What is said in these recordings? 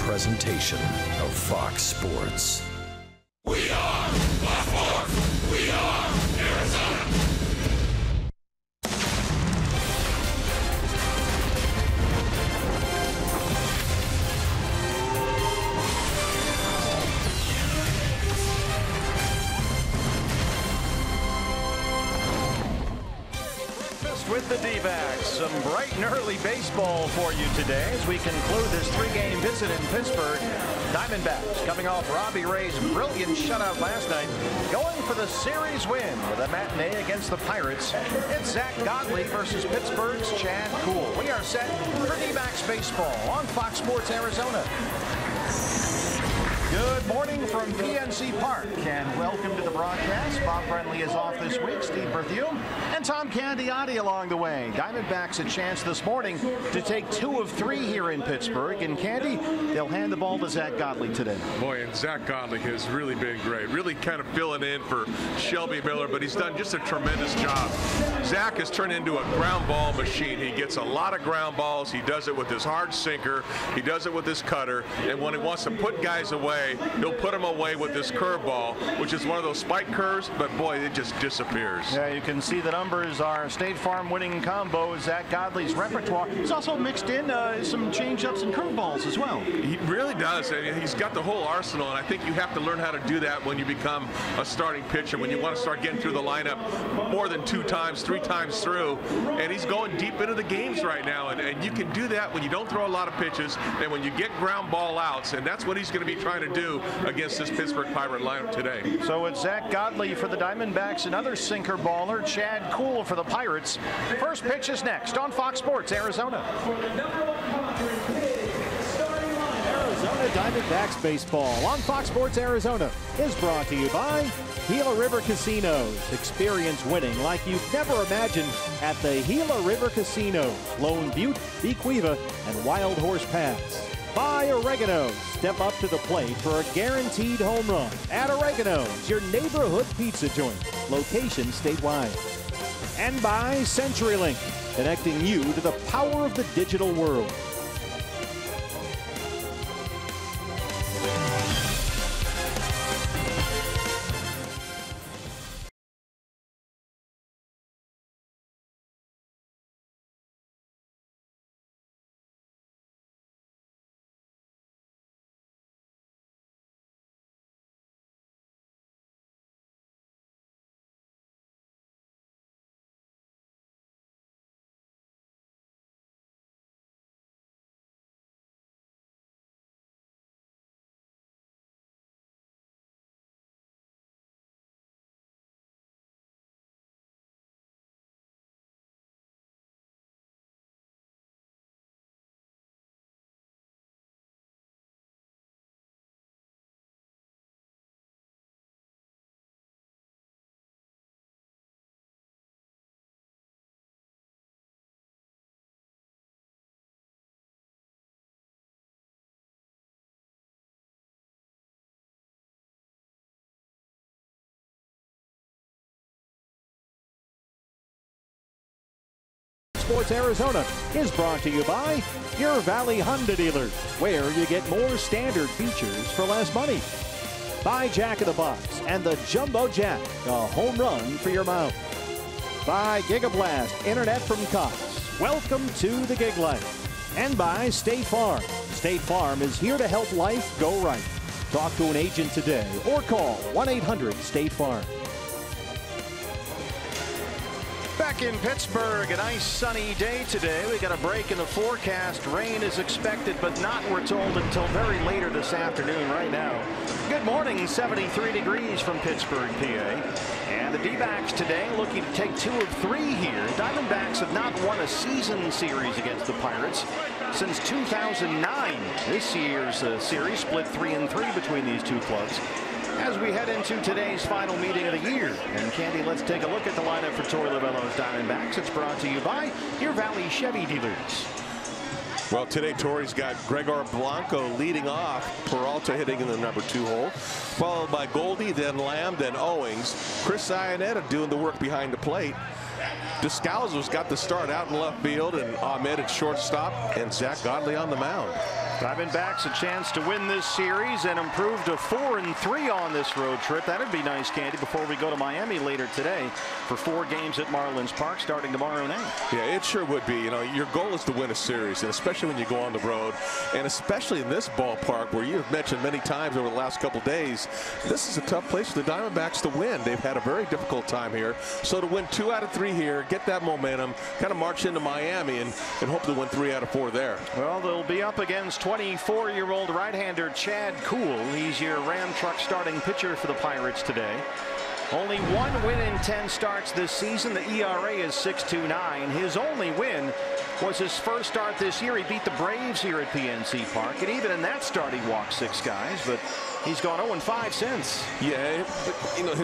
presentation of Fox Sports. We are Baltimore. We are Arizona. With the D-backs, some bright and early baseball for you today as we conclude this three-game visit in Pittsburgh. Diamondbacks coming off Robbie Ray's brilliant shutout last night, going for the series win with a matinee against the Pirates. It's Zack Godley versus Pittsburgh's Chad Kuhl. We are set for D-backs baseball on Fox Sports Arizona. Good morning from PNC Park and welcome to the broadcast. Bob Brentley is off this week, Steve Berthiaume and Tom Candiotti along the way. Diamondbacks a chance this morning to take 2 of 3 here in Pittsburgh, and Candy, they'll hand the ball to Zack Godley today. Boy, and Zack Godley has really been great, really kind of filling in for Shelby Miller, but he's done just a tremendous job. Zack has turned into a ground ball machine. He gets a lot of ground balls. He does it with his hard sinker. He does it with his cutter, and when he wants to put guys away, he'll put them away with this curveball, which is one of those spike curves, but boy, it just disappears. Yeah, you can see the numbers are State Farm winning combo. Zack Godley's repertoire. He's also mixed in some changeups and curveballs as well. He really does. I mean, he's got the whole arsenal, and I think you have to learn how to do that when you become a starting pitcher, when you want to start getting through the lineup more than 2 times, 3 times through. And he's going deep into the games right now, and you can do that when you don't throw a lot of pitches and when you get ground ball outs, and that's what he's going to be trying to do against this Pittsburgh Pirate lineup today. So it's Zack Godley for the Diamondbacks, another sinker baller, Chad Kuhl for the Pirates. First pitch is next on Fox Sports Arizona. Arizona Diamondbacks baseball on Fox Sports Arizona is brought to you by Gila River Casinos. Experience winning like you've never imagined at the Gila River Casino, Lone Butte, Bequeva, and Wild Horse Pass. By Oregano's. Step up to the plate for a guaranteed home run at Oregano's, your neighborhood pizza joint. Location statewide. And by CenturyLink, connecting you to the power of the digital world. Sports Arizona is brought to you by your Valley Honda dealers, where you get more standard features for less money. By Jack in the Box and the Jumbo Jack, a home run for your mouth. By Gigablast Internet from Cox. Welcome to the gig life. And by State Farm. State Farm is here to help life go right. Talk to an agent today or call 1-800-STATE-FARM. Back in Pittsburgh, a nice sunny day today. We got a break in the forecast. Rain is expected, but not, we're told, until very later this afternoon right now. Good morning, 73 degrees from Pittsburgh, PA. And the D-backs today looking to take 2 of 3 here. Diamondbacks have not won a season series against the Pirates since 2009. This year's series split 3-3 between these 2 clubs. As we head into today's final meeting of the year. And Candy, let's take a look at the lineup for Torey Lovullo's Diamondbacks. It's brought to you by your Valley Chevy dealers. Well, today Torey's got Gregor Blanco leading off, Peralta hitting in the number 2 hole, followed by Goldie, then Lamb, then Owings. Chris Iannetta doing the work behind the plate. Descalzo's got the start out in left field, and Ahmed at shortstop, and Zack Godley on the mound. Diamondbacks a chance to win this series and improve to 4-3 on this road trip. That'd be nice, Candy, before we go to Miami later today for 4 games at Marlins Park starting tomorrow night. Yeah, it sure would be. You know, your goal is to win a series, and especially when you go on the road, and especially in this ballpark where you've mentioned many times over the last couple days, this is a tough place for the Diamondbacks to win. They've had a very difficult time here. So to win 2 out of 3 here, get that momentum, kind of march into Miami and hope to win 3 out of 4 there. Well, they'll be up against 24-year-old right-hander Chad Kuhl. He's your Ram truck starting pitcher for the Pirates today. Only 1 win in 10 starts this season. The ERA is 6.29. His only win was his first start this year. He beat the Braves here at PNC Park, and even in that start he walked 6 guys, but he's gone 0-5 since. Yeah, but, you know,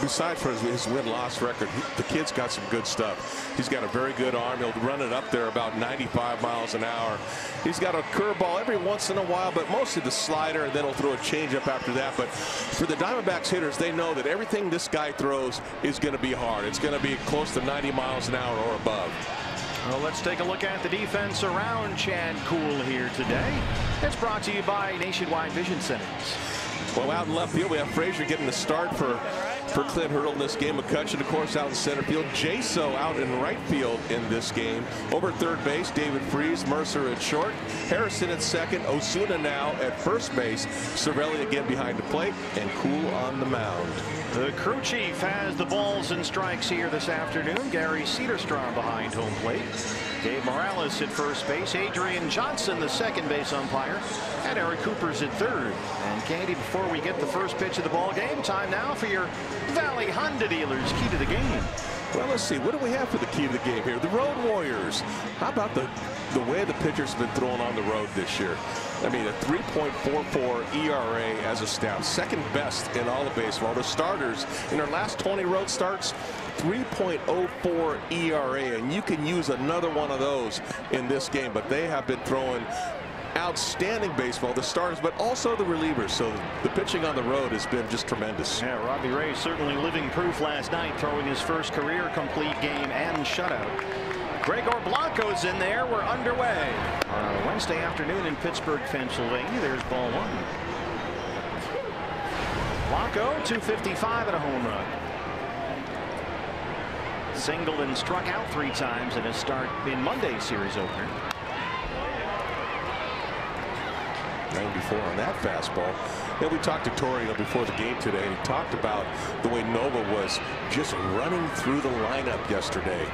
besides for his win-loss record, the kid's got some good stuff. He's got a very good arm. He'll run it up there about 95 miles an hour. He's got a curveball every once in a while, but mostly the slider, and then he'll throw a changeup after that. But for the Diamondbacks hitters, they know that everything this guy throws is going to be hard. It's going to be close to 90 miles an hour or above. Well, let's take a look at the defense around Chad Kuhl here today. It's brought to you by Nationwide Vision Centers. Well, out in left field, we have Frazier getting the start for Clint Hurdle in this game. McCutchen, of course, out in center field. Jaso out in right field in this game. Over third base, David Freese, Mercer at short, Harrison at second, Osuna now at first base, Cervelli again behind the plate, and Kuhl on the mound. The crew chief has the balls and strikes here this afternoon. Gary Cederstrom behind home plate. Gabe Morales at first base. Adrian Johnson, the second base umpire. And Eric Cooper's at third. And Candy, before we get the first pitch of the ball game, time now for your Valley Honda dealers key to the game. Well, let's see. What do we have for the key to the game here? The Road Warriors. How about the way the pitchers have been throwing on the road this year? I mean, a 3.44 ERA as a staff, second best in all of baseball. The starters in their last 20 road starts, 3.04 ERA, and you can use another one of those in this game. But they have been throwing outstanding baseball, the starters, but also the relievers. So the pitching on the road has been just tremendous. Yeah, Robbie Ray certainly living proof last night, throwing his first career complete game and shutout. Gregor Blanco's in there. We're underway on a Wednesday afternoon in Pittsburgh, Pennsylvania. There's ball 1. Blanco, 255 and a home run. Singled and struck out 3 times in his start in Monday's series opener. 94 on that fastball. And we talked to Torrio before the game today, and he talked about the way Nova was just running through the lineup yesterday.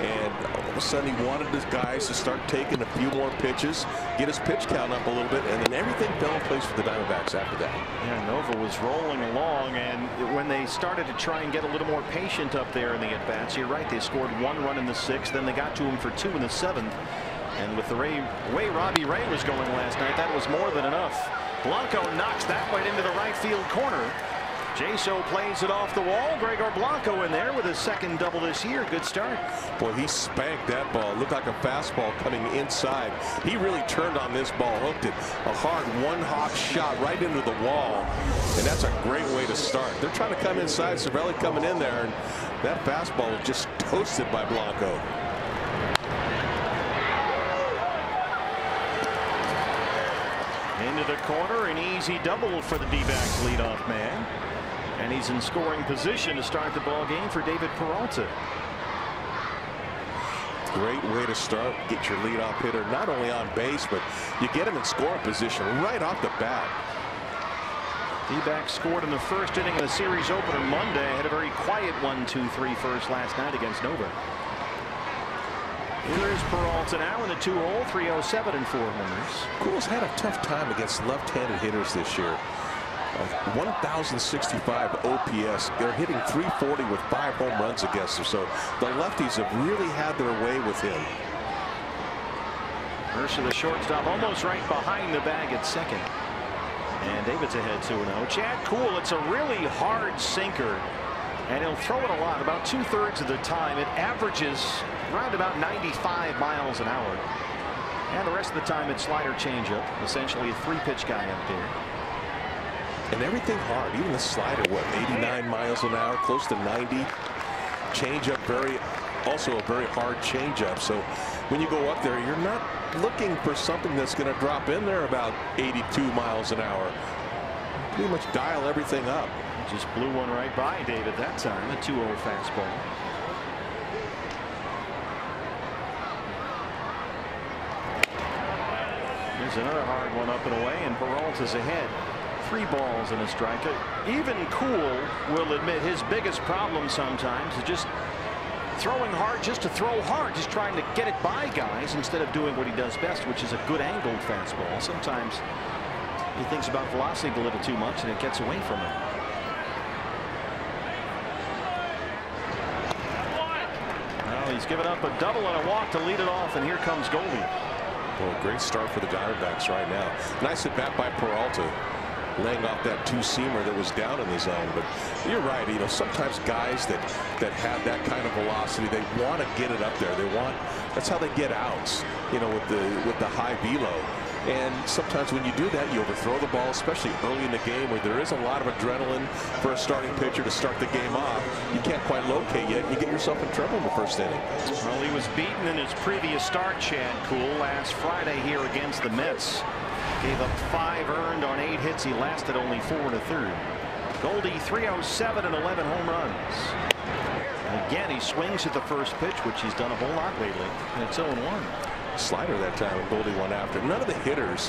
And all of a sudden he wanted his guys to start taking a few more pitches, get his pitch count up a little bit, and then everything fell in place for the Diamondbacks after that. Yeah, Nova was rolling along, and when they started to try and get a little more patient up there in the at-bats, you're right, they scored 1 run in the 6th, then they got to him for 2 in the 7th. And with the way Robbie Ray was going last night, that was more than enough. Blanco knocks that one into the right field corner. Jaso plays it off the wall. Gregor Blanco in there with his second double this year. Good start. Boy, he spanked that ball. It looked like a fastball coming inside. He really turned on this ball, hooked it. A hard one-hop shot right into the wall. And that's a great way to start. They're trying to come inside. Cervelli coming in there, and that fastball was just toasted by Blanco. Into the corner, an easy double for the D-backs leadoff man. And he's in scoring position to start the ball game for David Peralta. Great way to start. Get your leadoff hitter not only on base, but you get him in scoring position right off the bat. D-backs scored in the first inning of the series opener Monday. Had a very quiet 1-2-3 first last night against Nova. Here's Peralta now in the 2-hole, 307 and 4 homers. Kuhl's had a tough time against left-handed hitters this year. 1,065 OPS. They're hitting 340 with 5 home runs against them. So the lefties have really had their way with him. Mercer, the shortstop, almost right behind the bag at second. And David's ahead 2-0. Chad Kuhl, it's a really hard sinker. And he'll throw it a lot, about 2/3 of the time. It averages around about 95 miles an hour. And the rest of the time it's slider changeup. Essentially a 3-pitch guy up there. And everything hard, even the slider, what, 89 miles an hour, close to 90. Changeup very also a very hard changeup. So when you go up there, you're not looking for something that's going to drop in there about 82 miles an hour. Pretty much dial everything up. Just blew one right by David that time. A 2-0 fastball. There's another hard one up and away, and Peralta's ahead. 3 balls and a strikeout. Even Cool will admit his biggest problem sometimes is just throwing hard just to throw hard, just trying to get it by guys instead of doing what he does best, which is a good angled fastball. Sometimes he thinks about velocity a little too much and it gets away from him. Well, he's given up a double and a walk to lead it off, and here comes Goldie. Well, great start for the Diamondbacks right now. Nice at bat by Peralta, laying off that 2-seamer that was down in the zone. But you're right, you know, sometimes guys that have that kind of velocity, they want to get it up there. That's how they get outs, you know, with the high velo. And sometimes when you do that, you overthrow the ball, especially early in the game where there is a lot of adrenaline for a starting pitcher to start the game off. You can't quite locate yet. You get yourself in trouble in the first inning. Well, he was beaten in his previous start, Chad Kuhl, last Friday here against the Mets. Gave up 5 earned on 8 hits. He lasted only 4 1/3. Goldie 307 and 11 home runs. And again, he swings at the first pitch, which he's done a whole lot lately. And it's 0-1. Slider that time, and Goldie went after. None of the hitters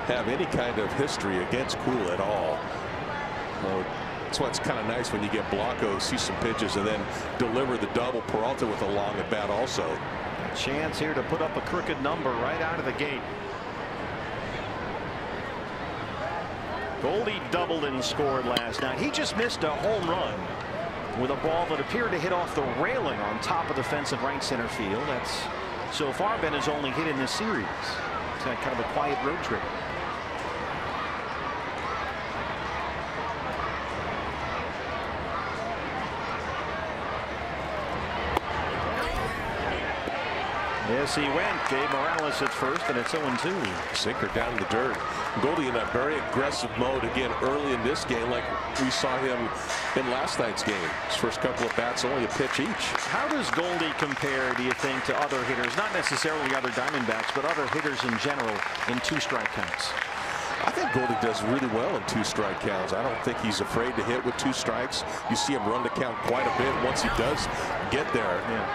have any kind of history against Cool at all. Well, that's why it's kind of nice when you get Blanco, see some pitches, and then deliver the double. Peralta with a long at bat also. A chance here to put up a crooked number right out of the gate. Goldie doubled and scored last night. He just missed a home run with a ball that appeared to hit off the railing on top of the fence in right center field. That's so far been his only hit in this series. It's had kind of a quiet road trip. Yes, he went. Gabe Morales at first, and it's 0-2. Sinker down in the dirt. Goldie in a very aggressive mode again early in this game, like we saw him in last night's game. His first couple of bats, only a pitch each. How does Goldie compare, do you think, to other hitters? Not necessarily other Diamondbacks, but other hitters in general in 2-strike counts. I think Goldie does really well in 2-strike counts. I don't think he's afraid to hit with 2 strikes. You see him run the count quite a bit once he does get there. Yeah.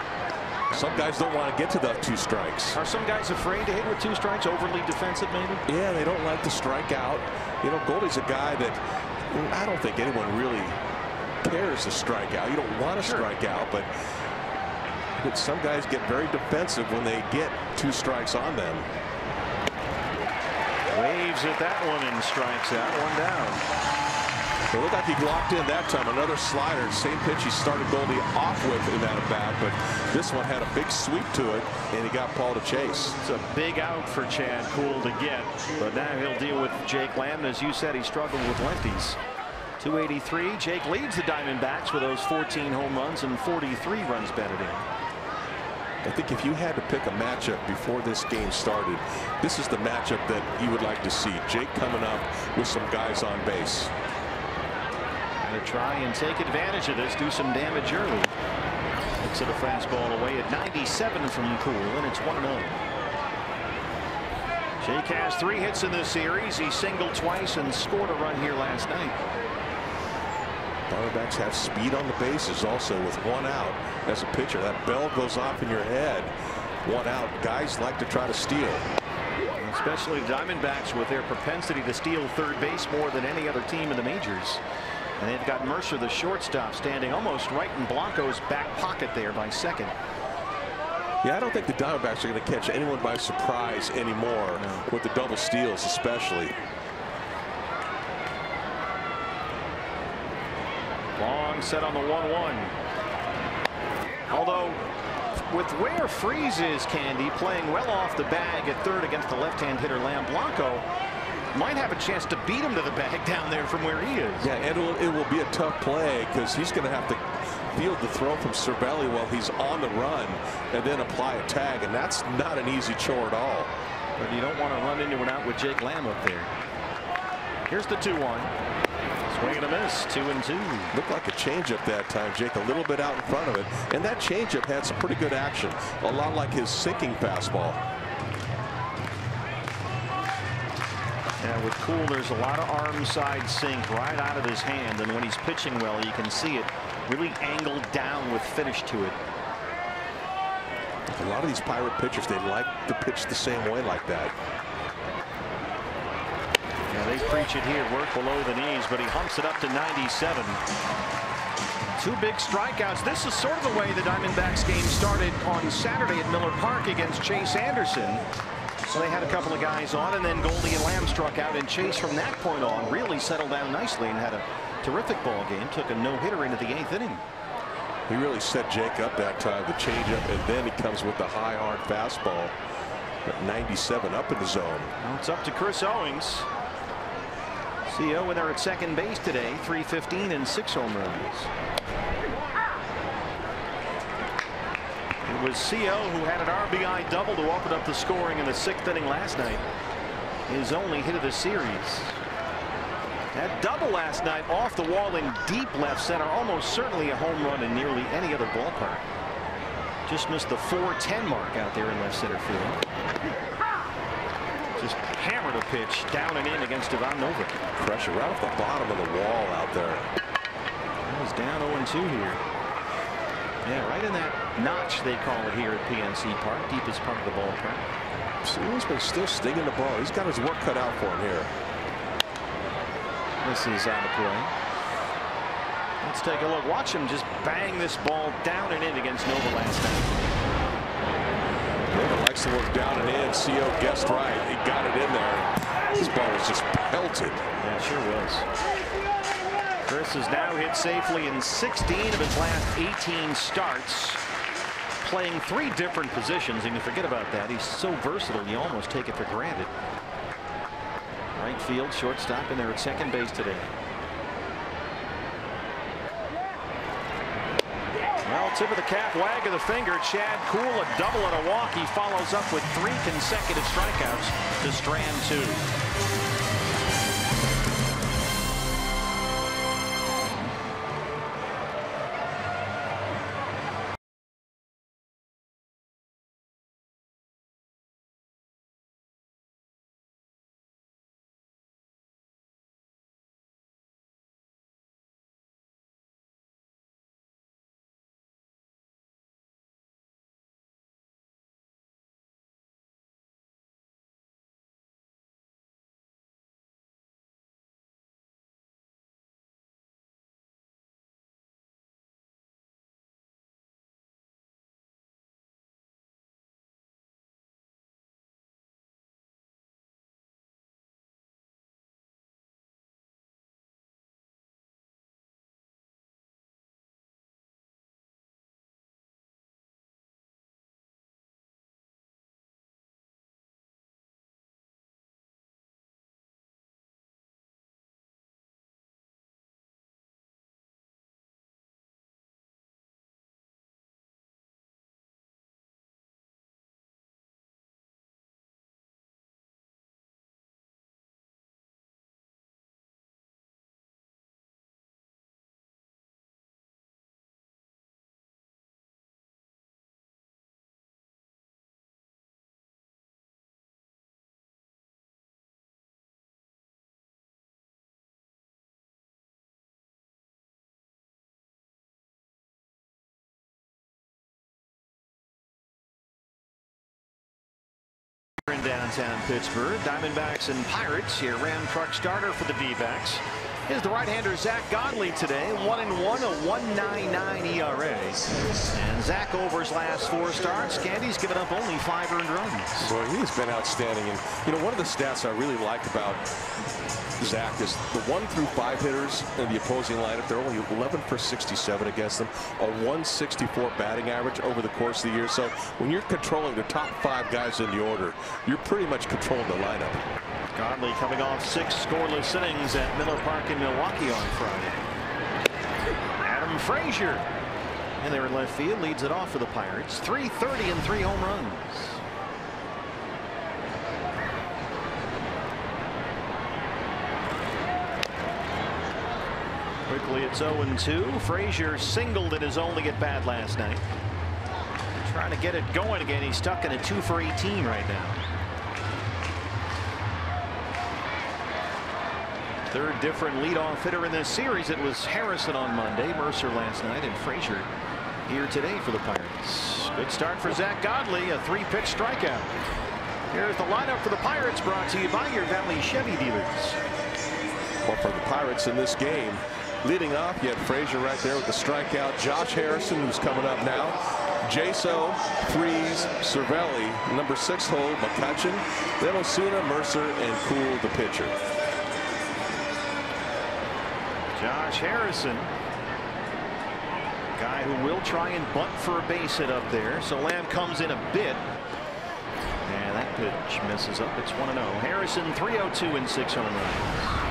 Some guys don't want to get to the 2 strikes. Are some guys afraid to hit with 2 strikes? Overly defensive, maybe? Yeah, they don't like to strike out. You know, Goldie's a guy that I don't think anyone really cares to strike out. You don't want to strike out, but some guys get very defensive when they get 2 strikes on them. Waves at that one and strikes out. 1 down. It looked like he locked in that time. Another slider. Same pitch he started Goldie off with in that at bat, but this one had a big sweep to it, and he got Paul to chase. It's a big out for Chad Kuhl to get, but now he'll deal with Jake Lamb. As you said, he struggled with lefties. 283. Jake leads the Diamondbacks with those 14 home runs and 43 runs batted in. I think if you had to pick a matchup before this game started, this is the matchup that you would like to see. Jake coming up with some guys on base. To try and take advantage of this, do some damage early. Looks at a fastball away at 97 from Cool, and it's 1-0. Jake has 3 hits in this series. He singled twice and scored a run here last night. Diamondbacks have speed on the bases also with 1 out as a pitcher. That bell goes off in your head. 1 out. Guys like to try to steal. Especially Diamondbacks with their propensity to steal third base more than any other team in the majors. And they've got Mercer, the shortstop, standing almost right in Blanco's back pocket there by second. Yeah, I don't think the Diamondbacks are going to catch anyone by surprise anymore with the double steals especially. Long set on the 1-1. Although with where Freeze is, Candy, playing well off the bag at third against the left-hand hitter Lamb, Blanco might have a chance to beat him to the bag down there from where he is. Yeah, and it will be a tough play because he's going to have to field the throw from Cervelli while he's on the run and then apply a tag, and that's not an easy chore at all. But you don't want to run into an out with Jake Lamb up there. Here's the 2-1. Swing and a miss, 2-2. Looked like a changeup that time, Jake, a little bit out in front of it. And that changeup had some pretty good action, a lot like his sinking fastball. Yeah, with Cool, there's a lot of arm side sink right out of his hand, and when he's pitching well, you can see it really angled down with finish to it. A lot of these Pirate pitchers, they like to pitch the same way like that. Yeah, they preach it here, work below the knees, but he humps it up to 97. 2 big strikeouts. This is sort of the way the Diamondbacks game started on Saturday at Miller Park against Chase Anderson. So they had a couple of guys on, and then Goldie and Lamb struck out, and Chase from that point on really settled down nicely and had a terrific ball game. Took a no-hitter into the 8th inning. He really set Jake up that time, the changeup, and then he comes with the high hard fastball at 97 up in the zone. Now it's up to Chris Owings. CO when they're at second base today, 315 and 6 home runs. It was CO who had an RBI double to open up the scoring in the 6th inning last night. His only hit of the series. That double last night off the wall in deep left center, almost certainly a home run in nearly any other ballpark. Just missed the 410 mark out there in left center field. Just hammered a pitch down and in against Ivan Novak. Pressure right off the bottom of the wall out there. He was down 0-2 here. Yeah, right in that notch they call it here at PNC Park, deepest part of the ballpark. So he's been still stinging the ball. He's got his work cut out for him here. This is on the play. Let's take a look. Watch him just bang this ball down and in against Nova last night. Nova likes to work down and in. CO guessed right. He got it in there. This ball was just pelted. Yeah, it sure was. Chris has now hit safely in 16 of his last 18 starts, playing 3 different positions. And you forget about that. He's so versatile, you almost take it for granted. Right field, shortstop, and they're at second base today. Well, tip of the cap, wag of the finger. Chad Kuhl, a double and a walk. He follows up with 3 consecutive strikeouts to strand 2. In downtown Pittsburgh, Diamondbacks and Pirates. Here, Ram truck starter for the D-backs. Here's the right-hander Zack Godley today, 1-1, a 1.99 ERA. And Zack over his last 4 starts. Candy's given up only 5 earned runs. Boy, he's been outstanding. And you know, one of the stats I really like about Zack is the 1 through 5 hitters in the opposing lineup. They're only 11 for 67 against them, a 164 batting average over the course of the year. So when you're controlling the top 5 guys in the order, you're pretty much controlling the lineup. Godley coming off 6 scoreless innings at Miller Park in Milwaukee on Friday. Adam Frazier in there in left field leads it off for the Pirates. 330 and 3 home runs. Quickly, it's 0-2. Frazier singled in his only at bat last night. Trying to get it going again. He's stuck in a 2 for 18 right now. Third different leadoff hitter in this series. It was Harrison on Monday, Mercer last night, and Frazier here today for the Pirates. Good start for Zack Godley, a 3-pitch strikeout. Here's the lineup for the Pirates, brought to you by your Valley Chevy dealers. Well, for the Pirates in this game, leading off, you had Frazier right there with the strikeout. Josh Harrison, who's coming up now. Jaso, Freeze, Cervelli, number 6 hole, McCutchen, then Osuna, Mercer, and Cool, the pitcher. Josh Harrison, guy who will try and bunt for a base hit up there. So Lamb comes in a bit. And that pitch misses up. It's 1-0. Harrison 302 and 6 home runs.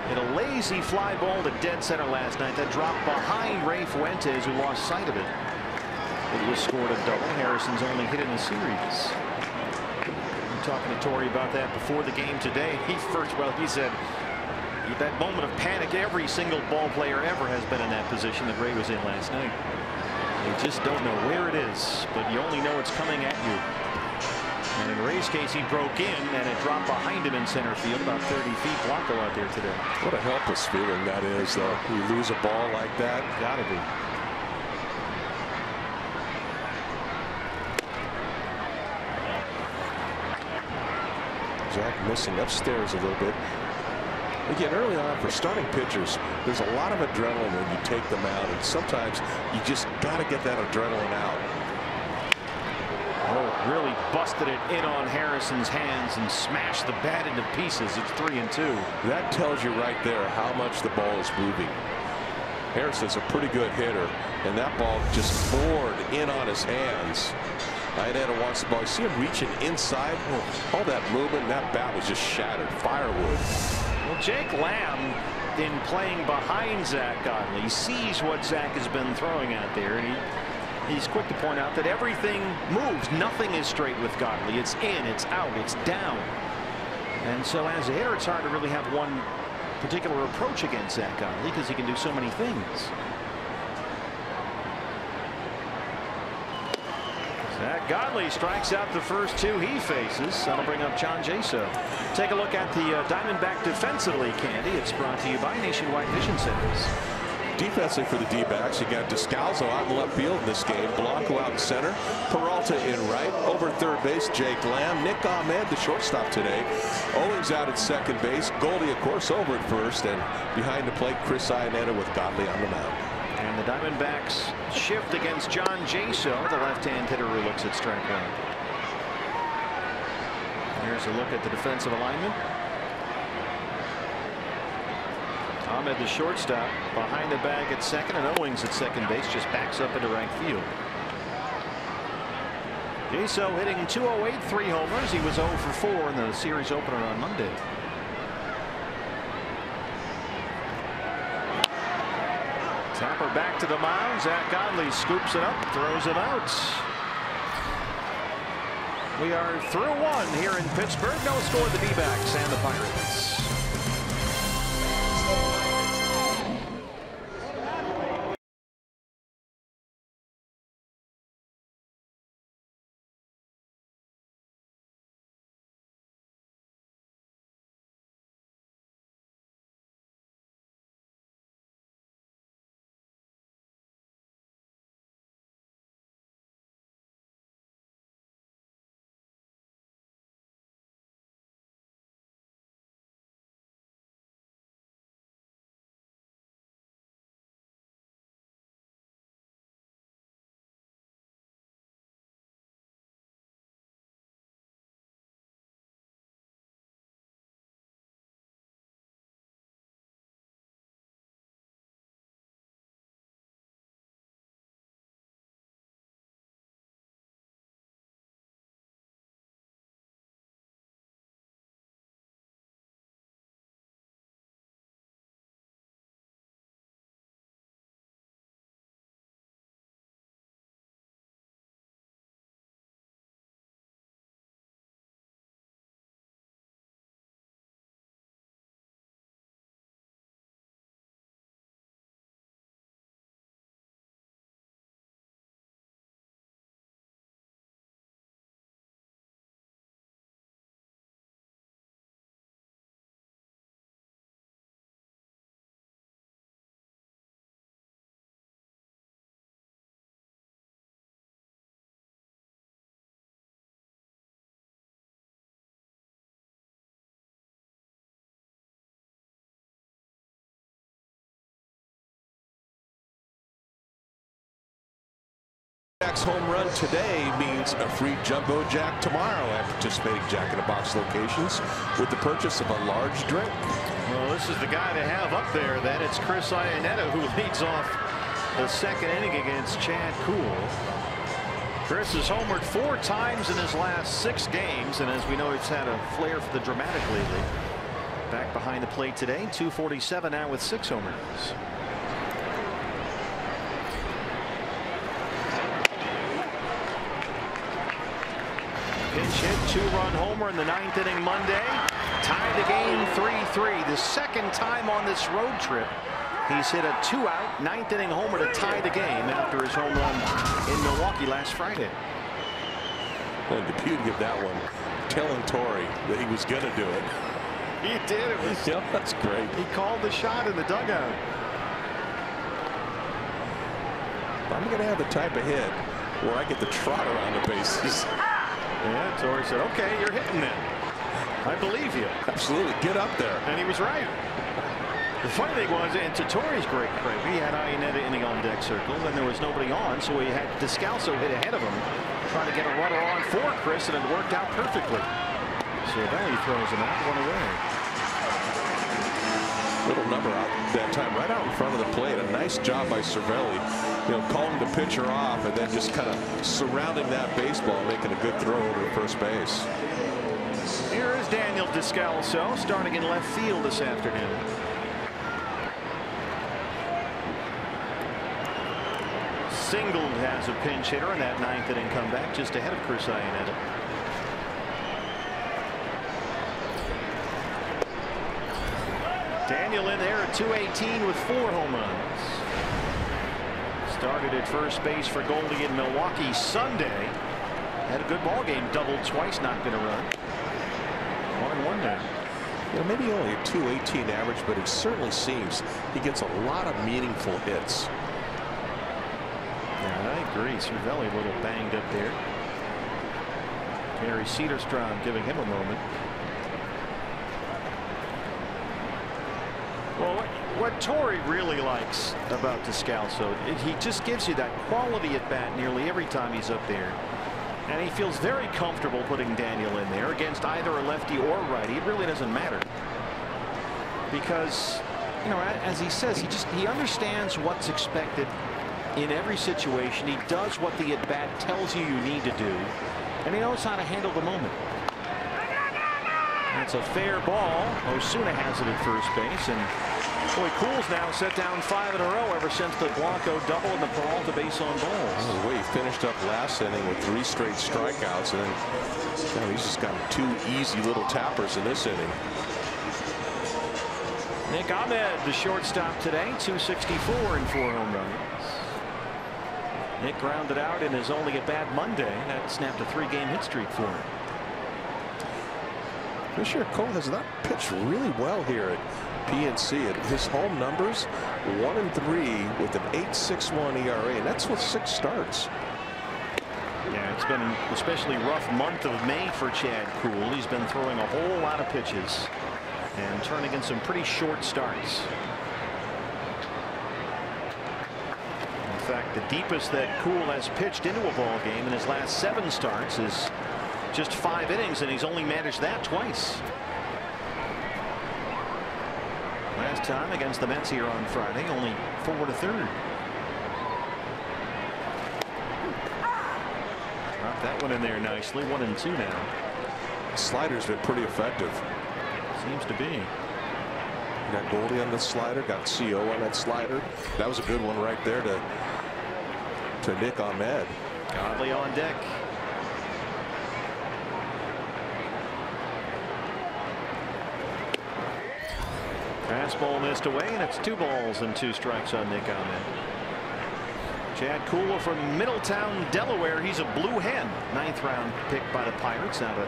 Hit a lazy fly ball to dead center last night that dropped behind Ray Fuentes, who lost sight of it. It was scored a double. Harrison's only hit in the series. I'm talking to Torrey about that before the game today. He said that moment of panic, every single ball player ever has been in that position that Ray was in last night. You just don't know where it is, but you only know it's coming at you. And in Ray's case, he broke in and it dropped behind him in center field, about 30 feet. Blanco out there today. What a helpless feeling that is, though. You lose a ball like that. Gotta be. Jack missing upstairs a little bit. Again, early on for starting pitchers, there's a lot of adrenaline when you take them out, and sometimes you just got to get that adrenaline out. Oh, really busted it in on Harrison's hands and smashed the bat into pieces. It's 3-2. That tells you right there how much the ball is moving. Harrison's a pretty good hitter, and that ball just bored in on his hands. Iannetta wants the ball. You see him reaching inside. All that movement, that bat was just shattered. Firewood. Well, Jake Lamb, in playing behind Zack Godley, sees what Zack has been throwing out there, and he's quick to point out that everything moves. Nothing is straight with Godley. It's in, it's out, it's down. And so as a hitter, it's hard to really have one particular approach against Zack Godley because he can do so many things. Zack Godley strikes out the first 2 he faces. That'll bring up John Jaso. Take a look at the Diamondback defensively, Candy. It's brought to you by Nationwide Vision Centers. Defensively for the D-backs, you got Descalzo out in left field in this game. Blanco out in center. Peralta in right. Over third base, Jake Lamb. Nick Ahmed, the shortstop today. Owings out at second base. Goldie, of course, over at first. And behind the plate, Chris Iannetta with Godley on the mound. And the Diamondbacks shift against John Jaso, the left-hand hitter who looks at strike one. Here's a look at the defensive alignment. Ahmed, the shortstop, behind the bag at second, and Owings at second base just backs up into right field. Jaso hitting .208, 3 homers. He was 0 for 4 in the series opener on Monday. Tapper back to the mound. Zack Godley scoops it up, throws it out. We are through 1 here in Pittsburgh. No score, the D-backs and the Pirates. Jack's home run today means a free jumbo jack tomorrow at participating Jack in the Box locations with the purchase of a large drink. Well, this is the guy to have up there. Then it's Chris Iannetta who leads off the second inning against Chad Kuhl. Chris has homered 4 times in his last 6 games, and as we know, he's had a flair for the dramatic lately. Back behind the plate today, 247 now with 6 homers. Pinch hit, 2-run homer in the 9th inning Monday. Tied the game 3-3. The second time on this road trip he's hit a 2-out 9th inning homer to tie the game after his home run in Milwaukee last Friday. And the beauty of that one, telling Torrey that he was going to do it. He did. It was. Yep, that's great. He called the shot in the dugout. I'm going to have the type of hit where I get the trot around the bases. Yeah, Torrey said, "Okay, you're hitting then. I believe you." Absolutely, get up there. And he was right. The funny thing was, and to Torrey's great credit, he had Iannetta in the on-deck circle, and there was nobody on, so he had Descalso hit ahead of him, trying to get a runner on for Chris, and it worked out perfectly. Cervelli throws him out, 1 away. Little number out that time, right out in front of the plate. A nice job by Cervelli, calling the pitcher off and then just kind of surrounding that baseball, making a good throw over to first base. Here is Daniel Descalso starting in left field this afternoon. Singled has a pinch hitter in that 9th inning comeback, just ahead of Chris Iannetta. Daniel in there at 218 with 4 home runs. Started at first base for Goldie in Milwaukee Sunday. Had a good ball game, doubled twice, not going to run. 1-1 there. Maybe only a 218 average, but it certainly seems he gets a lot of meaningful hits. Yeah, I agree. Cervelli a little banged up there. Gary Cederstrom giving him a moment. Well, what Torrey really likes about Descalso, he just gives you that quality at bat nearly every time he's up there. And he feels very comfortable putting Daniel in there against either a lefty or a righty. It really doesn't matter. Because, as he says, he understands what's expected in every situation. He does what the at bat tells you need to do. And he knows how to handle the moment. That's a fair ball. Osuna has it at first base, and boy, Kuhl's now set down 5 in a row ever since the Blanco double and the Peralta base on balls. The way he finished up last inning with 3 straight strikeouts, and then he's just got 2 easy little tappers in this inning. Nick Ahmed, the shortstop today, 264 and 4 home runs. Nick grounded out in his only at bat Monday. That snapped a 3-game hit streak for him. This year, Cole has not pitched really well here at PNC. His home numbers, 1-3 with an 8.61 ERA, and that's with 6 starts. Yeah, it's been an especially rough month of May for Chad Kuhl. He's been throwing a whole lot of pitches and turning in some pretty short starts. In fact, the deepest that Kuhl has pitched into a ball game in his last 7 starts is just 5 innings, and he's only managed that twice. Last time against the Mets here on Friday, only 4 1/3. Dropped that one in there nicely. 1-2 now. Slider's been pretty effective. Seems to be. Got Goldie on the slider, got CO on that slider. That was a good one right there to Nick Ahmed. Godley on deck. Fastball missed away, and it's 2 balls and 2 strikes on Nick Ahmed. Chad Kuhl from Middletown, Delaware. He's a blue hen. 9th round pick by the Pirates out of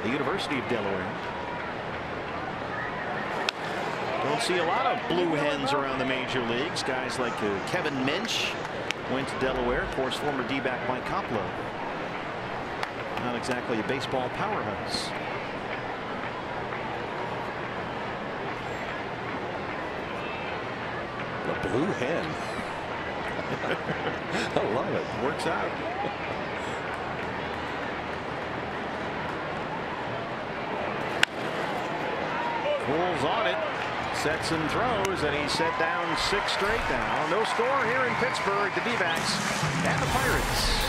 the University of Delaware. Don't see a lot of blue hens around the major leagues. Guys like Kevin Minch went to Delaware. Of course, former D-back Mike Koplo. Not exactly a baseball powerhouse. A blue hen. I love it. Works out. Pulls on it, sets and throws, and he's set down 6 straight now. No score here in Pittsburgh. The D-backs and the Pirates.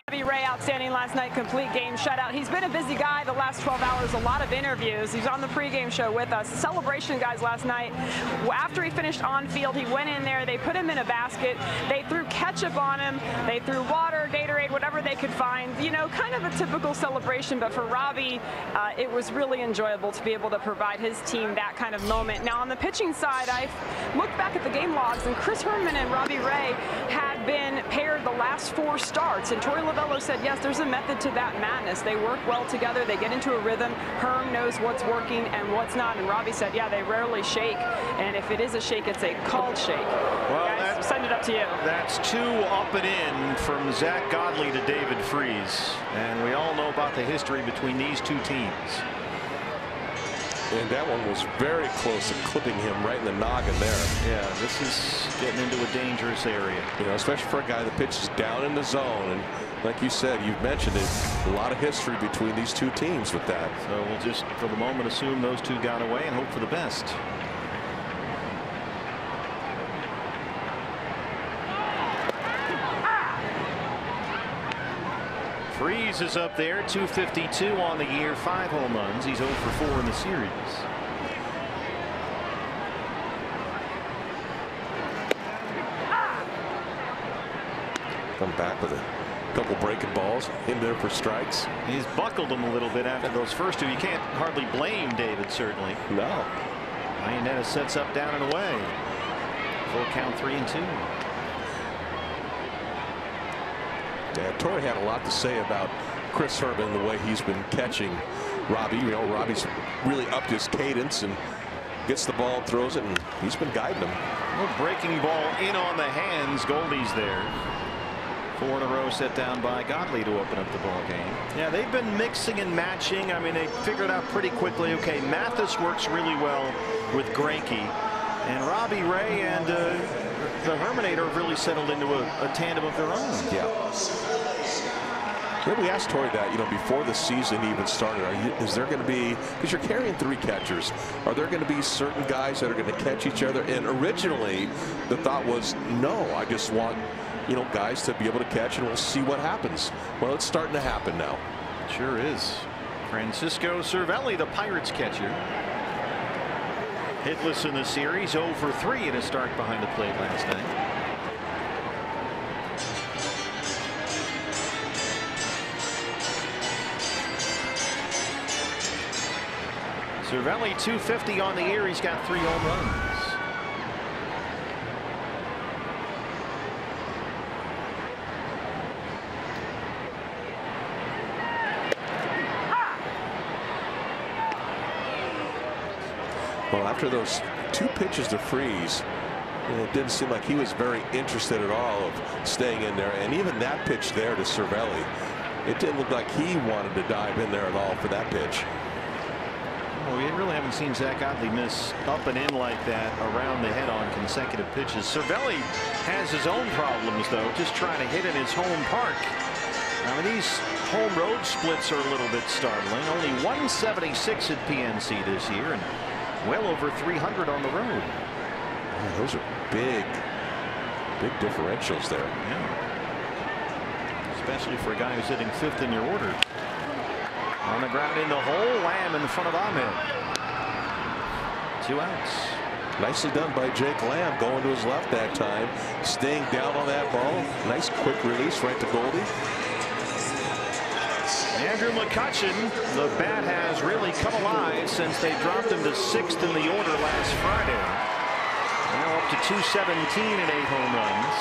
Robbie Ray outstanding last night, complete game shutout. He's been a busy guy the last 12 hours, a lot of interviews. He's on the pregame show with us. Celebration, guys, last night. After he finished on field, he went in there, they put him in a basket, they threw ketchup on him, they threw water, Gatorade, whatever they could find. You know, kind of a typical celebration, but for Robbie, it was really enjoyable to be able to provide his team that kind of moment. Now, on the pitching side, I looked back at the game logs, and Chris Herman and Robbie Ray had been paired the last 4 starts, and Torey Lovullo said, yes, there's a method to that madness. They work well together. They get into a rhythm. Herm knows what's working and what's not. And Robbie said, yeah, they rarely shake. And if it is a shake, it's a called shake. Well, guys, send it up to you. That's 2 up and in from Zack Godley to David Freese. And we all know about the history between these 2 teams. And that one was very close to clipping him right in the noggin there. Yeah, this is getting into a dangerous area. You know, especially for a guy that pitches down in the zone. And like you said, you've mentioned it, a lot of history between these 2 teams with that. So we'll just, for the moment, assume those 2 got away and hope for the best. Freese is up there, 252 on the year, 5 home runs. He's 0 for 4 in the series. Come back with a couple breaking balls in there for strikes. He's buckled them a little bit after those first 2. You can't hardly blame David, certainly. No. Iannetta sets up, down and away. Full count, 3-2. Yeah, Torey had a lot to say about Chris Herman, the way he's been catching Robbie. You know, Robbie's really upped his cadence and gets the ball, throws it, and he's been guiding him. Well, breaking ball in on the hands. Goldie's there. 4 in a row set down by Godley to open up the ball game. Yeah, they've been mixing and matching. I mean, they figured out pretty quickly, okay, Mathis works really well with Greinke, and Robbie Ray and the Herminator have really settled into a tandem of their own. Yeah. Yeah, we asked Torey that, you know, before the season even started. Is there going to be, because you're carrying 3 catchers, are there going to be certain guys that are going to catch each other? And originally, the thought was, no, I just want, you know, guys to be able to catch, and we'll see what happens. Well, it's starting to happen now. It sure is. Francisco Cervelli, the Pirates catcher. Hitless in the series, 0 for 3 in a start behind the plate last night. Cervelli 250 on the year. He's got 3 home runs. Well, after those 2 pitches to Freeze, it didn't seem like he was very interested at all of staying in there. And even that pitch there to Cervelli, it didn't look like he wanted to dive in there at all for that pitch. Well, we really haven't seen Zack Godley miss up and in like that around the head on consecutive pitches. Cervelli has his own problems, though, just trying to hit in his home park. I mean, these home road splits are a little bit startling. Only 176 at PNC this year, and well over 300 on the road. Yeah, those are big differentials there. Yeah. Especially for a guy who's hitting 5th in your order. On the ground in the hole, Lamb in front of Ahmed. 2 outs. Nicely done by Jake Lamb, going to his left that time, staying down on that ball. Nice quick release right to Goldie. Andrew McCutchen, the bat has really come alive since they dropped him to 6th in the order last Friday. Now up to 217 and 8 home runs.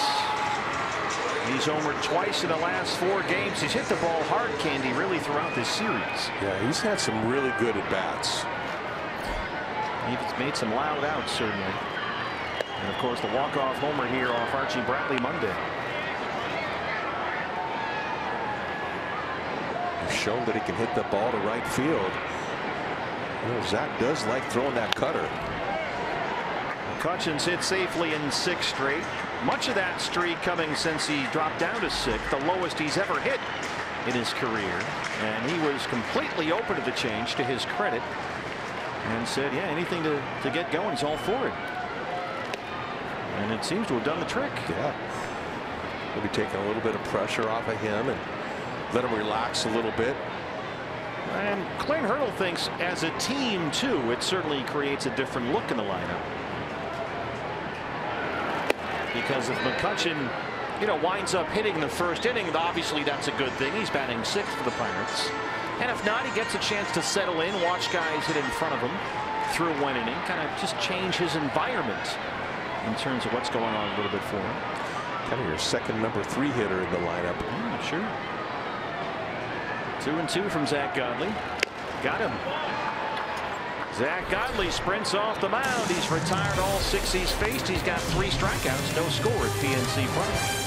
He's homered twice in the last 4 games. He's hit the ball hard, Candy, really throughout this series. Yeah, he's had some really good at bats. He's made some loud outs, certainly. And of course, the walk-off homer here off Archie Bradley Monday. Shown that he can hit the ball to right field. You know, Zach does like throwing that cutter. McCutchen's hit safely in 6 straight. Much of that streak coming since he dropped down to 6th, the lowest he's ever hit in his career. And he was completely open to the change, to his credit, and said, yeah, anything to get going, he's all for it. And it seems to have done the trick. Yeah. Maybe taking a little bit of pressure off of him and let him relax a little bit. And Clint Hurdle thinks as a team, too, it certainly creates a different look in the lineup. Because if McCutchen, you know, winds up hitting the 1st inning, obviously that's a good thing. He's batting 6th for the Pirates. And if not, he gets a chance to settle in, watch guys hit in front of him through 1 inning, kind of just change his environment in terms of what's going on a little bit for him. Kind of your second number 3 hitter in the lineup. Sure. 2-2 from Zack Godley. Got him. Zack Godley sprints off the mound. He's retired all 6 he's faced. He's got 3 strikeouts, no score at PNC Park.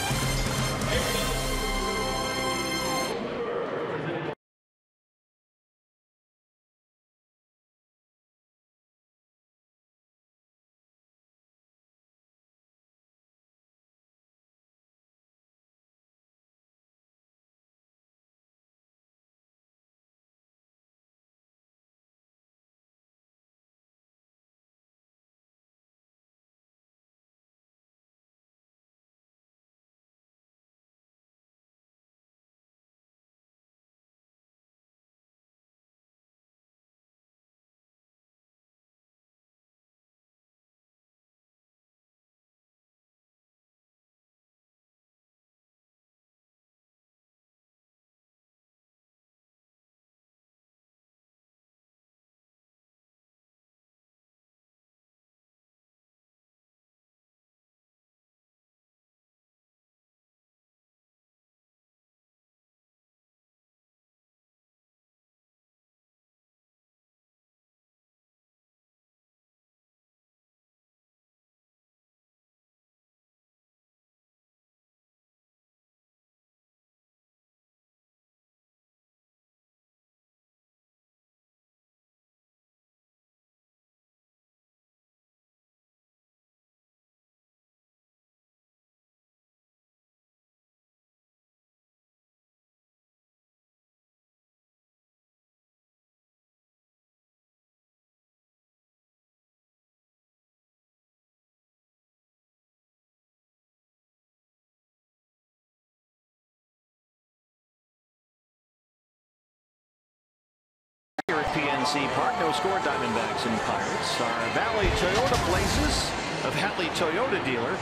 Here at PNC Park, no score, Diamondbacks and Pirates. Our Valley Toyota Places, a Valley Toyota dealer,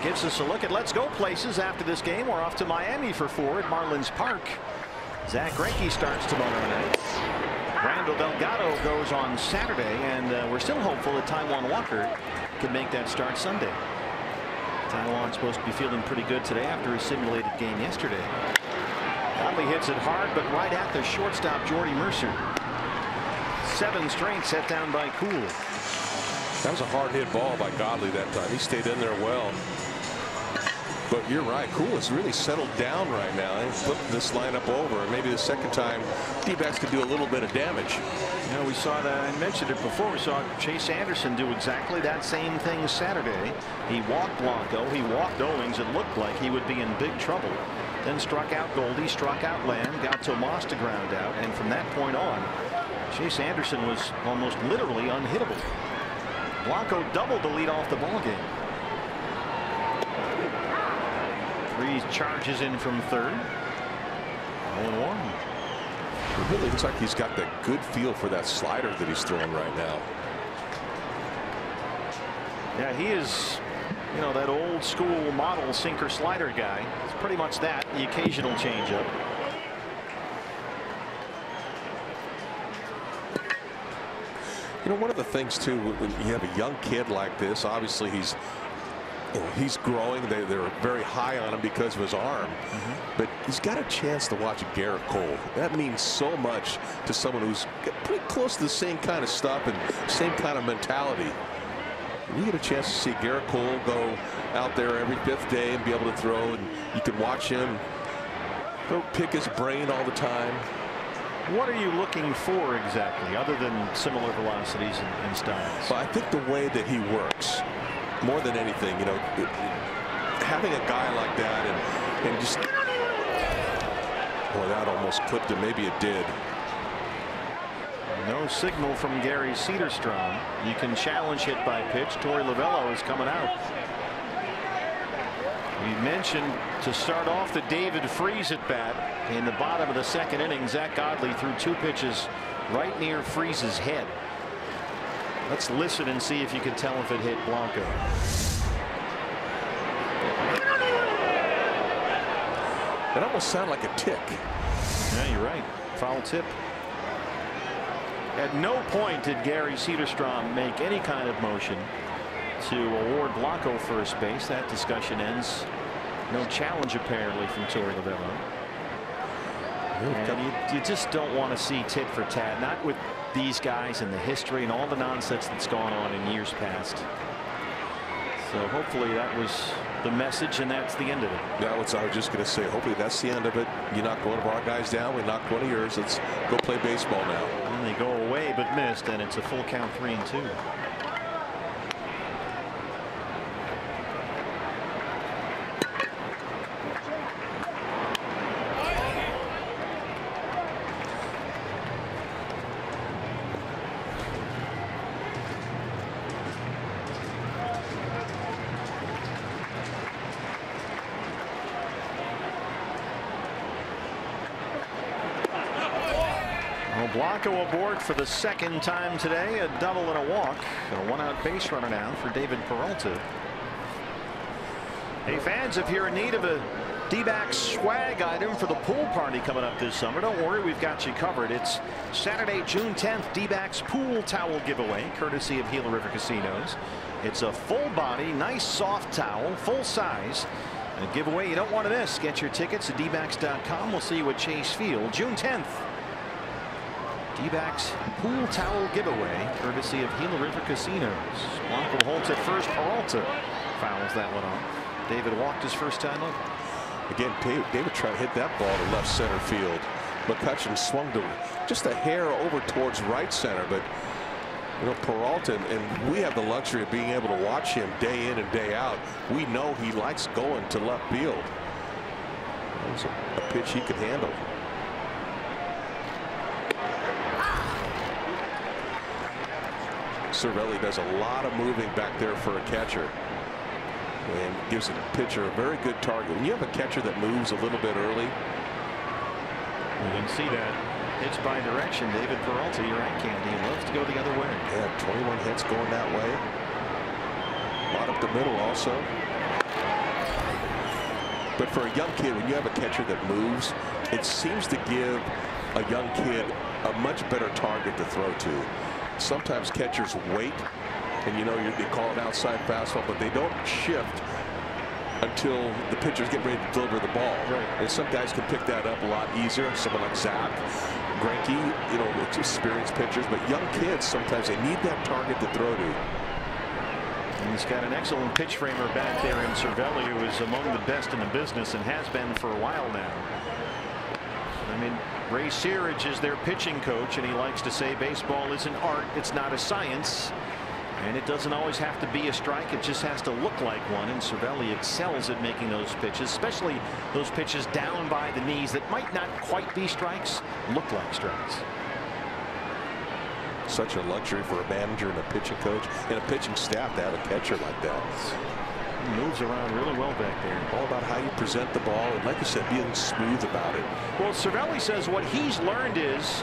gives us a look at Let's Go Places after this game. We're off to Miami for 4 at Marlins Park. Zach Greinke starts tomorrow night. Randall Delgado goes on Saturday, and we're still hopeful that Taijuan Walker can make that start Sunday. Taijuan's supposed to be feeling pretty good today after his simulated game yesterday. Godley hits it hard, but right at the shortstop, Jordy Mercer. 7 straight set down by Cool. That was a hard hit ball by Godley that time. He stayed in there well. But you're right, Cool has really settled down right now and flipped this lineup over. And maybe the second time, D-backs could do a little bit of damage. You know, we saw that, I mentioned it before, we saw Chase Anderson do exactly that same thing Saturday. He walked Blanco, he walked Owings. It looked like he would be in big trouble. Then struck out Goldie, struck out Lamb, got Tomas to ground out, and from that point on, Chase Anderson was almost literally unhittable. Blanco doubled to lead off the ballgame. Freese charges in from third. 0-1. It really looks like he's got that good feel for that slider that he's throwing right now. Yeah, he is, you know, that old school model sinker slider guy. It's pretty much that, the occasional changeup. You know, one of the things too, when you have a young kid like this, obviously he's growing. They're very high on him because of his arm, but he's got a chance to watch Garrett Cole. That means so much to someone who's pretty close to the same kind of stuff and same kind of mentality. You get a chance to see Garrett Cole go out there every 5th day and be able to throw, and you can watch him go pick his brain all the time. What are you looking for exactly, other than similar velocities and styles? Well, I think the way that he works, more than anything, you know, having a guy like that and just, boy, that almost clipped him. Maybe it did. No signal from Gary Cederstrom. You can challenge hit by pitch. Torey Lovello is coming out. We mentioned to start off the David Freese at bat in the bottom of the 2nd inning. Zack Godley threw 2 pitches right near Freese's head. Let's listen and see if you can tell if it hit Blanco. It almost sounded like a tick. Yeah, you're right. Foul tip. At no point did Gary Cederstrom make any kind of motion to award Blanco first base. That discussion ends. No challenge apparently from Torey Lovello. And you just don't want to see tit for tat, not with these guys and the history and all the nonsense that's gone on in years past. So hopefully that was the message, and that's the end of it. Yeah, I was just going to say, hopefully that's the end of it. You knocked one of our guys down, we knocked one of yours. Let's go play baseball now. And they go away but missed, and it's a full count, 3-2. Blanco aboard for the 2nd time today. A double and a walk. A 1-out base runner now for David Peralta. Hey fans, if you're in need of a D-backs swag item for the pool party coming up this summer, don't worry, we've got you covered. It's Saturday, June 10th, D-backs pool towel giveaway, courtesy of Gila River Casinos. It's a full body, nice soft towel, full size. And a giveaway you don't want to miss. Get your tickets at dbacks.com. We'll see you at Chase Field June 10th. D-backs pool towel giveaway, courtesy of Gila River Casinos. Blanco holds at first. Peralta fouls that one off. David walked his first time up. Again, David tried to hit that ball to left center field. McCutcheon swung to just a hair over towards right center, but you know, Peralta, and we have the luxury of being able to watch him day in and day out. We know he likes going to left field. That was a pitch he could handle. Cervelli does a lot of moving back there for a catcher and gives the pitcher a very good target. When you have a catcher that moves a little bit early, you can see that hits by direction. David Peralta, you're right, Candy, he loves to go the other way. Yeah, 21 hits going that way. A lot up the middle also. But for a young kid, when you have a catcher that moves, it seems to give a young kid a much better target to throw to. Sometimes catchers wait, and they call it outside fastball, but they don't shift until the pitcher's getting ready to deliver the ball. Right. And some guys can pick that up a lot easier. Someone like Zack, Greinke, it's experienced pitchers, but young kids sometimes they need that target to throw to. And he's got an excellent pitch framer back there in Cervelli, who is among the best in the business and has been for a while now. I mean, Ray Searage is their pitching coach, and he likes to say baseball is an art, it's not a science. And it doesn't always have to be a strike. It just has to look like one. And Cervelli excels at making those pitches, especially those pitches down by the knees that might not quite be strikes, look like strikes. Such a luxury for a manager and a pitching coach and a pitching staff to have a catcher like that. He moves around really well back there. All about how you present the ball, and like you said, being smooth about it. Well, Cervelli says what he's learned is,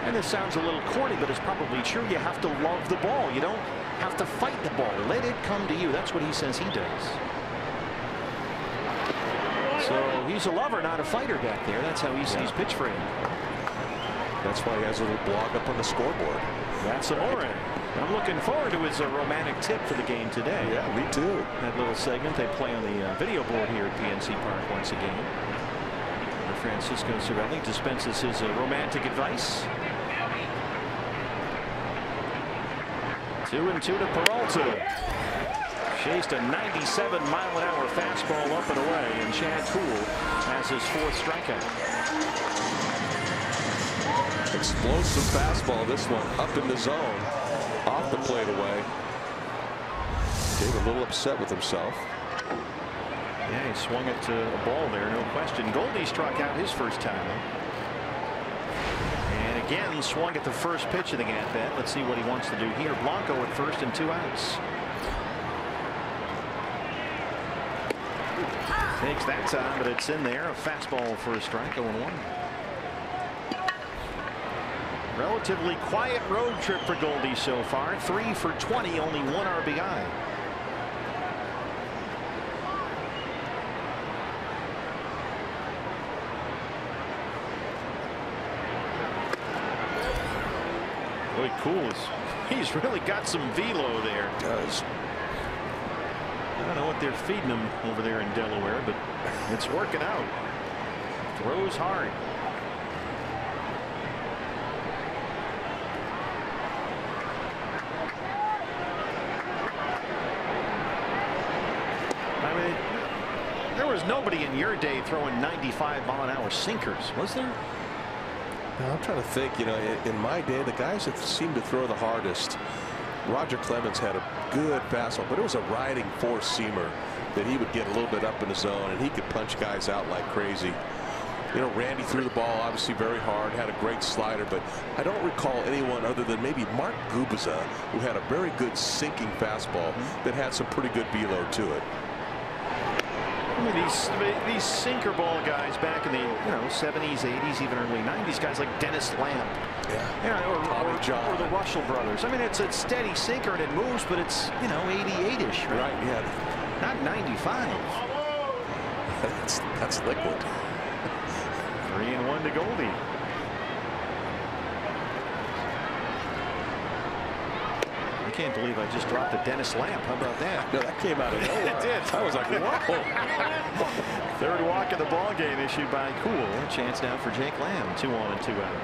and this sounds a little corny, but it's probably true, you have to love the ball. You don't have to fight the ball. Let it come to you. That's what he says he does. So he's a lover, not a fighter back there. That's how he sees pitch frame. That's why he has a little blog up on the scoreboard. That's an orange. I'm looking forward to his romantic tip for the game today. Yeah, me too. That little segment they play on the video board here at PNC Park once again. Francisco Cervelli dispenses his romantic advice. 2-2 to Peralta. Chased a 97-mile-an-hour fastball up and away, and Chad Kuhl has his 4th strikeout. Explosive fastball, this one up in the zone, off the plate away. Dave a little upset with himself. Yeah, he swung it to a ball there, no question. Goldie struck out his first time. And again, swung at the first pitch of the at-bat. Let's see what he wants to do here. Blanco at first and 2 outs. Takes that time, but it's in there. A fastball for a strike, 0-1. Relatively quiet road trip for Goldie so far. 3 for 20, only 1 RBI. Boy, Kuhl, he's really got some velo there. Does. I don't know what they're feeding him over there in Delaware, but it's working out. Throws hard. I mean, there was nobody in your day throwing 95-mile-an-hour sinkers, was there? Now, I'm trying to think, in my day, the guys that seemed to throw the hardest, Roger Clemens had a good fastball, but it was a riding four-seamer that he would get a little bit up in the zone, and he could punch guys out like crazy. Randy threw the ball obviously very hard, had a great slider, but I don't recall anyone other than maybe Mark Gubiza, who had a very good sinking fastball that had some pretty good velo to it. I mean, these sinker ball guys back in the 70s, 80s, even early 90s, guys like Dennis Lamb, or the Russell brothers. I mean, it's a steady sinker and it moves, but it's 88-ish, right? Yeah, not 95. that's liquid. 3-1 to Goldie. I can't believe I just dropped a Dennis Lamp. How about that? No, that came out of nowhere. It did. I was like, whoa. Third walk of the ball game issued by Kuhl. Chance now for Jake Lamb. 2 on and 2 out.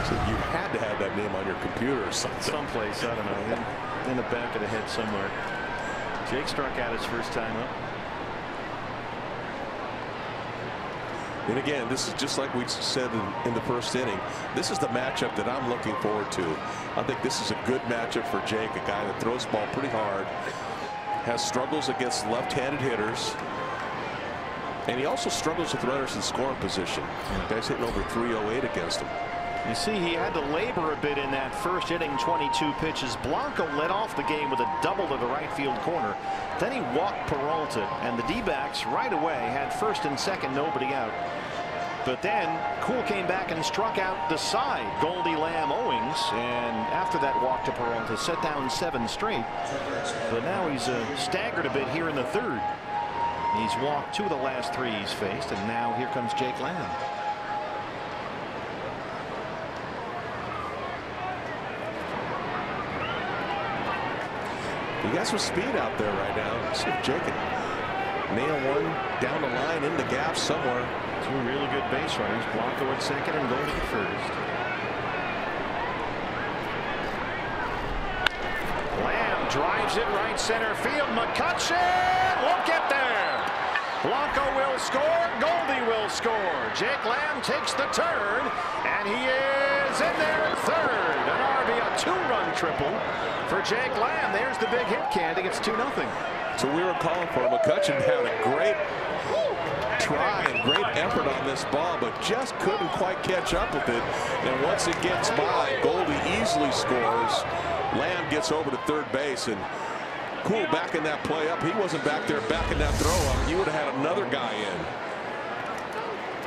So you had to have that name on your computer or something. Someplace, I don't know, in the back of the head somewhere. Jake struck out his first time up. And again, this is just like we said in the first inning. This is the matchup that I'm looking forward to. I think this is a good matchup for Jake, a guy that throws the ball pretty hard, has struggles against left-handed hitters, and he also struggles with runners in scoring position. Guys hitting over 308 against him. You see, he had to labor a bit in that first inning, 22 pitches. Blanco led off the game with a double to the right field corner. Then he walked Peralta, and the D-backs right away had first and second, nobody out. But then Kuhl came back and struck out the side, Goldie, Lamb, Owings, and after that walk to Peralta, set down 7 straight. But now he's staggered a bit here in the third. He's walked 2 of the last 3 he's faced, and now here comes Jake Lamb. He got some speed out there right now. Let's see if Jake can nail one down the line in the gap somewhere. Two really good base runners, Blanco at second and Goldie at first. Lamb drives it right center field. McCutchen won't get there. Blanco will score. Goldie will score. Jake Lamb takes the turn, and he is in there at third. An RBI, two-run triple for Jake Lamb. There's the big hit, Candy. It's 2-0. So we were calling for McCutchen had a great try and great effort on this ball, but just couldn't quite catch up with it. And once it gets by, Goldie easily scores. Lamb gets over to third base, and Cool backing that play up. He wasn't back there backing that throw up. He would have had another guy in.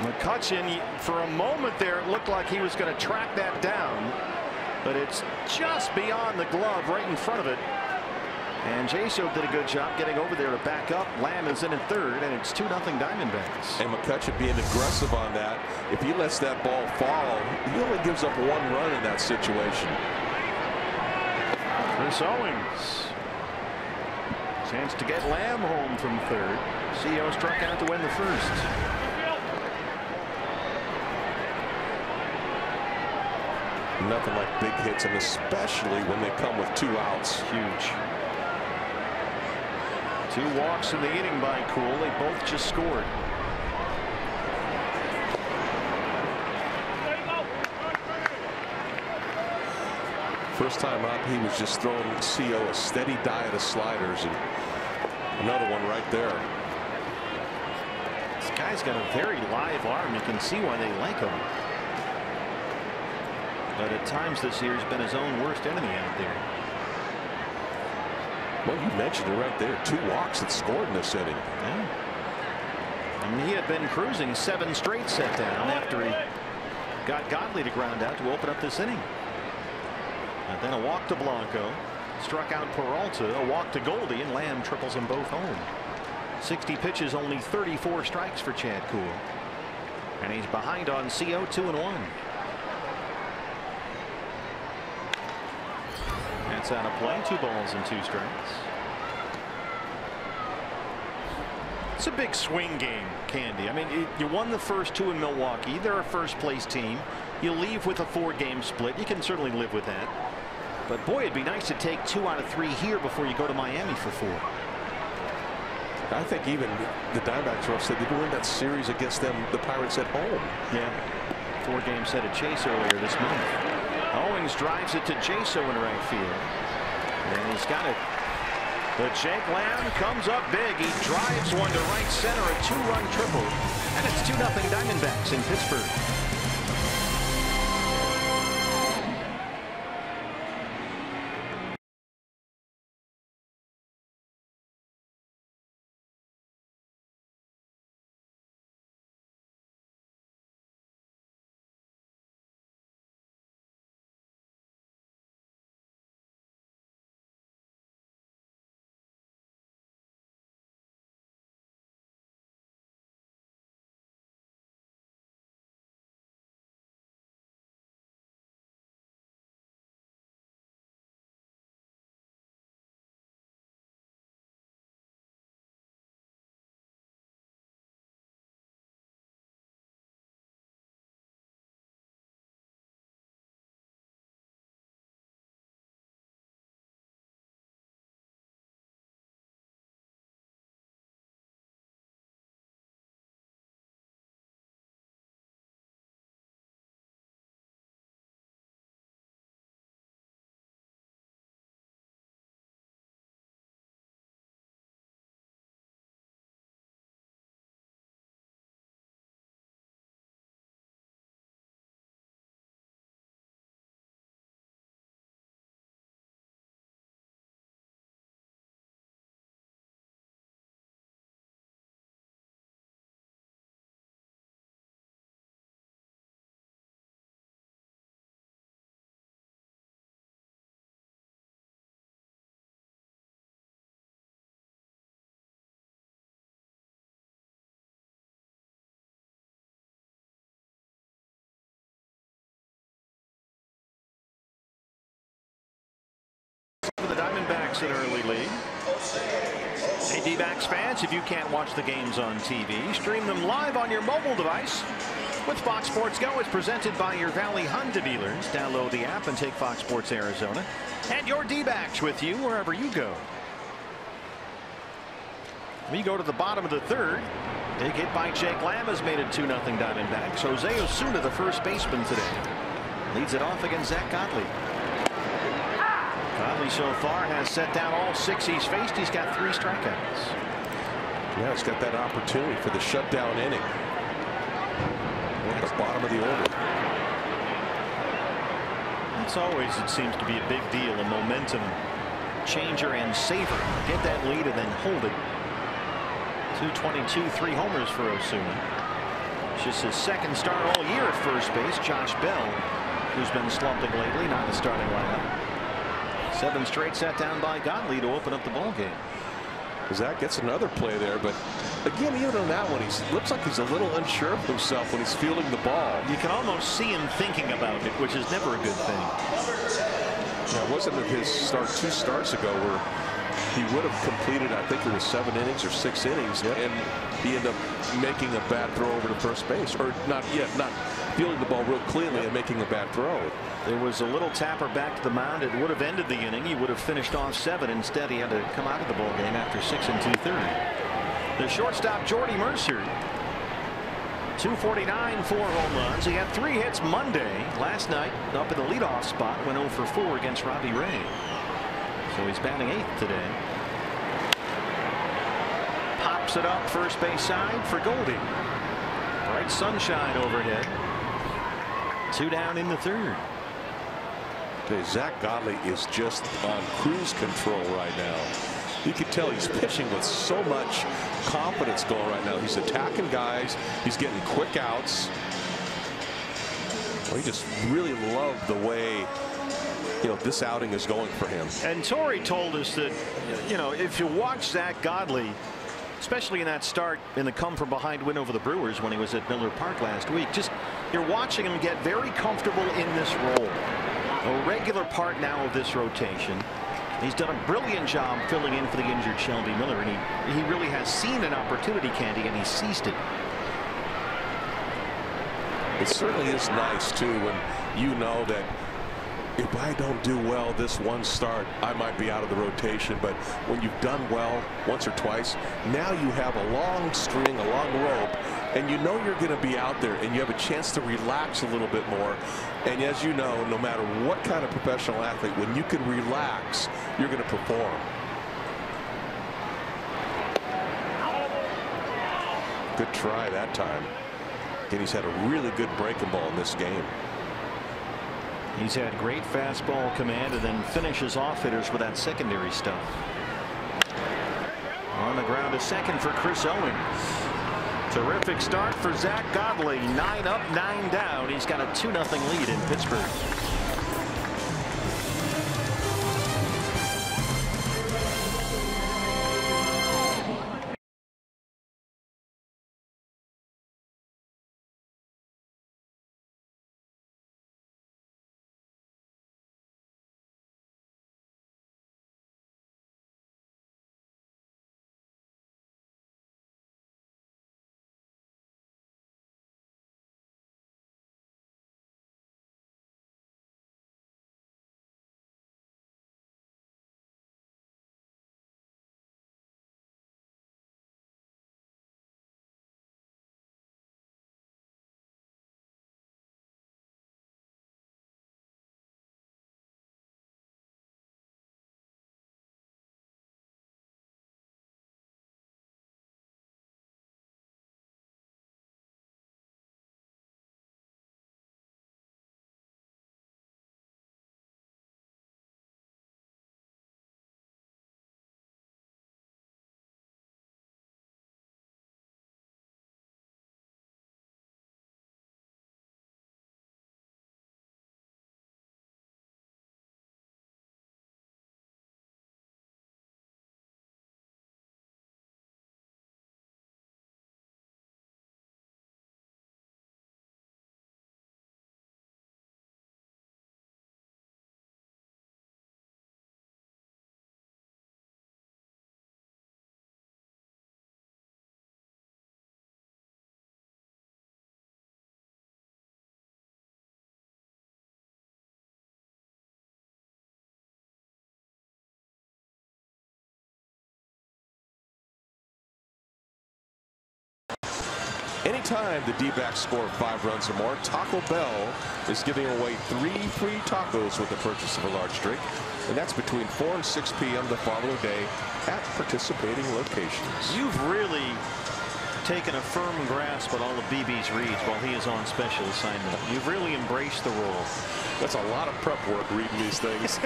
McCutchen, for a moment there, it looked like he was going to track that down, but it's just beyond the glove right in front of it. And Jaso did a good job getting over there to back up. Lamb is in at third, and it's 2-0 Diamondbacks. And McCutchen being aggressive on that. If he lets that ball fall, he only gives up one run in that situation. Chris Owings. Chance to get Lamb home from third. CO struck out to win the first. Nothing like big hits, and especially when they come with 2 outs. Huge. 2 walks in the inning by Cool. They both just scored. First time up, he was just throwing CO a steady diet of sliders, and another one right there. This guy's got a very live arm. You can see why they like him. But at times this year has been his own worst enemy out there. Well, you mentioned it right there. 2 walks that scored in this inning. Yeah. I mean, he had been cruising 7 straight set down after he got Godley to ground out to open up this inning. And then a walk to Blanco, struck out Peralta, a walk to Goldie, and Lamb triples them both home. 60 pitches, only 34 strikes for Chad Kuhl. And he's behind on CO 2-1. That's out of play. 2 balls and 2 strikes. It's a big swing game, Candy. I mean, you won the first 2 in Milwaukee. They're a first place team. You leave with a 4-game split. You can certainly live with that. But boy, it'd be nice to take 2 out of 3 here before you go to Miami for 4. I think even the Diamondbacks were upset they didn't win that series against them, the Pirates at home. Yeah. 4-game set of chase earlier this month. Owings drives it to Jaso in right field. And he's got it. But Jake Lamb comes up big. He drives one to right center, a 2-run triple. And it's 2-0 Diamondbacks in Pittsburgh. D-backs an early lead. Hey, D-backs fans, if you can't watch the games on TV, stream them live on your mobile device with Fox Sports Go. Is presented by your Valley Honda dealers. Download the app and take Fox Sports Arizona and your D-backs with you wherever you go. We go to the bottom of the third. Big hit by Jake Lamb has made it 2-0 Diamondbacks. Jose Osuna, the first baseman today, leads it off against Zack Godley. Godley so far has set down all 6 he's faced. He's got 3 strikeouts. Yeah, he's got that opportunity for the shutdown inning at the bottom of the order. It's always, it seems to be a big deal, a momentum changer and saver. Get that lead and then hold it. 222, 3 homers for Osuna. It's just his second start all year at first base. Josh Bell, who's been slumping lately, not in the starting lineup. 7 straight set down by Godley to open up the ball game. Zach gets another play there, but again, even on that one, he looks like he's a little unsure of himself when he's fielding the ball. You can almost see him thinking about it, which is never a good thing. Now, wasn't it his start 2 starts ago where he would have completed, I think it was 7 innings or 6 innings, and he ended up making a bad throw over to first base, or not fielding the ball real cleanly and making a bad throw. There was a little tapper back to the mound. It would have ended the inning. He would have finished off 7. Instead, he had to come out of the ball game after 6 2/3. The shortstop, Jordy Mercer, 249, 4 home runs. He had 3 hits Monday. Last night, up in the leadoff spot, went 0 for 4 against Robbie Ray. So he's batting 8th today. Pops it up first base side for Goldie. Bright sunshine overhead. 2 down in the 3rd. Okay, Zack Godley is just on cruise control right now. You can tell he's pitching with so much confidence going right now. He's attacking guys. He's getting quick outs. Well, he just really loved the way, you know, this outing is going for him. And Torrey told us that, you know, if you watch Zack Godley, especially in that start in the come from behind win over the Brewers when he was at Miller Park last week, just you're watching him get very comfortable in this role. A regular part now of this rotation. He's done a brilliant job filling in for the injured Shelby Miller, and he really has seen an opportunity, Candy, and he seized it. It certainly is nice too when you know that if I don't do well this one start, I might be out of the rotation. But when you've done well once or twice, now you have a long string, a long rope, and you know you're going to be out there and you have a chance to relax a little bit more. And as you know, no matter what kind of professional athlete, when you can relax, you're going to perform. Good try that time. And he's had a really good breaking ball in this game. He's had great fastball command and then finishes off hitters with that secondary stuff. On the ground to second for Chris Owings. Terrific start for Zack Godley. 9 up, 9 down. He's got a 2-0 lead in Pittsburgh. Anytime the D-backs score 5 runs or more, Taco Bell is giving away 3 free tacos with the purchase of a large drink. And that's between 4 and 6 p.m. the following day at participating locations. You've really taken a firm grasp on all of BB's reads while he is on special assignment. You've really embraced the role. That's a lot of prep work reading these things.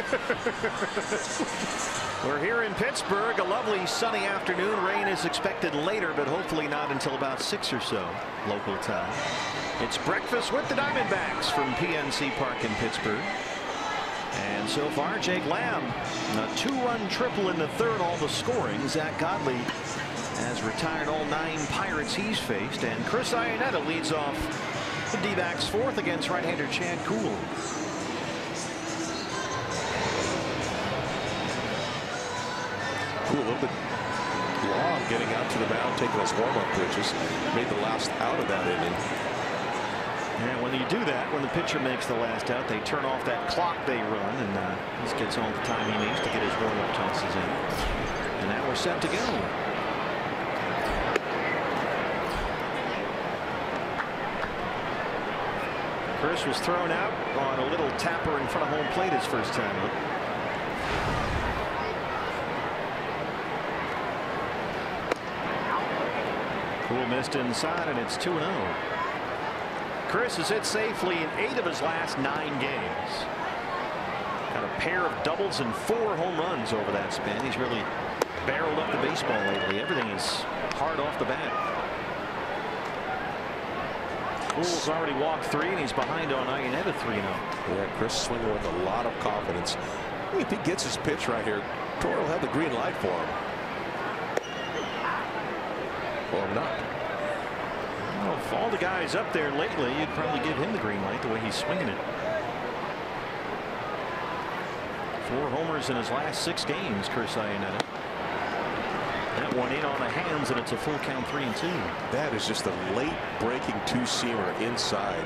We're here in Pittsburgh, a lovely sunny afternoon. Rain is expected later, but hopefully not until about 6 or so local time. It's breakfast with the Diamondbacks from PNC Park in Pittsburgh. And so far, Jake Lamb, a 2-run triple in the third, all the scoring. Zack Godley has retired all 9 Pirates he's faced, and Chris Iannetta leads off the D-backs 4th against right-hander Chad Kuhl. Kuhl a little bit long getting out to the mound, taking his warm-up pitches. Made the last out of that inning. And when you do that, when the pitcher makes the last out, they turn off that clock they run, and this gets all the time he needs to get his warm-up tosses in. And now we're set to go. Chris was thrown out on a little tapper in front of home plate his first time up. Kuhl missed inside, and it's 2-0. Chris has hit safely in 8 of his last 9 games. Got a pair of doubles and 4 home runs over that span. He's really barreled up the baseball lately. Everything is hard off the bat. Kuhl's already walked 3, and he's behind on Iannetta 3-0. Yeah, Chris swinging with a lot of confidence. I mean, if he gets his pitch right here, Toro will have the green light for him. Or not. Well, if all the guys up there lately, you'd probably give him the green light the way he's swinging it. 4 homers in his last 6 games, Chris Iannetta. That one in on the hands, and it's a full count, 3-2. That is just a late breaking 2-seamer inside.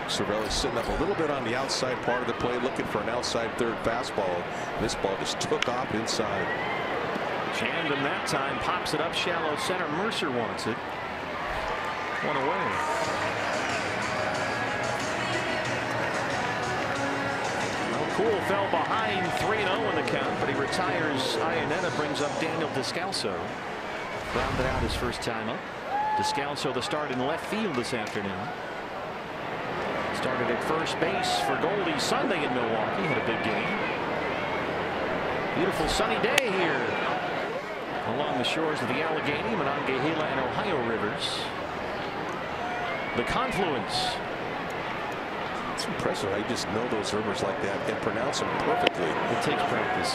Cervelli sitting up a little bit on the outside part of the plate, looking for an outside third fastball. This ball just took off inside. Chandon that time pops it up shallow center. Mercer wants it. One away. Well, Kuhl fell behind 3-0 in the count, but he retires. Iannetta brings up Daniel Descalso. Rounded out his first time up. Descalso the start in left field this afternoon. Started at first base for Goldie Sunday in Milwaukee. Had a big game. Beautiful sunny day here along the shores of the Allegheny, Monongahela, and Ohio rivers. The confluence. It's impressive how you just know those rivers like that and pronounce them perfectly. It takes practice.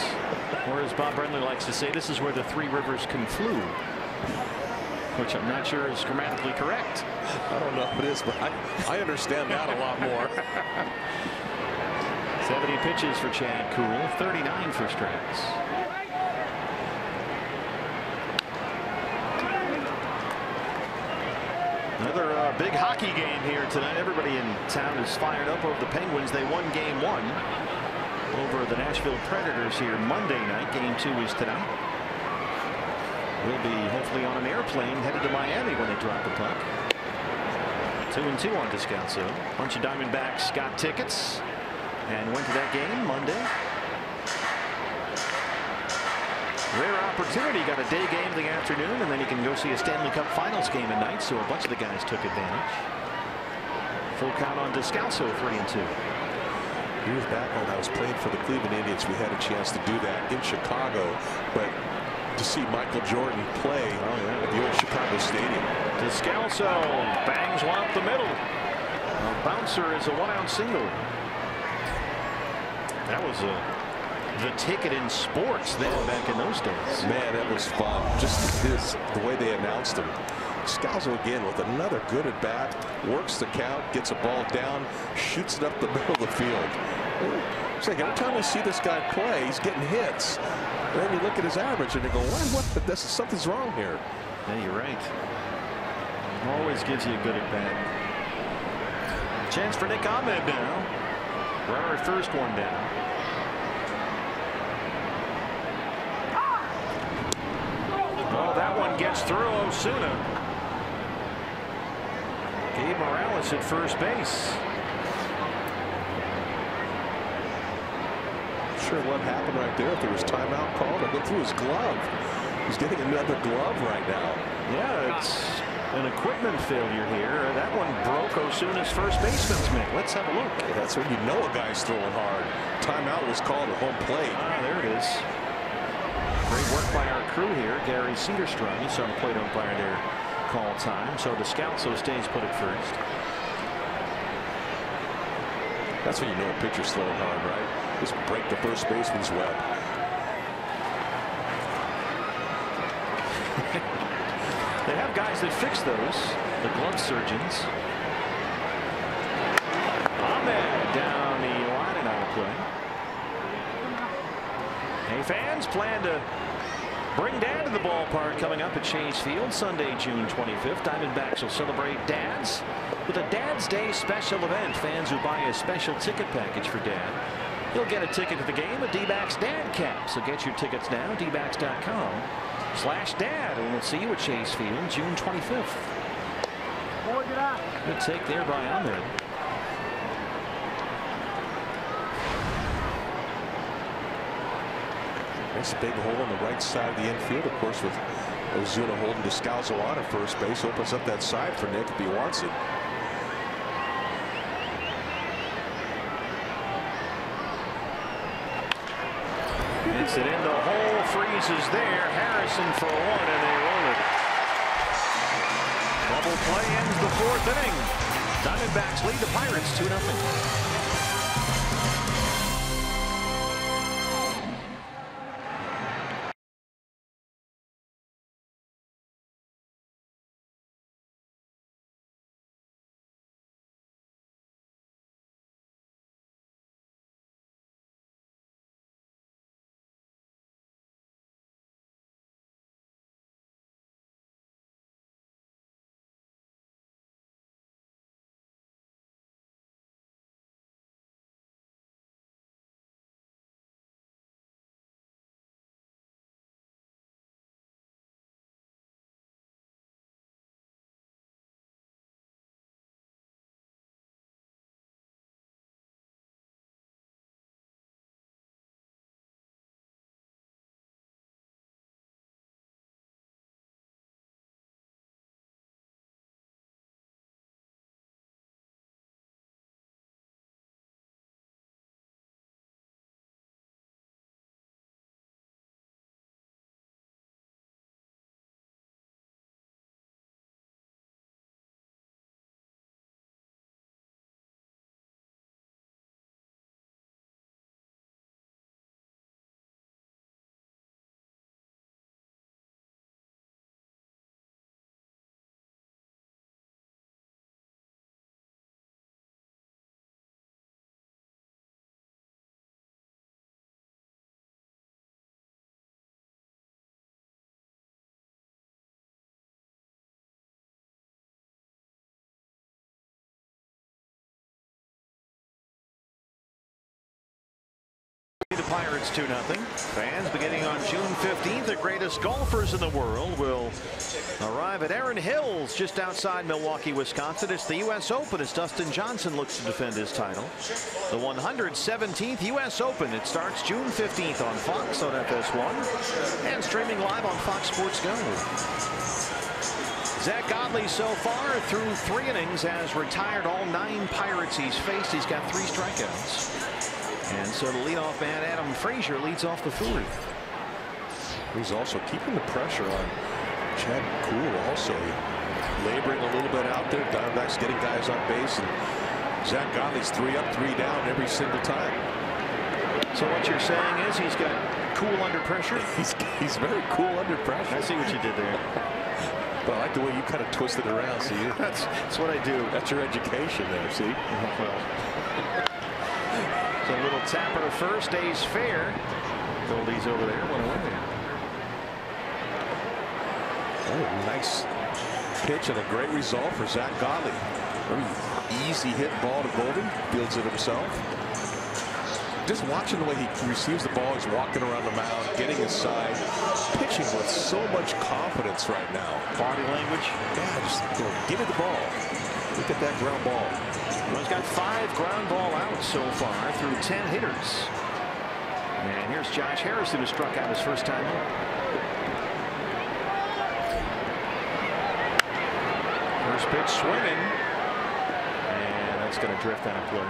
Or as Bob Brenly likes to say, this is where the 3 rivers conflude, which I'm not sure is grammatically correct. I don't know if it is, but I understand that a lot more. 70 pitches for Chad Kuhl, 39 for strikes. Another big hockey game here tonight. Everybody in town is fired up over the Penguins. They won game 1 over the Nashville Predators here Monday night. Game 2 is tonight. We'll be hopefully on an airplane headed to Miami when they drop the puck. 2-2 on Descalso. A bunch of Diamondbacks got tickets and went to that game Monday. Rare opportunity. Got a day game in the afternoon, and then you can go see a Stanley Cup Finals game at night. So a bunch of the guys took advantage. Full count on Descalso, 3-2. Years back when I was playing for the Cleveland Indians, we had a chance to do that in Chicago, but to see Michael Jordan play at the old Chicago Stadium. Descalso bangs one up the middle. A bouncer is a 1-out single. That was the ticket in sports then back in those days. Man, that was fun. Just the way they announced him. Descalso again with another good at bat, works the count, gets a ball down, shoots it up the middle of the field. It's like every time we see this guy play, he's getting hits. And then you look at his average and you go, what? Something's wrong here. Yeah, you're right. Always gives you a good at bat. Chance for Nick Ahmed now. Runner at first, one down. Oh, that one gets through Osuna. Morales at first base. Not sure what happened right there. If there was timeout called, or go through his glove. He's getting another glove right now. Yeah, it's an equipment failure here. That one broke Osuna's first baseman's mitt. Let's have a look. Yeah, that's when you know a guy's throwing hard. Timeout was called at home plate. There it is. Great work by our crew here. Gary Cedarstrom, you saw the plate umpire there call time. So the scout stays put at first. That's when you know a pitcher's throwing hard, right? Just break the first baseman's web. They have guys that fix those. The glove surgeons. Ahmed down the line and out of play. Hey, fans, plan to bring Dad to the ballpark coming up at Chase Field Sunday, June 25th. Diamondbacks will celebrate dads with a Dad's Day special event. Fans who buy a special ticket package for Dad, you'll get a ticket to the game, a D-backs Dad cap. So get your tickets now, dbacks.com/dad, and we'll see you at Chase Field June 25th. Good take there by Ahmed. Nice big hole on the right side of the infield, of course, with Ozuna holding Descalso on at first base. Opens up that side for Nick if he wants it. Hits it in the hole, freezes there. Harrison for one, and they roll it. Double play ends the fourth inning. Diamondbacks lead the Pirates 2-0. The Pirates 2-0. Fans, beginning on June 15th, the greatest golfers in the world will arrive at Erin Hills just outside Milwaukee, Wisconsin. It's the U.S. Open as Dustin Johnson looks to defend his title. The 117th U.S. Open. It starts June 15th on Fox on FS1 and streaming live on Fox Sports Go. Zack Godley so far through 3 innings has retired all 9 Pirates he's faced. He's got 3 strikeouts. And so the leadoff man, Adam Frazier, leads off the 4th. He's also keeping the pressure on Chad Kuhl, also laboring a little bit out there. Diamondbacks getting guys on base, and Zack Godley's 3 up, 3 down every single time. So what you're saying is he's got cool under pressure? He's very cool under pressure. I see what you did there. But I like the way you kind of twisted around. See, that's what I do. That's your education there. See. Well. A little tapper to first, stays fair. Goldie's over there, 1 away. Oh, nice pitch and a great result for Zack Godley. Very easy hit ball to Goldie, fields it himself. Just watching the way he receives the ball, he's walking around the mound, getting his side, pitching with so much confidence right now. Body language. Yeah, just give me the ball. Look at that ground ball. Well, he's got 5 ground ball outs so far through 10 hitters. And here's Josh Harrison, who struck out his first time up. First pitch swinging. And that's going to drift out of play.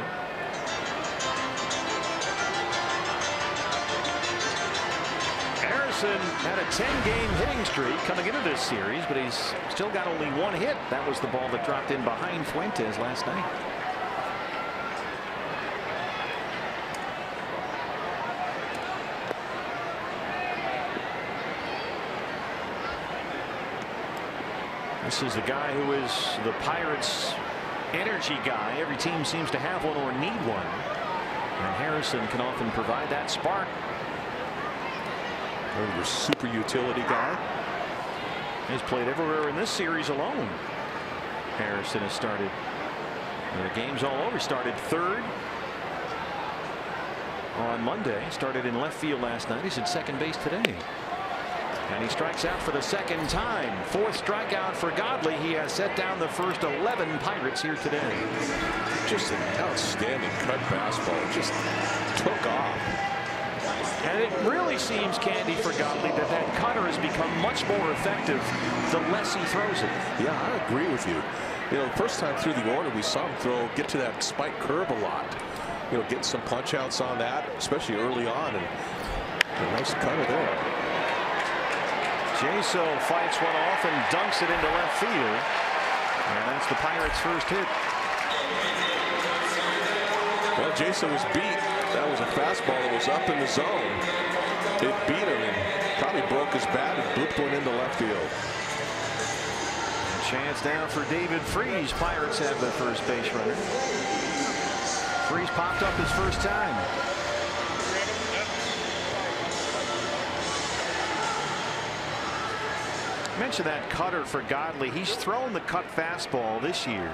Harrison had a 10-game hitting streak coming into this series, but he's still got only 1 hit. That was the ball that dropped in behind Fuentes last night. This is the guy who is the Pirates' energy guy. Every team seems to have one or need one. And Harrison can often provide that spark. Your super utility guy. He's played everywhere in this series alone. Harrison has started. The game's all over. He started 3rd on Monday. Started in left field last night. He's at second base today. And he strikes out for the 2nd time. 4th strikeout for Godley. He has set down the first 11 Pirates here today. Just an outstanding cut fastball. It just took off. And it really seems, Candy, for Godley that that cutter has become much more effective the less he throws it. Yeah, I agree with you. You know, the first time through the order we saw him get to that spike curve a lot. You know, getting some punch outs on that, especially early on, and a nice cutter there. Jaso fights one off and dunks it into left field. And that's the Pirates' first hit. Well, Jaso was beat. That was a fastball that was up in the zone. It beat him and probably broke his bat and blipped one into left field. A chance now for David Freese. Pirates have their first base runner. Freese popped up his first time. Mention that cutter for Godley. He's thrown the cut fastball this year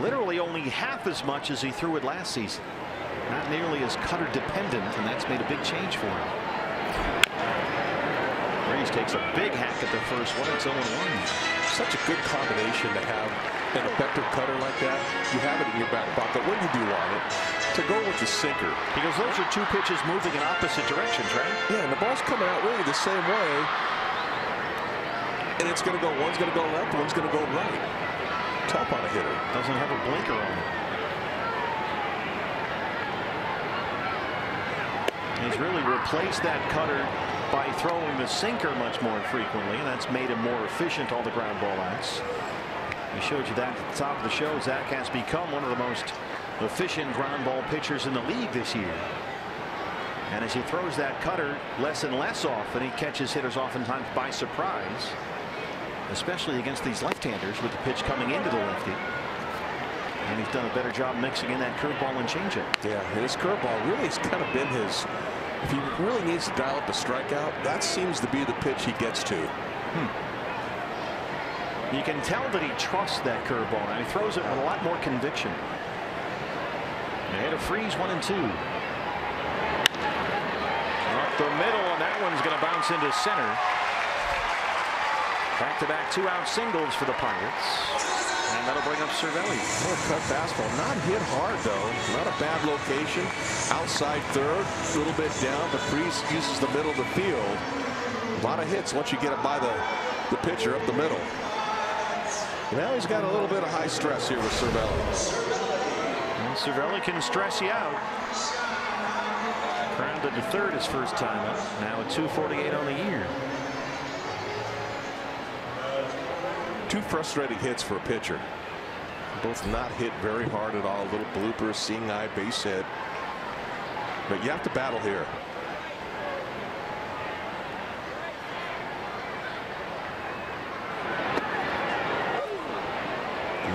literally only half as much as he threw it last season. Not nearly as cutter dependent, and that's made a big change for him. Freese takes a big hack at the first one. It's 0-1. Such a good combination to have an effective cutter like that. You have it in your back pocket when you do want it, to go with the sinker. Because those are 2 pitches moving in opposite directions, right? Yeah, and the ball's coming out really the same way. And it's going to go, one's going to go left, one's going to go right. Tough on a hitter. Doesn't have a blinker on it. He's really replaced that cutter by throwing the sinker much more frequently, and that's made him more efficient on the ground ball outs. We showed you that at the top of the show. Zack has become one of the most efficient ground ball pitchers in the league this year. And as he throws that cutter less and less often, he catches hitters oftentimes by surprise, especially against these left-handers with the pitch coming into the lefty. And he's done a better job mixing in that curveball and changeup. Yeah, his curveball really has kind of been his. If he really needs to dial up the strikeout, that seems to be the pitch he gets to. You can tell that he trusts that curveball, and he throws it with a lot more conviction. Ahead of Freese, 1-2. Up the middle, and that one's going to bounce into center. Back-to-back 2-out singles for the Pirates. And that'll bring up Cervelli. Well, cut fastball. Not hit hard, though. Not a bad location. Outside third, a little bit down, but Freese uses the middle of the field. A lot of hits once you get it by the pitcher up the middle. Now he's got a little bit of high stress here with Cervelli. And Cervelli can stress you out. Grounded to third his first time up. Now at 248 on the year. 2 frustrating hits for a pitcher. Both not hit very hard at all. Little blooper, seeing eye, base hit. But you have to battle here.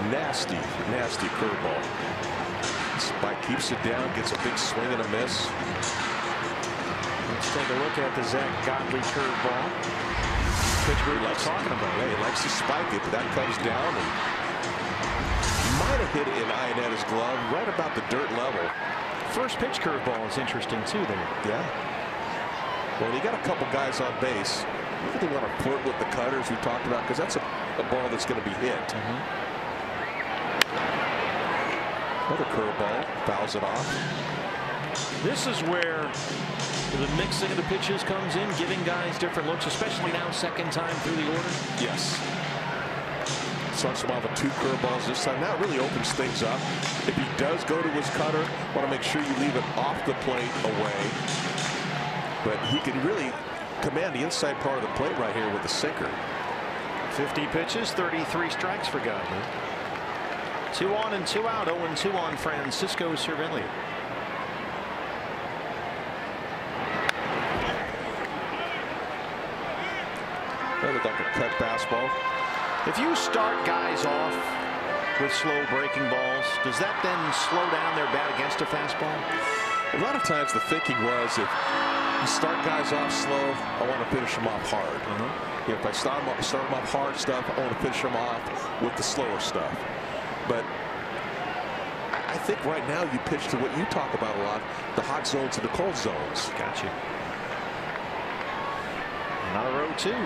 Nasty, nasty curveball. Spike keeps it down, gets a big swing and a miss. Let's take a look at the Zack Godley curveball. Pitch we like talking about. Yeah, he likes to spike it, but that comes down and might have hit it in Ionetta's glove right about the dirt level. First pitch curveball is interesting too there. Yeah. Well, you got a couple guys on base. You really want to flirt with the cutters we talked about, because that's a ball that's going to be hit. Another curveball, fouls it off. This is where the mixing of the pitches comes in, giving guys different looks, especially now second time through the order. Yes. Starts him off with 2 curveballs this time. That really opens things up. If he does go to his cutter, want to make sure you leave it off the plate away. But he can really command the inside part of the plate right here with the sinker. 50 pitches, 33 strikes for Godley. 2 on and 2 out, 0-2 on Francisco Cervelli. That looked like a cut fastball. If you start guys off with slow breaking balls, does that then slow down their bat against a fastball? A lot of times the thinking was, if you start guys off slow, I want to finish them off hard. You know, if I start them off hard stuff, I want to finish them off with the slower stuff. But I think right now you pitch to what you talk about a lot, the hot zones and the cold zones. Gotcha. Another 0-2.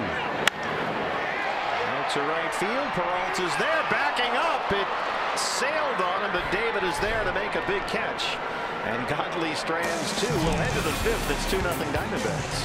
Out to right field. Peralta's there, backing up. It sailed on him, but David is there to make a big catch. And Godley strands 2. We'll head to the 5th. It's 2-0 Diamondbacks.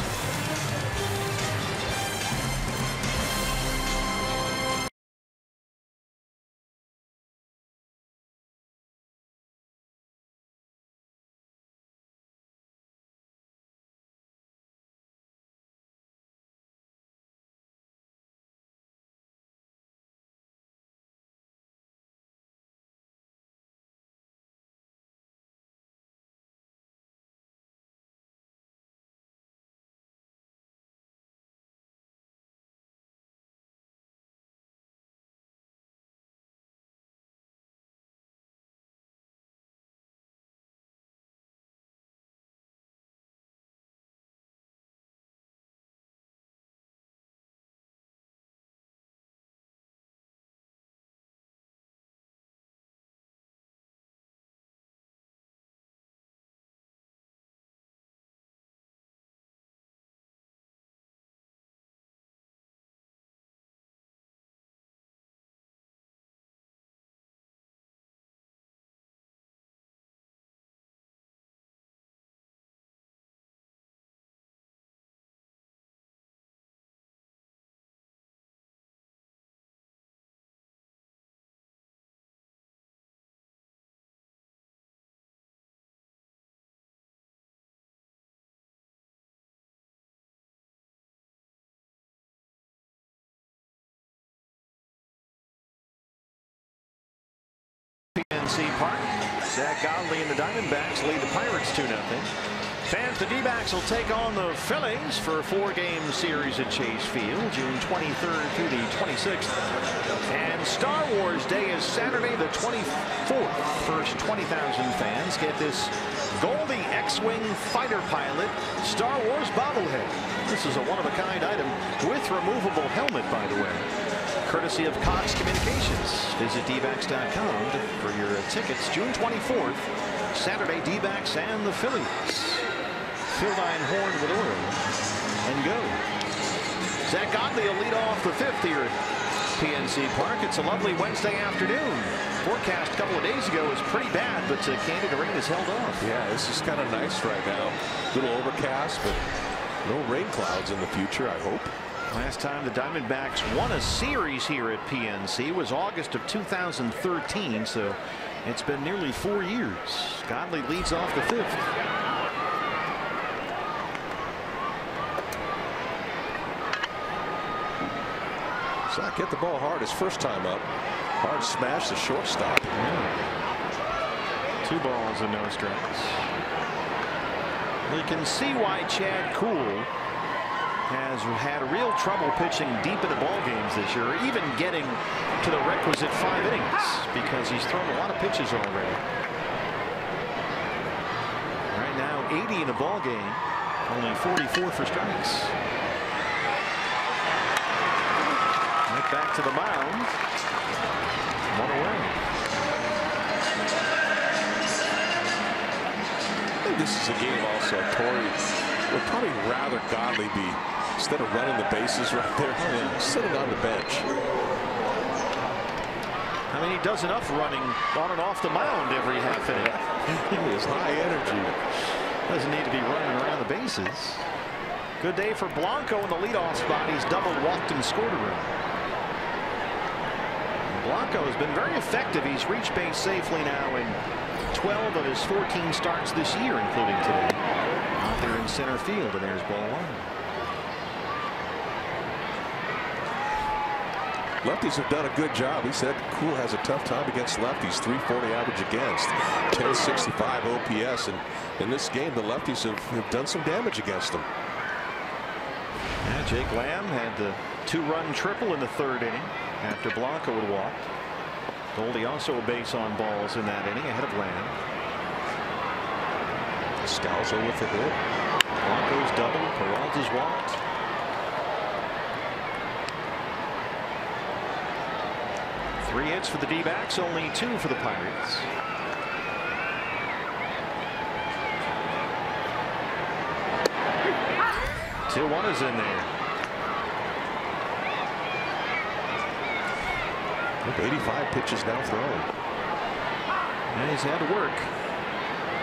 PNC Park. Zack Godley and the Diamondbacks lead the Pirates 2-0. Fans, the D-backs will take on the Phillies for a 4-game series at Chase Field, June 23rd through the 26th. And Star Wars Day is Saturday the 24th. First 20,000 fans get this Goldie X-Wing fighter pilot Star Wars bobblehead. This is a one-of-a-kind item with removable helmet, by the way. Courtesy of Cox Communications. Visit dbacks.com for your tickets. June 24th, Saturday, D-backs and the Phillies. Fieldine horn with oil and go. Zack Godley will lead off the 5th here at PNC Park. It's a lovely Wednesday afternoon. Forecast a couple of days ago was pretty bad, but Canada rain is held off. Yeah, this is kind of nice right now. A little overcast, but no rain clouds in the future, I hope. Last time the Diamondbacks won a series here at PNC was August of 2013, so it's been nearly 4 years. Godley leads off the 5th. Zack hit the ball hard his first time up. Hard smash the shortstop. Yeah. 2 balls and no strikes. You can see why Chad Kuhl has had real trouble pitching deep into ball games this year, or even getting to the requisite 5 innings, because he's thrown a lot of pitches already. Right now 80 in a ball game, only 44 for strikes. Right back to the mound. 1 away. I think this is a game also Torrey would probably rather Godley be, instead of running the bases right there, sitting on the bench. How I mean, he does enough running on and off the mound every half inning. He is high energy. Doesn't need to be running around the bases. Good day for Blanco in the leadoff spot. He's doubled, walked, and scored a run. Blanco has been very effective. He's reached base safely now in 12 of his 14 starts this year, including today. Out there in center field, and there's ball one. Lefties have done a good job. He said Cool has a tough time against lefties. 340 average against, 1065 OPS, and in this game the lefties have done some damage against him. Yeah, Jake Lamb had the 2-run triple in the 3rd inning after Blanco had walked. Goldie also a base on balls in that inning ahead of Lamb. Scalzo with a hit. Blanco's double. Peralta's walked. Three hits for the D-backs, only 2 for the Pirates. One is in there. 85 pitches now thrown. And he's had to work.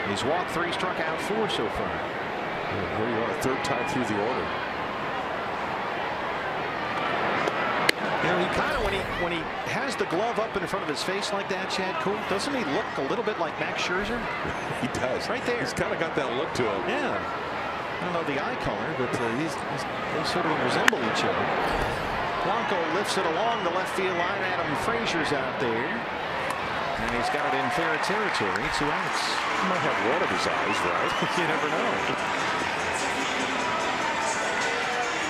He's walked 3, struck out 4 so far. And here you are, 3rd time through the order. You know, he kind of, when he has the glove up in front of his face like that, Chad Cool, doesn't he look a little bit like Max Scherzer? He does. Right there. He's kind of got that look to him. Yeah. I don't know the eye color, but they sort of resemble each other. Blanco lifts it along the left field line. Adam Frazier's out there, and he's got it in fair territory. 2 outs. He might have one of his eyes, right? You never know.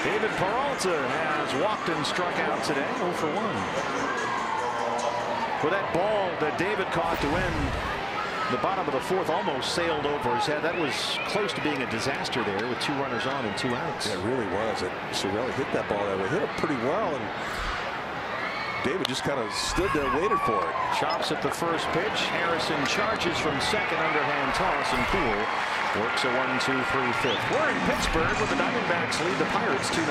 David Peralta has walked and struck out today, 0 for 1. For that ball that David caught to win the bottom of the 4th, almost sailed over his head. That was close to being a disaster there with 2 runners on and 2 outs. Yeah, it really was. Cervelli hit that ball that way. Hit it pretty well, and David just kind of stood there and waited for it. Chops at the first pitch. Harrison charges from second, underhand toss, and Poole works a 1-2-3 fifth. We're in Pittsburgh with the Diamondbacks lead the Pirates 2-0.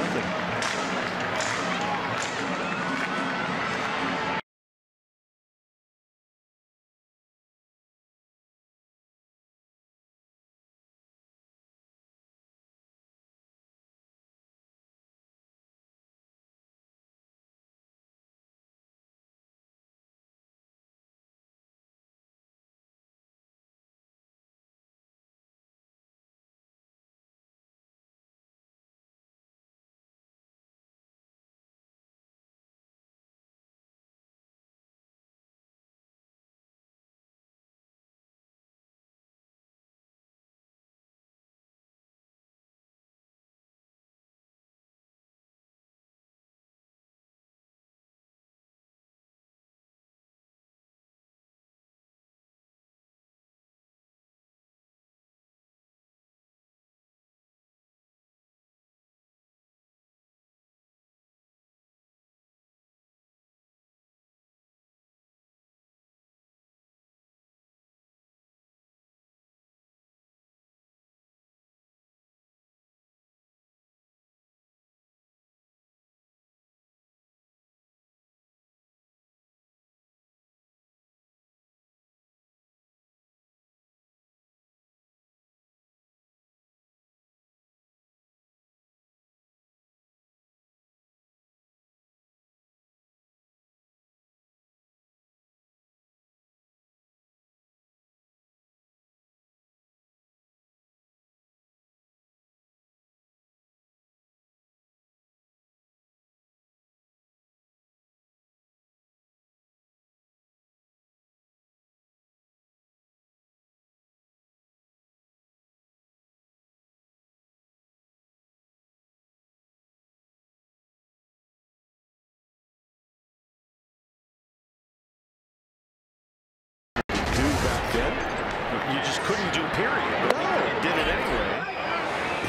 You just couldn't do period. No. He did it anyway.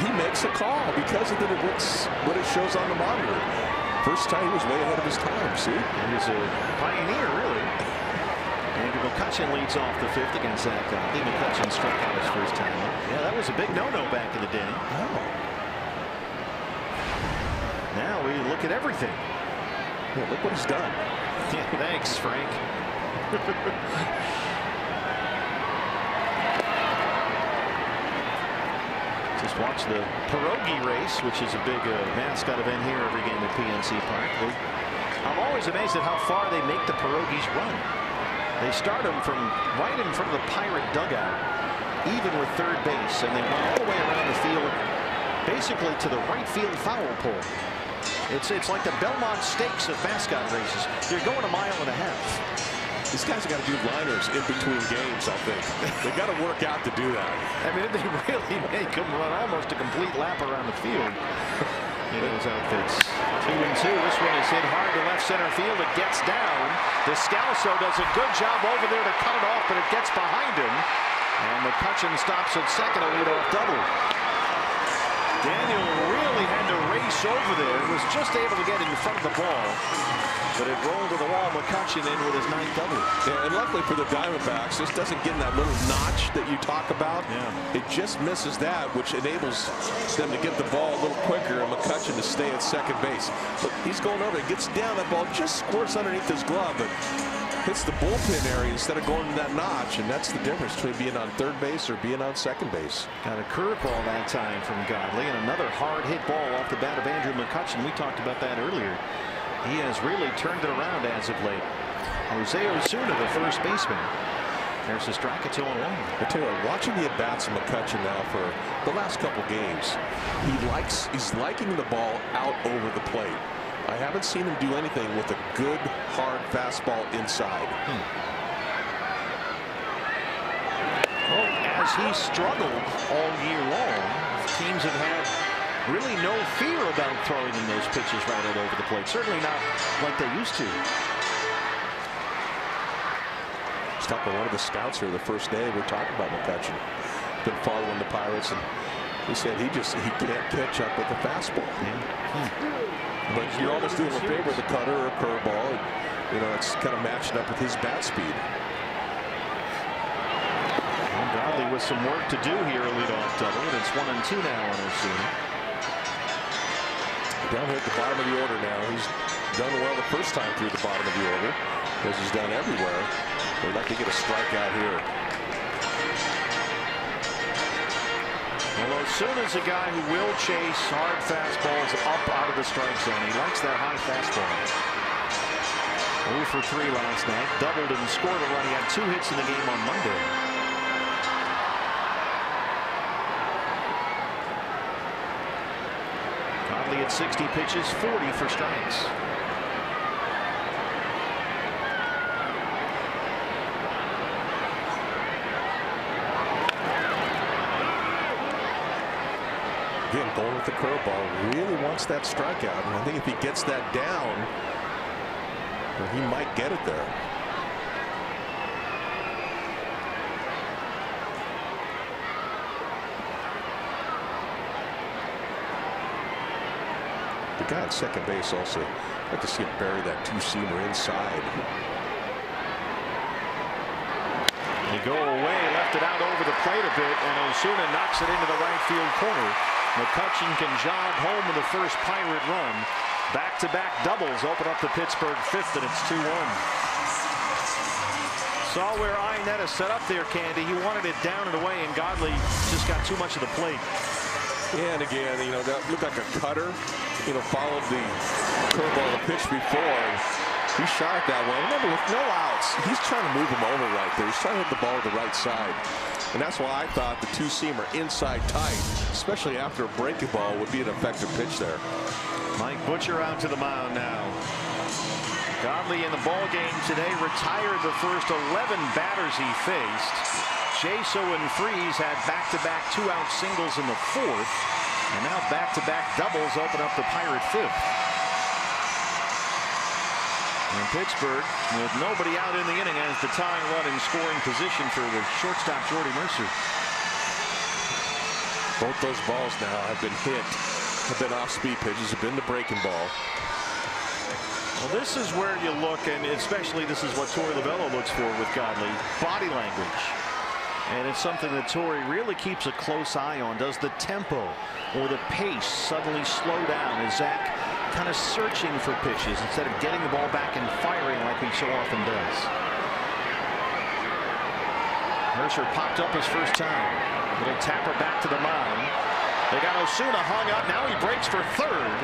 He makes a call because of what it shows on the monitor. First time he was way ahead of his time. See, he was a pioneer, really. Andrew McCutchen leads off the 5th against Zack Godley. McCutchen struck out his first time. Yeah, that was a big no-no back in the day. Oh. Now we look at everything. Yeah, look what he's done. Yeah, thanks, Frank. Just watch the pierogi race, which is a big mascot event here every game at PNC Park. I'm always amazed at how far they make the pierogies run. They start them from right in front of the Pirate dugout, even with third base, and they run all the way around the field, basically to the right field foul pole. It's like the Belmont Stakes of mascot races. You're going a mile and a half. These guys have got to do liners in between games, I think. They got to work out to do that. I mean, they really make them run almost a complete lap around the field in those outfits. 2-2. This one is hit hard to left center field. It gets down. Descalso does a good job over there to cut it off, but it gets behind him. And McCutchen stops at second, a leadoff double. Daniel really had to race over there. Was just able to get in front of the ball, but it rolled to the wall. McCutchen in with his 9th double. Yeah, and luckily for the Diamondbacks, this doesn't get in that little notch that you talk about. Yeah. It just misses that, which enables them to get the ball a little quicker and McCutchen to stay at second base. But he's going over. It gets down. That ball just squirts underneath his glove, but hits the bullpen area instead of going to that notch, and that's the difference between being on third base or being on second base. Got a curveball that time from Godley, and another hard hit ball off the bat of Andrew McCutchen. We talked about that earlier. He has really turned it around as of late. Jose Osuna, the first baseman. There's a strike at 2-1. I tell you what, watching the at-bats of McCutchen now for the last couple games, he's liking the ball out over the plate. I haven't seen him do anything with a good, hard fastball inside. Well, as he struggled all year long, teams have had really no fear about throwing in those pitches right out over the plate. Certainly not like they used to. I was talking to one of the scouts here the first day. We're talking about McCutchen. Been following the Pirates, and he said he can't catch up with the fastball. But you're almost doing a favor with a cutter or a curveball. You know, it's kind of matching up with his bat speed. And Godley with some work to do here, a leadoff double, and it's 1-2 now on Osuna. Down here at the bottom of the order now. He's done well the first time through the bottom of the order, as he's done everywhere. They'd like to get a strikeout here. Well, Osuna's a guy who will chase hard fastballs up out of the strike zone. He likes that high fastball. 0 for 3 last night. Doubled and scored a run. He had 2 hits in the game on Monday. Godley at 60 pitches, 40 for strikes. Again, going with the curveball, really wants that strikeout, and I think if he gets that down, well, he might get it there. The guy at second base also, I'd like to see him bury that two-seamer inside. They go away, left it out over the plate a bit, and Osuna knocks it into the right field corner. McCutchen can jog home with the first Pirate run. Back-to-back doubles open up the Pittsburgh 5th, and it's 2-1. Saw where Iannetta set up there, Candy. He wanted it down and away, and Godley just got too much of the plate. Yeah, and again, you know, that looked like a cutter. You know, followed the curveball the pitch before. He shot it that way. Remember, with no outs, he's trying to move him over right there. He's trying to hit the ball to the right side. And that's why I thought the two-seamer inside tight, especially after a breaking ball, would be an effective pitch there. Mike Butcher out to the mound now. Godley in the ball game today retired the first 11 batters he faced. Jaso and Freese had back-to-back 2-out singles in the 4th. And now back-to-back doubles open up the Pirate 5th. And Pittsburgh, with nobody out in the inning, has the tying run in scoring position for the shortstop Jordy Mercer. Both those balls now have been hit, have been off-speed pitches, have been the breaking ball. Well, this is where you look, and especially this is what Torey Lovullo looks for with Godley, body language. And it's something that Torey really keeps a close eye on. Does the tempo or the pace suddenly slow down? Is Zack kind of searching for pitches instead of getting the ball back and firing like he so often does? Mercer popped up his first time. Little tapper back to the mound. They got Osuna hung up. Now he breaks for third.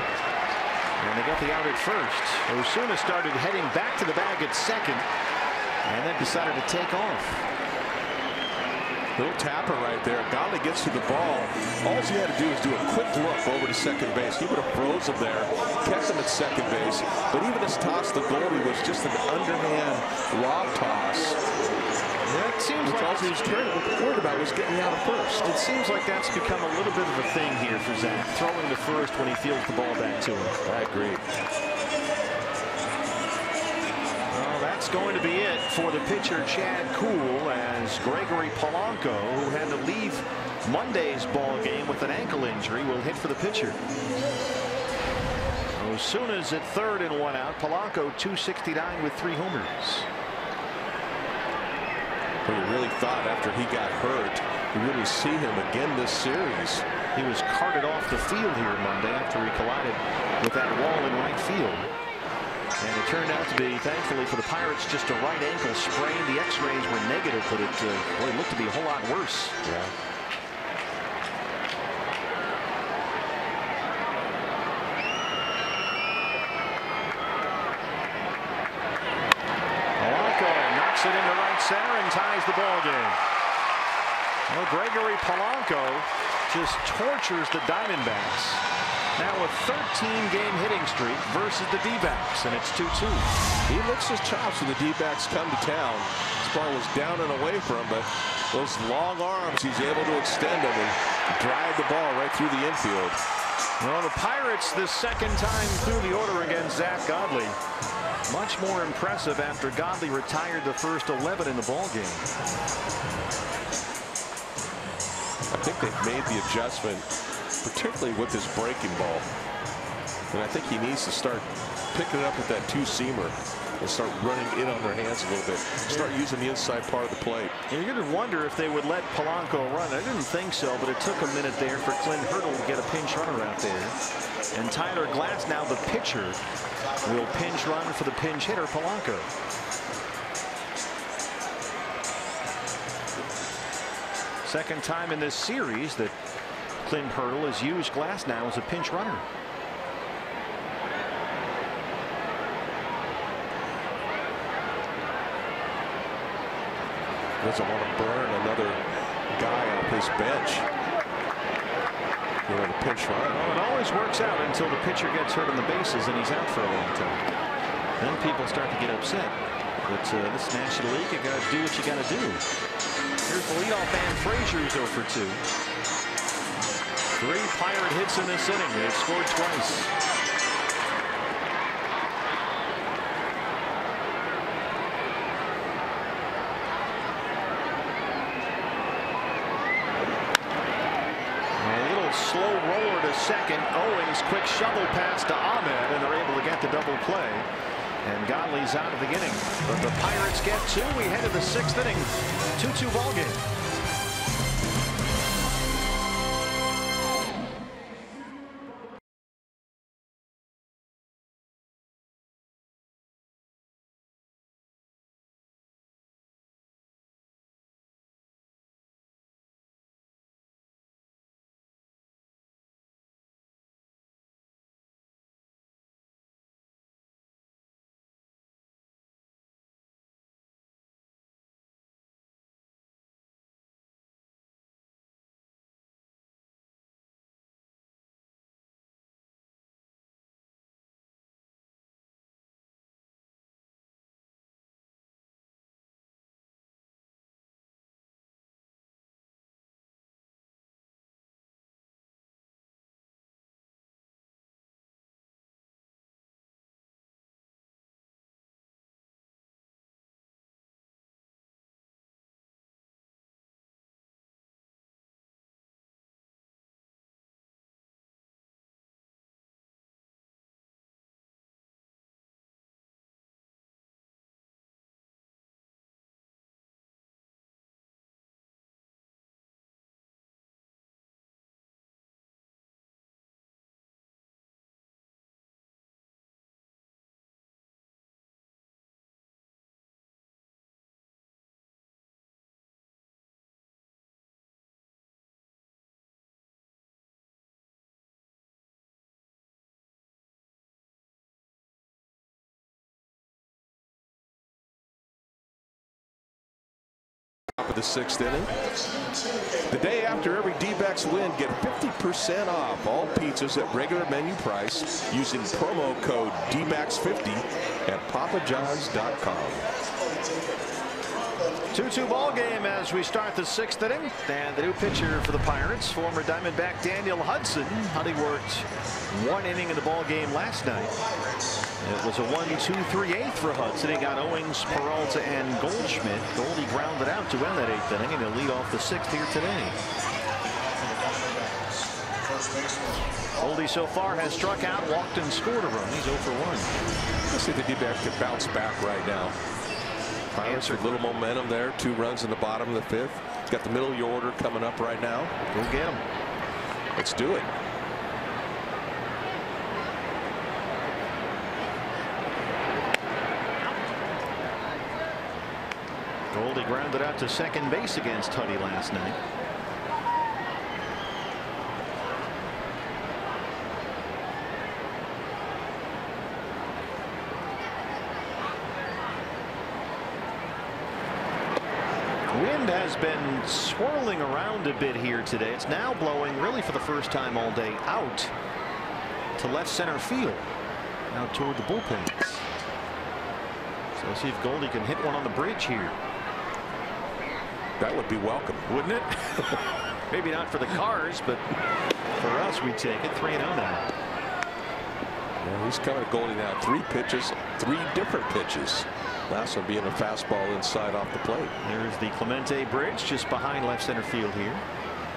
And they get the out at first. Osuna started heading back to the bag at second and then decided to take off. Little tapper right there. Godley gets to the ball. All he had to do is do a quick look over to second base. He would have froze him there, kept him at second base. But even his toss to Goldie was just an underhand lob toss. It seems like all he was worried about was getting out of first. It seems like that's become a little bit of a thing here for Zack, throwing to first when he feels the ball back to him. I agree. Well, that's going to be it for the pitcher Chad Kuhl, as Gregory Polanco, who had to leave Monday's ball game with an ankle injury, will hit for the pitcher. Osuna's at third and one out. Polanco 269 with 3 homers. But we really thought after he got hurt, we really see him again this series. He was carted off the field here Monday after he collided with that wall in right field. And it turned out to be, thankfully for the Pirates, just a right ankle sprain. The x-rays were negative, but it looked to be a whole lot worse. Yeah. It into right center and ties the ball game. Well, Gregory Polanco just tortures the Diamondbacks. Now a 13-game hitting streak versus the D-backs, and it's 2-2. He licks his chops when the D-backs come to town. This ball was down and away from him, but those long arms, he's able to extend them and drive the ball right through the infield. Well, the Pirates, the second time through the order against Zack Godley. Much more impressive after Godley retired the first 11 in the ball game. I think they've made the adjustment, particularly with his breaking ball. And I think he needs to start picking it up with that two-seamer and start running in on their hands a little bit. Start using the inside part of the plate. And you're going to wonder if they would let Polanco run. I didn't think so, but it took a minute there for Clint Hurdle to get a pinch runner out there. And Tyler Glass, now the pitcher, will pinch run for the pinch hitter Polanco. Second time in this series that Clint Hurdle has used Glass now as a pinch runner. Doesn't want to burn another guy off his bench. You know, the pinch run. Well, it always works out until the pitcher gets hurt on the bases and he's out for a long time. Then people start to get upset. But this National League, you got to do what you got to do. Here's the leadoff man, Frazier, who's 0 for 2. 3 Pirate hits in this inning. They've scored twice. Slow roller to second. Owings, quick shovel pass to Ahmed, and they're able to get the double play. And Godley's out of the inning. But the Pirates get 2. We head to the 6th inning. 2-2 ball game. Top of the 6th inning. The day after every D-backs win, get 50% off all pizzas at regular menu price using promo code DBACKS50 at papajohns.com. 2-2 ball game as we start the 6th inning. And the new pitcher for the Pirates, former Diamondback Daniel Hudson. Huddy worked 1 inning in the ball game last night. It was a 1-2-3-8 for Hudson. He got Owings, Peralta, and Goldschmidt. Goldie grounded out to end that 8th inning, and he'll lead off the 6th here today. Goldie so far has struck out, walked, and scored a run. He's 0 for 1. Let's see if the D-backs can bounce back right now. Pirates with a little momentum there. 2 runs in the bottom of the 5th. He's got the middle of your order coming up right now. Go get him. Let's do it. Goldie grounded out to second base against Huddy last night. Wind has been swirling around a bit here today. It's now blowing really for the first time all day out to left center field, out toward the bullpens. So let's see if Goldie can hit one on the bridge here. That would be welcome, wouldn't it? Maybe not for the Cars, but for us, we take it. 3-0 now. Well, he's coming to Goldie now. 3 pitches, 3 different pitches. Last one being a fastball inside off the plate. There's the Clemente Bridge just behind left center field here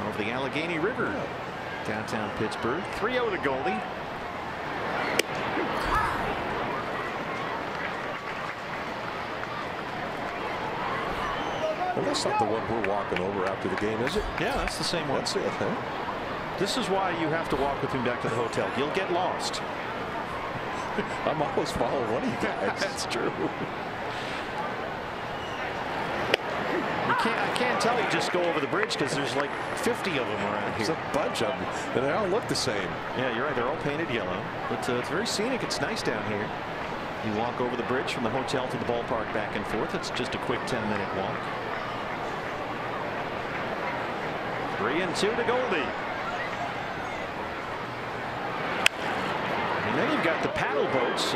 over the Allegheny River, downtown Pittsburgh. 3-0 to Goldie. Well, that's not the one we're walking over after the game, is it? Yeah, that's the same one. That's it, huh? This is why you have to walk with him back to the hotel. You'll get lost. I'm always following one of you guys. That's true. I can't tell you just go over the bridge because there's like 50 of them around here. There's a bunch of them, and they all look the same. Yeah, you're right. They're all painted yellow, but it's very scenic. It's nice down here. You walk over the bridge from the hotel to the ballpark back and forth. It's just a quick 10-minute walk. 3-2 to Goldie. And then you've got the paddle boats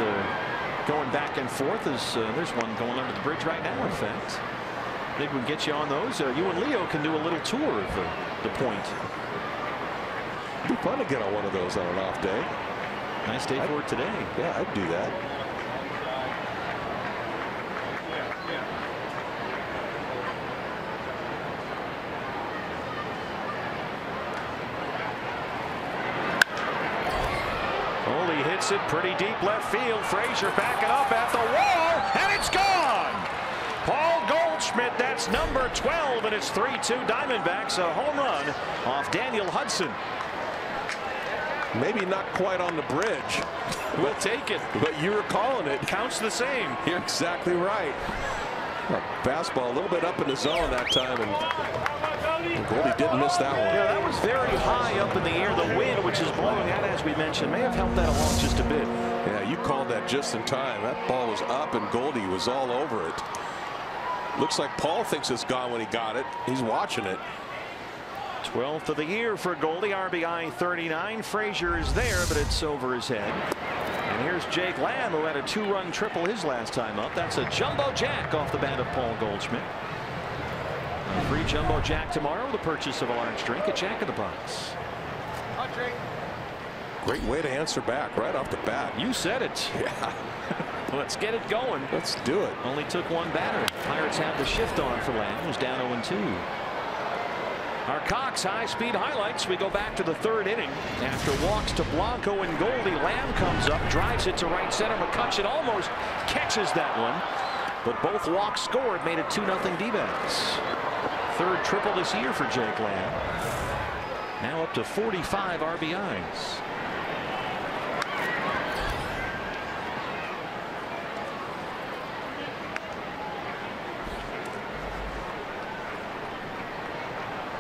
going back and forth. There's one going under the bridge right now, in fact. I think we can get you on those. You and Leo can do a little tour of the point. It'd be fun to get on one of those on an off day. Nice day for it today. Yeah, I'd do that. Goldie hits it pretty deep left field. Frazier backing up at the wall, and it's gone. Paul Goldschmidt, that's number 12, and it's 3-2 Diamondbacks. A home run off Daniel Hudson. Maybe not quite on the bridge. We'll take it. But you were calling it. Counts the same. You're exactly right. A fastball a little bit up in the zone that time, and Goldie didn't miss that one. Yeah, that was very high up in the air. The wind, which is blowing out, as we mentioned, may have helped that along just a bit. Yeah, you called that just in time. That ball was up, and Goldie was all over it. Looks like Paul thinks it's gone when he got it. He's watching it. 12th of the year for Goldie, RBI 39. Frazier is there, but it's over his head. And here's Jake Lamb, who had a 2-run triple his last time up. That's a jumbo jack off the bat of Paul Goldschmidt. A free jumbo jack tomorrow, the purchase of a large drink at Jack in the Box. Great way to answer back right off the bat. You said it. Yeah. Let's get it going. Let's do it. Only took one batter. Pirates have the shift on for Lamb, who's down 0-2. Our Cox high-speed highlights. We go back to the 3rd inning. After walks to Blanco and Goldie, Lamb comes up, drives it to right center. McCutcheon almost catches that one, but both walks scored, made it 2-0 D-backs. 3rd triple this year for Jake Lamb. Now up to 45 RBIs.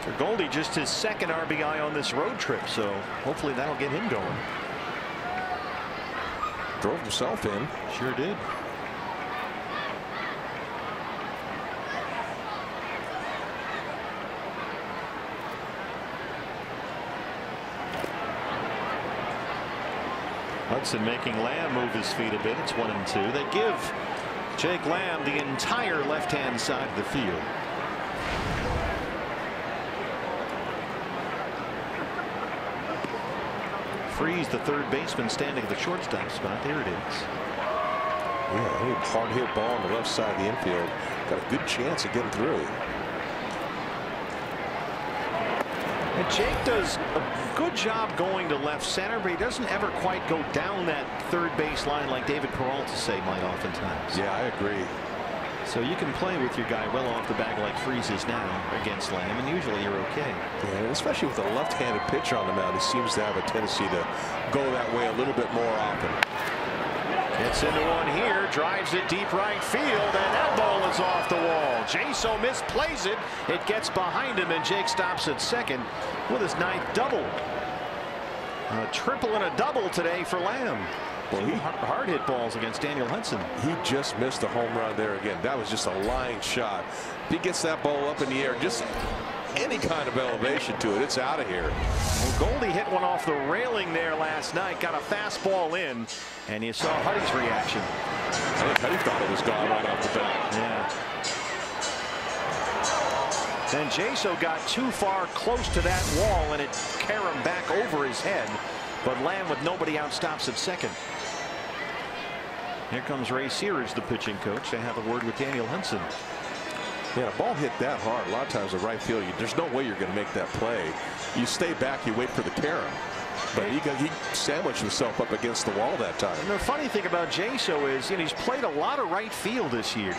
For Goldie, just his 2nd RBI on this road trip, so hopefully that'll get him going. Drove himself in. Sure did. Hudson making Lamb move his feet a bit. It's 1-2. They give Jake Lamb the entire left-hand side of the field. Freeze, the third baseman, standing at the shortstop spot. There it is. Yeah, any hard hit ball on the left side of the infield got a good chance of getting through. And Jake does a good job going to left center, but he doesn't ever quite go down that third base line like David Peralta might oftentimes. Yeah, I agree. So you can play with your guy well off the bag like Freeze is now against Lamb, and usually you're okay. Yeah, and especially with a left-handed pitcher on the mound, he seems to have a tendency to go that way a little bit more often. Gets into one here, drives it deep right field, and that ball is off the wall. Jaso misplays it. It gets behind him, and Jake stops at second with his 9th double. A triple and a double today for Lamb. Well, he hard hit balls against Daniel Hudson. He just missed a home run there again. That was just a line shot. If he gets that ball up in the air, just any kind of elevation to it, it's out of here. Well, Goldie hit one off the railing there last night, got a fastball in, and you saw Huddy's reaction. I think Huddy thought it was gone right off the bat. Yeah. Then Jaso got too far close to that wall, and it caromed back over his head. But Lamb, with nobody out, stops at second. Here comes Ray Sears, the pitching coach, to have a word with Daniel Hudson. Yeah, a ball hit that hard. A lot of times the right field, there's no way you're going to make that play. You stay back, you wait for the carom. But he sandwiched himself up against the wall that time. And the funny thing about Jaso is, he's played a lot of right field this year.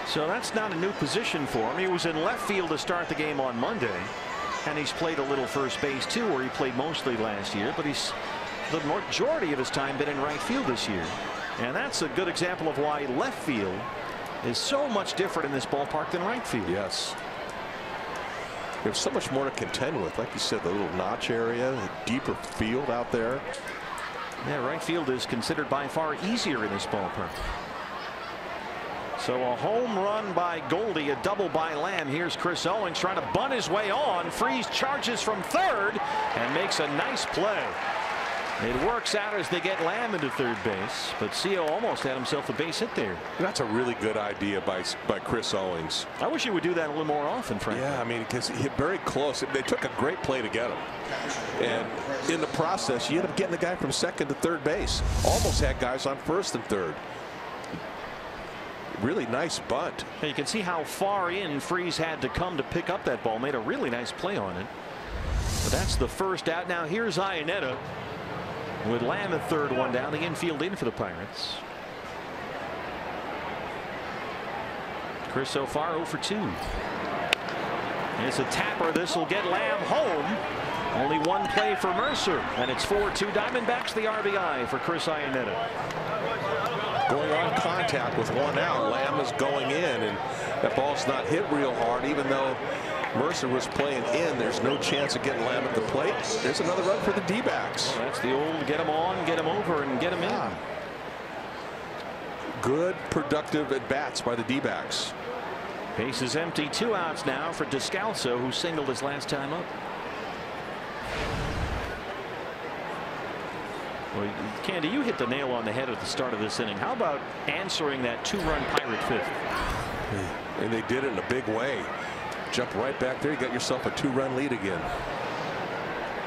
So that's not a new position for him. He was in left field to start the game on Monday. And he's played a little first base too, where he played mostly last year. But he's the majority of his time been in right field this year. And that's a good example of why left field is so much different in this ballpark than right field. Yes. There's so much more to contend with. Like you said, the little notch area, the deeper field out there. Yeah, right field is considered by far easier in this ballpark. So a home run by Goldie, a double by Lamb. Here's Chris Owings trying to bunt his way on. Freeze charges from third and makes a nice play. It works out as they get Lamb into third base, but CO almost had himself a base hit there. That's a really good idea by Chris Owings. I wish he would do that a little more often, frankly. Yeah, I mean, because he hit very close. They took a great play to get him. And in the process, you end up getting the guy from second to third base. Almost had guys on first and third. Really nice bunt. You can see how far in Freeze had to come to pick up that ball. Made a really nice play on it. But that's the first out. Now here's Iannetta with Lamb at third, one down. The infield in for the Pirates. Chris so far 0 for 2. It's a tapper. This will get Lamb home. Only one play for Mercer, and it's 4-2 Diamondbacks. The RBI for Chris Iannetta. Going on contact with one out. Lamb is going in, and that ball's not hit real hard, even though Mercer was playing in. There's no chance of getting Lamb at the plate. There's another run for the D-backs. Well, that's the old get him on, get him over, and get him in. Good, productive at-bats by the D-backs. Base is empty. 2 outs now for Descalso, who singled his last time up. Well, Candy, you hit the nail on the head at the start of this inning. How about answering that 2-run Pirate fifth? And they did it in a big way. Jump right back there. You got yourself a 2-run lead again.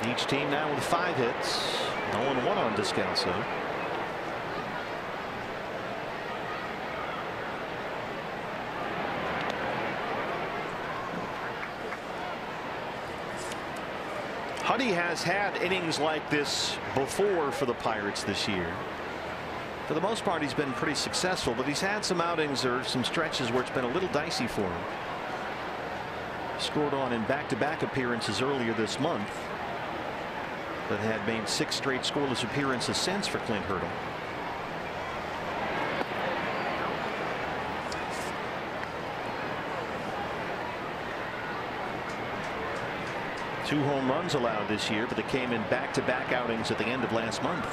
Each team now with 5 hits. 0-1 on Descalso. Huddy has had innings like this before for the Pirates this year. For the most part, he's been pretty successful, but he's had some outings or some stretches where it's been a little dicey for him. Scored on in back-to-back appearances earlier this month, but had made 6 straight scoreless appearances since for Clint Hurdle. Two home runs allowed this year, but they came in back-to-back outings at the end of last month.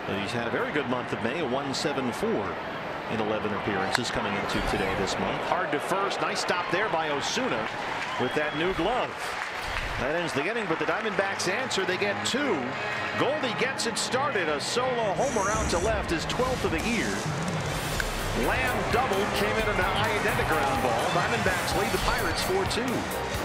But he's had a very good month of May, a 1.74 in 11 appearances coming into today this month. Hard to first. Nice stop there by Osuna with that new glove. That ends the inning, but the Diamondbacks answer. They get 2. Goldie gets it started. A solo homer out to left, his 12th of the year. Lamb doubled, came in on a high ground ball. Diamondbacks lead the Pirates 4-2.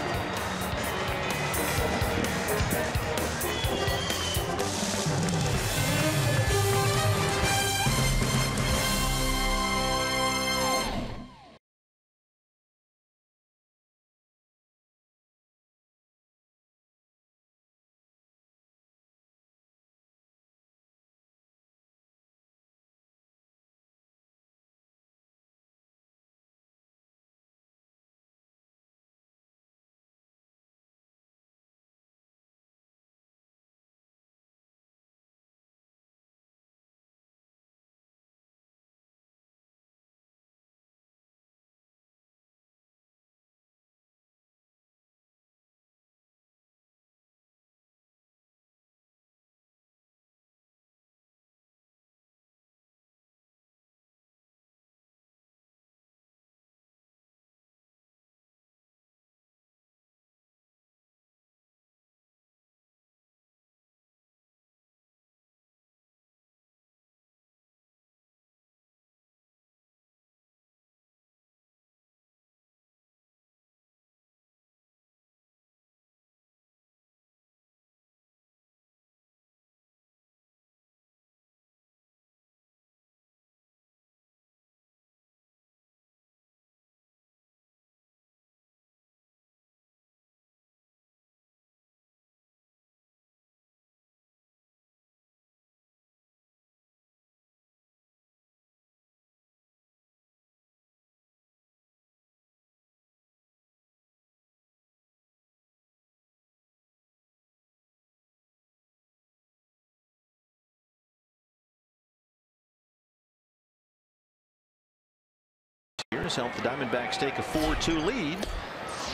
Here's helped the Diamondbacks take a 4-2 lead.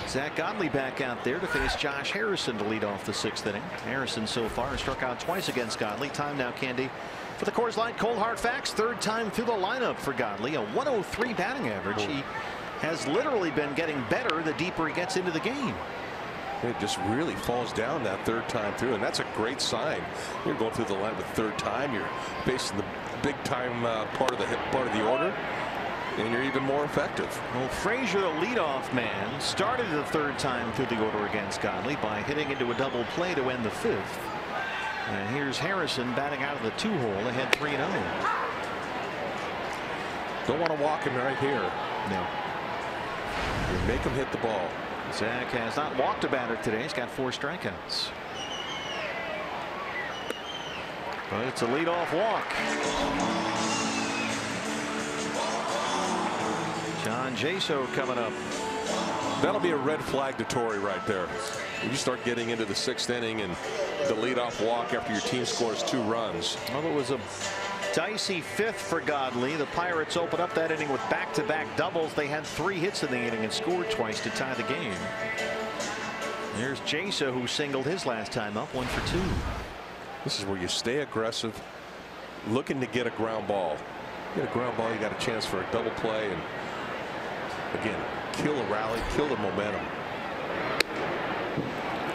Zack Godley back out there to face Josh Harrison to lead off the 6th inning. Harrison so far has struck out twice against Godley. Time now, Candy, for the Coors Light Cold Hard Facts. 3rd time through the lineup for Godley. A 103 batting average. He has literally been getting better the deeper he gets into the game. It just really falls down that 3rd time through, and that's a great sign. You're going through the line the 3rd time. You're facing the big time part of the order, and you're even more effective. Well, Frazier, the leadoff man, started the 3rd time through the order against Godley by hitting into a double play to end the 5th. And here's Harrison batting out of the 2-hole ahead 3-0. Don't want to walk him right here. No. You make him hit the ball. Zack has not walked a batter today. He's got 4 strikeouts. But it's a leadoff walk. John Jaso coming up. That'll be a red flag to Torrey right there. When you start getting into the 6th inning and the leadoff walk after your team scores 2 runs. Well, it was a dicey 5th for Godley. The Pirates opened up that inning with back-to-back doubles. They had 3 hits in the inning and scored twice to tie the game. There's Jaso, who singled his last time up, 1 for 2. This is where you stay aggressive, looking to get a ground ball. Get a ground ball, you got a chance for a double play, and again, kill a rally, kill the momentum.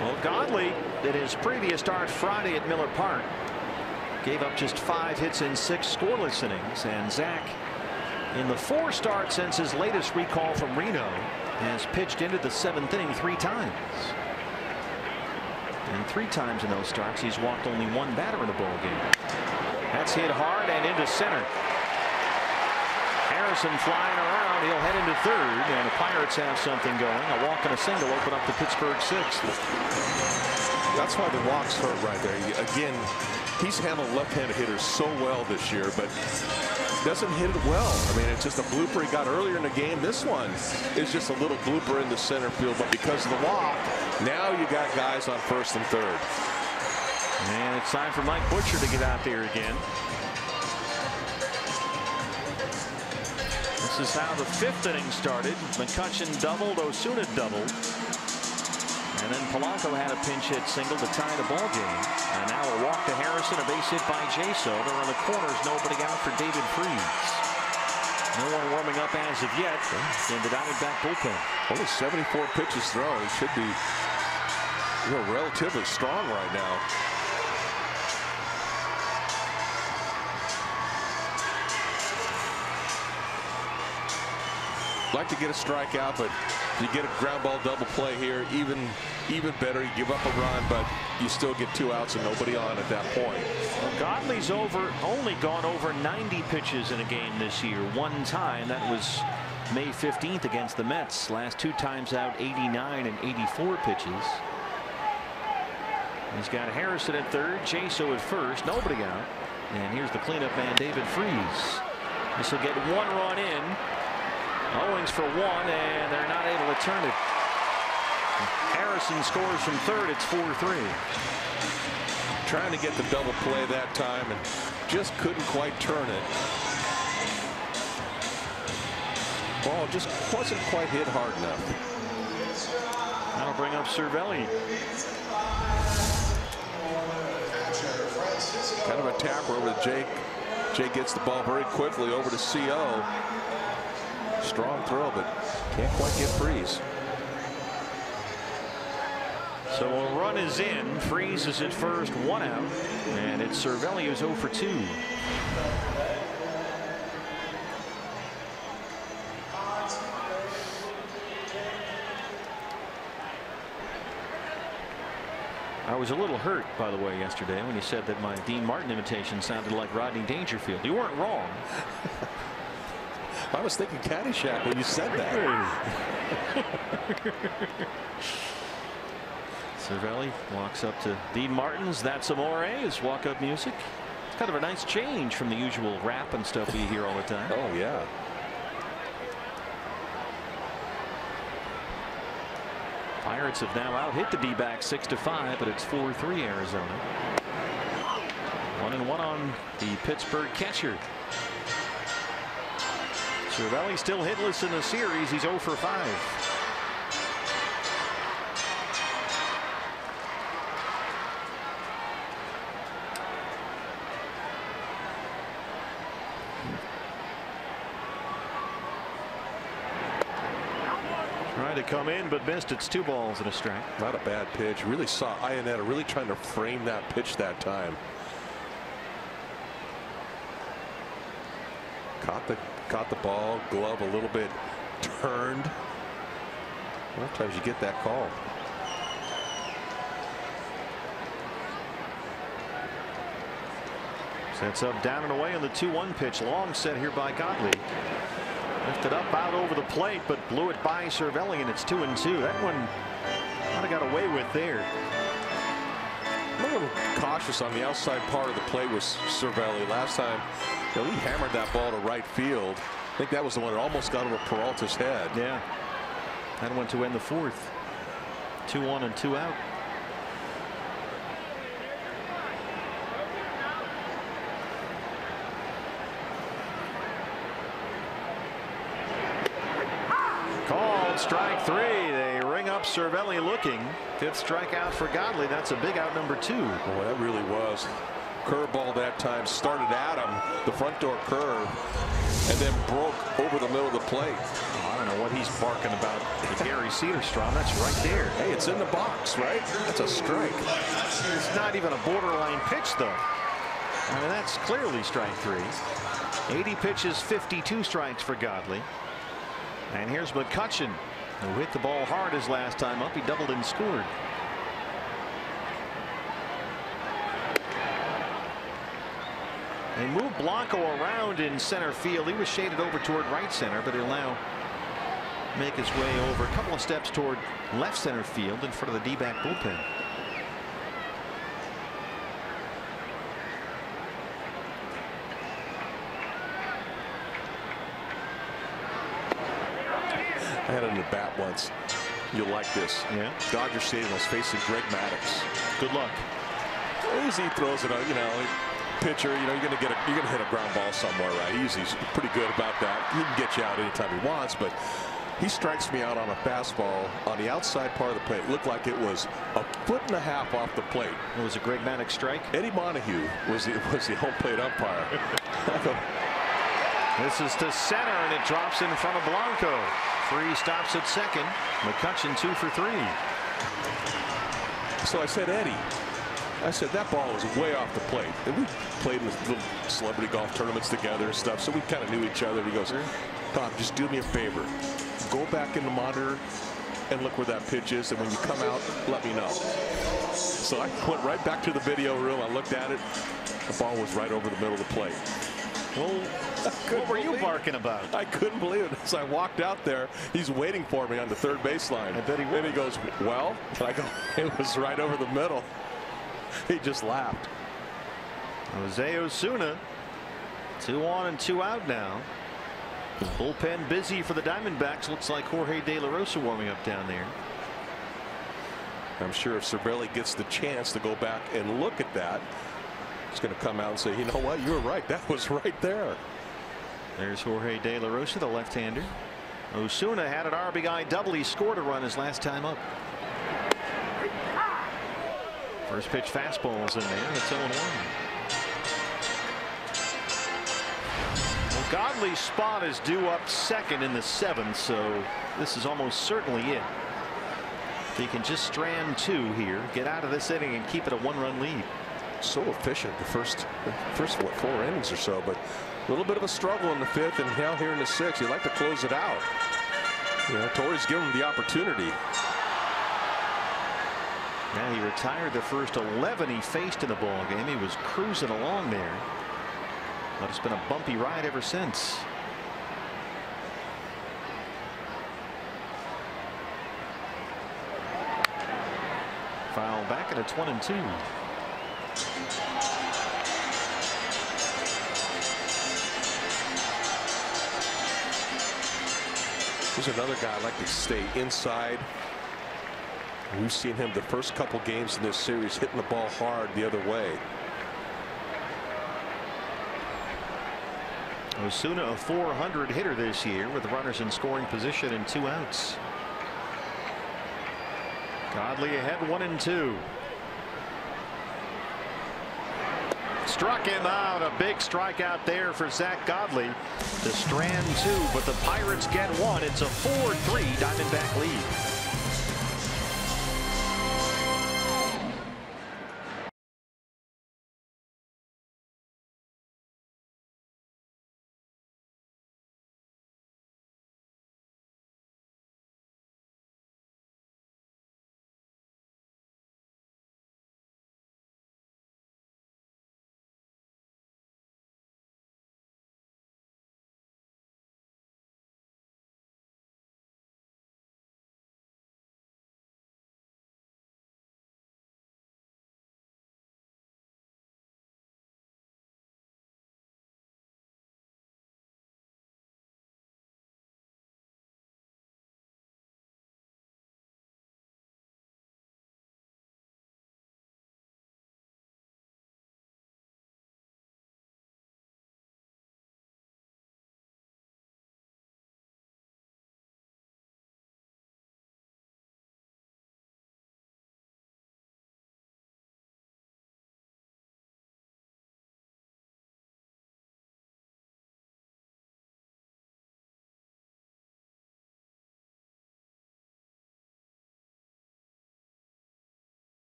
Well, Godley, in his previous start Friday at Miller Park, gave up just 5 hits in 6 scoreless innings. And Zack, in the 4 starts since his latest recall from Reno, has pitched into the 7th inning 3 times. And 3 times in those starts, he's walked only 1 batter in the ball game. That's hit hard and into center. Harrison flying around. He'll head into 3rd, and the Pirates have something going. A walk and a single open up the Pittsburgh 6th. That's why the walks hurt right there. Again, he's handled left-handed hitters so well this year, but doesn't hit it well. I mean, it's just a blooper he got earlier in the game. This one is just a little blooper in the center field, but because of the walk, now you got guys on 1st and 3rd. And it's time for Mike Butcher to get out there again. This is how the 5th inning started. McCutchen doubled, Osuna doubled. And then Polanco had a pinch hit single to tie the ball game. And now a walk to Harrison, a base hit by Jaso. They're in the corners, nobody out for David Freese. No one warming up as of yet in the Diamondback bullpen. Only 74 pitches thrown. He should be relatively strong right now. Like to get a strikeout, but you get a ground ball double play here, even better. You give up a run, but you still get 2 outs and nobody on at that point. Well, Godley's only gone over 90 pitches in a game this year. One time, that was May 15th against the Mets. Last 2 times out, 89 and 84 pitches. He's got Harrison at third, Chaso at first, nobody out. And here's the cleanup man, David Freese. This will get 1 run in. Owings for 1, and they're not able to turn it. Harrison scores from third. It's 4-3. Trying to get the double play that time and just couldn't quite turn it. Ball just wasn't quite hit hard enough. That'll bring up Cervelli. Kind of a tapper over to Jake. Jake gets the ball very quickly over to CO. Strong throw, but can't quite get Freese. So a run is in. Freese is at first, 1 out, and it's Cervelli who's 0 for 2. I was a little hurt, by the way, yesterday when you said that my Dean Martin imitation sounded like Rodney Dangerfield. You weren't wrong. I was thinking Caddyshack when you said that. Cervelli walks up to Dean Martin's That's Amore, his walk-up music. It's kind of a nice change from the usual rap and stuff we hear all the time. Oh, yeah. Pirates have now out-hit the D-backs 6-5, but it's 4-3 Arizona. 1-1 on the Pittsburgh catcher. Cervelli still hitless in the series. He's 0 for 5. Trying to come in, but missed. It's 2 balls and a strike. Not a bad pitch. Really saw Iannetta really trying to frame that pitch that time. Caught the ball, glove a little bit turned. Sometimes you get that call. Sets up down and away on the 2-1 pitch. Long set here by Godley. Lifted up out over the plate, but blew it by Cervelli, and it's 2-2. That one might have got away with there. I'm a little cautious on the outside part of the plate with Cervelli. Last time, he hammered that ball to right field. I think that was the one that almost got over Peralta's head. Yeah. That one to end the 4th. 2-1 and 2 out. Called strike 3. They ring up Cervelli looking. 5th strikeout for Godley. That's a big out number 2. Boy, that really was. Curveball that time started at him, the front door curve, and then broke over the middle of the plate. Oh, I don't know what he's barking about. The Gary Cedarstrom, that's right there. Hey, it's in the box, right? That's a strike. It's not even a borderline pitch, though. I mean, that's clearly strike 3. 80 pitches, 52 strikes for Godley. And here's McCutchen, who hit the ball hard his last time up. He doubled and scored. They moved Blanco around in center field. He was shaded over toward right center, but he'll now make his way over a couple of steps toward left center field in front of the D-back bullpen. I had it in the bat once. You'll like this. Yeah. Dodger Stadium was facing Greg Maddux. Good luck. Easy throws it out, pitcher, you're gonna hit a ground ball somewhere, right? He's pretty good about that. He can get you out anytime he wants, but he strikes me out on a fastball on the outside part of the plate. It looked like it was 1.5 feet off the plate. It was a Greg Maddux strike. Eddie Montague was the home plate umpire. This is to center, and it drops in front of Blanco. 3 stops at second. McCutchen 2 for 3. So I said, Eddie, I said, that ball was way off the plate. And we played in little celebrity golf tournaments together and stuff, so we kind of knew each other. And he goes, Tom, just do me a favor. Go back in the monitor and look where that pitch is, and when you come out, let me know. So I went right back to the video room. I looked at it. The ball was right over the middle of the plate. Well, what were you barking about? I couldn't believe it. As I walked out there, he's waiting for me on the third baseline. I bet he would. And he goes, well, and I go, it was right over the middle. He just laughed. Jose Osuna, 2 on and 2 out now. Bullpen busy for the Diamondbacks. Looks like Jorge De La Rosa warming up down there. I'm sure if Cervelli gets the chance to go back and look at that, he's going to come out and say, you know what, you were right. That was right there. There's Jorge De La Rosa, the left-hander. Osuna had an RBI double. He scored a run his last time up. First pitch fastball's in there. It's 0-1. Well, Godley's spot is due up second in the 7th, so this is almost certainly it. If he can just strand 2 here, get out of this inning and keep it a 1-run lead. So efficient the first what, 4 innings or so, but a little bit of a struggle in the 5th, and now here in the 6th, you'd like to close it out. You know, Torrey's given him the opportunity. Now he retired the first 11 he faced in the ball game. He was cruising along there, but it's been a bumpy ride ever since. Foul back, and it's 1-2. There's another guy I'd like to stay inside. We've seen him the first couple games in this series hitting the ball hard the other way. Osuna, a .400 hitter this year with runners in scoring position and 2 outs. Godley ahead 1-2. Struck him out. A big strikeout there for Zack Godley to strand 2, but the Pirates get 1. It's a 4-3 Diamondback lead.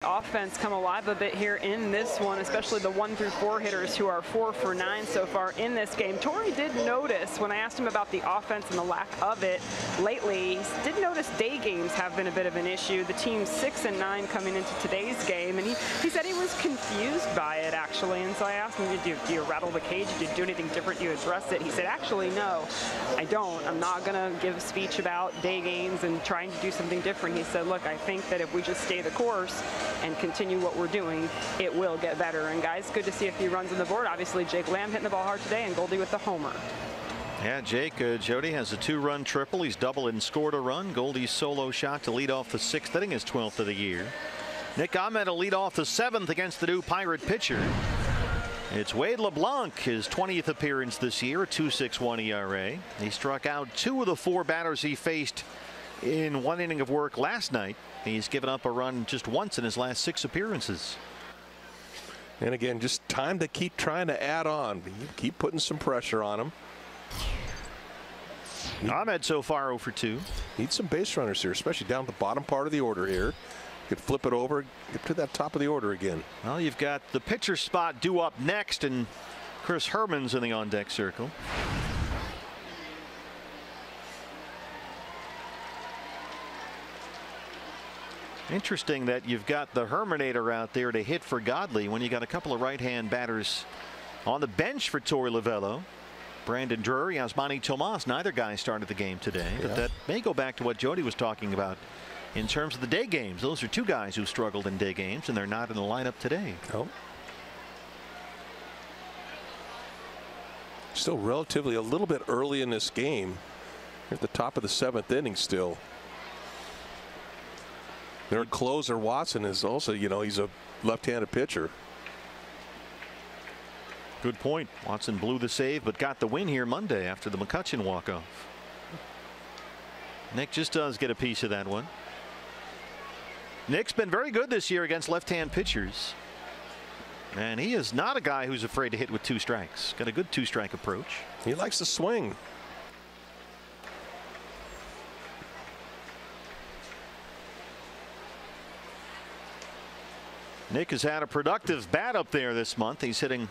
Offense come alive a bit here in this one, especially the 1 through 4 hitters who are 4 for 9 so far in this game. Torrey did notice when I asked him about the offense and the lack of it lately, he did notice day games have been a bit of an issue. The team's 6 and 9 coming into today's game, and he said he was confused by it actually. And so I asked him, do you rattle the cage? Did you do anything different? Do you address it? He said, actually, no, I don't. I'm not gonna give a speech about day games and trying to do something different. He said, look, I think that if we just stay the course and continue what we're doing, it will get better. And guys, good to see a few runs on the board. Obviously, Jake Lamb hitting the ball hard today, and Goldie with the homer. Yeah, Jake, Jody has a 2-run triple. He's doubled and scored a run. Goldie's solo shot to lead off the 6th inning, his 12th of the year. Nick Ahmed will lead off the 7th against the new Pirate pitcher. It's Wade LeBlanc, his 20th appearance this year, a 2.61 ERA. He struck out 2 of the 4 batters he faced in 1 inning of work last night. He's given up a run just once in his last 6 appearances. And again, just time to keep trying to add on. Keep putting some pressure on him. Ahmed so far 0 for 2. Need some base runners here, especially down at the bottom part of the order here. Could flip it over, get to that top of the order again. Well, you've got the pitcher spot due up next, and Chris Herman's in the on-deck circle. Interesting that you've got the Herminator out there to hit for Godley when you got a couple of right-hand batters on the bench for Torey Lovullo. Brandon Drury, Yasmani Tomas, neither guy started the game today. Yeah. But that may go back to what Jody was talking about in terms of the day games. Those are 2 guys who struggled in day games, and they're not in the lineup today. Oh. Still relatively a little bit early in this game. At the top of the 7th inning still. Their closer Watson is also, you know, he's a left-handed pitcher. Good point. Watson blew the save but got the win here Monday after the McCutchen walk-off. Nick just does get a piece of that one. Nick's been very good this year against left-hand pitchers. And he is not a guy who's afraid to hit with 2 strikes. Got a good 2-strike approach. He likes to swing. Nick has had a productive bat up there this month. He's hitting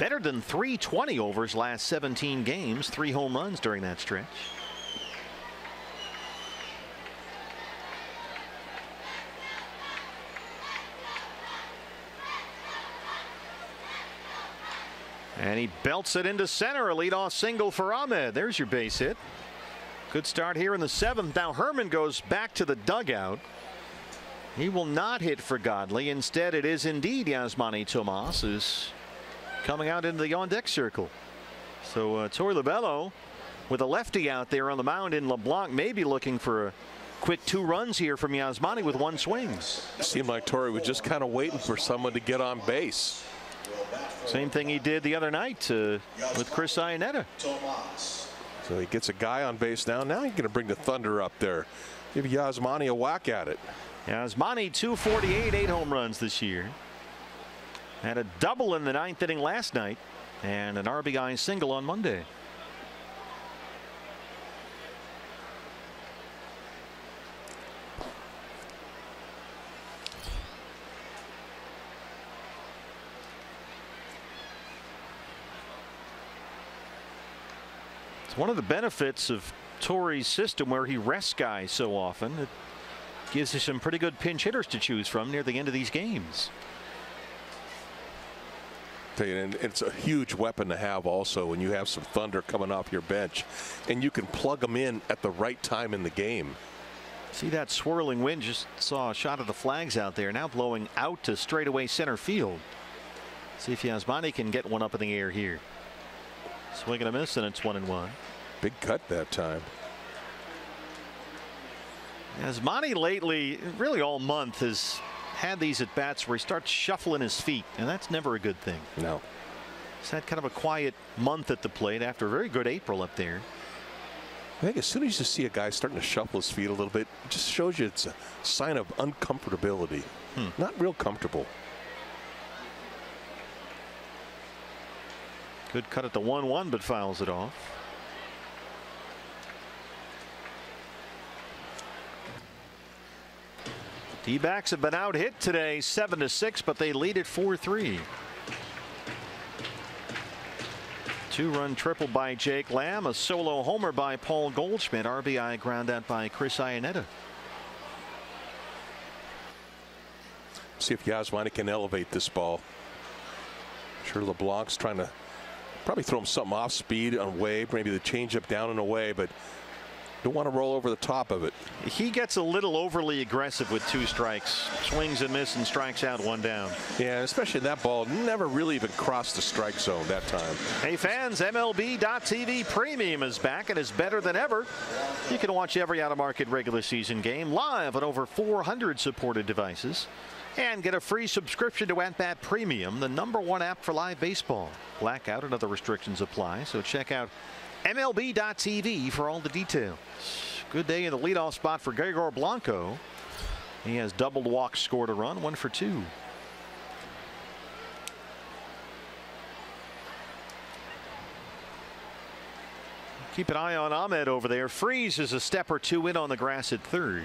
better than .320 over his last 17 games. 3 home runs during that stretch. And he belts it into center. A leadoff single for Ahmed. There's your base hit. Good start here in the 7th. Now Herman goes back to the dugout. He will not hit for Godley. Instead, it is indeed Yasmani Tomas who's coming out into the on-deck circle. So Torey Lovullo with a lefty out there on the mound in LeBlanc, may be looking for a quick 2 runs here from Yasmani with 1 swing. Seemed like Torey was just kind of waiting for someone to get on base. Same thing he did the other night with Chris Iannetta. So he gets a guy on base now. Now he's going to bring the thunder up there. Give Yasmani a whack at it. Yasmani 248, 8 home runs this year. Had a double in the 9th inning last night and an RBI single on Monday. It's one of the benefits of Torey's system where he rests guys so often. It gives you some pretty good pinch hitters to choose from near the end of these games. And it's a huge weapon to have also when you have some thunder coming off your bench and you can plug them in at the right time in the game. See that swirling wind? Just saw a shot of the flags out there, now blowing out to straightaway center field. See if Yasmani can get one up in the air here. Swing and a miss, and it's 1-1. Big cut that time. Yasmani lately, really all month, has had these at bats where he starts shuffling his feet, and that's never a good thing. No. He's had kind of a quiet month at the plate after a very good April up there. I think as soon as you see a guy starting to shuffle his feet a little bit, it just shows you it's a sign of uncomfortability. Not real comfortable. Good cut at the 1-1, but fouls it off. D-backs have been out hit today 7-6, but they lead at 4-3. 2-run triple by Jake Lamb, a solo homer by Paul Goldschmidt, RBI ground out by Chris Iannetta. See if Yasmani can elevate this ball. I'm sure LeBlanc's trying to probably throw him something off speed on wave, maybe the changeup down and away, but don't want to roll over the top of it. He gets a little overly aggressive with 2 strikes. Swings and misses and strikes out 1 down. Yeah, especially that ball never really even crossed the strike zone that time. Hey fans, MLB.TV Premium is back and is better than ever. You can watch every out-of-market regular season game live on over 400 supported devices. And get a free subscription to At Bat Premium, the #1 app for live baseball. Blackout and other restrictions apply, so check out MLB.tv for all the details. Good day in the leadoff spot for Gregor Blanco. He has doubled walks, scored a run, 1 for 2. Keep an eye on Ahmed over there. Freeze is a step or two in on the grass at third.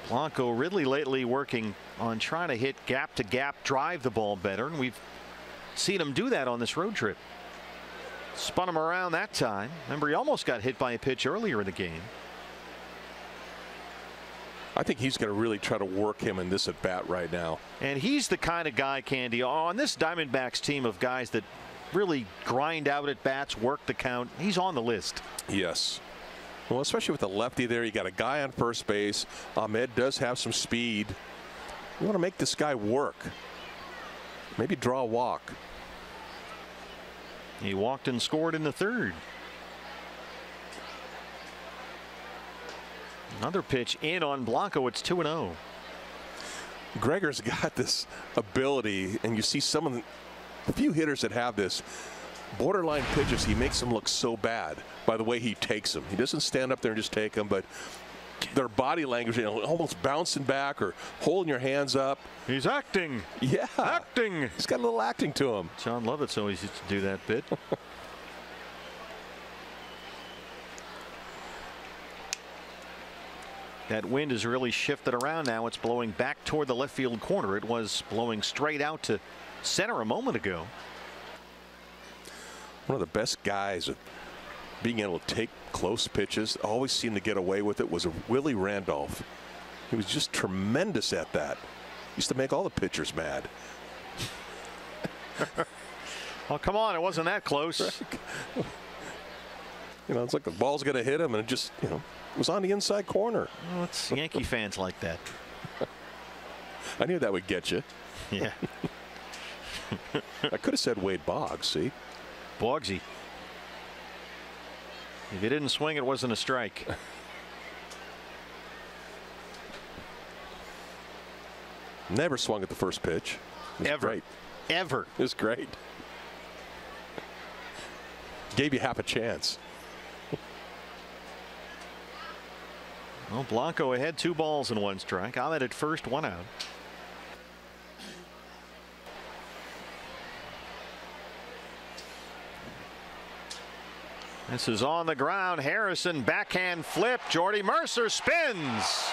Blanco really lately working on trying to hit gap to gap, drive the ball better, and we've seen him do that on this road trip. Spun him around that time. Remember, he almost got hit by a pitch earlier in the game. I think he's going to really try to work him in this at bat right now. And he's the kind of guy, Candy, on this Diamondbacks team of guys that really grind out at bats, work the count. He's on the list. Yes. Well, especially with the lefty there, you got a guy on first base. Ahmed does have some speed. You want to make this guy work. Maybe draw a walk. He walked and scored in the third. Another pitch in on Blanco. It's 2-0. Gregor's got this ability, and you see some of the few hitters that have this borderline pitches. He makes them look so bad by the way he takes them. He doesn't stand up there and just take them, but their body language, you know, almost bouncing back or holding your hands up. He's acting. Yeah, acting. He's got a little acting to him. John Lovitz always used to do that bit. That wind has really shifted around now. It's blowing back toward the left field corner. It was blowing straight out to center a moment ago. One of the best guys at being able to take close pitches, always seemed to get away with it, was Willie Randolph. He was just tremendous at that. Used to make all the pitchers mad. Oh, come on, it wasn't that close. You know, it's like the ball's going to hit him, and it just, you know, was on the inside corner. Well, it's Yankee fans like that. I knew that would get you. Yeah. I could have said Wade Boggs, see? Boggsy. If you didn't swing, it wasn't a strike. Never swung at the first pitch. Ever. Great. Ever. It was great. Gave you half a chance. Well, Blanco ahead, 2 balls and 1 strike. Ahmed at first, 1 out. This is on the ground. Harrison backhand flip. Jordy Mercer spins.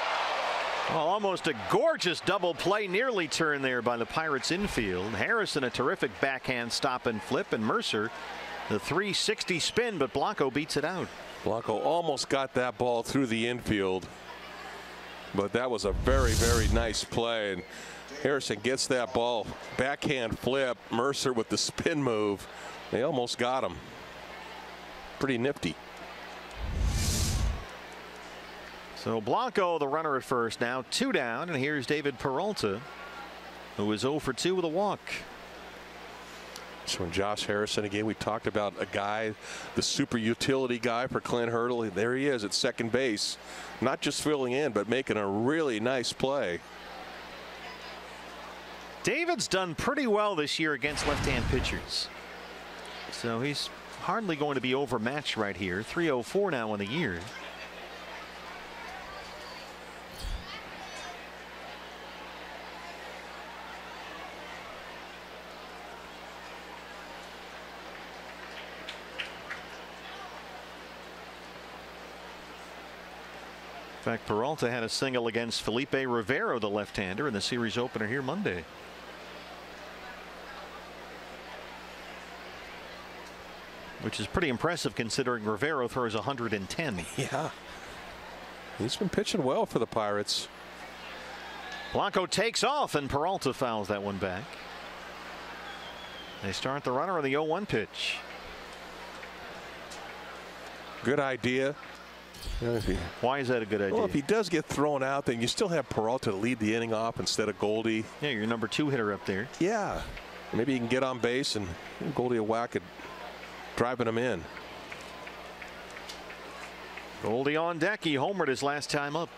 Well, almost a gorgeous double play, nearly turned there by the Pirates infield. Harrison a terrific backhand stop and flip, and Mercer the 360 spin, but Blanco beats it out. Blanco almost got that ball through the infield, but that was a very, very nice play. And Harrison gets that ball, backhand flip. Mercer with the spin move. They almost got him. Pretty nifty. So Blanco, the runner at first, now 2 down, and here's David Peralta, who is 0 for 2 with a walk. So when Josh Harrison, again, we talked about a guy, the super utility guy for Clint Hurdle. There he is at second base, not just filling in, but making a really nice play. David's done pretty well this year against left-hand pitchers, so he's hardly going to be overmatched right here. 304 now in the year. In fact, Peralta had a single against Felipe Rivero, the left-hander, in the series opener here Monday. Which is pretty impressive considering Rivero throws 110. Yeah. He's been pitching well for the Pirates. Blanco takes off, and Peralta fouls that one back. They start the runner on the 0-1 pitch. Good idea. Why is that a good idea? Well, if he does get thrown out, then you still have Peralta to lead the inning off instead of Goldie. Yeah, your number 2 hitter up there. Yeah. Maybe he can get on base and Goldie a whack at driving him in. Goldie on deck. He homered his last time up.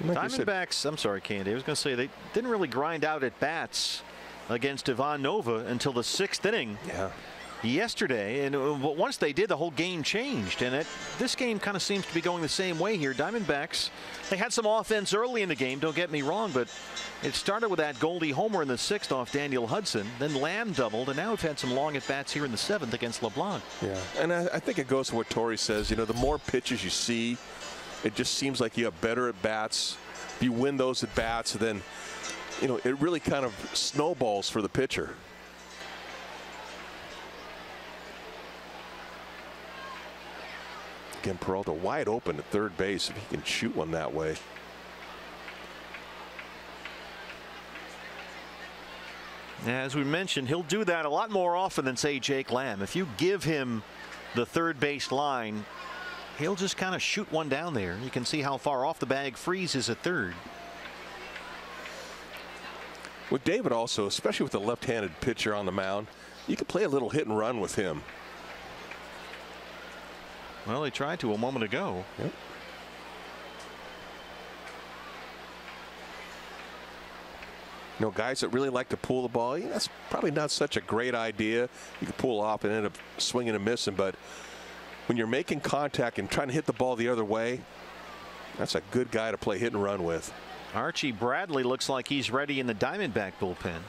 Diamondbacks, I'm sorry, Candy. I was going to say they didn't really grind out at bats against Ivan Nova until the 6th inning. Yesterday, and once they did, the whole game changed, and this game kind of seems to be going the same way here. Diamondbacks, they had some offense early in the game, don't get me wrong, but it started with that Goldie homer in the 6th off Daniel Hudson, then Lamb doubled, and now we've had some long at bats here in the 7th against LeBlanc. And I think it goes to what Torrey says. You know, the more pitches you see, it just seems like you have better at bats. If you win those at bats, then it really kind of snowballs for the pitcher. Again, Peralta wide open at third base if he can shoot one that way. As we mentioned, he'll do that a lot more often than, say, Jake Lamb. If you give him the third base line, he'll just kind of shoot one down there. You can see how far off the bag Freeze is at third. With David also, especially with the left-handed pitcher on the mound, you can play a little hit and run with him. Well, they tried to a moment ago. Guys that really like to pull the ball, that's probably not such a great idea. You can pull off and end up swinging and missing, but when you're making contact and trying to hit the ball the other way, that's a good guy to play hit and run with. Archie Bradley looks like he's ready in the Diamondback bullpen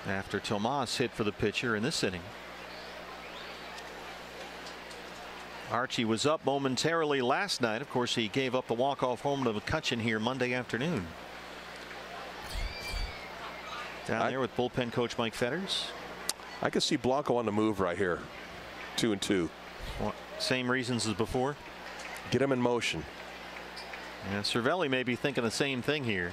after Tomas hit for the pitcher in this inning. Archie was up momentarily last night. Of course, he gave up the walk-off home to McCutchen here Monday afternoon. Down there with bullpen coach Mike Fetters. I can see Blanco on the move right here. 2-2. Well, same reasons as before. Get him in motion. Yeah, Cervelli may be thinking the same thing here.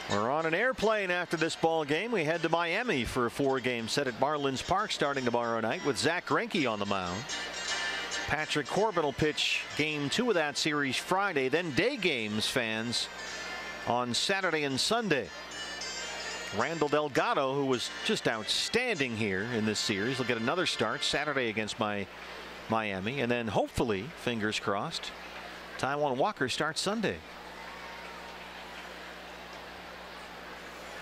We're on an airplane after this ball game. We head to Miami for a 4-game set at Marlins Park starting tomorrow night with Zack Greinke on the mound. Patrick Corbin will pitch game 2 of that series Friday, then day games, fans, on Saturday and Sunday. Randall Delgado, who was just outstanding here in this series, will get another start Saturday against Miami, and then hopefully, fingers crossed, Taijuan Walker starts Sunday.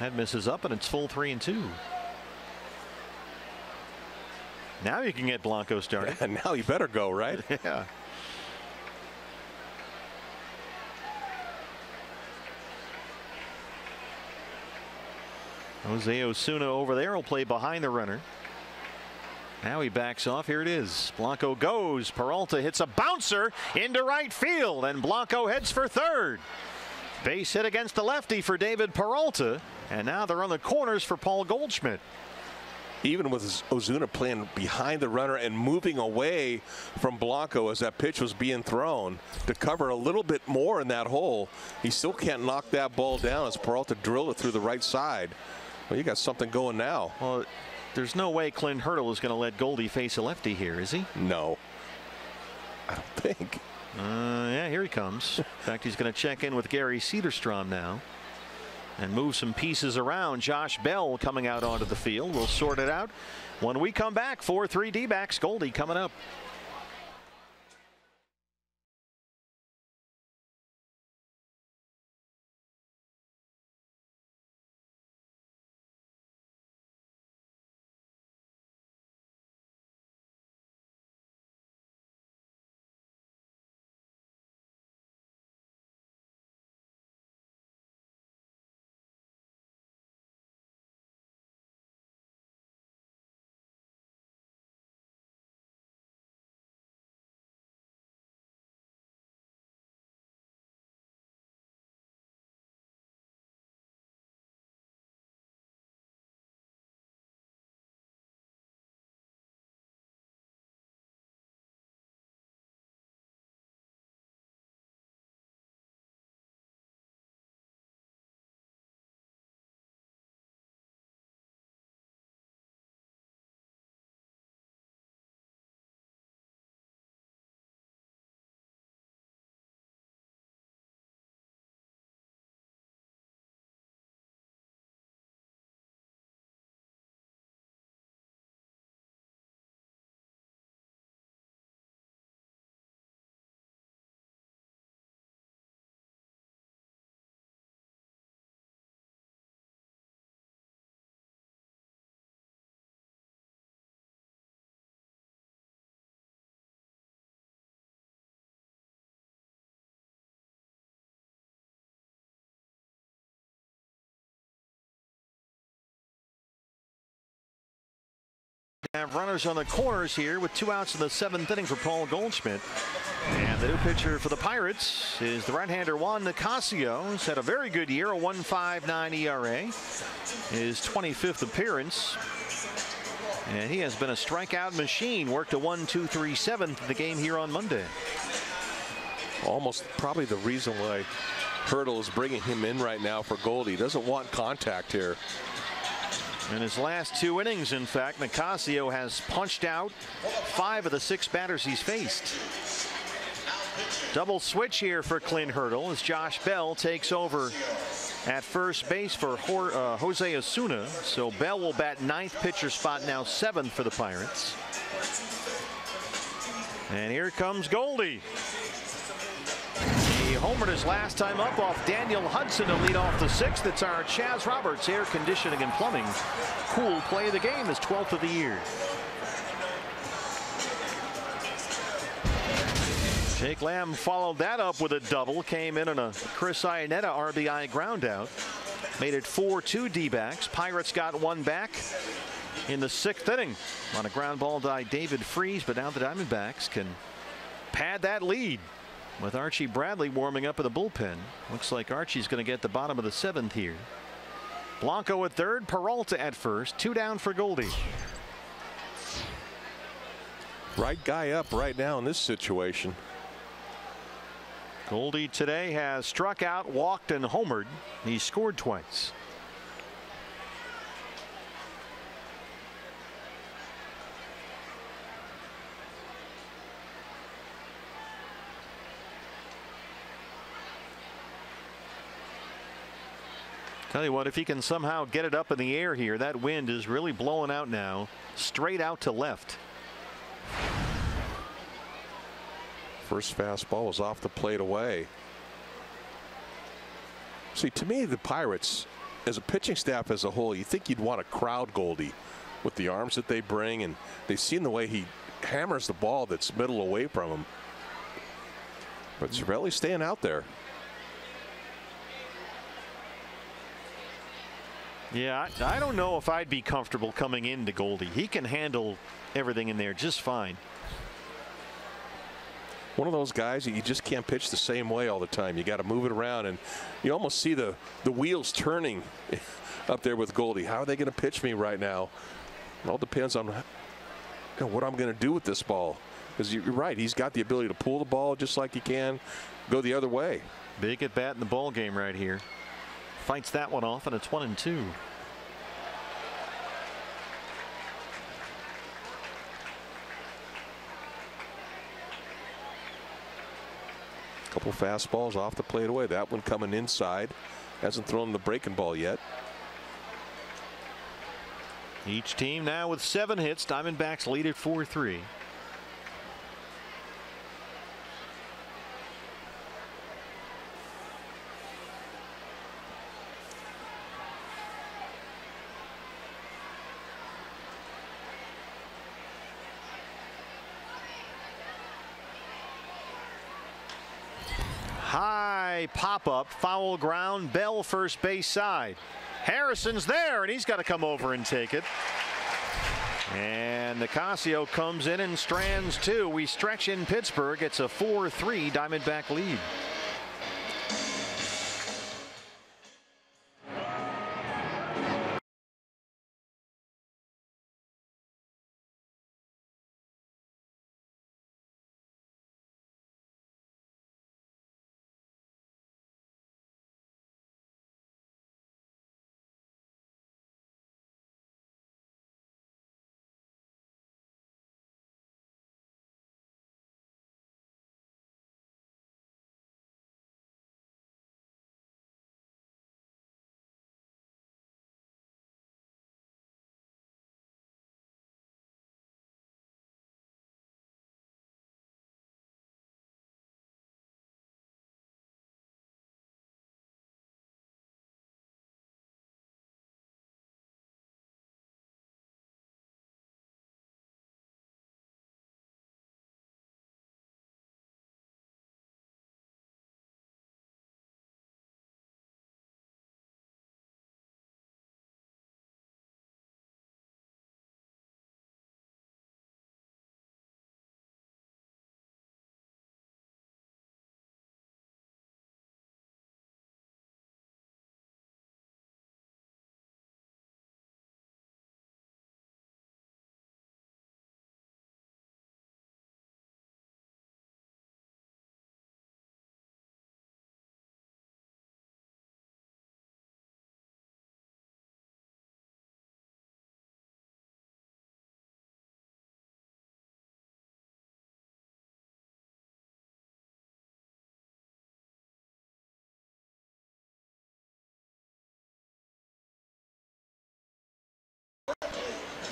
That misses up, and it's full 3-2. Now you can get Blanco started. Yeah, now you better go, right? Yeah. Jose Osuna over there will play behind the runner. Now he backs off. Here it is. Blanco goes. Peralta hits a bouncer into right field, and Blanco heads for third. Base hit against the lefty for David Peralta, and now they're on the corners for Paul Goldschmidt. Even with Ozuna playing behind the runner and moving away from Blanco as that pitch was being thrown to cover a little bit more in that hole, he still can't knock that ball down as Peralta drilled it through the right side. Well, you got something going now. Well, there's no way Clint Hurdle is going to let Goldie face a lefty here, is he? No, I don't think. Yeah, here he comes. In fact, he's going to check in with Gary Cederstrom now and move some pieces around. Josh Bell coming out onto the field. We'll sort it out when we come back. 4-3 D-backs. Goldie coming up. Have runners on the corners here with 2 outs in the 7th inning for Paul Goldschmidt. And the new pitcher for the Pirates is the right-hander Juan Nicasio. He's had a very good year, a 1.59 ERA. His 25th appearance. And he has been a strikeout machine. Worked a 1.237 in the game here on Monday. Almost probably the reason why Hurdle is bringing him in right now for Goldie. He doesn't want contact here. In his last 2 innings, in fact, Nicasio has punched out 5 of the 6 batters he's faced. Double switch here for Clint Hurdle as Josh Bell takes over at first base for Jose Osuna. So Bell will bat 9th pitcher spot, now 7th for the Pirates. And here comes Goldie. He homered his last time up off Daniel Hudson to lead off the 6th. It's our Chaz Roberts Air Conditioning and Plumbing cool play of the game, his 12th of the year. Jake Lamb followed that up with a double, came in on a Chris Iannetta RBI ground out, made it 4-2 D-backs. Pirates got 1 back in the 6th inning on a ground ball by David Freese, but now the Diamondbacks can pad that lead with Archie Bradley warming up in the bullpen. Looks like Archie's going to get the bottom of the 7th here. Blanco at 3rd, Peralta at 1st, 2 down for Goldie. Right guy up right now in this situation. Goldie today has struck out, walked, and homered. He scored twice. Tell you what, if he can somehow get it up in the air here, that wind is really blowing out now, straight out to left. First fastball was off the plate away. See, to me, the Pirates, as a pitching staff as a whole, you think you'd want to crowd Goldie with the arms that they bring, and they've seen the way he hammers the ball that's middle away from him. But Cervelli's staying out there. Yeah, I don't know if I'd be comfortable coming into Goldie. He can handle everything in there just fine. One of those guys that you just can't pitch the same way all the time. You got to move it around, and you almost see the wheels turning up there with Goldie. How are they going to pitch me right now? It all depends on what I'm going to do with this ball. Because you're right, he's got the ability to pull the ball just like he can go the other way. Big at bat in the ball game right here. Fights that one off, and it's 1-2. Couple fastballs off the plate away. That one coming inside. Hasn't thrown the breaking ball yet. Each team now with 7 hits. Diamondbacks lead at 4-3. High pop-up, foul ground, Bell first base side. Harrison's there, and he's got to come over and take it. And Nicasio comes in and strands 2. We stretch in Pittsburgh. It's a 4-3 Diamondback lead.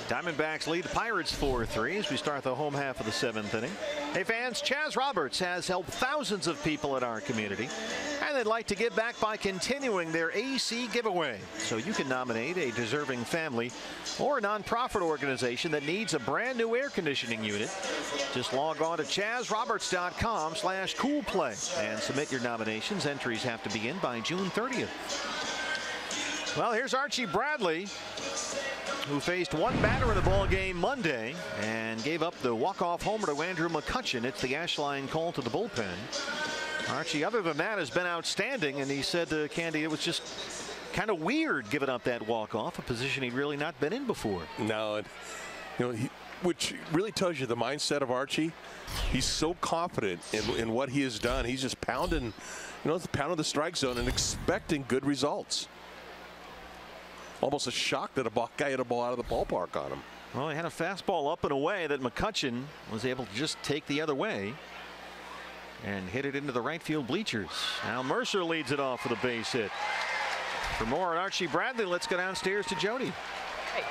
Diamondbacks lead the Pirates 4-3 as we start the home half of the 7th inning. Hey fans, Chaz Roberts has helped thousands of people in our community, and they'd like to give back by continuing their AC giveaway. So you can nominate a deserving family or a nonprofit organization that needs a brand new air conditioning unit. Just log on to chazroberts.com/coolplay and submit your nominations. Entries have to be in by June 30th. Well, here's Archie Bradley, who faced one batter in the ball game Monday and gave up the walk-off homer to Andrew McCutchen. It's the Ashline call to the bullpen. Archie, other than that, has been outstanding, and he said to Candy it was just kind of weird giving up that walk-off, a position he'd really not been in before. No, which really tells you the mindset of Archie. He's so confident in what he has done. He's just pounding, pounding the strike zone and expecting good results. Almost a shock that a guy hit a ball out of the ballpark on him. Well, he had a fastball up and away that McCutchen was able to just take the other way and hit it into the right field bleachers. Now Mercer leads it off with a base hit. For more on Archie Bradley, let's go downstairs to Jody.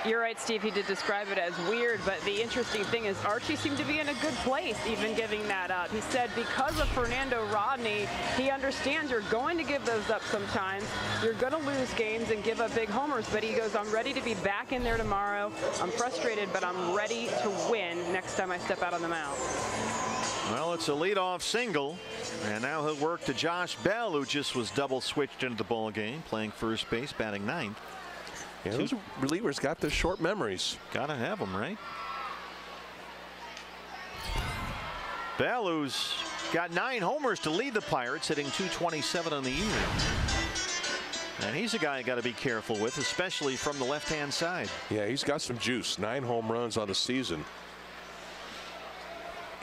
You're right, Steve. He did describe it as weird, but the interesting thing is Archie seemed to be in a good place even giving that up. He said because of Fernando Rodney, he understands you're going to give those up sometimes. You're going to lose games and give up big homers, but he goes, I'm ready to be back in there tomorrow. I'm frustrated, but I'm ready to win next time I step out on the mound. Well, it's a leadoff single, and now he'll work to Josh Bell, who just was double switched into the ball game, playing first base, batting ninth. Yeah, those relievers got their short memories. Gotta have them, right? Bell, who's got 9 homers to lead the Pirates, hitting .227 on the year. And he's a guy you got to be careful with, especially from the left-hand side. Yeah, he's got some juice. 9 home runs on the season.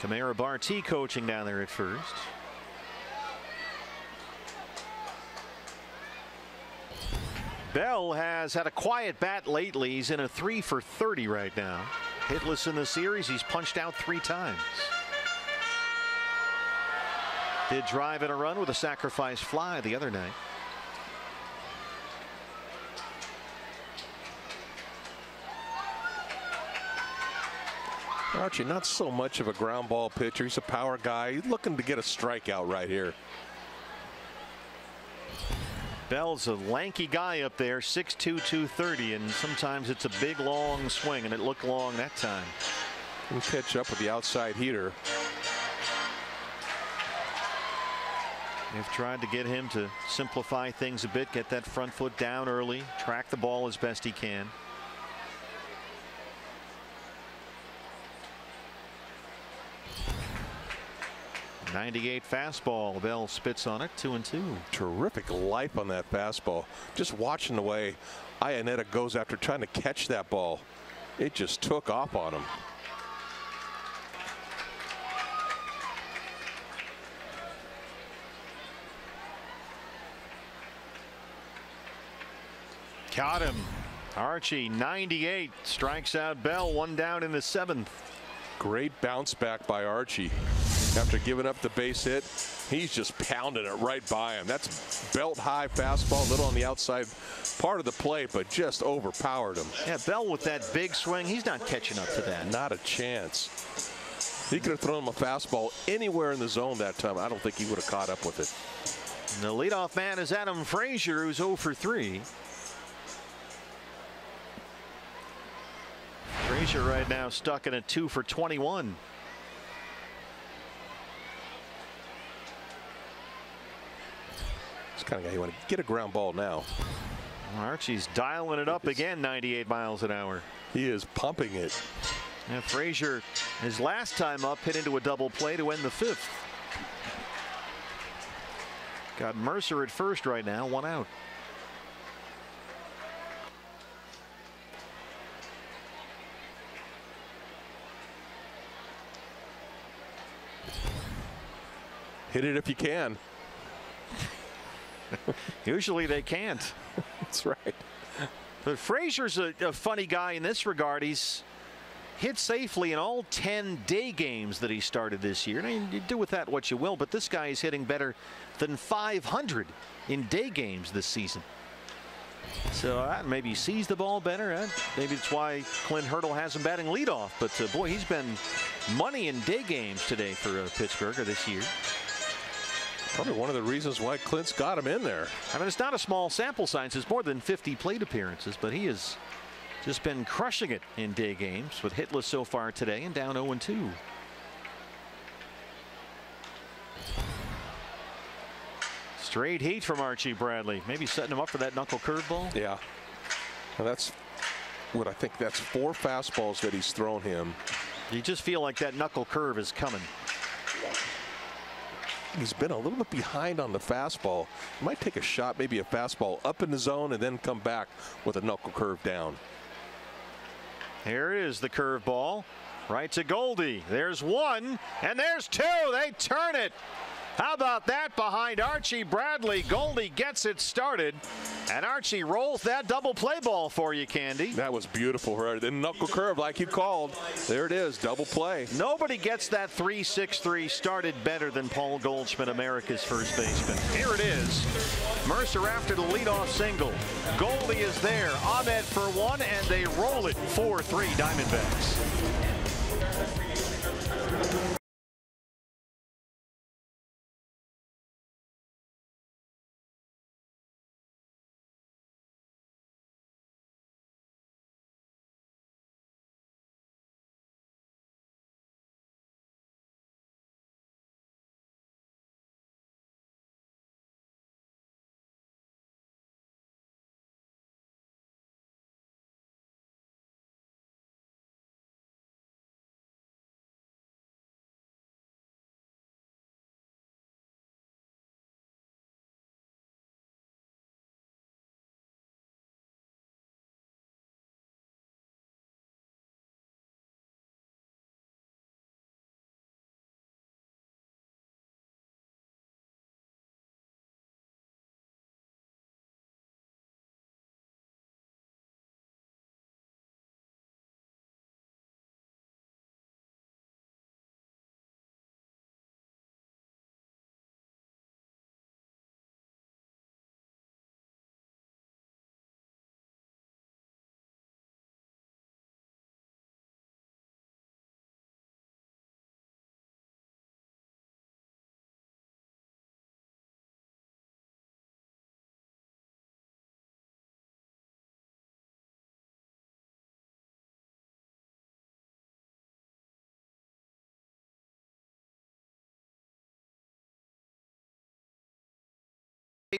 Kamara Barti coaching down there at first. Bell has had a quiet bat lately. He's in a 3 for 30 right now. Hitless in the series. He's punched out 3 times. Did drive in a run with a sacrifice fly the other night. Archie, not so much of a ground ball pitcher. He's a power guy. He's looking to get a strikeout right here. Bell's a lanky guy up there, 6'2", 230, and sometimes it's a big long swing, and it looked long that time. And catch up with the outside heater. They've tried to get him to simplify things a bit, get that front foot down early, track the ball as best he can. .98 fastball. Bell spits on it, 2-2. Terrific life on that fastball. Just watching the way Iannetta goes after trying to catch that ball. It just took off on him. Caught him. Archie, 98, strikes out Bell, 1 down in the 7th. Great bounce back by Archie. After giving up the base hit, he's just pounding it right by him. That's belt high fastball, a little on the outside part of the plate, but just overpowered him. Yeah, Bell with that big swing, he's not catching up to that. Not a chance. He could have thrown him a fastball anywhere in the zone that time. I don't think he would have caught up with it. And the leadoff man is Adam Frazier, who's 0 for 3. Frazier right now stuck in a 2 for 21. This kind of guy you want to get a ground ball now. Archie's dialing it up again, 98 miles an hour. He is pumping it. And Frazier, his last time up, hit into a double play to end the 5th. Got Mercer at first right now, 1 out. Hit it if you can. Usually they can't. That's right. But Frazier's a funny guy in this regard. He's hit safely in all 10 day games that he started this year. And you do with that what you will, but this guy is hitting better than 500 in day games this season. So maybe sees the ball better. Maybe it's why Clint Hurdle has him batting leadoff. But boy, he's been money in day games today for Pittsburgh this year. Probably one of the reasons why Clint's got him in there. I mean, it's not a small sample size. It's more than 50 plate appearances, but he has just been crushing it in day games with hitless so far today and down 0-2. Straight heat from Archie Bradley. Maybe setting him up for that knuckle curveball. Yeah. Well, that's what I think. That's 4 fastballs that he's thrown him. You just feel like that knuckle curve is coming. He's been a little bit behind on the fastball. He might take a shot, maybe a fastball up in the zone and then come back with a knuckle curve down. Here is the curveball. Right to Goldie. There's one and there's two. They turn it. How about that behind Archie Bradley? Goldie gets it started, and Archie rolls that double play ball for you, Candy. That was beautiful. The knuckle curve, like you called. There it is, double play. Nobody gets that 3-6-3 started better than Paul Goldschmidt, America's first baseman. Here it is. Mercer after the leadoff single. Goldie is there. Ahmed for one, and they roll it 4-3 Diamondbacks.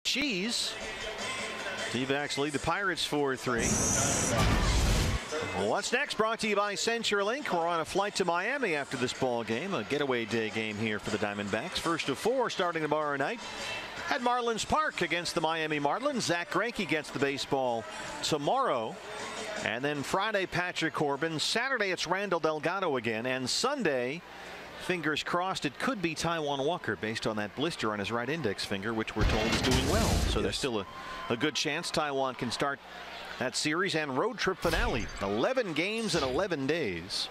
Cheese. D-backs lead the Pirates 4-3. What's next? Brought to you by CenturyLink. We're on a flight to Miami after this ball game. A getaway day game here for the Diamondbacks. First of 4 starting tomorrow night at Marlins Park against the Miami Marlins. Zack Godley gets the baseball tomorrow. And then Friday, Patrick Corbin. Saturday, it's Randall Delgado again. And Sunday, fingers crossed, it could be Taijuan Walker based on that blister on his right index finger, which we're told is doing well. So there's still a good chance Taijuan can start that series and road trip finale. 11 games in 11 days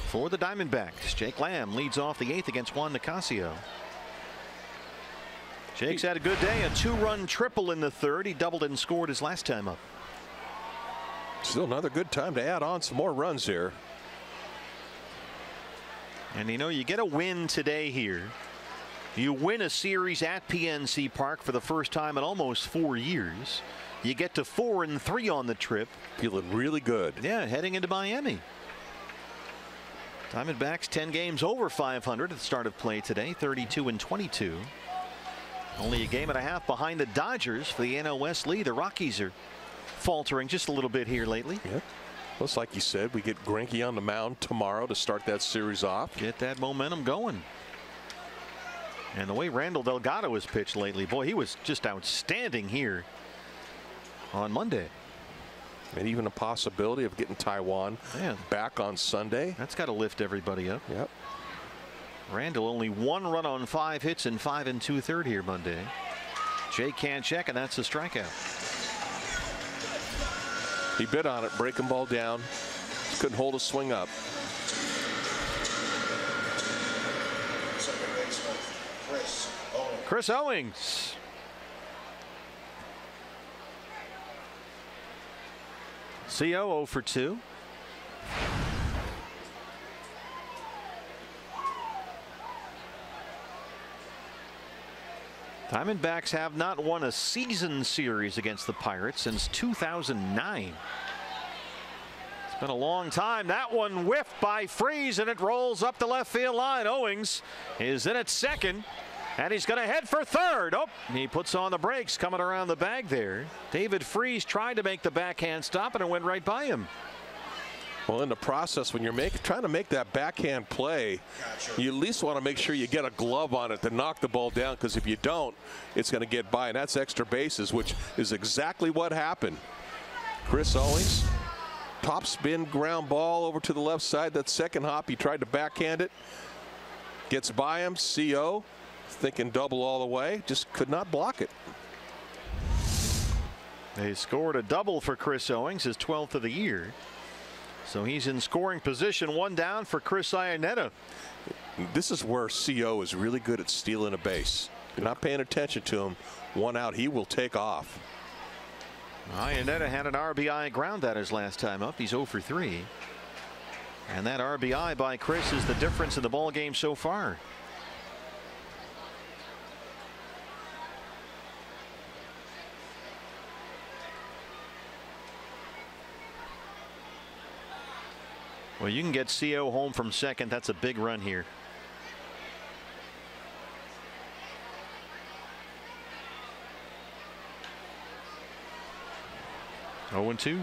for the Diamondbacks. Jake Lamb leads off the 8th against Juan Nicasio. Jake's had a good day. A 2-run triple in the 3rd. He doubled and scored his last time up. Still another good time to add on some more runs here. And you know, you get a win today here. You win a series at PNC Park for the first time in almost 4 years. You get to 4-3 on the trip. Feeling really good. Yeah, heading into Miami. Diamondbacks 10 games over 500 at the start of play today. 32-22. Only a game and a half behind the Dodgers for the NL West lead. The Rockies are faltering just a little bit here lately. Yeah. Looks like you said, we get Greinke on the mound tomorrow to start that series off. Get that momentum going. And the way Randall Delgado has pitched lately, boy, he was just outstanding here on Monday. And even a possibility of getting Taijuan back on Sunday. That's got to lift everybody up. Yep. Randall only 1 run on 5 hits in 5 2/3 here Monday. Jay can't check, and that's a strikeout. He bit on it, breaking ball down. Couldn't hold a swing up. Chris Owings. CO 0 for 2. Diamondbacks have not won a season series against the Pirates since 2009. It's been a long time. That one whiffed by Freese, and it rolls up the left field line. Owings is in at second, and he's going to head for third. Oh, he puts on the brakes coming around the bag there. David Freese tried to make the backhand stop, and it went right by him. Well, in the process, when you're trying to make that backhand play, you at least want to make sure you get a glove on it to knock the ball down, because if you don't, it's going to get by, and that's extra bases, which is exactly what happened. Chris Owings, top spin ground ball over to the left side. That second hop, he tried to backhand it. Gets by him. CO thinking double all the way, just could not block it. They scored a double for Chris Owings, his 12th of the year. So he's in scoring position, one down for Chris Iannetta. This is where CO is really good at stealing a base. If you're not paying attention to him, one out, he will take off. Iannetta had an RBI ground out his last time up. He's 0 for 3. And that RBI by Chris is the difference in the ball game so far. Well, you can get CO home from second. That's a big run here. Oh, and 2.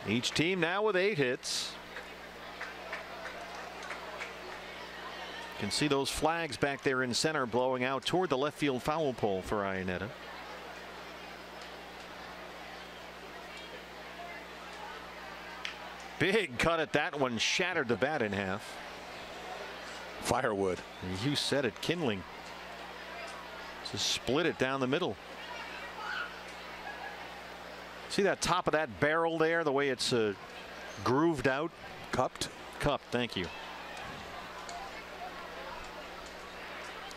Each team now with 8 hits. You can see those flags back there in center blowing out toward the left field foul pole for Iannetta. Big cut at that one, shattered the bat in half. Firewood. You said it, kindling. Just split it down the middle. See that top of that barrel there, the way it's grooved out? Cupped? Cupped, thank you.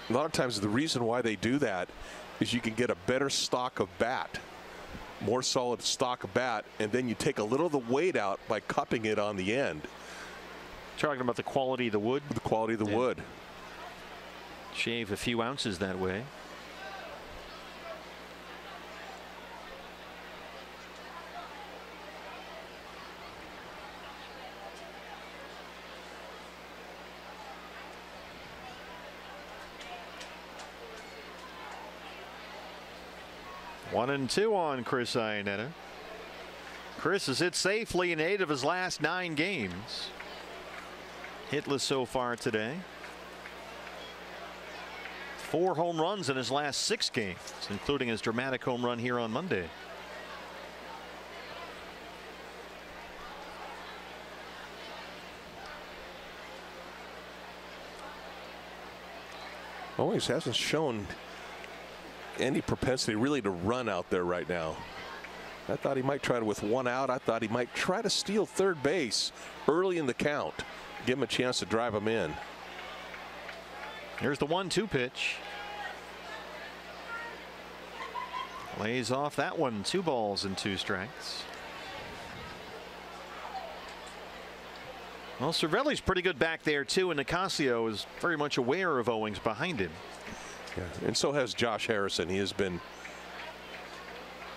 A lot of times the reason why they do that is you can get a better stock of bat, more solid stock of bat, and then you take a little of the weight out by cupping it on the end. Talking about the quality of the wood? The quality of the wood. Shave a few ounces that way. One and 2 on Chris Iannetta. Chris has hit safely in 8 of his last 9 games. Hitless so far today. 4 home runs in his last 6 games, including his dramatic home run here on Monday. Always hasn't shown any propensity really to run out there right now. I thought he might try to, with 1 out, I thought he might try to steal third base early in the count, give him a chance to drive him in. Here's the 1-2 pitch. Lays off that one. 2 balls and 2 strikes. Well, Cervelli's pretty good back there too, and Nicasio is very much aware of Owings behind him. Yeah, and so has Josh Harrison. He has been,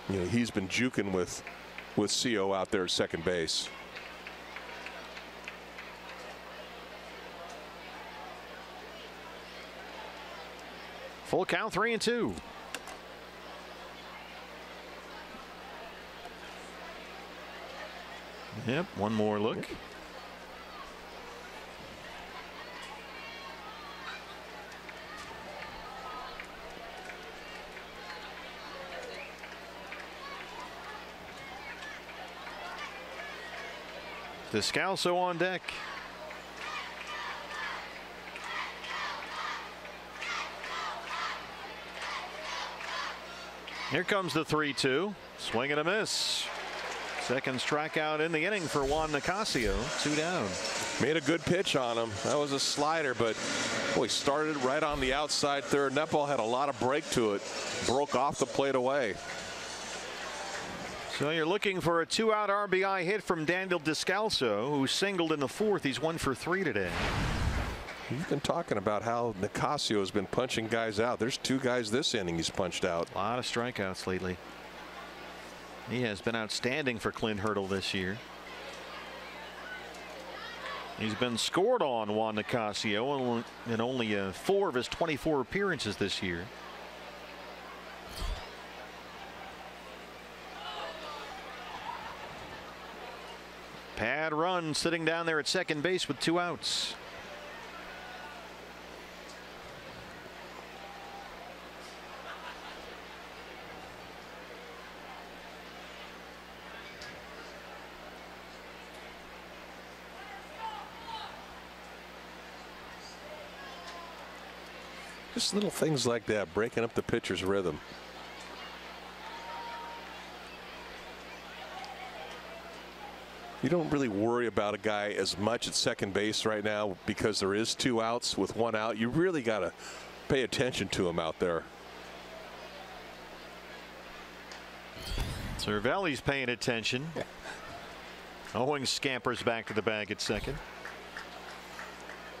he's been juking with CO out there at second base. Full count, 3-2. Yep, one more look. Descalso on deck. Here comes the 3-2. Swing and a miss. Second strikeout in the inning for Juan Nicasio. 2 down. Made a good pitch on him. That was a slider, but boy, started right on the outside third. That ball had a lot of break to it. Broke off the plate away. So you're looking for a 2-out RBI hit from Daniel Descalso, who singled in the fourth. He's 1 for 3 today. He's been talking about how Nicasio has been punching guys out. There's 2 guys this inning he's punched out. A lot of strikeouts lately. He has been outstanding for Clint Hurdle this year. He's been scored on, Juan Nicasio, in only 4 of his 24 appearances this year. Pad run sitting down there at second base with 2 outs. Just little things like that, breaking up the pitcher's rhythm. You don't really worry about a guy as much at second base right now because there is 2 outs with 1 out. You really got to pay attention to him out there. Cervelli's paying attention. Owings scampers back to the bag at second.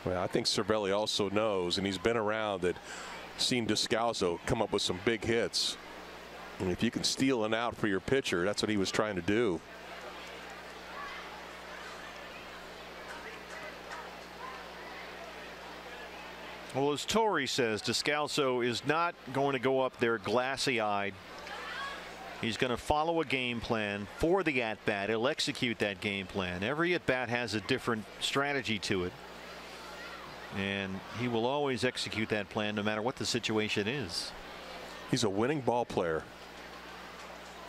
Well, I think Cervelli also knows, and he's been around, that seen Descalso come up with some big hits. And if you can steal an out for your pitcher, that's what he was trying to do. Well, as Torrey says, Descalso is not going to go up there glassy-eyed. He's going to follow a game plan for the at-bat. He'll execute that game plan. Every at-bat has a different strategy to it. And he will always execute that plan no matter what the situation is. He's a winning ball player.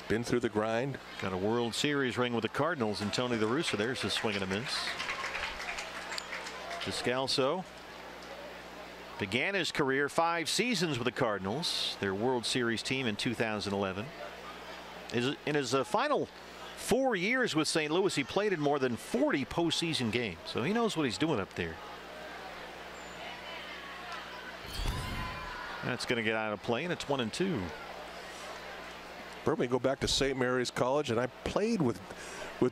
Been through the grind. Got a World Series ring with the Cardinals and Tony La Russa. There's a swing and a miss. Descalso began his career 5 seasons with the Cardinals, their World Series team in 2011. In his final 4 years with St. Louis, he played in more than 40 postseason games, so he knows what he's doing up there. That's going to get out of play, and it's 1-2. Bert, we go back to St. Mary's College, and I played with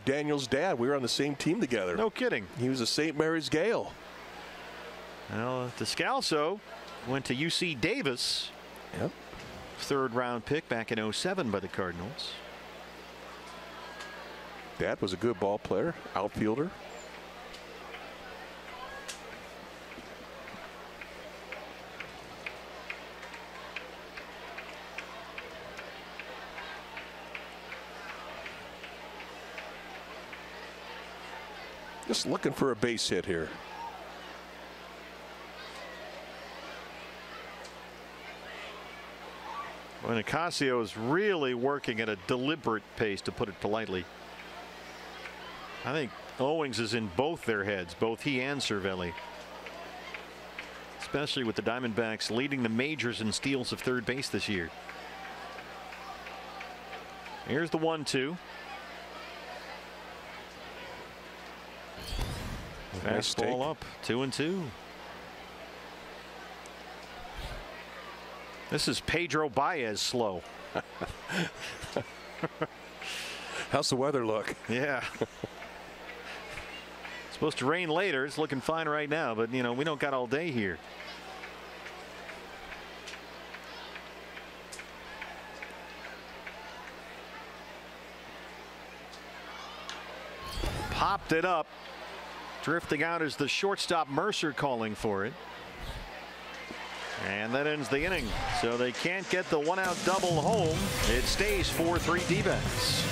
Daniel's dad. We were on the same team together. No kidding. He was a St. Mary's Gale. Well, Descalso went to UC Davis. Yep. 3rd round pick back in 07 by the Cardinals. Dad was a good ball player, outfielder. Just looking for a base hit here. Well, Nicasio is really working at a deliberate pace, to put it politely. I think Owings is in both their heads, both he and Cervelli. Especially with the Diamondbacks leading the majors in steals of third base this year. Here's the 1-2. Fastball up, 2-2. This is Pedro Baez slow. How's the weather look? Yeah. Supposed to rain later. It's looking fine right now, but you know, we don't got all day here. Popped it up. Drifting out is the shortstop Mercer calling for it. And that ends the inning. So they can't get the 1-out double home. It stays 4-3 D-backs.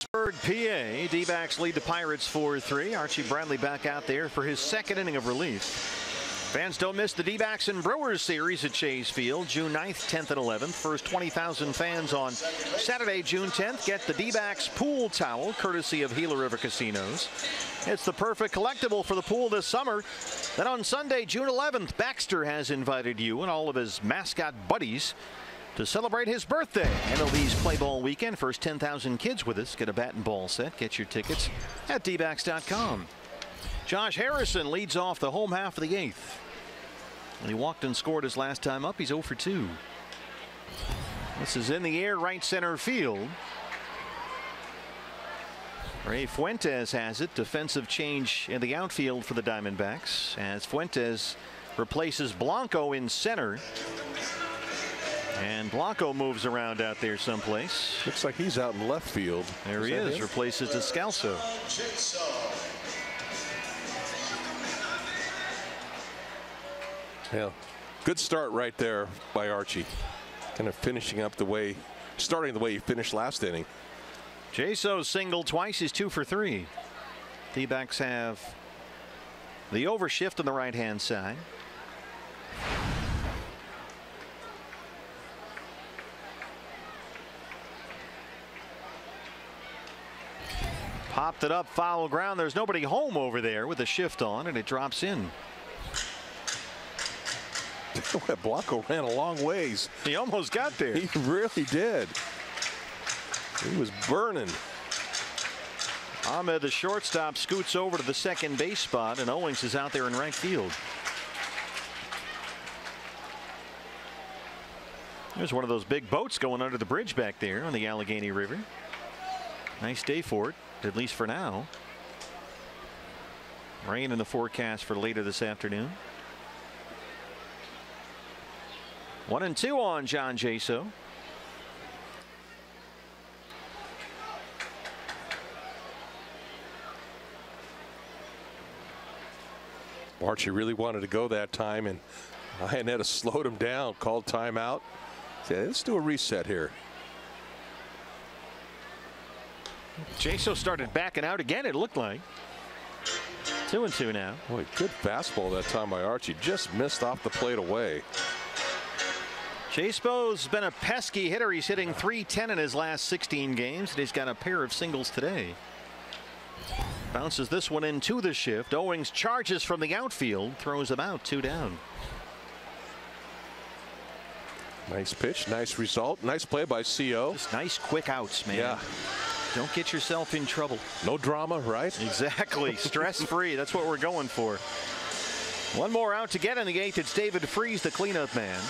Pittsburgh, PA. D-backs lead the Pirates 4-3. Archie Bradley back out there for his second inning of relief. Fans don't miss the D-backs and Brewers series at Chase Field, June 9th, 10th, and 11th. First 20,000 fans on Saturday, June 10th. Get the D-backs pool towel, courtesy of Gila River Casinos. It's the perfect collectible for the pool this summer. Then on Sunday, June 11th, Baxter has invited you and all of his mascot buddies to celebrate his birthday. MLB's Play Ball Weekend. First 10,000 kids with us get a bat and ball set. Get your tickets at dbacks.com. Josh Harrison leads off the home half of the 8th. When he walked and scored his last time up, he's 0 for 2. This is in the air, right center field. Ray Fuentes has it. Defensive change in the outfield for the Diamondbacks as Fuentes replaces Blanco in center. And Blanco moves around out there someplace. Looks like he's out in left field. There he is. Replaces Descalso. Yeah, good start right there by Archie. Kind of finishing up the way, starting the way he finished last inning. Jaso singled twice. He's 2 for 3. D-backs have the overshift on the right-hand side. Popped it up, foul ground. There's nobody home over there with the shift on, and it drops in. Blanco ran a long ways. He almost got there. He really did. He was burning. Ahmed, the shortstop, scoots over to the second base spot, and Owings is out there in right field. There's one of those big boats going under the bridge back there on the Allegheny River. Nice day for it, at least for now. Rain in the forecast for later this afternoon. 1-2 on John Jaso. Archie really wanted to go that time, and Iannetta slowed him down, called timeout. Said, let's do a reset here. Jaso started backing out again, it looked like. 2-2 now. Boy, good fastball that time by Archie. Just missed off the plate away. Jaso's been a pesky hitter. He's hitting .310 in his last 16 games, and he's got a pair of singles today. Bounces this one into the shift. Owings charges from the outfield, throws him out, 2 down. Nice pitch, nice result, nice play by CO. Just nice quick outs, man. Yeah. Don't get yourself in trouble. No drama, right? Exactly. Stress-free. That's what we're going for. One more out to get in the 8th. It's David Freese, the cleanup man.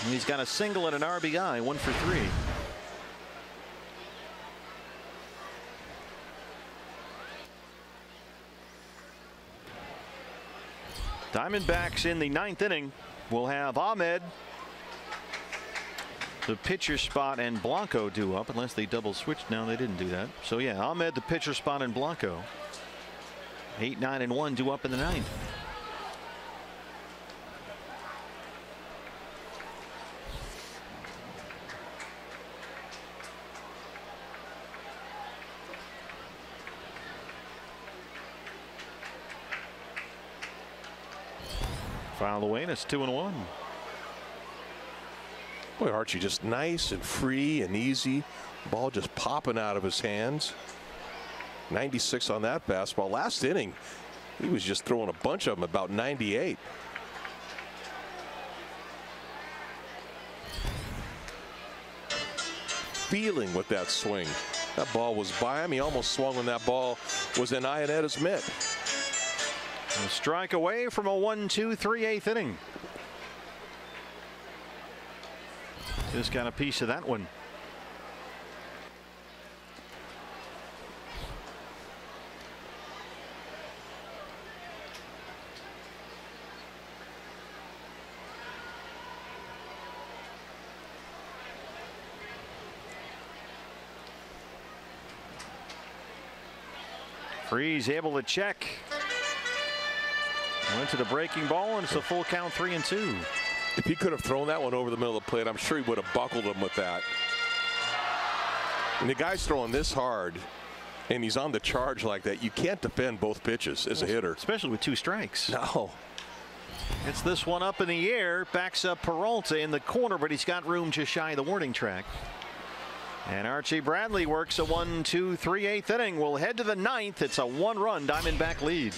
And he's got a single and an RBI, 1 for 3. Diamondbacks in the 9th inning will have Ahmed, the pitcher spot, and Blanco due up, unless they double switched. No, they didn't do that. So yeah, Ahmed, the pitcher spot, and Blanco. 8, 9, and 1 due up in the 9th. Foul away, and it's 2-1. Boy, Archie just nice and free and easy. Ball just popping out of his hands. 96 on that fastball. Last inning, he was just throwing a bunch of them, about 98. Feeling with that swing. That ball was by him. He almost swung when that ball was in Iannetta's mitt. A strike away from a 1-2-3 8th inning. Just got a piece of that one. Freese able to check. Went to the breaking ball, and it's a full count, 3-2. If he could have thrown that one over the middle of the plate, I'm sure he would have buckled him with that. And the guy's throwing this hard. And he's on the charge like that. You can't defend both pitches as a hitter. Especially with 2 strikes. No. It's this one up in the air. Backs up Peralta in the corner, but he's got room just shy of the warning track. And Archie Bradley works a 1-2-3 8th inning. We'll head to the 9th. It's a 1-run Diamondback lead.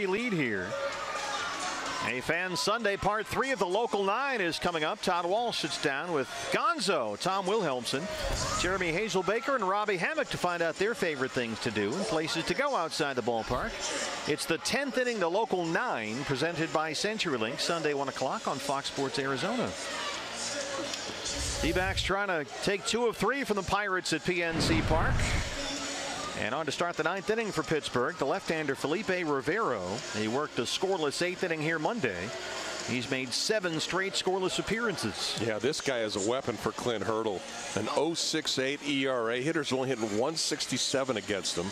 Lead here. A Fan Sunday Part 3 of the Local 9 is coming up. Todd Walsh sits down with Gonzo, Tom Wilhelmsen, Jeremy Hazelbaker, and Robbie Hammock to find out their favorite things to do and places to go outside the ballpark. It's the 10th inning, the Local 9, presented by CenturyLink, Sunday 1 o'clock on Fox Sports Arizona. D-backs trying to take 2 of 3 from the Pirates at PNC Park. And on to start the 9th inning for Pittsburgh, the left-hander Felipe Rivero. He worked a scoreless 8th inning here Monday. He's made 7 straight scoreless appearances. Yeah, this guy is a weapon for Clint Hurdle. An 0.68 ERA. Hitters only hitting 167 against him.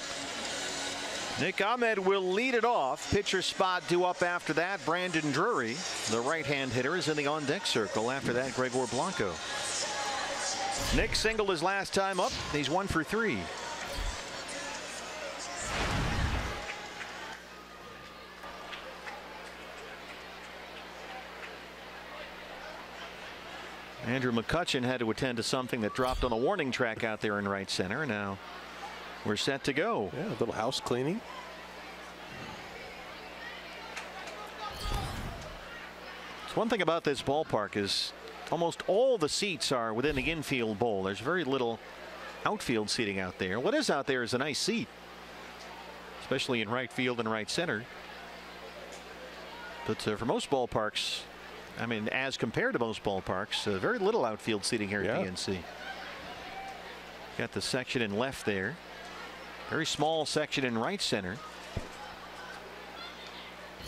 Nick Ahmed will lead it off. Pitcher spot due up after that. Brandon Drury, the right-hand hitter, is in the on-deck circle. After that, Gregor Blanco. Nick singled his last time up. He's 1 for 3. Andrew McCutchen had to attend to something that dropped on the warning track out there in right center. Now we're set to go. Yeah, a little house cleaning. It's one thing about this ballpark is almost all the seats are within the infield bowl. There's very little outfield seating out there. What is out there is a nice seat, especially in right field and right center. But for most ballparks, I mean, as compared to most ballparks, very little outfield seating here at PNC. Got the section in left there. Very small section in right center.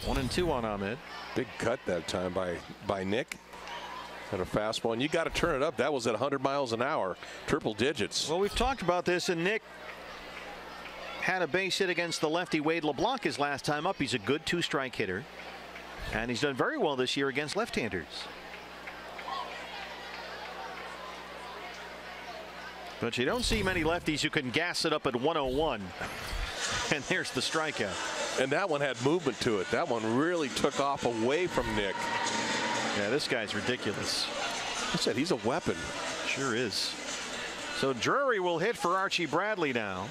1-2 on Ahmed. Big cut that time by Nick. And a fastball. And you got to turn it up. That was at 100 miles an hour. Triple digits. Well, we've talked about this, and Nick had a base hit against the lefty Wade LeBlanc his last time up. He's a good 2-strike hitter. And he's done very well this year against left-handers. But you don't see many lefties who can gas it up at 101. And there's the strikeout. And that one had movement to it. That one really took off away from Nick. Yeah, this guy's ridiculous. I said he's a weapon. Sure is. So Drury will hit for Archie Bradley now,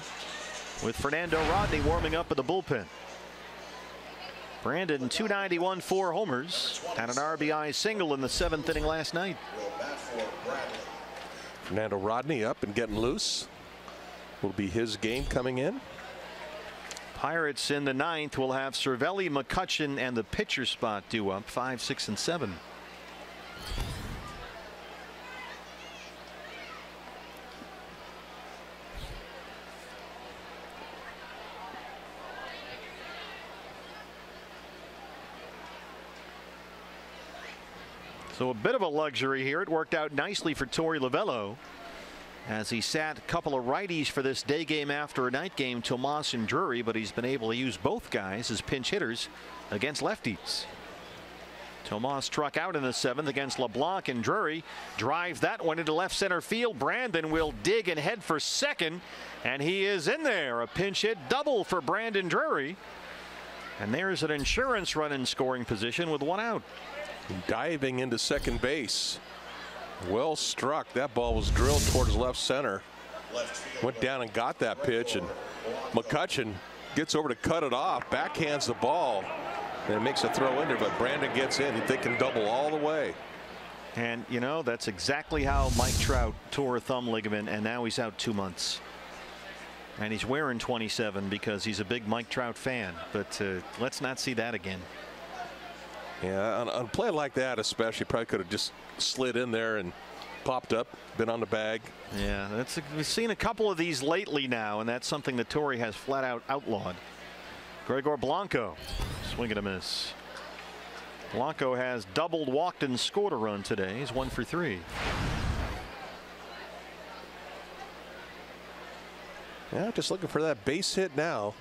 with Fernando Rodney warming up in the bullpen. Brandon, 291, 4 homers, and an RBI single in the 7th inning last night. Fernando Rodney up and getting loose. Will be his game coming in. Pirates in the 9th will have Cervelli, McCutchen, and the pitcher spot due up 5, 6, and 7. So a bit of a luxury here. It worked out nicely for Torey Lovullo as he sat a couple of righties for this day game after a night game, Tomas and Drury, but he's been able to use both guys as pinch hitters against lefties. Tomas struck out in the 7th against LeBlanc, and Drury drives that one into left center field. Brandon will dig and head for second, and he is in there. A pinch hit double for Brandon Drury. And there's an insurance run in scoring position with 1 out. Diving into second base. Well struck. That ball was drilled towards left center. Went down and got that pitch, and McCutchen gets over to cut it off. Backhands the ball. And makes a throw in there, but Brandon gets in. They can double all the way. And you know, that's exactly how Mike Trout tore a thumb ligament, and now he's out 2 months. And he's wearing 27 because he's a big Mike Trout fan. But let's not see that again. Yeah, on a play like that especially, probably could have just slid in there and popped up, been on the bag. Yeah, we've seen a couple of these lately now, and that's something that Torey has flat out outlawed. Gregor Blanco, swing and a miss. Blanco has doubled, walked, and scored a run today. He's 1 for 3. Yeah, just looking for that base hit now.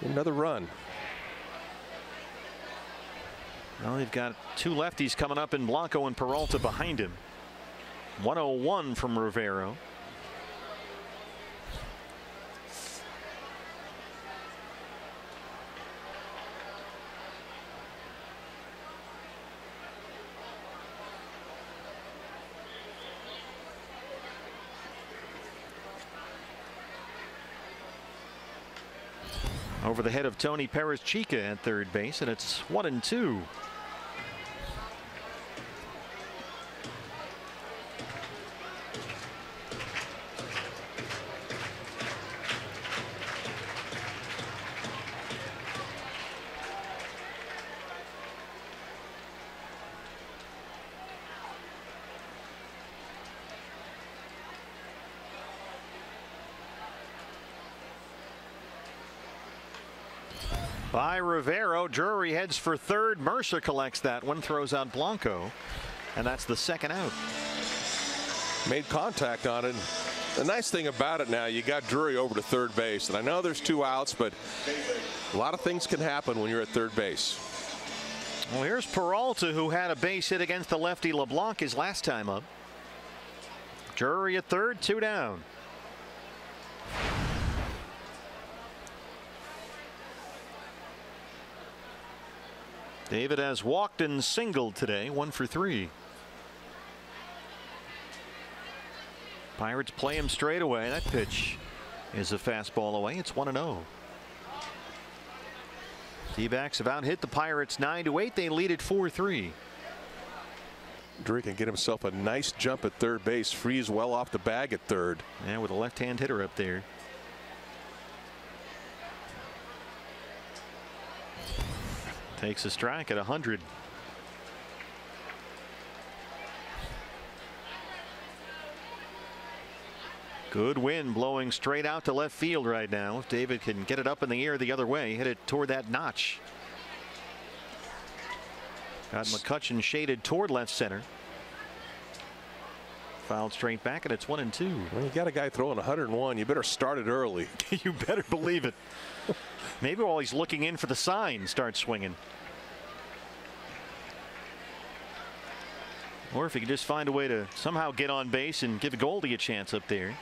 Another run. Well, they've got 2 lefties coming up in Blanco and Peralta behind him. 101 from Rivero. Over the head of Tony Perez Chica at third base, and it's 1-2. By Rivero. Drury heads for third. Mercer collects that one, throws out Blanco, and that's the 2nd out. Made contact on it. The nice thing about it now, you got Drury over to third base, and I know there's 2 outs, but a lot of things can happen when you're at third base. Well, here's Peralta, who had a base hit against the lefty LeBlanc his last time up. Drury at third, 2 down. David has walked and singled today, 1 for 3. Pirates play him straight away. That pitch is a fastball away. It's 1-0. D-backs have out hit the Pirates 9-8. They lead at 4-3. Drury can get himself a nice jump at third base. Frees well off the bag at third. Yeah, with a left-hand hitter up there. Takes a strike at 100. Good wind blowing straight out to left field right now. If David can get it up in the air the other way, hit it toward that notch. Got McCutchen shaded toward left center. Fouled straight back, and it's 1-2. Well, you got a guy throwing 101. You better start it early. You better believe it. Maybe while he's looking in for the sign, start swinging. Or if he could just find a way to somehow get on base and give Goldie a chance up there.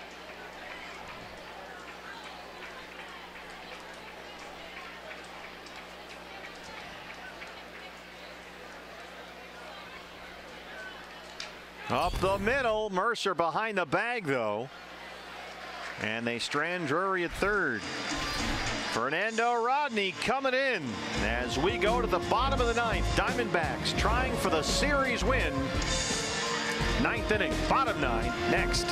Up the middle. Mercer behind the bag, though. And they strand Drury at third. Fernando Rodney coming in as we go to the bottom of the 9th. Diamondbacks trying for the series win. 9th inning, bottom 9 next.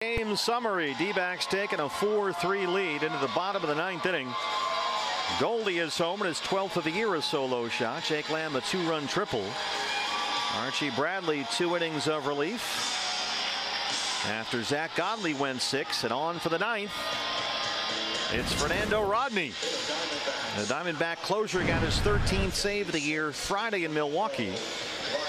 Game summary. D-backs taking a 4-3 lead into the bottom of the 9th inning. Goldie is home in his 12th of the year, a solo shot. Jake Lamb a 2-run triple. Archie Bradley 2 innings of relief after Zack Godley went 6, and on for the 9th. It's Fernando Rodney. The Diamondback closer got his 13th save of the year Friday in Milwaukee.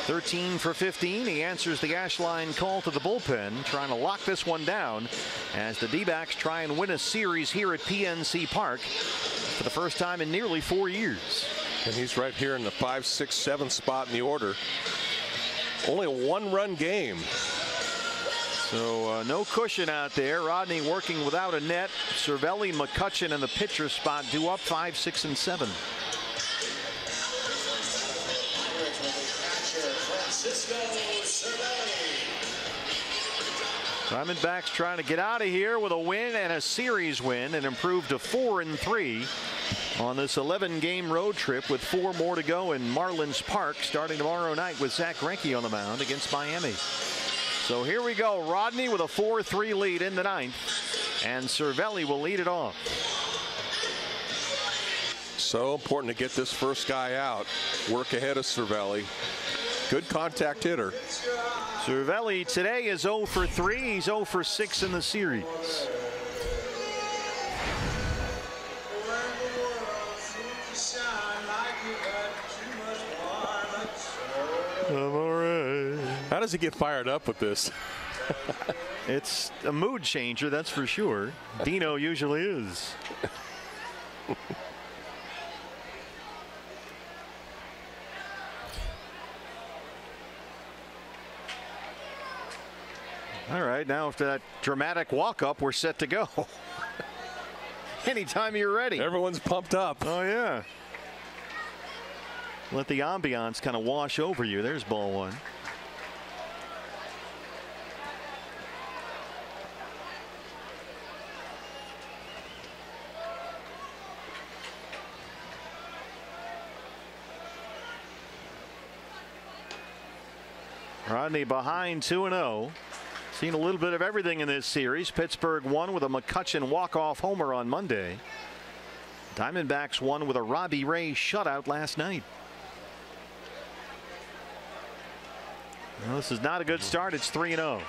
13 for 15. He answers the Ashline call to the bullpen, trying to lock this one down as the D-backs try and win a series here at PNC Park for the first time in nearly 4 years. And he's right here in the 5, 6, 7 spot in the order. Only a 1-run game. So no cushion out there. Rodney working without a net. Cervelli, McCutchen in the pitcher spot due up 5, 6, and 7. Diamondbacks trying to get out of here with a win and a series win and improve to 4-3 on this 11-game road trip with 4 more to go in Marlins Park starting tomorrow night with Zach Greinke on the mound against Miami. So here we go. Rodney with a 4-3 lead in the 9th, and Cervelli will lead it off. So important to get this first guy out. Work ahead of Cervelli. Good contact hitter. Cervelli today is 0 for 3. He's 0 for 6 in the series. I'm all right. How does he get fired up with this? It's a mood changer, that's for sure. Dino usually is. All right, now after that dramatic walk-up, we're set to go. Anytime you're ready. Everyone's pumped up. Oh, yeah. Let the ambiance kind of wash over you. There's ball 1. Rodney behind 2-0. Seen a little bit of everything in this series. Pittsburgh won with a McCutchen walk-off homer on Monday. Diamondbacks won with a Robbie Ray shutout last night. Well, this is not a good start. It's 3-0.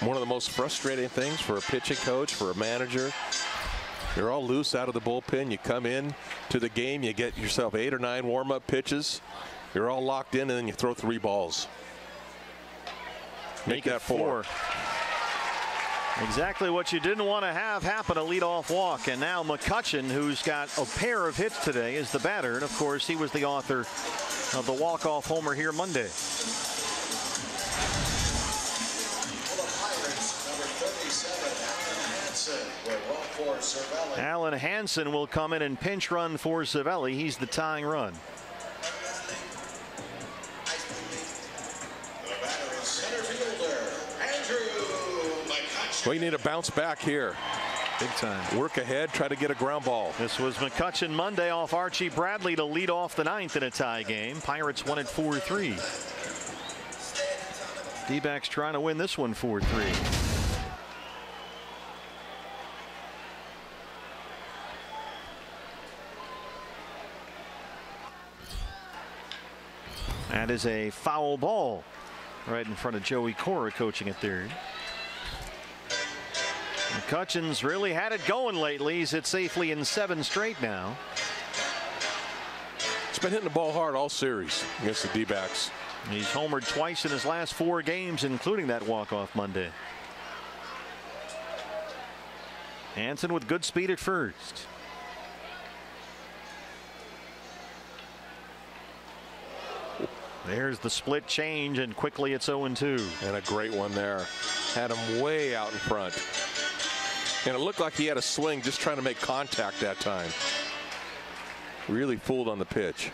One of the most frustrating things for a pitching coach, for a manager. You're all loose out of the bullpen. You come in to the game, you get yourself 8 or 9 warm-up pitches. You're all locked in, and then you throw 3 balls. Make that 4. Exactly what you didn't want to have happen, a leadoff walk. And now McCutchen, who's got a pair of hits today, is the batter. And of course, he was the author of the walk-off homer here Monday. Alan Hansen will come in and pinch run for Cervelli. He's the tying run. Well, you need a bounce back here. Big time. Work ahead, try to get a ground ball. This was McCutchen Monday off Archie Bradley to lead off the 9th in a tie game. Pirates won it 4-3. D-backs trying to win this one 4-3. That is a foul ball right in front of Joey Cora coaching at third. McCutchen's really had it going lately. He's hit safely in 7 straight now. He's been hitting the ball hard all series against the D-backs. He's homered twice in his last 4 games, including that walk-off Monday. Hansen with good speed at first. There's the split change, and quickly it's 0-2. And a great one there. Had him way out in front. And it looked like he had a swing just trying to make contact that time. Really fooled on the pitch.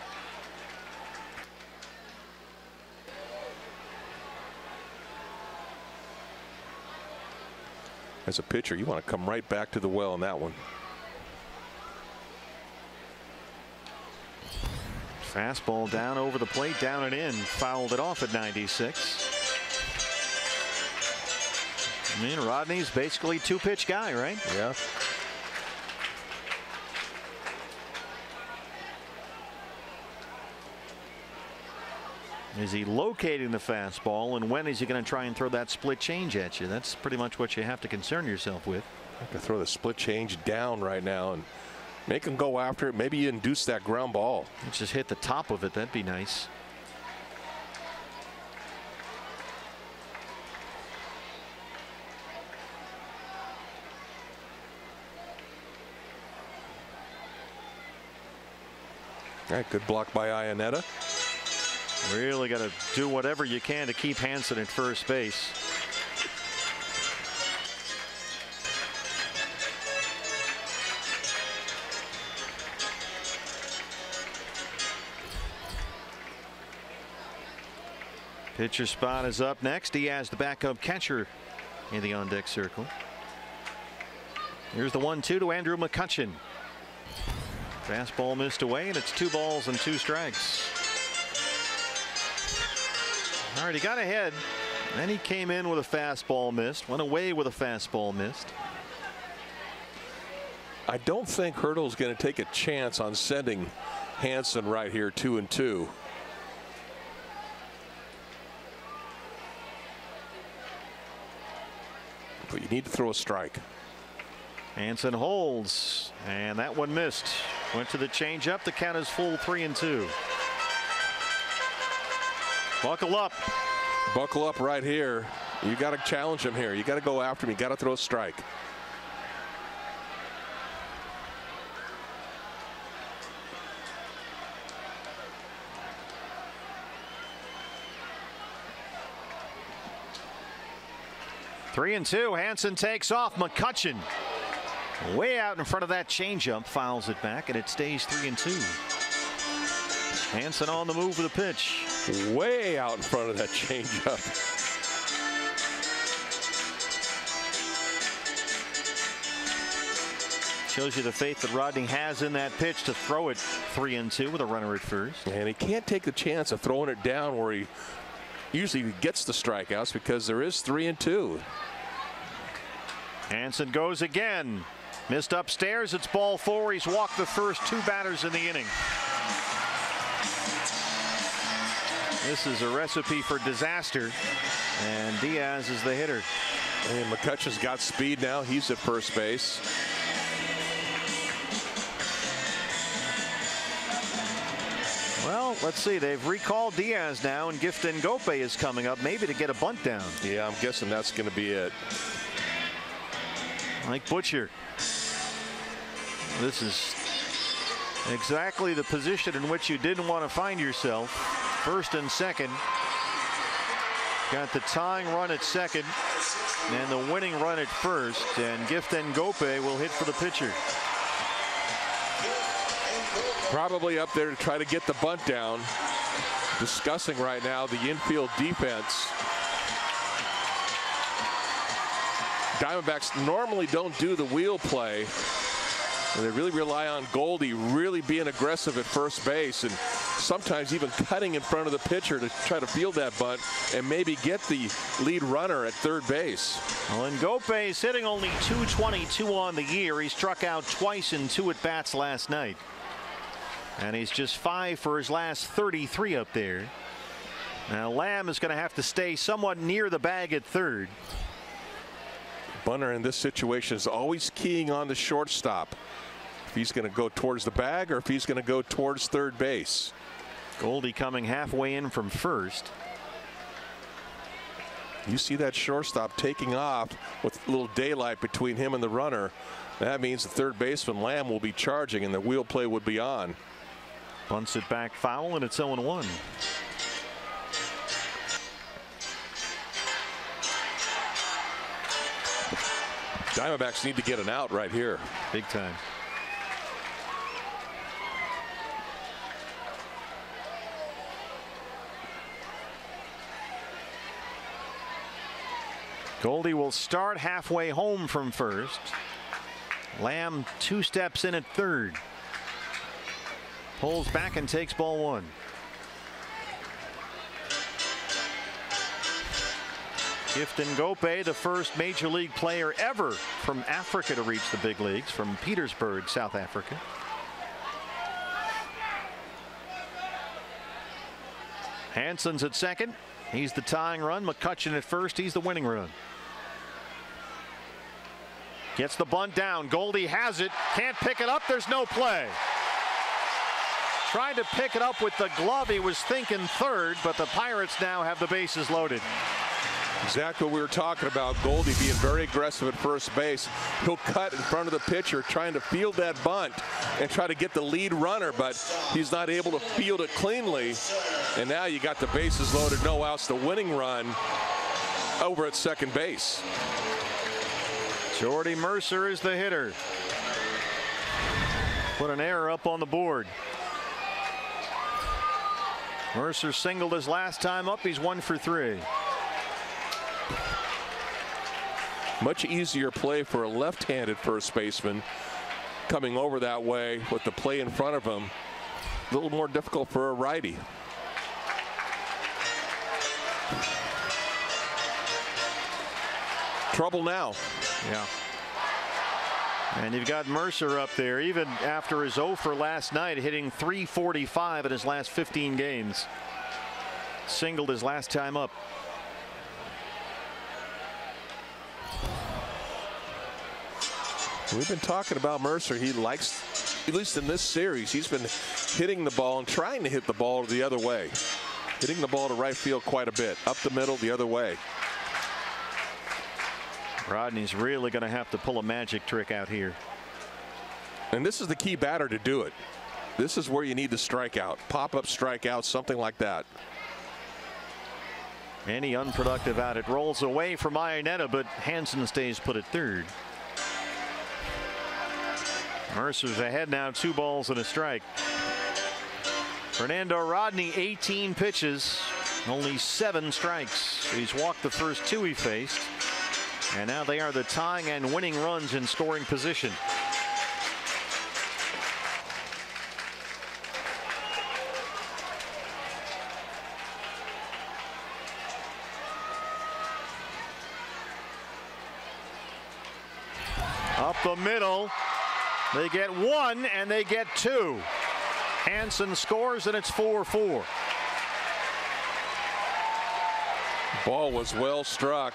As a pitcher, you want to come right back to the well in that one. Fastball down over the plate, down and in. Fouled it off at 96. I mean, Rodney's basically two-pitch guy, right? Yeah. Is he locating the fastball, and when is he going to try and throw that split change at you? That's pretty much what you have to concern yourself with. Have to throw the split change down right now and make him go after it. Maybe induce that ground ball. Just hit the top of it. That'd be nice. All right, good block by Iannetta. Really got to do whatever you can to keep Hansen at first base. Pitcher spot is up next. Diaz, the backup catcher, in the on-deck circle. Here's the 1-2 to Andrew McCutchen. Fastball missed away, and it's 2 balls and 2 strikes. All right, he got ahead. Then he came in with a fastball missed. Went away with a fastball missed. I don't think Hurdle's going to take a chance on sending Hansen right here 2-2. But you need to throw a strike. Hansen holds, and that one missed. Went to the changeup. The count is full 3-2. Buckle up. Buckle up right here. You got to challenge him here. You got to go after him. You got to throw a strike. Three and two. Hansen takes off. McCutchen way out in front of that changeup, fouls it back, and it stays 3-2. Hansen on the move with a pitch. Way out in front of that changeup. Shows you the faith that Rodney has in that pitch to throw it 3-2 with a runner at first. And he can't take the chance of throwing it down where he usually gets the strikeouts, because there is 3-2. Hansen goes again. Missed upstairs. It's ball 4. He's walked the first 2 batters in the inning. This is a recipe for disaster, and Diaz is the hitter. And McCutchen's got speed now. He's at first base. Well, let's see. They've recalled Diaz now, and Gift Ngope is coming up, maybe to get a bunt down. Yeah, I'm guessing that's going to be it. Like Butcher. This is exactly the position in which you didn't want to find yourself. First and second. Got the tying run at second and the winning run at first, and Gift Ngope will hit for the pitcher. Probably up there to try to get the bunt down. Discussing right now the infield defense. Diamondbacks normally don't do the wheel play. They really rely on Goldie really being aggressive at first base, and sometimes even cutting in front of the pitcher to try to field that bunt and maybe get the lead runner at third base. Well, Ngope is hitting only .222 on the year. He struck out twice in 2 at-bats last night. And he's just 5 for his last 33 up there. Now Lamb is going to have to stay somewhat near the bag at third. Bunter in this situation is always keying on the shortstop. If he's going to go towards the bag or if he's going to go towards third base. Goldie coming halfway in from first. You see that shortstop taking off with a little daylight between him and the runner. That means the third baseman Lamb will be charging and the wheel play would be on. Bunts it back foul, and it's 0-1. Diamondbacks need to get an out right here. Big time. Goldie will start halfway home from first. Lamb 2 steps in at third. Pulls back and takes ball 1. Gifton Gope, the first major league player ever from Africa to reach the big leagues, from Petersburg, South Africa. Hansen's at second. He's the tying run. McCutchen at first. He's the winning run. Gets the bunt down. Goldie has it. Can't pick it up. There's no play. Tried to pick it up with the glove. He was thinking third, but the Pirates now have the bases loaded. Exactly what we were talking about. Goldie being very aggressive at first base. He'll cut in front of the pitcher, trying to field that bunt and try to get the lead runner, but he's not able to field it cleanly. And now you got the bases loaded, no outs, the winning run over at second base. Jordy Mercer is the hitter. Put an error up on the board. Mercer singled his last time up. He's 1 for 3. Much easier play for a left-handed first baseman coming over that way with the play in front of him. A little more difficult for a righty. Trouble now. Yeah. And you've got Mercer up there, even after his 0 for last night, hitting .345 in his last 15 games. Singled his last time up. We've been talking about Mercer. He likes, at least in this series, he's been hitting the ball and trying to hit the ball the other way. Hitting the ball to right field quite a bit. Up the middle, the other way. Rodney's really going to have to pull a magic trick out here. And this is the key batter to do it. This is where you need the strikeout. Pop-up strikeout, something like that. Any unproductive out. It rolls away from Iannetta, but Hansen stays put at third. Mercer's ahead now, 2 balls and a strike. Fernando Rodney, 18 pitches, only 7 strikes. He's walked the first 2 he faced. And now they are the tying and winning runs in scoring position. Up the middle. They get 1 and they get 2. Hansen scores and it's 4-4. Ball was well struck.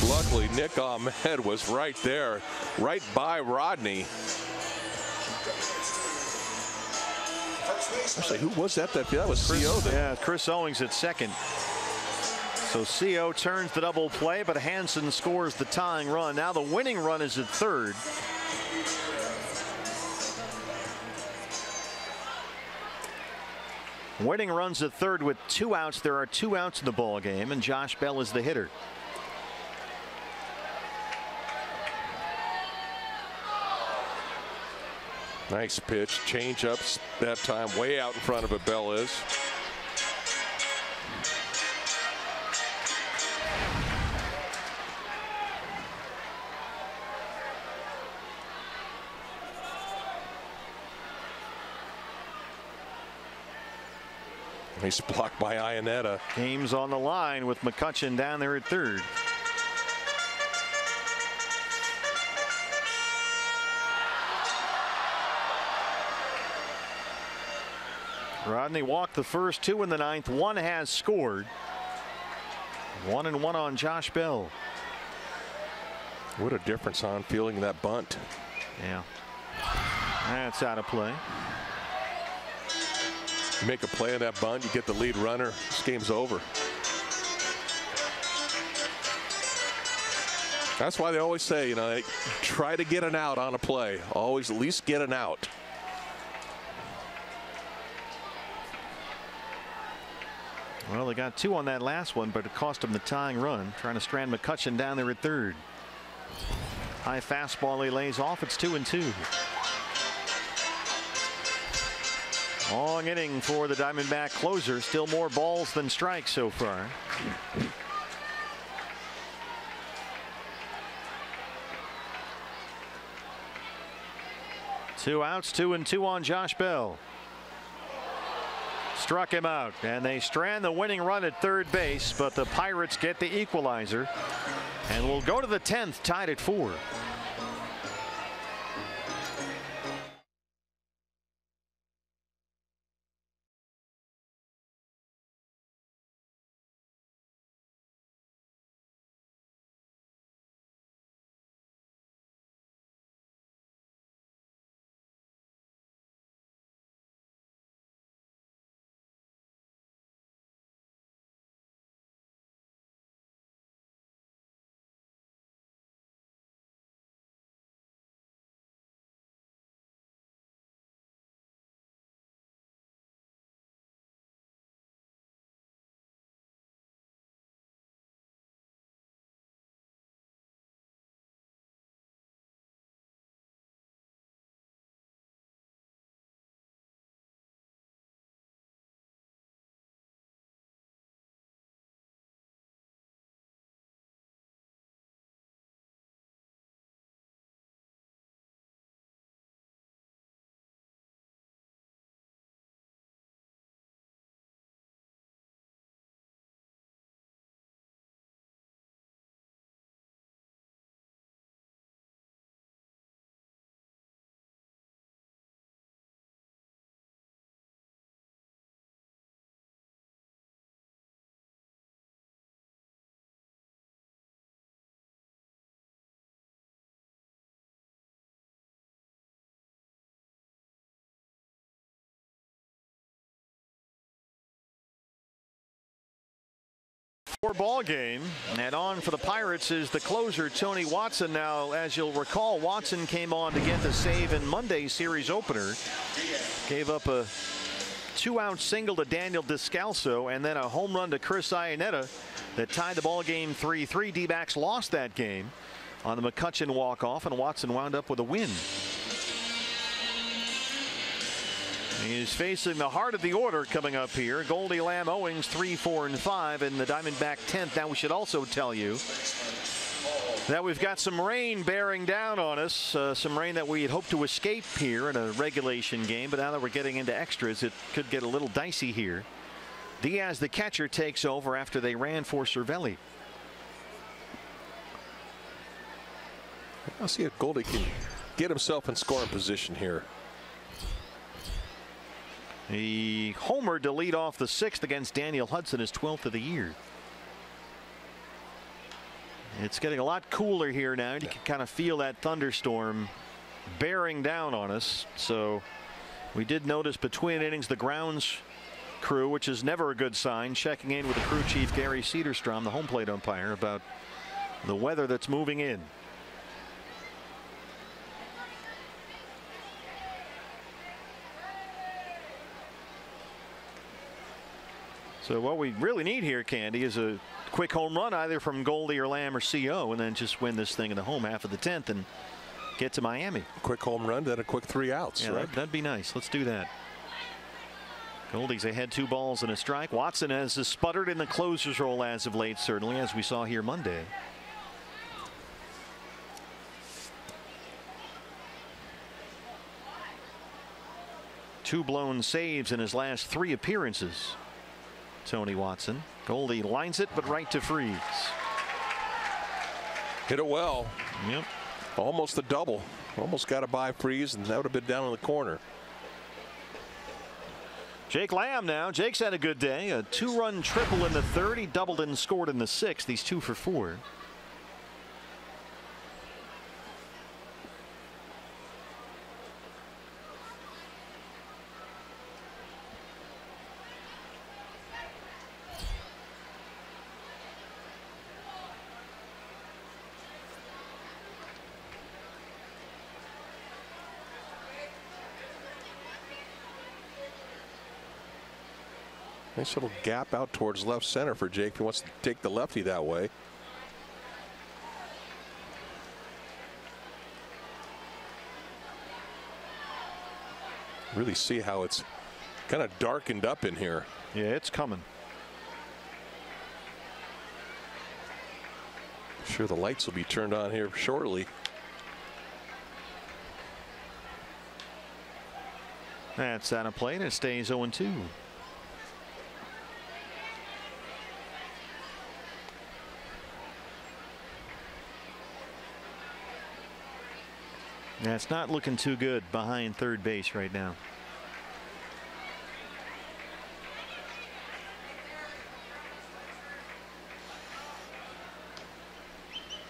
Luckily, Nick Ahmed was right there, right by Rodney. Actually, who was that? That was CO. Yeah, Chris Owings at second. So CO turns the double play, but Hansen scores the tying run. Now the winning run is at third. Winning runs at third with 2 outs. There are 2 outs in the ball game, and Josh Bell is the hitter. Nice pitch, change ups that time, way out in front of it. Bell is. He's blocked by Iannetta. Game's on the line with McCutchen down there at third. Rodney walked the first 2 in the 9th. 1 has scored. 1-1 on Josh Bell. What a difference on fielding that bunt. Yeah. That's out of play. You make a play on that bunt, you get the lead runner. This game's over. That's why they always say, you know, they try to get an out on a play. Always at least get an out. Well, they got 2 on that last one, but it cost them the tying run. Trying to strand McCutchen down there at third. High fastball he lays off. It's 2-2. Long inning for the Diamondback closer. Still more balls than strikes so far. Two outs, 2-2 on Josh Bell. Struck him out, and they strand the winning run at third base, but the Pirates get the equalizer, and we'll go to the 10th, tied at 4. Ball game, and on for the Pirates is the closer, Tony Watson. Now, as you'll recall, Watson came on to get the save in Monday's series opener. Gave up a 2-out single to Daniel Descalso and then a home run to Chris Iannetta that tied the ball game 3-3. D-backs lost that game on the McCutchen walk-off, and Watson wound up with a win. He is facing the heart of the order coming up here. Goldie, Lamb, Owings 3, 4, and 5 in the Diamondback 10th. Now we should also tell you that we've got some rain bearing down on us. Some rain that we had hoped to escape here in a regulation game, but now that we're getting into extras, it could get a little dicey here. Diaz, the catcher, takes over after they ran for Cervelli. I'll see if Goldie can get himself in scoring position here. He homered to lead off the 6th against Daniel Hudson, his 12th of the year. It's getting a lot cooler here now. You can kind of feel that thunderstorm bearing down on us. So we did notice between innings the grounds crew, which is never a good sign, checking in with the crew chief Gary Cederstrom, the home plate umpire, about the weather that's moving in. So what we really need here, Candy, is a quick home run either from Goldie or Lamb or CO, and then just win this thing in the home half of the 10th and get to Miami. Quick home run, then a quick 3 outs. Yeah, right? that'd be nice. Let's do that. Goldie's ahead 2 balls and a strike. Watson has sputtered in the closer's role as of late, certainly, as we saw here Monday. Two blown saves in his last 3 appearances. Tony Watson. Goldie lines it, but right to Freeze. Hit it well. Yep. Almost a double. Almost got a by Freeze, and that would have been down in the corner. Jake Lamb now. Jake's had a good day. A 2-run triple in the 3rd. He doubled and scored in the 6th. He's 2 for 4. Nice little gap out towards left center for Jake if he wants to take the lefty that way. Really see how it's kind of darkened up in here. Yeah, it's coming. Sure, the lights will be turned on here shortly. That's out of play, and it stays 0-2. Yeah, it's not looking too good behind third base right now.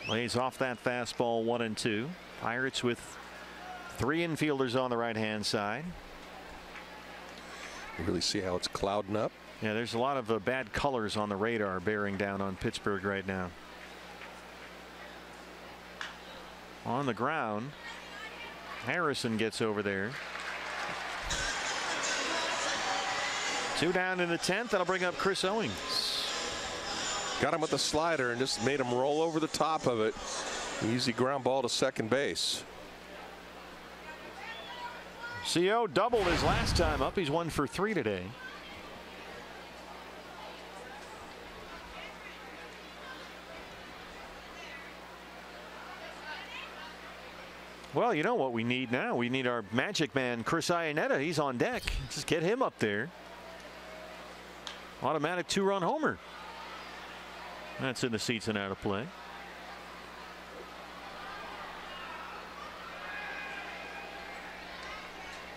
Lays off that fastball, 1-2. Pirates with 3 infielders on the right-hand side. You really see how it's clouding up. Yeah, there's a lot of bad colors on the radar bearing down on Pittsburgh right now. On the ground, Harrison gets over there. 2 down in the 10th. That'll bring up Chris Owings. Got him with the slider and just made him roll over the top of it. Easy ground ball to second base. CO doubled his last time up. He's 1 for 3 today. Well, you know what we need now? We need our magic man, Chris Iannetta. He's on deck. Just get him up there. Automatic 2-run homer. That's in the seats and out of play.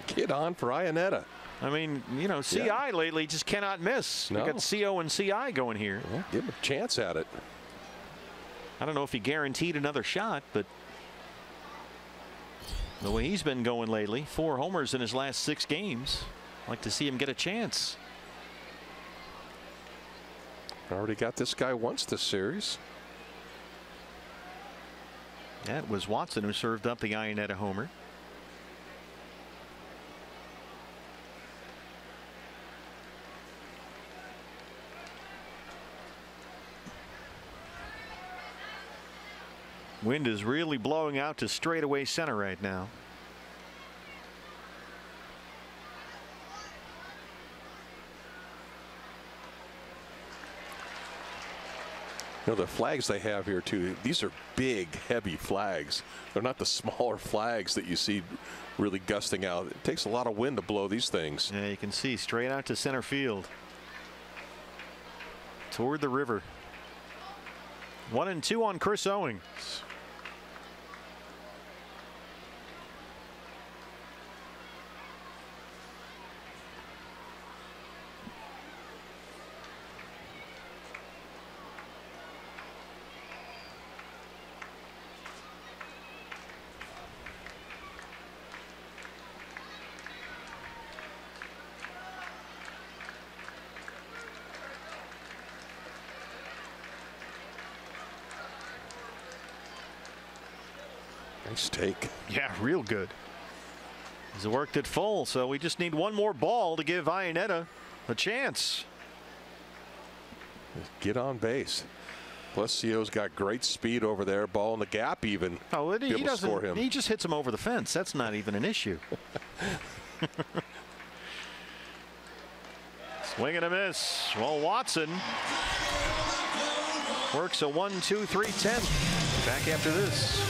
Get on for Iannetta. I mean, you know, CI lately just cannot miss. No. We got CO and CI going here. Yeah, give him a chance at it. I don't know if he guaranteed another shot, but the way he's been going lately, 4 homers in his last 6 games. I'd like to see him get a chance. Already got this guy once this series. That was Watson who served up the Iannetta homer. Wind is really blowing out to straightaway center right now. You know, the flags they have here too, these are big, heavy flags. They're not the smaller flags that you see really gusting out. It takes a lot of wind to blow these things. Yeah, you can see straight out to center field. Toward the river. 1-2 on Chris Owings. Nice take. Yeah, real good. He's worked it full, so we just need one more ball to give Iannetta a chance. Get on base. Plus, CO's got great speed over there. Ball in the gap, even. Oh, he doesn't. Score him. He just hits him over the fence. That's not even an issue. Swing and a miss. Well, Watson works a 1-2-3-10. Back after this.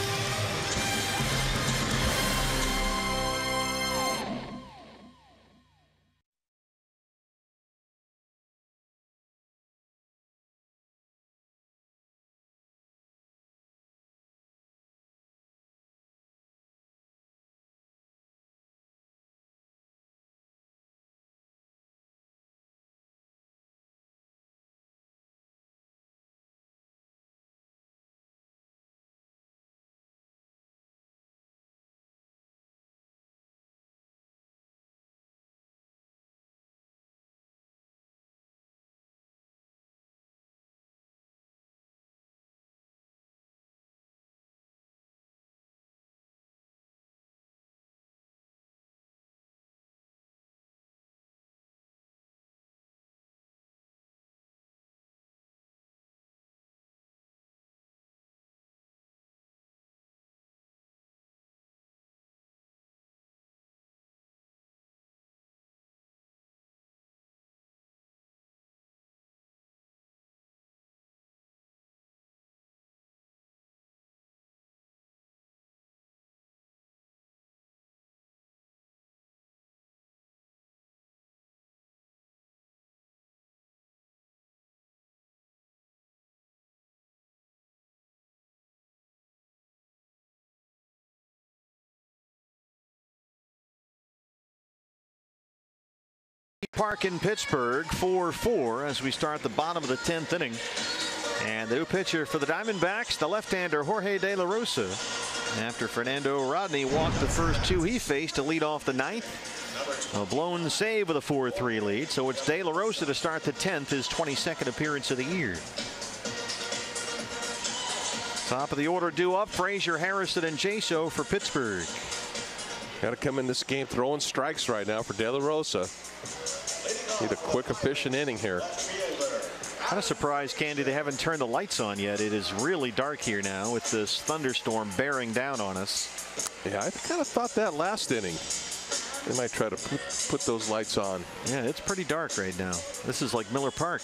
Park in Pittsburgh, 4-4 as we start the bottom of the 10th inning. And the new pitcher for the Diamondbacks, the left-hander Jorge De La Rosa. After Fernando Rodney walked the first two he faced to lead off the ninth. A blown save with a 4-3 lead. So it's De La Rosa to start the 10th, his 22nd appearance of the year. Top of the order due up, Frazier, Harrison, and Jaso for Pittsburgh. Got to come in this game throwing strikes right now for De La Rosa. Need a quick, efficient inning here. Kind of surprised, Candy, they haven't turned the lights on yet. It is really dark here now with this thunderstorm bearing down on us. Yeah, I kind of thought that last inning. They might try to put those lights on. Yeah, it's pretty dark right now. This is like Miller Park.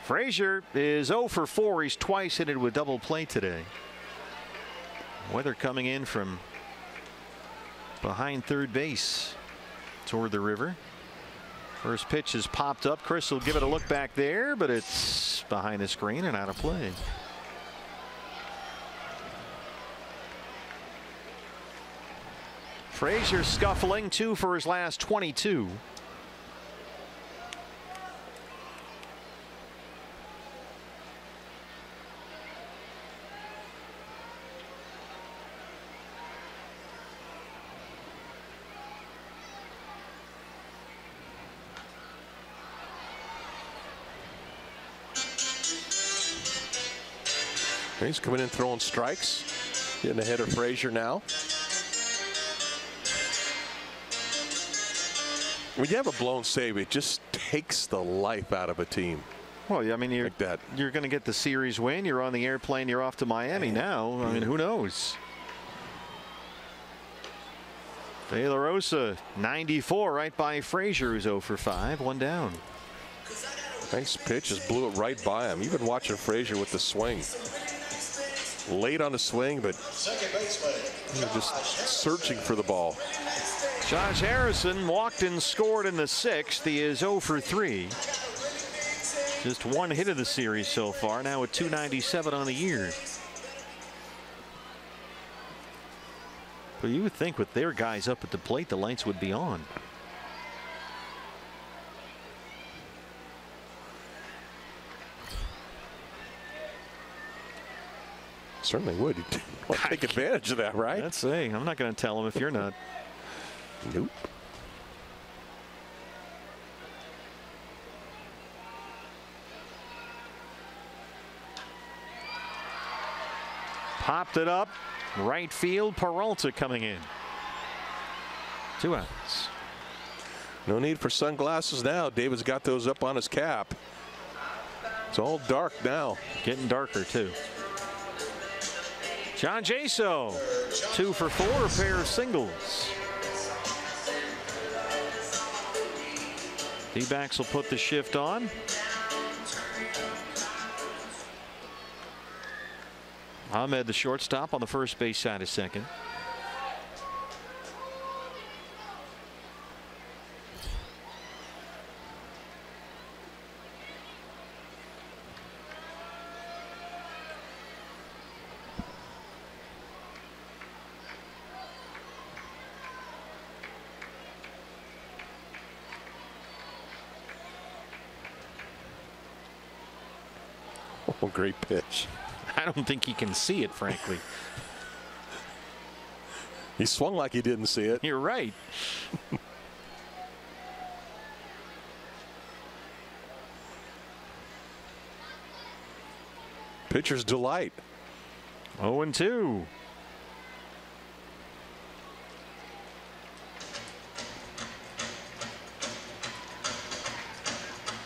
Frazier is 0 for 4. He's twice hit it with double play today. Weather coming in from behind third base toward the river. First pitch is popped up. Chris will give it a look back there, but it's behind the screen and out of play. Frazier scuffling, 2 for his last 22. He's coming in throwing strikes. Getting ahead of Frazier now. When you have a blown save, it just takes the life out of a team. Well, I mean, you're like going to get the series win. You're on the airplane. You're off to Miami now. I mean, who knows? De La Rosa, 94, right by Frazier, who's 0 for 5, 1 down. Nice pitch, just blew it right by him. You've been watching Frazier with the swing. Late on the swing, but just searching for the ball. Josh Harrison walked and scored in the 6th. He is 0 for 3. Just one hit of the series so far. Now at 297 on the year. But you would think with their guys up at the plate, the lights would be on. Certainly would. You want to take advantage of that, right? Let's see. I'm not going to tell him if you're not. Nope. Popped it up. Right field. Peralta coming in. 2 outs. No need for sunglasses now. David's got those up on his cap. It's all dark now. Getting darker, too. John Jaso, 2 for 4, a pair of singles. D-backs will put the shift on. Ahmed, the shortstop, on the first base side of second. Oh, great pitch. I don't think he can see it, frankly. He swung like he didn't see it. You're right. Pitcher's delight. 0-2.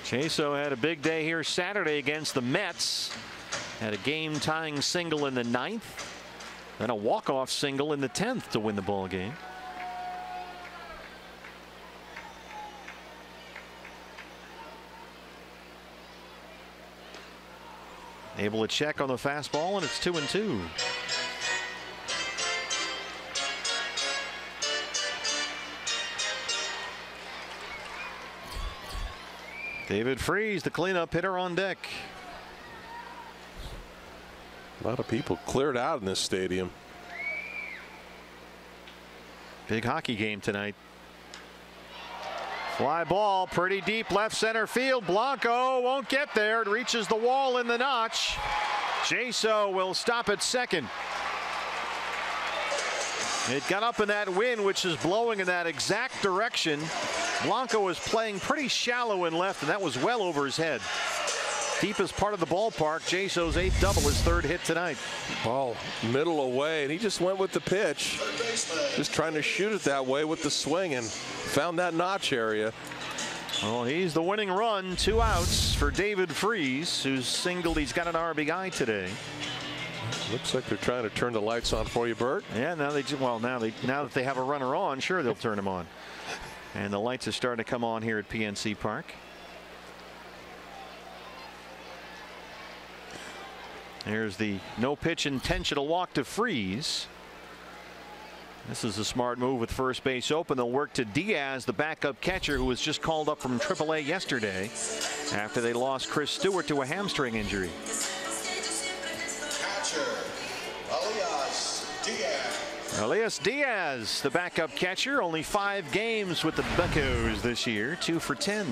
Jaso had a big day here Saturday against the Mets. Had a game-tying single in the 9th. Then a walk-off single in the 10th to win the ball game. Able to check on the fastball, and it's 2-2. David Freese, the cleanup hitter, on deck. A lot of people cleared out in this stadium. Big hockey game tonight. Fly ball pretty deep left center field. Blanco won't get there. It reaches the wall in the notch. Jaso will stop at second. It got up in that wind, which is blowing in that exact direction. Blanco was playing pretty shallow in left, and that was well over his head. Deepest part of the ballpark. Jaso's 8th double, his 3rd hit tonight. Ball middle away, and he just went with the pitch. Just trying to shoot it that way with the swing, and found that notch area. Well, he's the winning run. 2 outs for David Freese, who's singled. He's got an RBI today. Looks like they're trying to turn the lights on for you, Bert. Yeah, now that they have a runner on, sure they'll turn him on. And the lights are starting to come on here at PNC Park. There's the no pitch intentional walk to Freese. This is a smart move with first base open. They'll work to Diaz, the backup catcher, who was just called up from AAA yesterday after they lost Chris Stewart to a hamstring injury. Elias Diaz, the backup catcher, only 5 games with the Buccos this year, 2 for 10.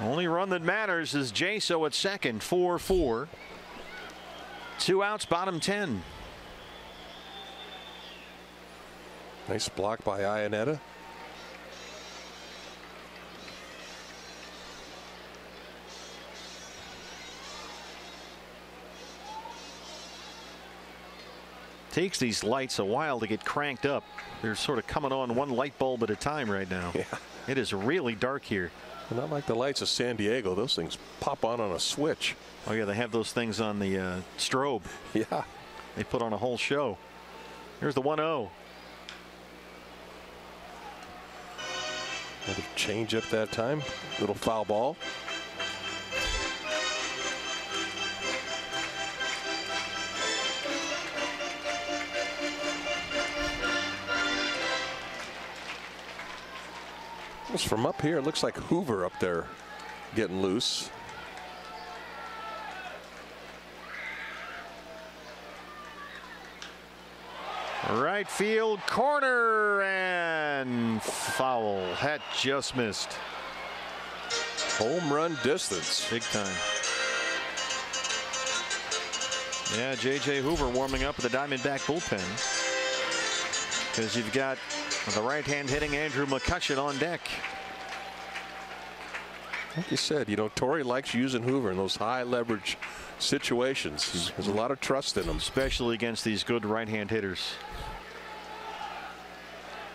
Only run that matters is Jaso at second, 4-4. 2 outs, bottom 10. Nice block by Iannetta. Takes these lights a while to get cranked up. They're sort of coming on one light bulb at a time right now. Yeah. It is really dark here. Not like the lights of San Diego. Those things pop on a switch. Oh yeah, they have those things on the strobe. Yeah. They put on a whole show. Here's the 1-0. Little change up that time. Little foul ball. From up here, it looks like Hoover up there getting loose. Right field corner and foul. That just missed. Home run distance. Big time. Yeah, J.J. Hoover warming up with the Diamondback bullpen. Because you've got the right-hand hitting Andrew McCutcheon on deck. Like you said, you know, Torrey likes using Hoover in those high leverage situations. There's a lot of trust in him. Especially against these good right-hand hitters.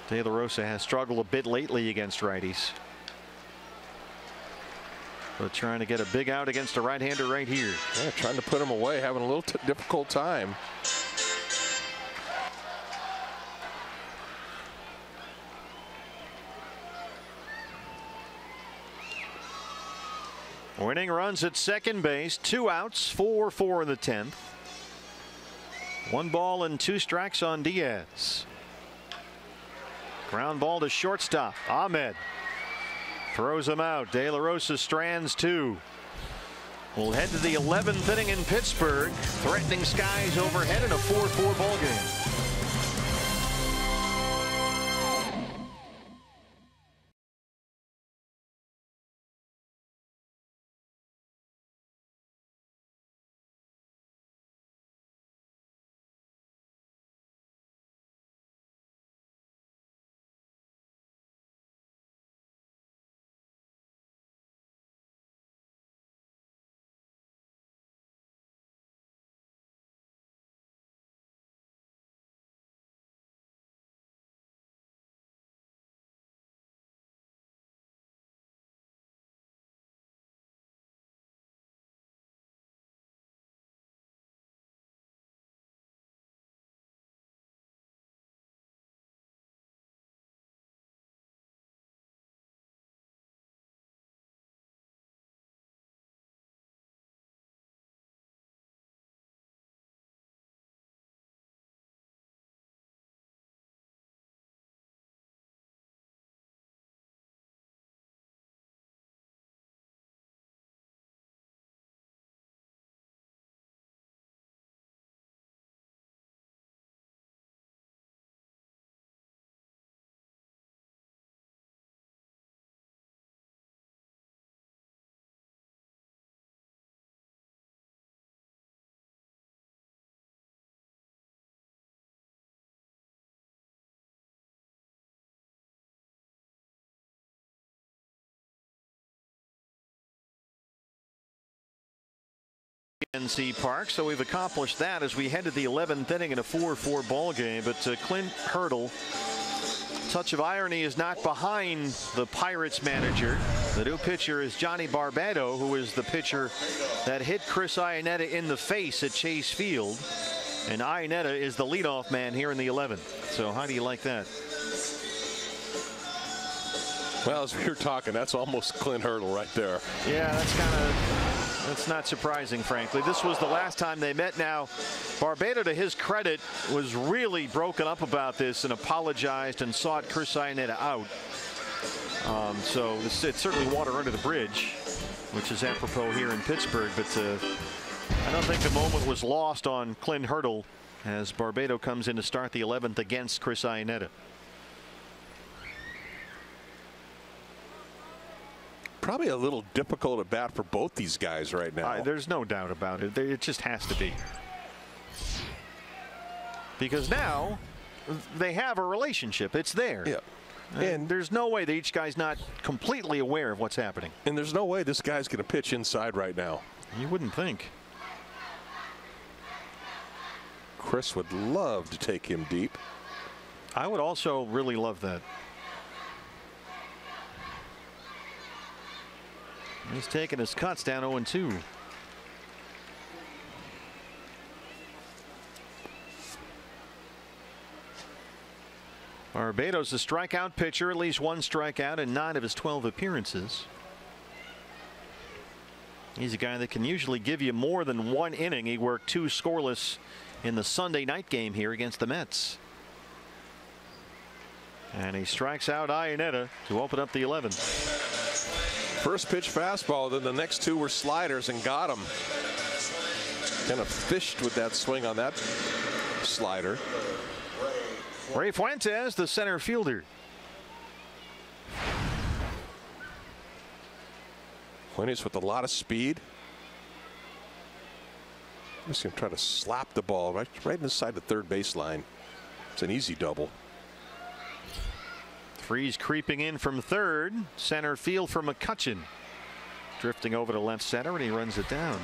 De La Rosa has struggled a bit lately against righties. But trying to get a big out against a right-hander right here. Yeah, trying to put him away, having a little difficult time. Winning runs at second base, 2 outs, 4-4 in the 10th. 1 ball and 2 strikes on Diaz. Ground ball to shortstop. Ahmed throws him out. De La Rosa strands 2. We'll head to the 11th inning in Pittsburgh. Threatening skies overhead in a 4-4 ball game. NC Park, so we've accomplished that as we head to the 11th inning in a 4-4 ball game. But Clint Hurdle, touch of irony, is not behind the Pirates manager. The new pitcher is Johnny Barbado, who is the pitcher that hit Chris Iannetta in the face at Chase Field, and Iannetta is the leadoff man here in the 11th. So how do you like that? Well, as we were talking, that's almost Clint Hurdle right there. Yeah, that's not surprising, frankly. This was the last time they met. Now, Barbado, to his credit, was really broken up about this and apologized and sought Chris Iannetta out. So it's certainly water under the bridge, which is apropos here in Pittsburgh. But I don't think the moment was lost on Clint Hurdle as Barbado comes in to start the 11th against Chris Iannetta. Probably a little difficult at bat for both these guys right now. There's no doubt about it. It just has to be. Because now they have a relationship. It's there. Yeah. And there's no way that each guy's not completely aware of what's happening. And there's no way this guy's going to pitch inside right now. You wouldn't think. Chris would love to take him deep. I would also really love that. He's taking his cuts down 0-2. Barbado's a strikeout pitcher, at least one strikeout in 9 of his 12 appearances. He's a guy that can usually give you more than 1 inning. He worked 2 scoreless in the Sunday night game here against the Mets. And he strikes out Iannetta to open up the 11th. First pitch fastball, then the next 2 were sliders and got him. Kind of fished with that swing on that slider. Ray Fuentes, the center fielder. Fuentes with a lot of speed. I'm just going to try to slap the ball right inside the third baseline. It's an easy double. Freeze creeping in from third. Center field for McCutchen. Drifting over to left center, and he runs it down.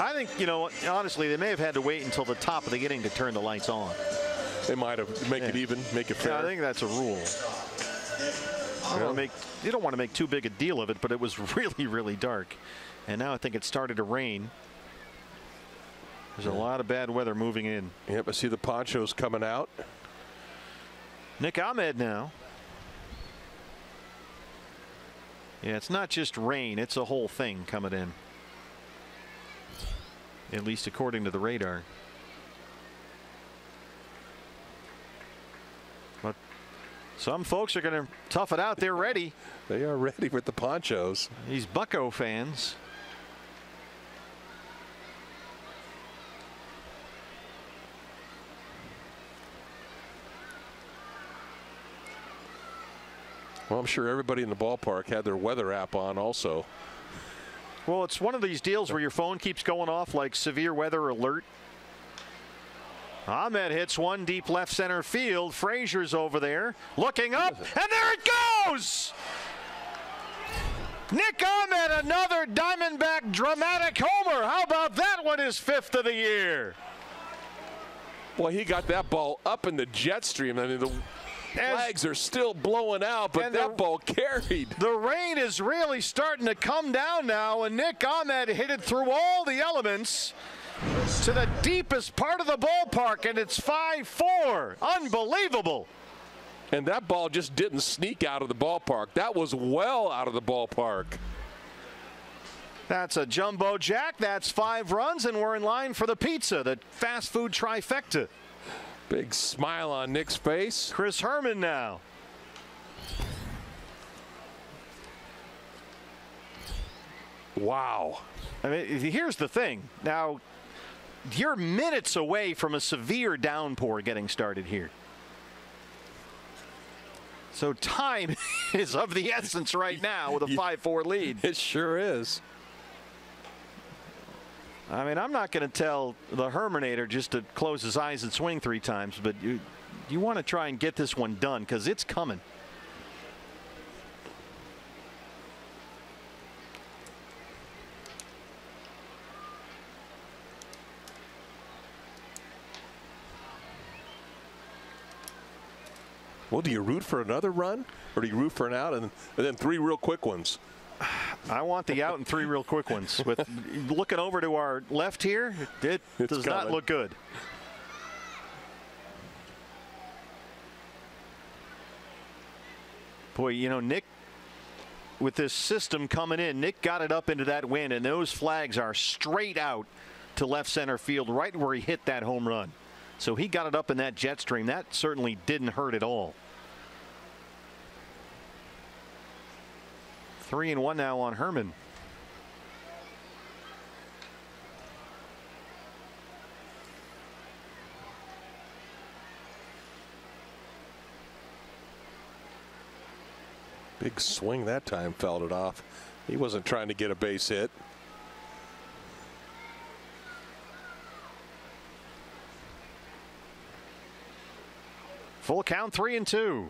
I think, you know, honestly, they may have had to wait until the top of the inning to turn the lights on. They might have make it even, make it fair. Yeah, I think that's a rule. You don't want to make too big a deal of it, but it was really, really dark. And now I think it started to rain. There's a lot of bad weather moving in. Yep, I see the ponchos coming out. Nick Ahmed now. Yeah, it's not just rain, it's a whole thing coming in. At least according to the radar. But some folks are going to tough it out. They're ready. They are ready with the ponchos. These Bucco fans. Well, I'm sure everybody in the ballpark had their weather app on also. Well, it's one of these deals where your phone keeps going off like severe weather alert. Ahmed hits one deep left center field. Frazier's over there looking up, and there it goes. Nick Ahmed, another Diamondback dramatic homer. How about that one, his 5th of the year? Well, he got that ball up in the jet stream. I mean, the flags are still blowing out, but that ball carried. The rain is really starting to come down now, and Nick Ahmed hit it through all the elements to the deepest part of the ballpark, and it's 5-4. Unbelievable. And that ball just didn't sneak out of the ballpark. That was well out of the ballpark. That's a jumbo jack. That's 5 runs, and we're in line for the pizza, the fast food trifecta. Big smile on Nick's face. Chris Herman now. Wow. I mean, here's the thing. Now, you're minutes away from a severe downpour getting started here. So time is of the essence right now with a 5-4 lead. It sure is. I mean, I'm not going to tell the Herminator just to close his eyes and swing 3 times, but you want to try and get this one done because it's coming. Well, do you root for another run, or do you root for an out and then 3 real quick ones? I want the out and 3 real quick ones. With looking over to our left here, it does not look good. Boy, you know, Nick, with this system coming in, Nick got it up into that wind, and those flags are straight out to left center field, right where he hit that home run. So he got it up in that jet stream. That certainly didn't hurt at all. 3-1 now on Herman. Big swing that time, fouled it off. He wasn't trying to get a base hit. Full count, 3-2.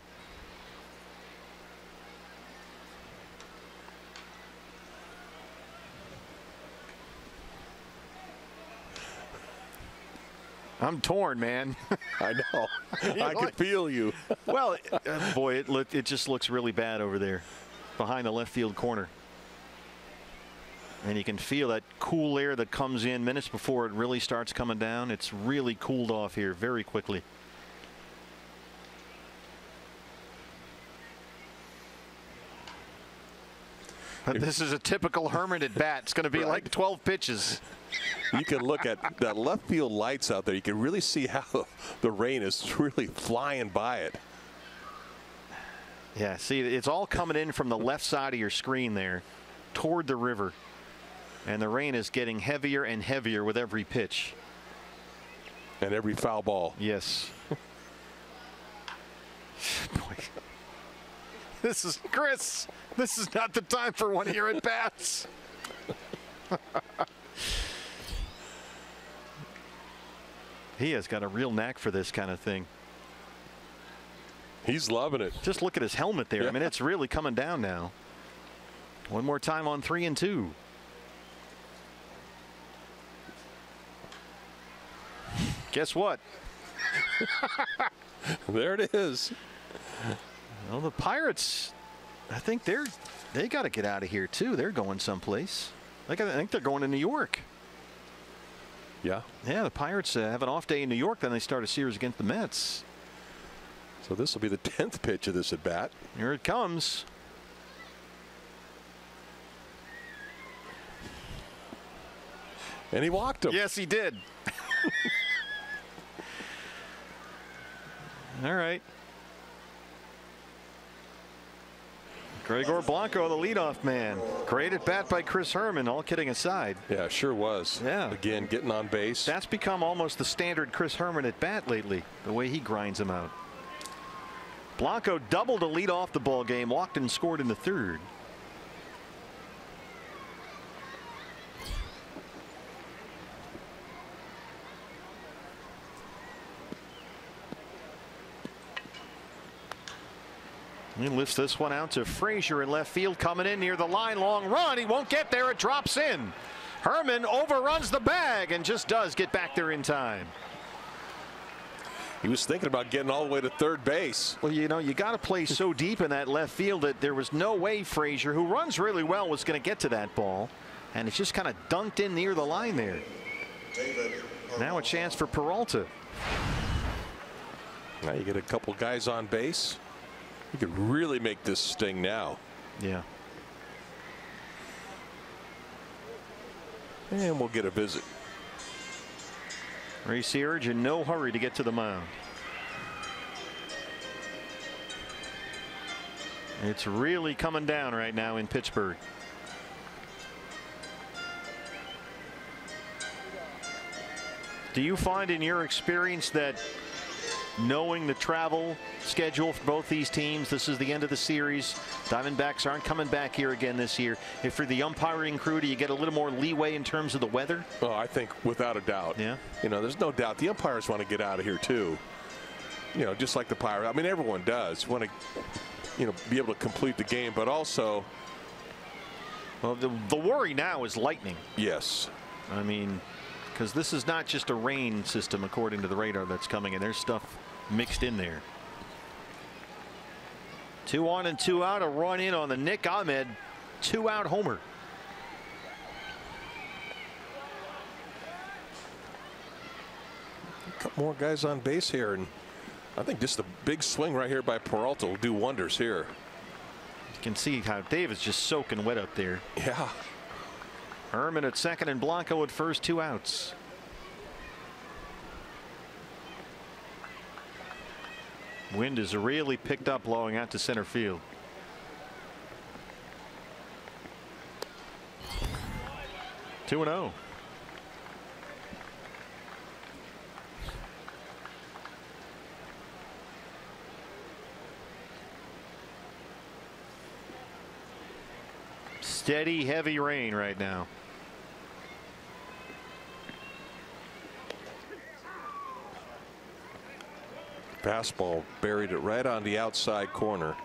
I'm torn, man. I know. I can feel you. Well, boy, it just looks really bad over there behind the left field corner. And you can feel that cool air that comes in minutes before it really starts coming down. It's really cooled off here very quickly. But this is a typical Herman at bat. It's going to be like 12 pitches. You can look at that left field lights out there. You can really see how the rain is really flying by it. Yeah, see, it's all coming in from the left side of your screen there toward the river. And the rain is getting heavier and heavier with every pitch. And every foul ball. Yes. Boy. This is Chris. This is not the time for one of your at bats. He has got a real knack for this kind of thing. He's loving it. Just look at his helmet there. Yeah. I mean, it's really coming down now. One more time on 3-2. Guess what? There it is. Well, the Pirates, I think they got to get out of here too. They're going someplace. I think they're going to New York. Yeah. Yeah, the Pirates have an off day in New York, then they start a series against the Mets. So this will be the 10th pitch of this at bat. Here it comes. And he walked him. Yes, he did. All right. Gregor Blanco, the leadoff man. Great at bat by Chris Herman, all kidding aside. Yeah, sure was. Yeah. Again, getting on base. That's become almost the standard Chris Herman at bat lately, the way he grinds them out. Blanco doubled to lead off the ball game, walked and scored in the third. He lifts this one out to Frazier in left field, coming in near the line. Long run. He won't get there. It drops in. Herman overruns the bag and just does get back there in time. He was thinking about getting all the way to third base. Well, you know, you got to play so deep in that left field that there was no way Frazier, who runs really well, was going to get to that ball. And it's just kind of dunked in near the line there. Now a chance for Peralta. Now you get a couple guys on base. You could really make this sting now. Yeah. And we'll get a visit. Ray Searage in no hurry to get to the mound. It's really coming down right now in Pittsburgh. Do you find in your experience that knowing the travel schedule for both these teams, this is the end of the series, Diamondbacks aren't coming back here again this year, if for the umpiring crew, do you get a little more leeway in terms of the weather? Well, I think without a doubt. Yeah. You know, there's no doubt the umpires want to get out of here too. You know, just like the Pirates. I mean, everyone does want to, you know, be able to complete the game, but also, well, the worry now is lightning. Yes. I mean, because this is not just a rain system according to the radar that's coming in. There's stuff mixed in there. 2 on and 2 out. A run in on the Nick Ahmed 2-out homer. A couple more guys on base here, and I think just a big swing right here by Peralta will do wonders here. You can see how Davis just soaking wet up there. Yeah. Herman at second and Blanco at first. 2 outs. Wind is really picked up, blowing out to center field. Two and 0. Steady, heavy rain right now. Fastball buried it right on the outside corner.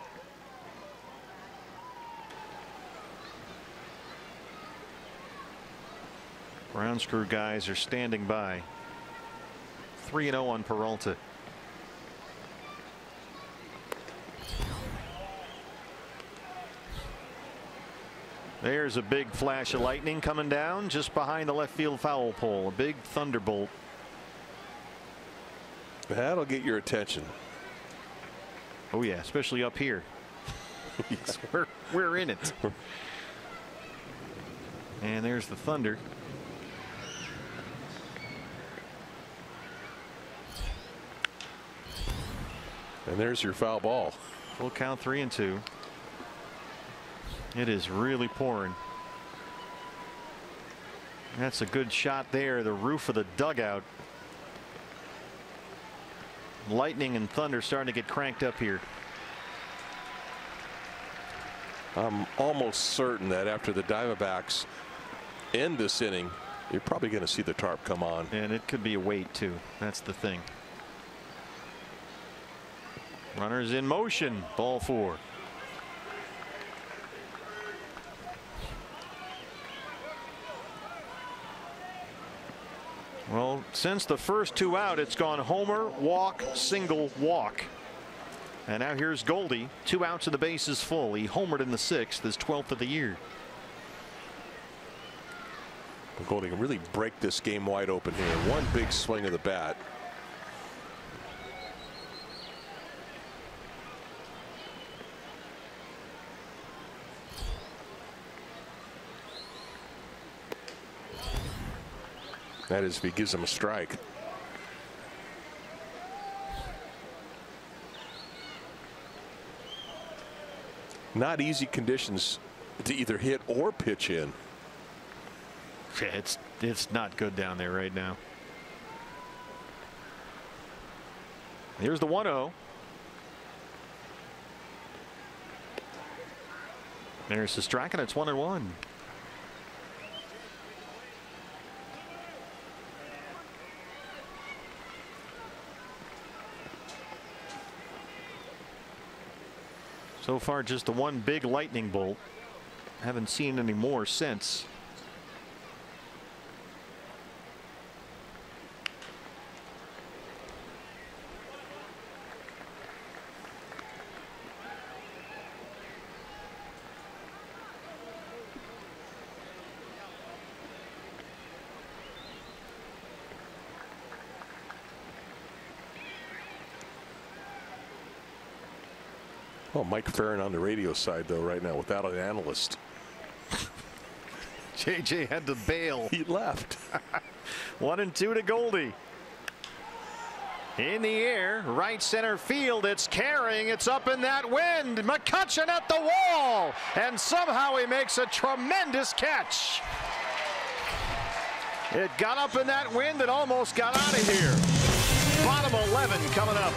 Ground screw guys are standing by. 3-0 on Peralta. There's a big flash of lightning coming down just behind the left field foul pole. A big thunderbolt. That'll get your attention. Oh yeah, especially up here. we're in it. And there's the thunder. And there's your foul ball. Full count, 3-2. It is really pouring. That's a good shot there. The roof of the dugout. Lightning and thunder starting to get cranked up here. I'm almost certain that after the Diamondbacks end this inning, you're probably going to see the tarp come on. And it could be a wait too. That's the thing. Runners in motion. Ball 4. Well, since the first 2 out, it's gone homer, walk, single, walk. And now here's Goldie. 2 outs and the base is full. He homered in the 6th, his 12th of the year. Goldie can really break this game wide open here. One big swing of the bat. That is if he gives him a strike. Not easy conditions to either hit or pitch in. Yeah, it's not good down there right now. Here's the 1-0. There's the strike, and it's 1-1. So far, just the one big lightning bolt. Haven't seen any more since. Oh, Mike Farron on the radio side, though, right now, without an analyst. JJ had to bail. He left. 1-2 to Goldie. In the air, right center field. It's carrying. It's up in that wind. McCutchen at the wall. And somehow he makes a tremendous catch. It got up in that wind and almost got out of here. Bottom 11 coming up.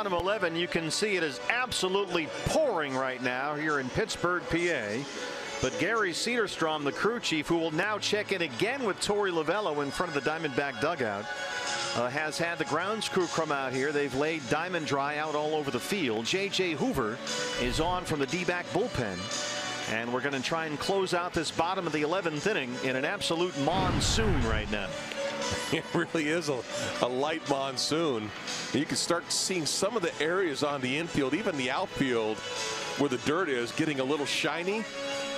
bottom 11, you can see it is absolutely pouring right now here in Pittsburgh, PA. But Gary Cederstrom, the crew chief, who will now check in again with Torey Lovullo in front of the Diamondback dugout, has had the grounds crew come out here. They've laid diamond dry out all over the field. J.J. Hoover is on from the D-back bullpen. And we're going to try and close out this bottom of the 11th inning in an absolute monsoon right now. It really is a light monsoon. You can start seeing some of the areas on the infield, even the outfield, where the dirt is getting a little shiny,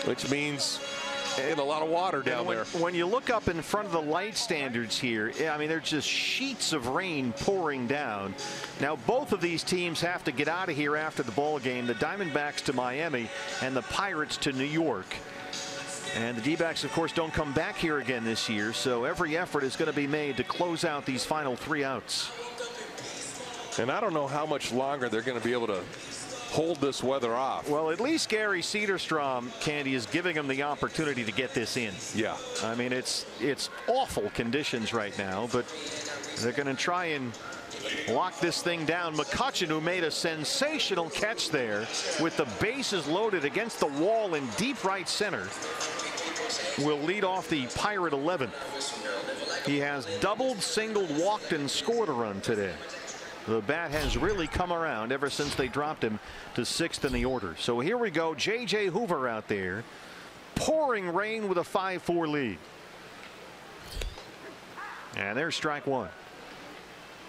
which means a lot of water down there. When you look up in front of the light standards here, I mean, there's just sheets of rain pouring down. Now, both of these teams have to get out of here after the ball game. The Diamondbacks to Miami and the Pirates to New York. And the D-backs, of course, don't come back here again this year. So every effort is going to be made to close out these final 3 outs. And I don't know how much longer they're going to be able to hold this weather off. Well, at least Gary Cederstrom, Candy, is giving them the opportunity to get this in. Yeah. I mean, it's awful conditions right now, but they're going to try and lock this thing down. McCutchen, who made a sensational catch there with the bases loaded against the wall in deep right center, will lead off the Pirate 11th. He has doubled, singled, walked, and scored a run today. The bat has really come around ever since they dropped him to 6th in the order. So here we go. J.J. Hoover out there. Pouring rain with a 5-4 lead. And there's strike 1.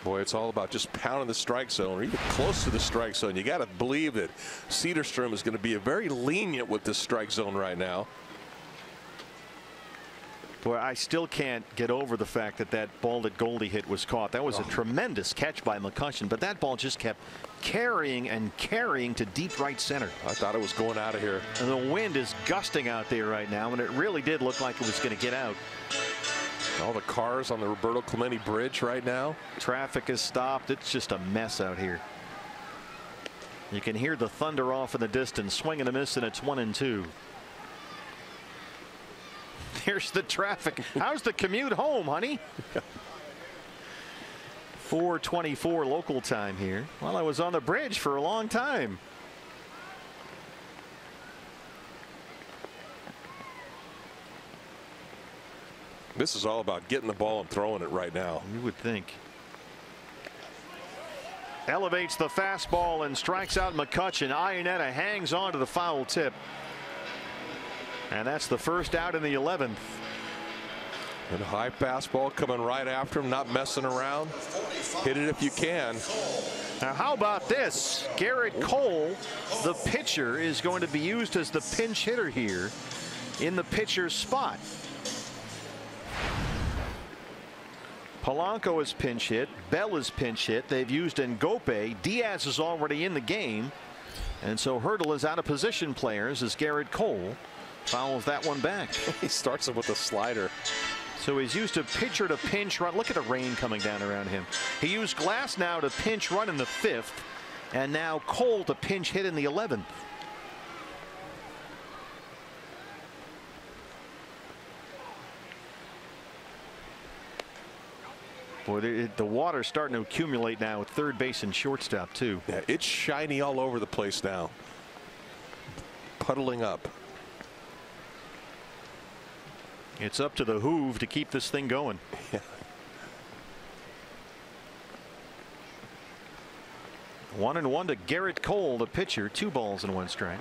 Boy, it's all about just pounding the strike zone, or even close to the strike zone. You got to believe that Cederstrom is going to be very lenient with this strike zone right now. Boy, I still can't get over the fact that that ball that Goldie hit was caught. That was a tremendous catch by McCutchen, but that ball just kept carrying and carrying to deep right center. I thought it was going out of here. And the wind is gusting out there right now, and it really did look like it was going to get out. All the cars on the Roberto Clemente Bridge right now. Traffic is stopped. It's just a mess out here. You can hear the thunder off in the distance. Swing and a miss, and it's 1-2. Here's the traffic. How's the commute home, honey? 4:24 local time here. Well, I was on the bridge for a long time. This is all about getting the ball and throwing it right now. You would think. Elevates the fastball and strikes out McCutchen. Iannetta hangs on to the foul tip. And that's the first out in the 11th. And a high fastball coming right after him, not messing around. Hit it if you can. Now, how about this? Garrett Cole, the pitcher, is going to be used as the pinch hitter here in the pitcher's spot. Polanco is pinch hit. Bell is pinch hit. They've used Ngope. Diaz is already in the game. And so Hurdle is out of position players as Garrett Cole fouls that one back. He starts him with a slider. So he's used a pitcher to pinch run. Look at the rain coming down around him. He used Glass now to pinch run in the 5th. And now Cole to pinch hit in the 11th. Boy, the water's starting to accumulate now at third base and shortstop too. Yeah, it's shiny all over the place now. Puddling up. It's up to the Hoove to keep this thing going. Yeah. 1-1 to Garrett Cole, the pitcher. 2 balls and 1 strike.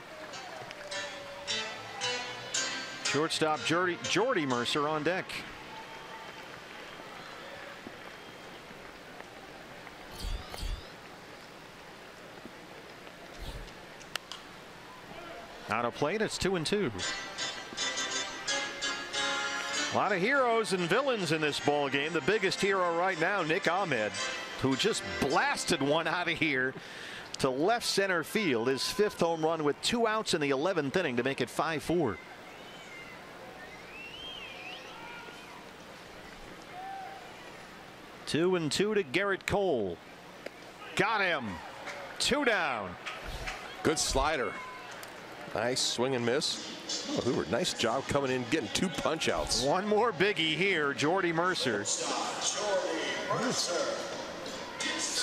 Shortstop Jordy Mercer on deck. Out of plate, it's 2-2. A lot of heroes and villains in this ball game. The biggest hero right now, Nick Ahmed, who just blasted one out of here to left center field. His 5th home run with 2 outs in the 11th inning to make it 5-4. Two and 2 to Garrett Cole. Got him. 2 down. Good slider. Nice swing and miss. Oh, Hoover, nice job coming in, getting 2 punch outs. One more biggie here, Jordy Mercer.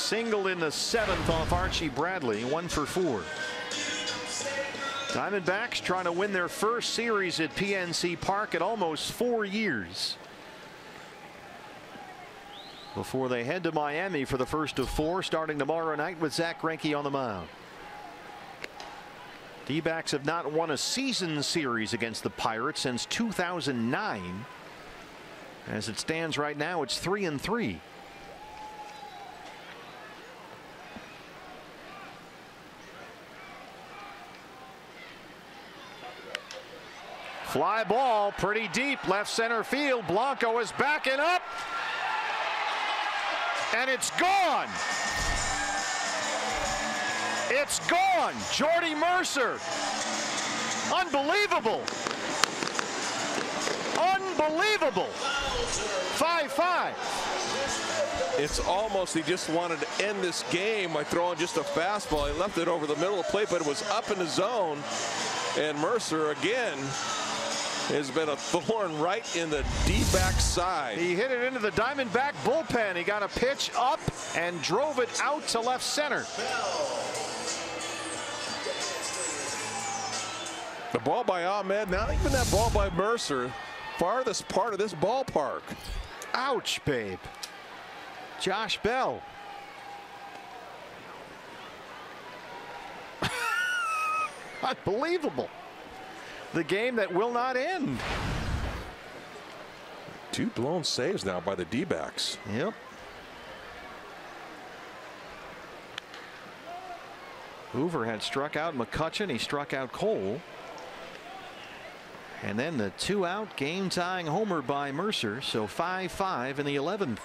singled in the 7th off Archie Bradley, 1 for 4. Diamondbacks trying to win their first series at PNC Park in almost 4 years, before they head to Miami for the first of 4, starting tomorrow night with Zack Godley on the mound. D-backs have not won a season series against the Pirates since 2009. As it stands right now, it's 3-3. Fly ball, pretty deep, left center field. Blanco is backing up, and it's gone. It's gone. Jordy Mercer. Unbelievable. Unbelievable. 5-5. It's almost he just wanted to end this game by throwing just a fastball. He left it over the middle of the plate, but it was up in the zone. And Mercer again has been a thorn right in the D-back side. He hit it into the Diamondback bullpen. He got a pitch up and drove it out to left center. The ball by Ahmed, not even that ball by Mercer, farthest part of this ballpark. Ouch, babe. Josh Bell. Unbelievable. The game that will not end. 2 blown saves now by the D-backs. Yep. Hoover had struck out McCutchen. He struck out Cole. And then the 2-out game-tying homer by Mercer. So 5-5 in the 11th.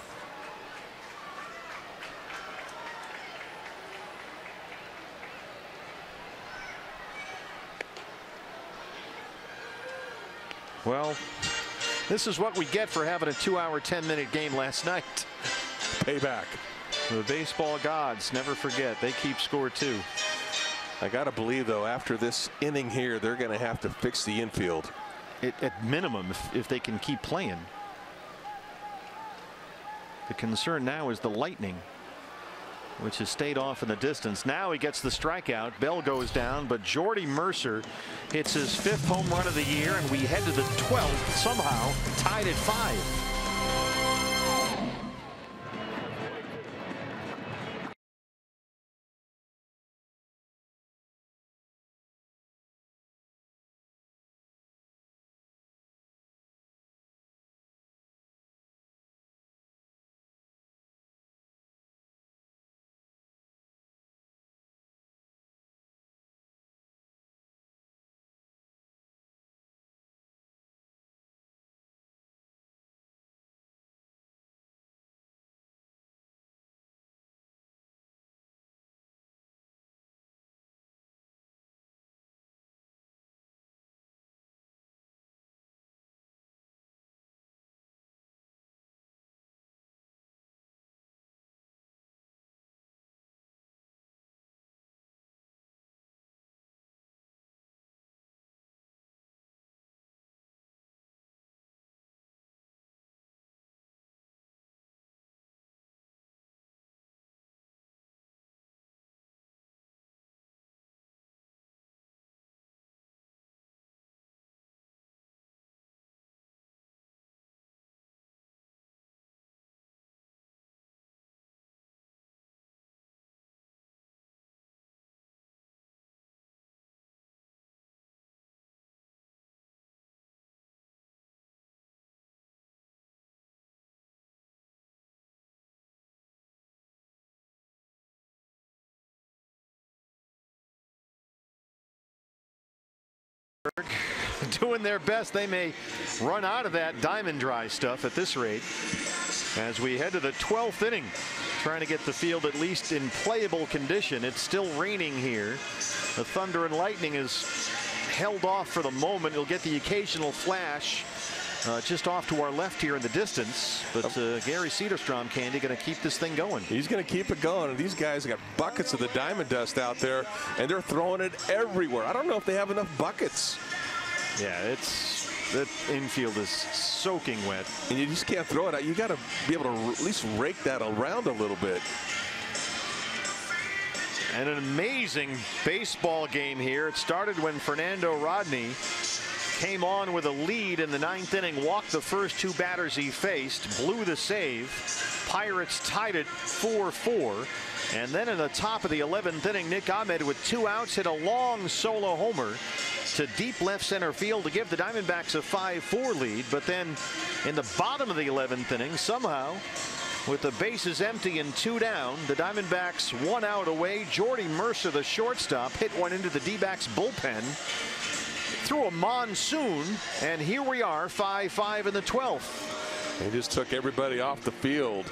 Well, this is what we get for having a 2-hour, 10-minute game last night. Payback. The baseball gods never forget. They keep score too. I got to believe, though, after this inning here, they're going to have to fix the infield. At minimum, if they can keep playing. The concern now is the Lightning, which has stayed off in the distance. Now he gets the strikeout. Bell goes down, but Jordy Mercer hits his 5th home run of the year, and we head to the 12th, somehow tied at 5. Doing their best. They may run out of that diamond dry stuff at this rate as we head to the 12th inning, trying to get the field at least in playable condition. It's still raining here. The thunder and lightning is held off for the moment. You'll get the occasional flash just off to our left here in the distance, but Gary Cederstrom, Candy, going to keep this thing going. He's going to keep it going, and these guys got buckets of the diamond dust out there, and they're throwing it everywhere. I don't know if they have enough buckets. Yeah, that infield is soaking wet, and you just can't throw it out. You got to be able to at least rake that around a little bit. And an amazing baseball game here. It started when Fernando Rodney came on with a lead in the 9th inning, walked the first 2 batters he faced, blew the save. Pirates tied it 4-4. And then in the top of the 11th inning, Nick Ahmed with 2 outs hit a long solo homer to deep left center field to give the Diamondbacks a 5-4 lead. But then in the bottom of the 11th inning, somehow, with the bases empty and 2 down, the Diamondbacks 1 out away. Jordy Mercer, the shortstop, hit one into the D-backs bullpen through a monsoon, and here we are, 5-5 in the 12th. They just took everybody off the field.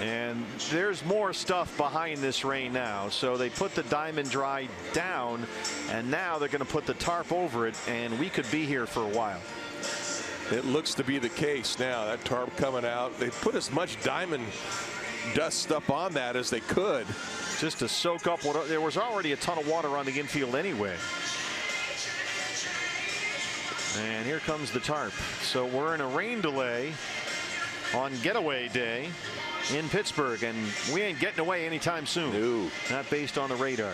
And there's more stuff behind this rain now. So they put the diamond dry down, and now they're going to put the tarp over it, and we could be here for a while. It looks to be the case now. That tarp coming out. They put as much diamond dust up on that as they could, just to soak up what there was already a ton of water on the infield anyway. And here comes the tarp. So we're in a rain delay on getaway day in Pittsburgh, and we ain't getting away anytime soon. No. Not based on the radar.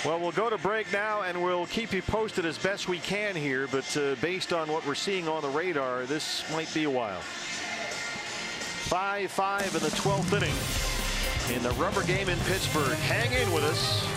Well, we'll go to break now, and we'll keep you posted as best we can here, but based on what we're seeing on the radar, this might be a while. 5-5 in the 12th inning in the rubber game in Pittsburgh. Hang in with us.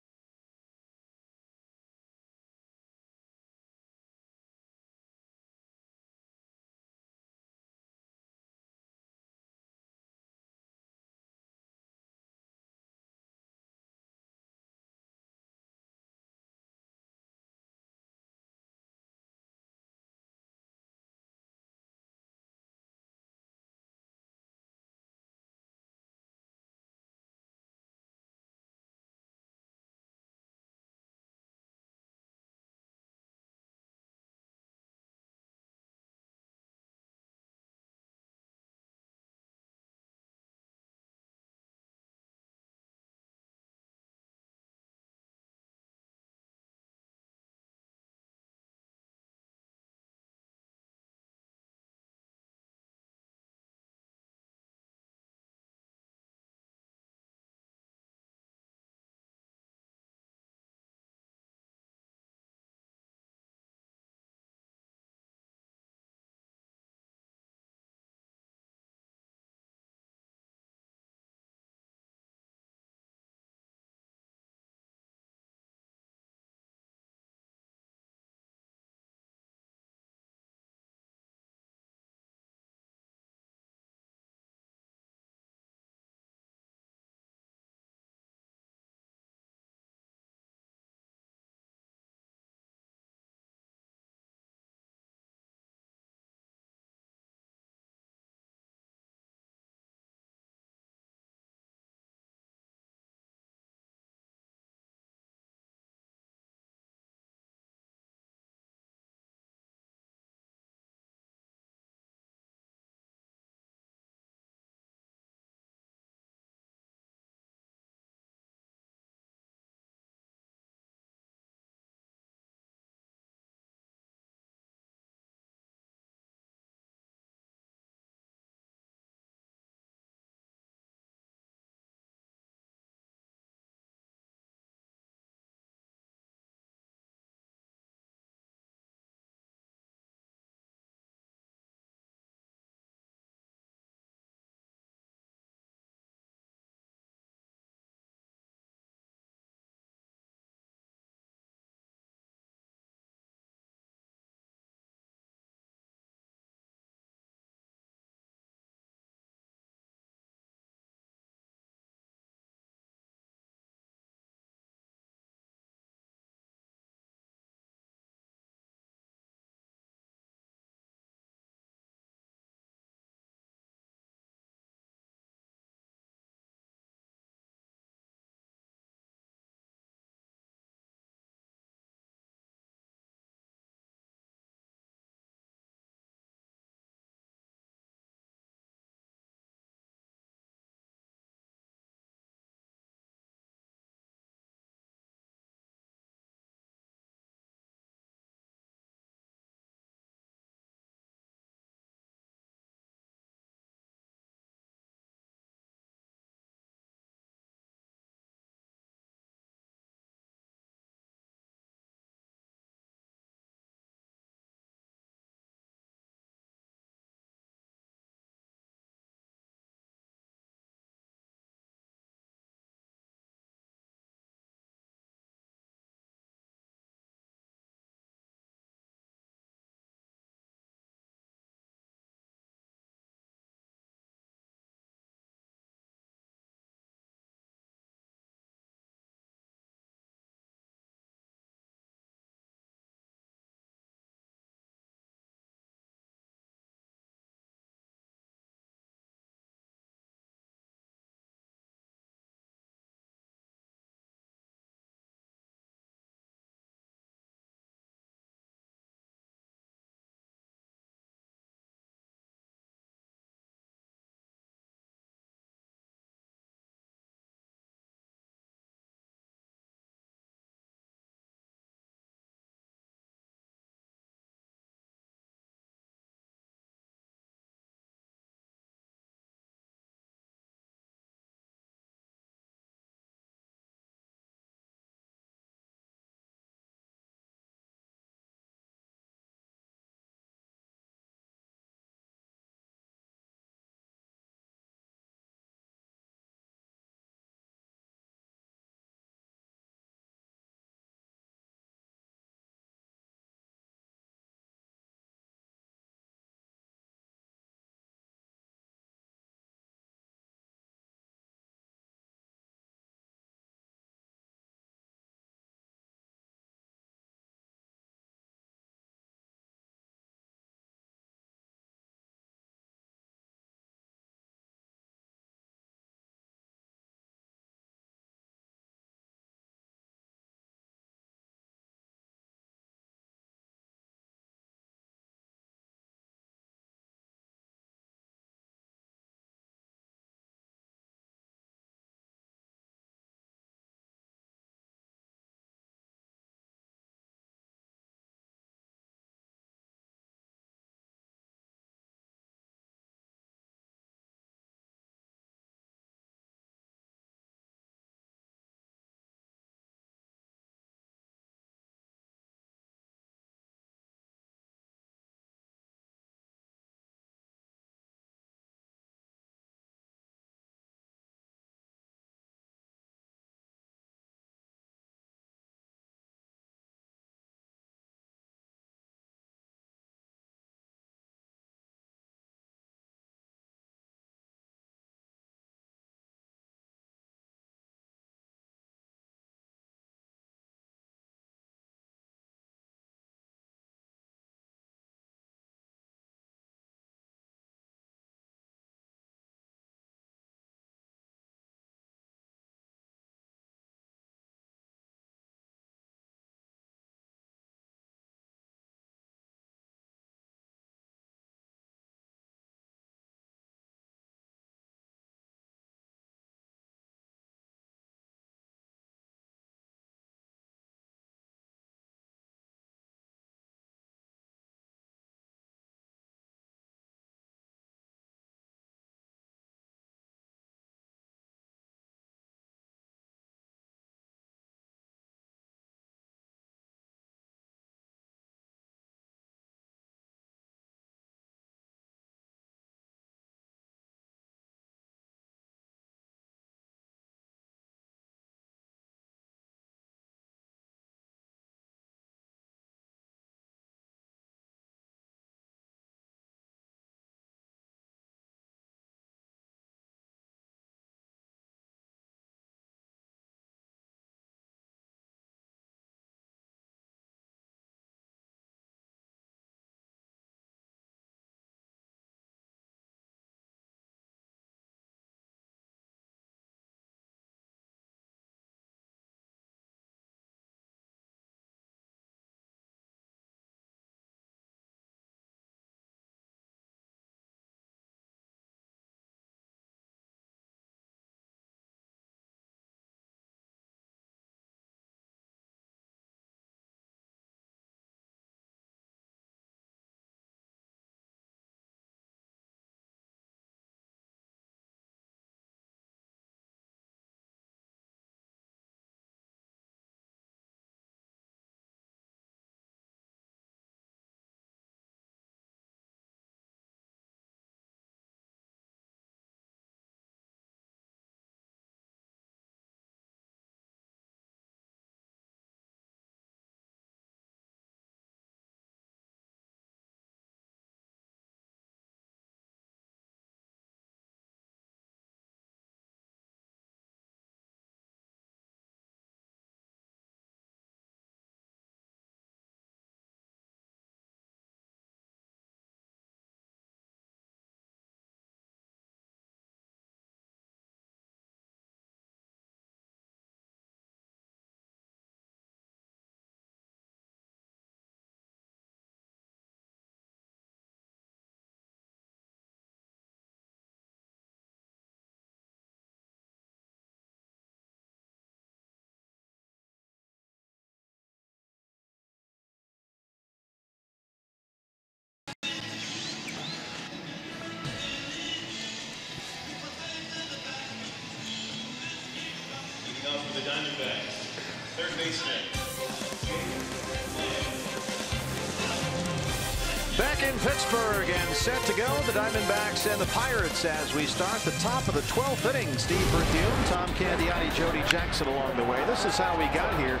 Back in Pittsburgh and set to go, the Diamondbacks and the Pirates as we start the top of the 12th inning. Steve Berthiaume, Tom Candiotti, Jody Jackson along the way. This is how we got here.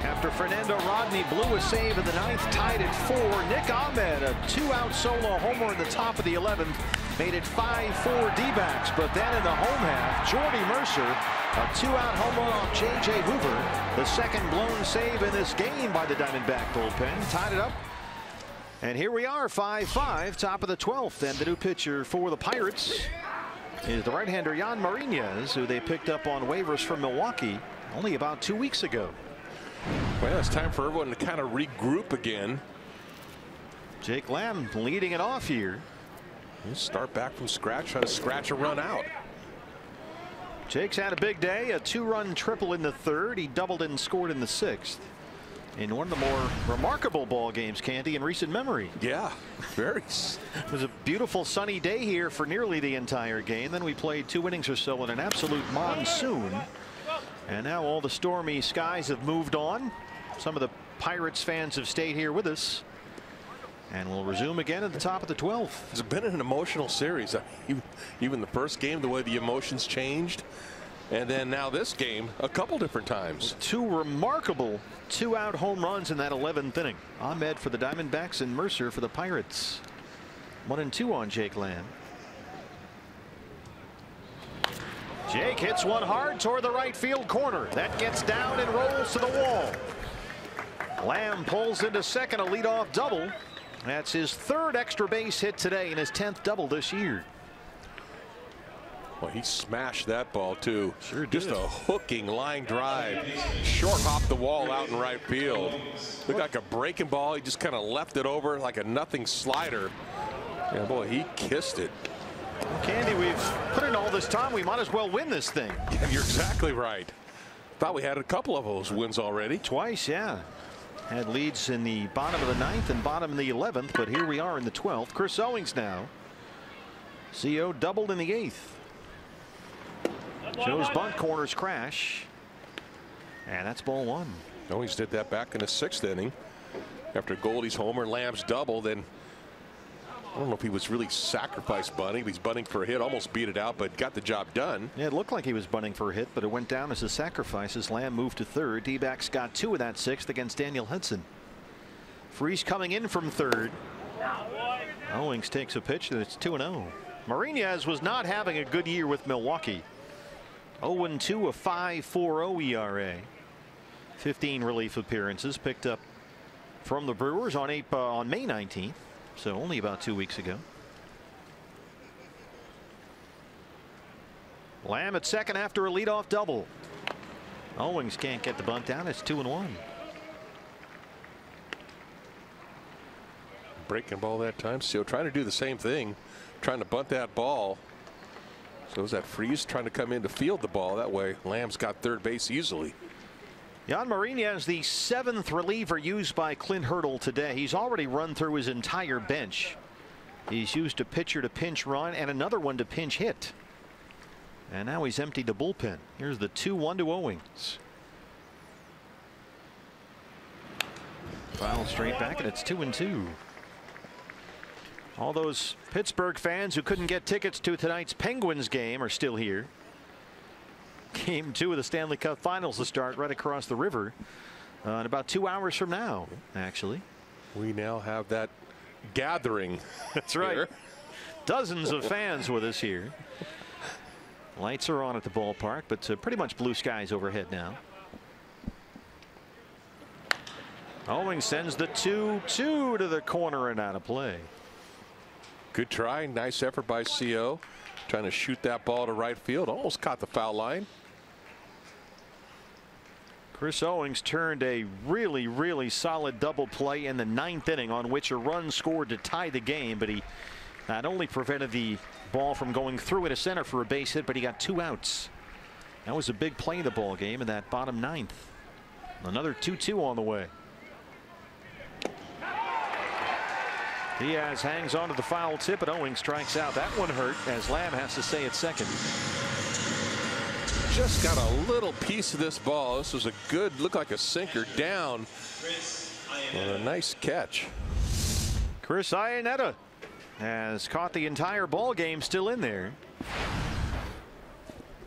After Fernando Rodney blew a save in the 9th, tied at 4. Nick Ahmed, a 2-out solo homer in the top of the 11th, made it 5-4 D-backs. But then in the home half, Jordy Mercer, a 2-out homer off J.J. Hoover, the second blown save in this game by the Diamondback bullpen, tied it up. And here we are, 5-5, top of the 12th. And the new pitcher for the Pirates is the right-hander Yan Marinez, who they picked up on waivers from Milwaukee only about 2 weeks ago. Well, it's time for everyone to kind of regroup again. Jake Lamb leading it off here. We'll start back from scratch, trying to scratch a run out. Jake's had a big day, a 2-run triple in the 3rd. He doubled and scored in the 6th. In one of the more remarkable ball games, Candy, in recent memory. Yeah, very. It was a beautiful sunny day here for nearly the entire game. Then we played 2 innings or so in an absolute monsoon. And now all the stormy skies have moved on. Some of the Pirates fans have stayed here with us. And we'll resume again at the top of the 12th. It's been an emotional series. Even the first game, the way the emotions changed. And then now this game, a couple different times. 2 remarkable 2-out home runs in that 11th inning. Ahmed for the Diamondbacks and Mercer for the Pirates. 1-2 on Jake Lamb. Jake hits one hard toward the right field corner. That gets down and rolls to the wall. Lamb pulls into second, a leadoff double. That's his 3rd extra base hit today and his 10th double this year. Well, he smashed that ball too. Sure did. Just a hooking line drive. Short hopped the wall out in right field. Looked like a breaking ball. He just kind of left it over like a nothing slider. Yeah, boy, he kissed it. Candy, we've put in all this time. We might as well win this thing. Yeah, you're exactly right. Thought we had a couple of those wins already. Twice, yeah. Had leads in the bottom of the 9th and bottom of the 11th, but here we are in the 12th. Chris Owings now. CO doubled in the 8th. Joe's bunt, corners crash. And that's ball 1. Owings did that back in the 6th inning. After Goldie's homer, Lamb's double, then I don't know if he was really sacrifice bunting. He's bunting for a hit, almost beat it out, but got the job done. Yeah, it looked like he was bunting for a hit, but it went down as a sacrifice as Lamb moved to 3rd. D-backs got 2 in that 6th against Daniel Hudson. Freese coming in from 3rd. Owings takes a pitch and it's 2-0. Marinez was not having a good year with Milwaukee. 0-2, a 5.40 ERA. 15 relief appearances picked up from the Brewers on May 19th. So only about 2 weeks ago. Lamb at second after a leadoff double. Owings can't get the bunt down. It's 2-1. Breaking ball that time. So trying to do the same thing, trying to bunt that ball. So is that Freese trying to come in to field the ball? That way Lamb's got 3rd base easily. Yan Marinez, the 7th reliever used by Clint Hurdle today. He's already run through his entire bench. He's used a pitcher to pinch run and another one to pinch hit. And now he's emptied the bullpen. Here's the 2-1 to Owings. Foul straight back, and it's 2-2. All those Pittsburgh fans who couldn't get tickets to tonight's Penguins game are still here. Game 2 of the Stanley Cup Finals to start right across the river in about 2 hours from now, actually. We now have that gathering. That's right. Here. Dozens of fans with us here. Lights are on at the ballpark, but pretty much blue skies overhead now. Owings sends the 2-2 to the corner and out of play. Good try. Nice effort by CO. Trying to shoot that ball to right field. Almost caught the foul line. Chris Owings turned a really solid double play in the 9th inning on which a run scored to tie the game, but he not only prevented the ball from going through into center for a base hit, but he got 2 outs. That was a big play in the ball game in that bottom 9th. Another 2-2 on the way. Diaz hangs on to the foul tip, and Owings strikes out. That one hurt as Lamb has to stay at second. just got a little piece of this ball. This was a good, looked like a sinker down. And a nice catch. Chris Iannetta has caught the entire ball game, still in there.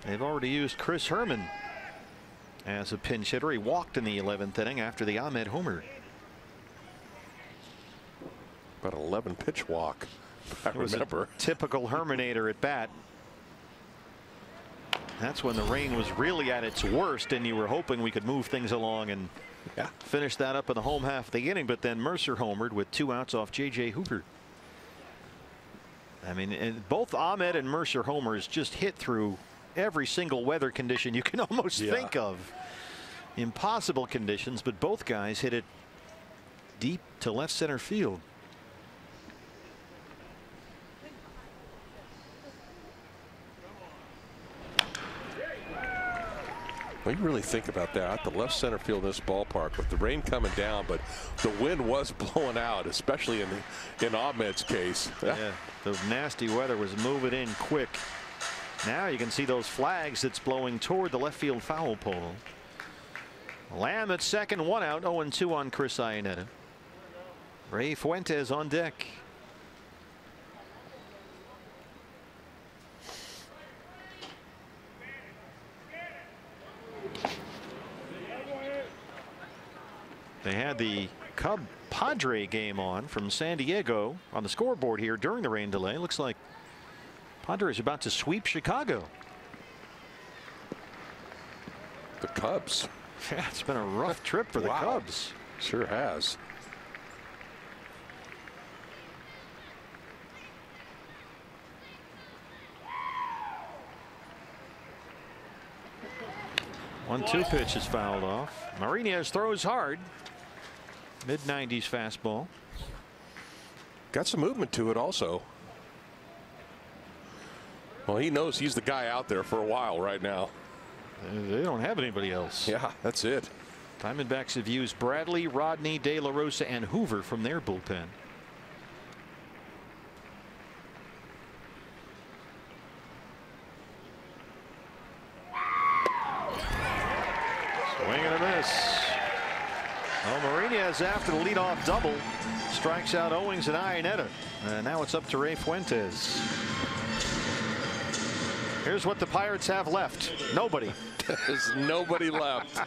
They've already used Chris Herman as a pinch hitter. He walked in the 11th inning after the Ahmed homer. About 11 pitch walk. I remember. A typical Herminator at bat. That's when the rain was really at its worst, and you were hoping we could move things along and finish that up in the home half of the inning. But then Mercer homered with 2 outs off J.J. Hooper. I mean, both Ahmed and Mercer homers just hit through every single weather condition you can almost think of. Impossible conditions, but both guys hit it deep to left center field. Well, you really think about that. The left center field in this ballpark with the rain coming down, but the wind was blowing out, especially in Ahmed's case. Yeah, the nasty weather was moving in quick. Now you can see those flags that's blowing toward the left field foul pole. Lamb at second, 1 out, 0-2 on Chris Iannetta. Ray Fuentes on deck. They had the Cub Padre game on from San Diego on the scoreboard here during the rain delay. Looks like Padres about to sweep Chicago. The Cubs. Yeah, it's been a rough trip for the Cubs. Sure has. One-two pitch is fouled off. Marinez throws hard. Mid-90s fastball. Got some movement to it also. Well, he knows he's the guy out there for a while right now. They don't have anybody else. Yeah, that's it. Diamondbacks have used Bradley, Rodney, De La Rosa, and Hoover from their bullpen. Swing and a miss. Well, Marinez after the leadoff double strikes out Owings and Iannetta. And now it's up to Ray Fuentes. Here's what the Pirates have left. Nobody. There's nobody left.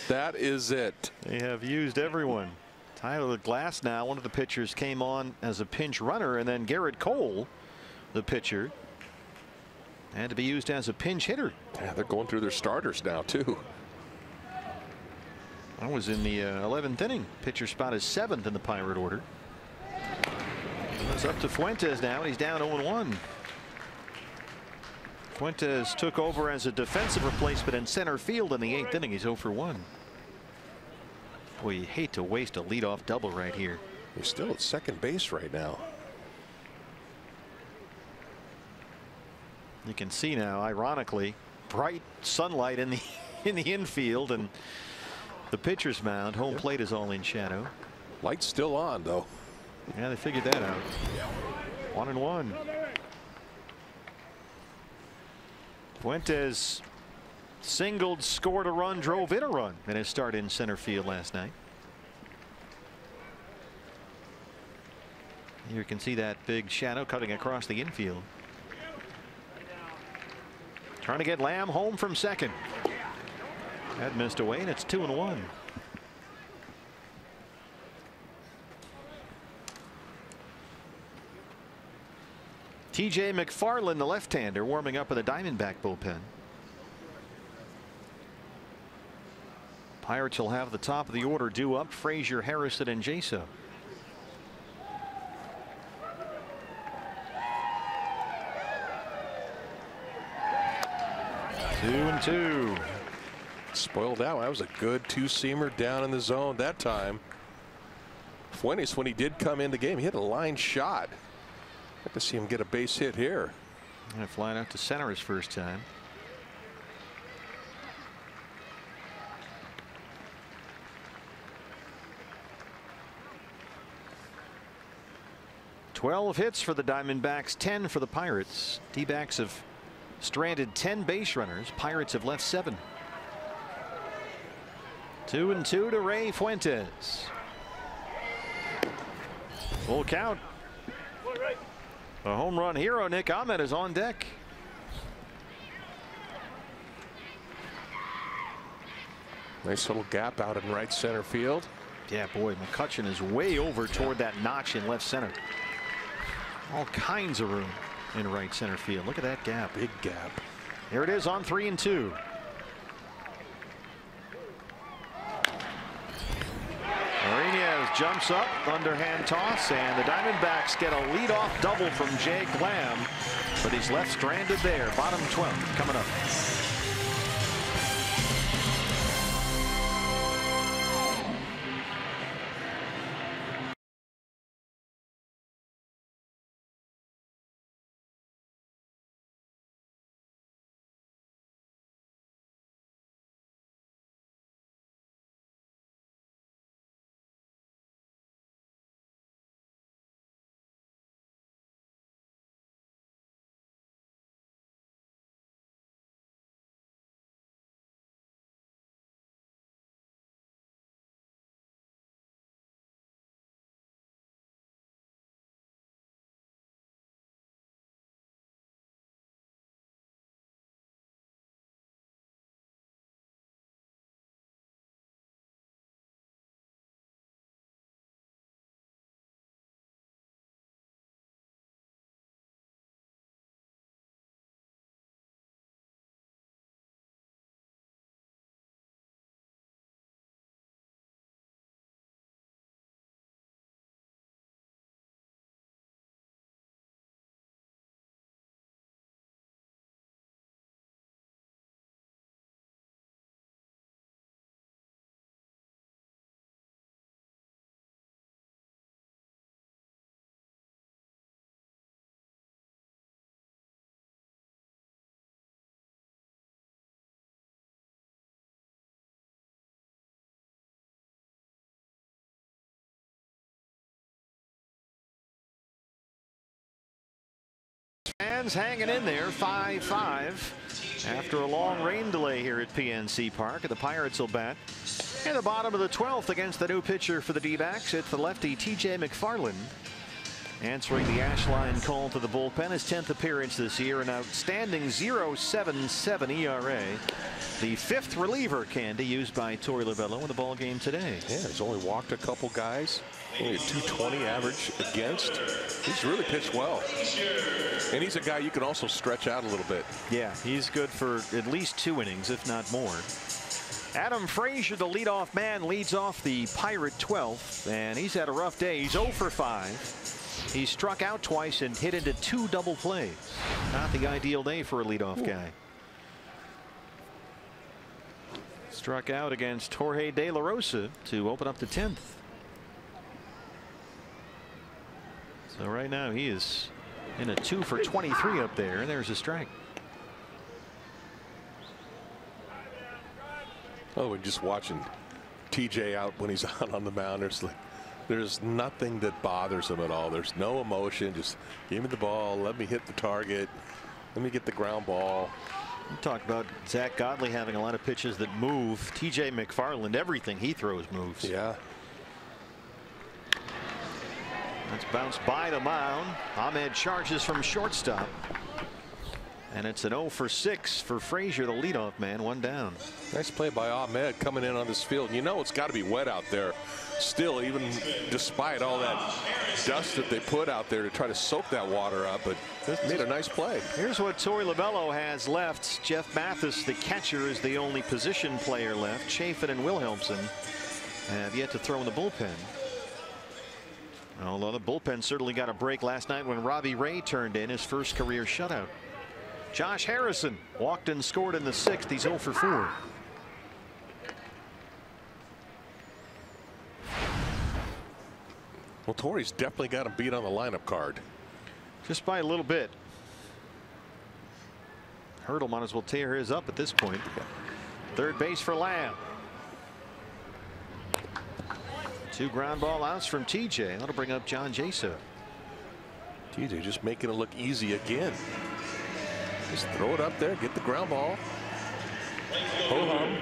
That is it. They have used everyone. Tyler Glass now, one of the pitchers, came on as a pinch runner, and then Garrett Cole, the pitcher, had to be used as a pinch hitter. Yeah, they're going through their starters now too. I was in the 11th inning. Pitcher spot is 7th in the Pirate order. It's up to Fuentes now, and he's down 0-1. Fuentes took over as a defensive replacement in center field in the 8th inning. He's 0 for 1. Boy, you hate to waste a leadoff double right here. He's still at second base right now. You can see now, ironically, bright sunlight in the infield, and the pitcher's mound. Home plate is all in shadow. Light's still on though. Yeah, they figured that out. 1-1. Fuentes singled, scored a run, drove in a run in his start in center field last night. You can see that big shadow cutting across the infield. Trying to get Lamb home from second. That missed away, and it's 2-1. T.J. McFarland, the left-hander, warming up in the Diamondback bullpen. Pirates will have the top of the order due up: Frazier, Harrison, and Jaso. Two and two. Spoiled out. That was a good two-seamer down in the zone that time. Fuentes, when he did come in the game, he hit a line shot. I'd like to see him get a base hit here. And flying out to center his first time. "12 hits for the Diamondbacks, 10 for the Pirates. D-backs have stranded 10 base runners. Pirates have left 7. 2-2 to Ray Fuentes. Full count. A home run hero Nick Ahmed is on deck. Nice little gap out in right center field. Yeah, boy, McCutchen is way over toward that notch in left center. All kinds of room in right center field. Look at that gap. Big gap. Here it is on 3-2. Martinez jumps up, underhand toss, and the Diamondbacks get a leadoff double from Jake Lamb, but he's left stranded there. Bottom 12 coming up. Fans hanging in there, 5-5 after a long rain delay here at PNC Park. The Pirates will bat in the bottom of the 12th against the new pitcher for the D-backs. It's the lefty T.J. McFarland, answering the Ashline call to the bullpen. His 10th appearance this year, an outstanding 0.77 ERA. The 5th reliever candy used by Torey Lovullo in the ball game today. Yeah, he's only walked a couple guys. Only a 220 average against. He's really pitched well. And he's a guy you can also stretch out a little bit. Yeah, he's good for at least 2 innings, if not more. Adam Frazier, the leadoff man, leads off the Pirate 12th, and he's had a rough day. He's 0 for 5. He struck out twice and hit into 2 double plays. Not the ideal day for a leadoff guy. Struck out against Jorge De La Rosa to open up the 10th. So right now he is in a 2 for 23 up there, and there's a strike. Oh, we're just watching TJ out when he's out on the mound. There's nothing that bothers him at all. There's no emotion. Just give me the ball. Let me hit the target. Let me get the ground ball. We talked about Zack Godley having a lot of pitches that move. TJ McFarland, everything he throws moves. Yeah. That's bounced by the mound. Ahmed charges from shortstop. And it's an 0 for 6 for Frazier, the leadoff man, 1 down. Nice play by Ahmed coming in on this field. You know it's got to be wet out there still, even despite all that dust that they put out there to try to soak that water up. But made a nice play. Here's what Torey Lovullo has left. Jeff Mathis, the catcher, is the only position player left. Chafin and Wilhelmsen have yet to throw in the bullpen. Although the bullpen certainly got a break last night when Robbie Ray turned in his first career shutout. Josh Harrison walked and scored in the 6th. He's 0 for 4. Well, Torey's definitely got him beat on the lineup card. Just by a little bit. Hurdle might as well tear his up at this point. Third base for Lamb. 2 ground ball outs from TJ. That'll bring up John Jaso. TJ just making it look easy again. Just throw it up there, get the ground ball. Ho-hum.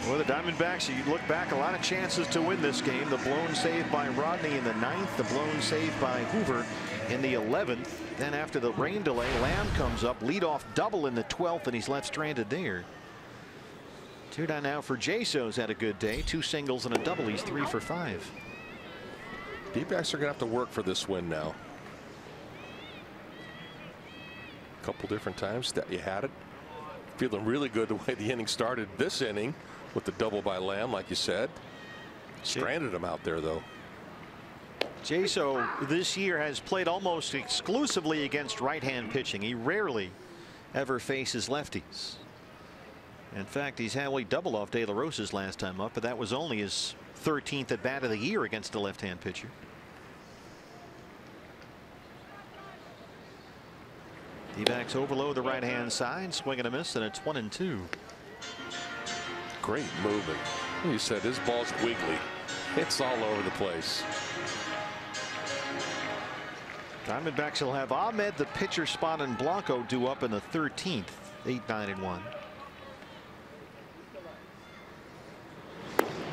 Well, the Diamondbacks, you look back, a lot of chances to win this game. The blown save by Rodney in the 9th, the blown save by Hoover in the 11th. Then after the rain delay, Lamb comes up, leadoff double in the 12th, and he's left stranded there. 2 down now for Jaso's had a good day. 2 singles and a double. He's 3 for 5. D-backs are going to have to work for this win now. A couple different times that you had it. Feeling really good the way the inning started this inning with the double by Lamb, like you said. Stranded him out there, though. Jaso this year has played almost exclusively against right-hand pitching. He rarely ever faces lefties. In fact, he's had a double off De La Rosa's last time up, but that was only his 13th at bat of the year against a left-hand pitcher. D-backs overload the right-hand side, swing and a miss, and it's 1-2. Great movement. You said his ball's wiggly. It's all over the place. Diamondbacks will have Ahmed, the pitcher spot, and Blanco due up in the 13th. 8-9-1.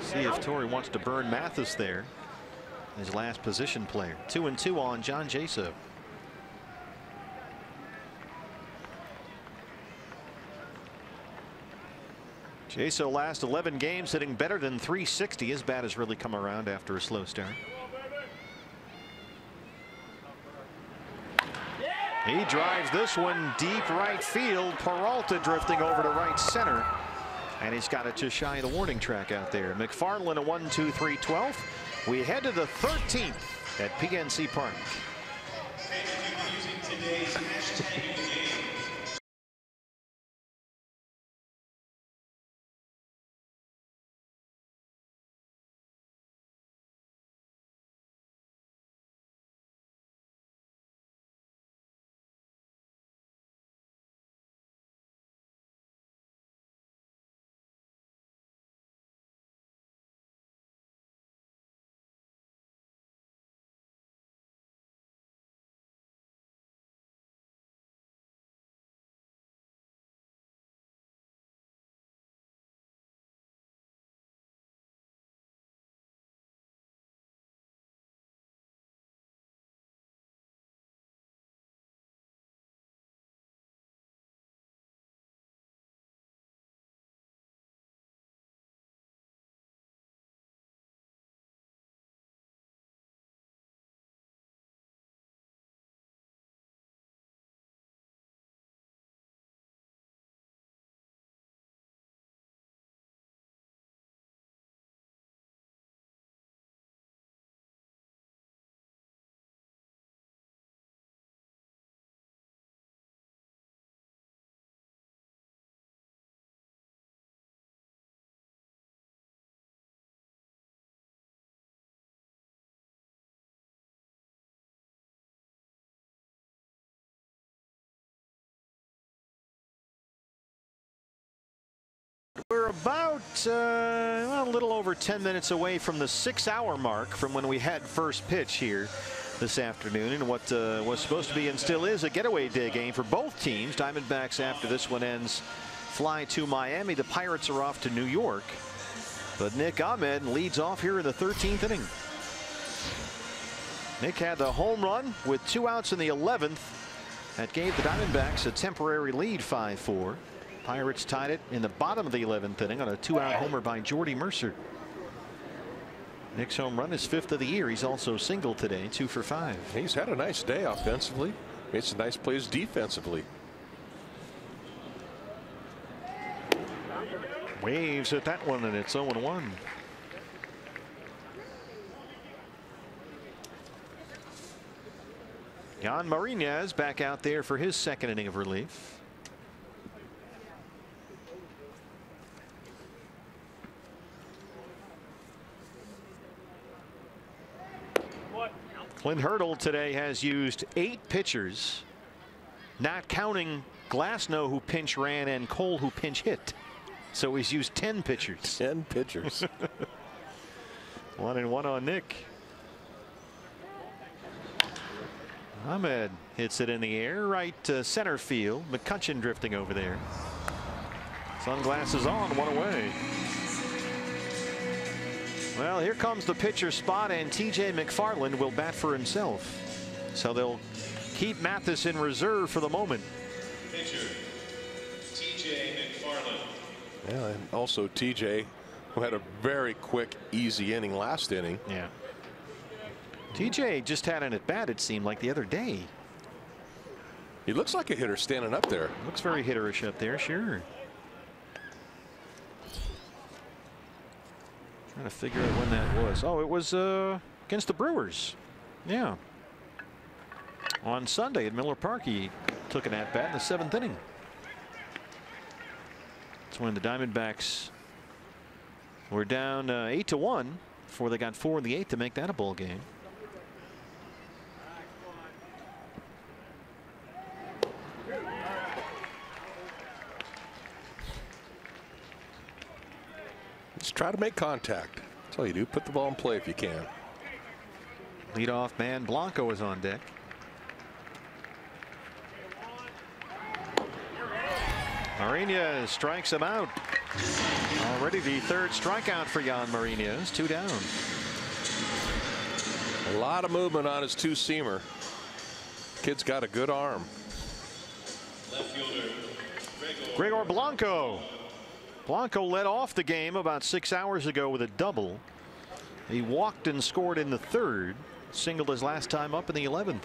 See if Torrey wants to burn Mathis there, his last position player. 2-2 on John Jaso. Jaso last 11 games hitting better than .360. His bat has really come around after a slow start. He drives this one deep right field. Peralta drifting over to right center. And he's got it just shy of the warning track out there. McFarland a 1-2-3 12th. We head to the 13th at PNC Park. We're about a little over 10 minutes away from the 6-hour mark from when we had first pitch here this afternoon, and what was supposed to be and still is a getaway day game for both teams. Diamondbacks, after this one ends, fly to Miami. The Pirates are off to New York, but Nick Ahmed leads off here in the 13th inning. Nick had the home run with 2 outs in the 11th. That gave the Diamondbacks a temporary lead, 5-4. Pirates tied it in the bottom of the 11th inning on a 2-out homer by Jordy Mercer. Nick's home run is 5th of the year. He's also singled today, 2 for 5. He's had a nice day offensively. Made some nice plays defensively. Waves at that one, and it's 0-1. Jan Marinez back out there for his second inning of relief. Clint Hurdle today has used 8 pitchers, not counting Glasnow, who pinch ran, and Cole, who pinch hit. So he's used 10 pitchers. 10 pitchers. 1-1 on Nick. Ahmed hits it in the air, right to center field. McCutchen drifting over there. Sunglasses on, one away. Well, here comes the pitcher spot, and T.J. McFarland will bat for himself. So they'll keep Mathis in reserve for the moment. Pitcher, T.J. McFarland. Yeah, and also T.J., who had a very quick, easy inning last inning. Yeah. T.J. just had an at-bat, it seemed like, the other day. He looks like a hitter standing up there. Looks very hitterish up there, sure. Trying to figure out when that was. Oh, it was against the Brewers. Yeah. On Sunday at Miller Park, he took an at-bat in the 7th inning. That's when the Diamondbacks were down 8-1 before they got 4 in the 8th to make that a ball game. Just try to make contact. That's all you do. Put the ball in play if you can. Leadoff man Blanco is on deck. Mariñez strikes him out. Already the 3rd strikeout for Yan Mariñez. 2 down. A lot of movement on his two-seamer. Kid's got a good arm. Left fielder, Gregor Blanco. Blanco led off the game about 6 hours ago with a double. He walked and scored in the 3rd. Singled his last time up in the 11th.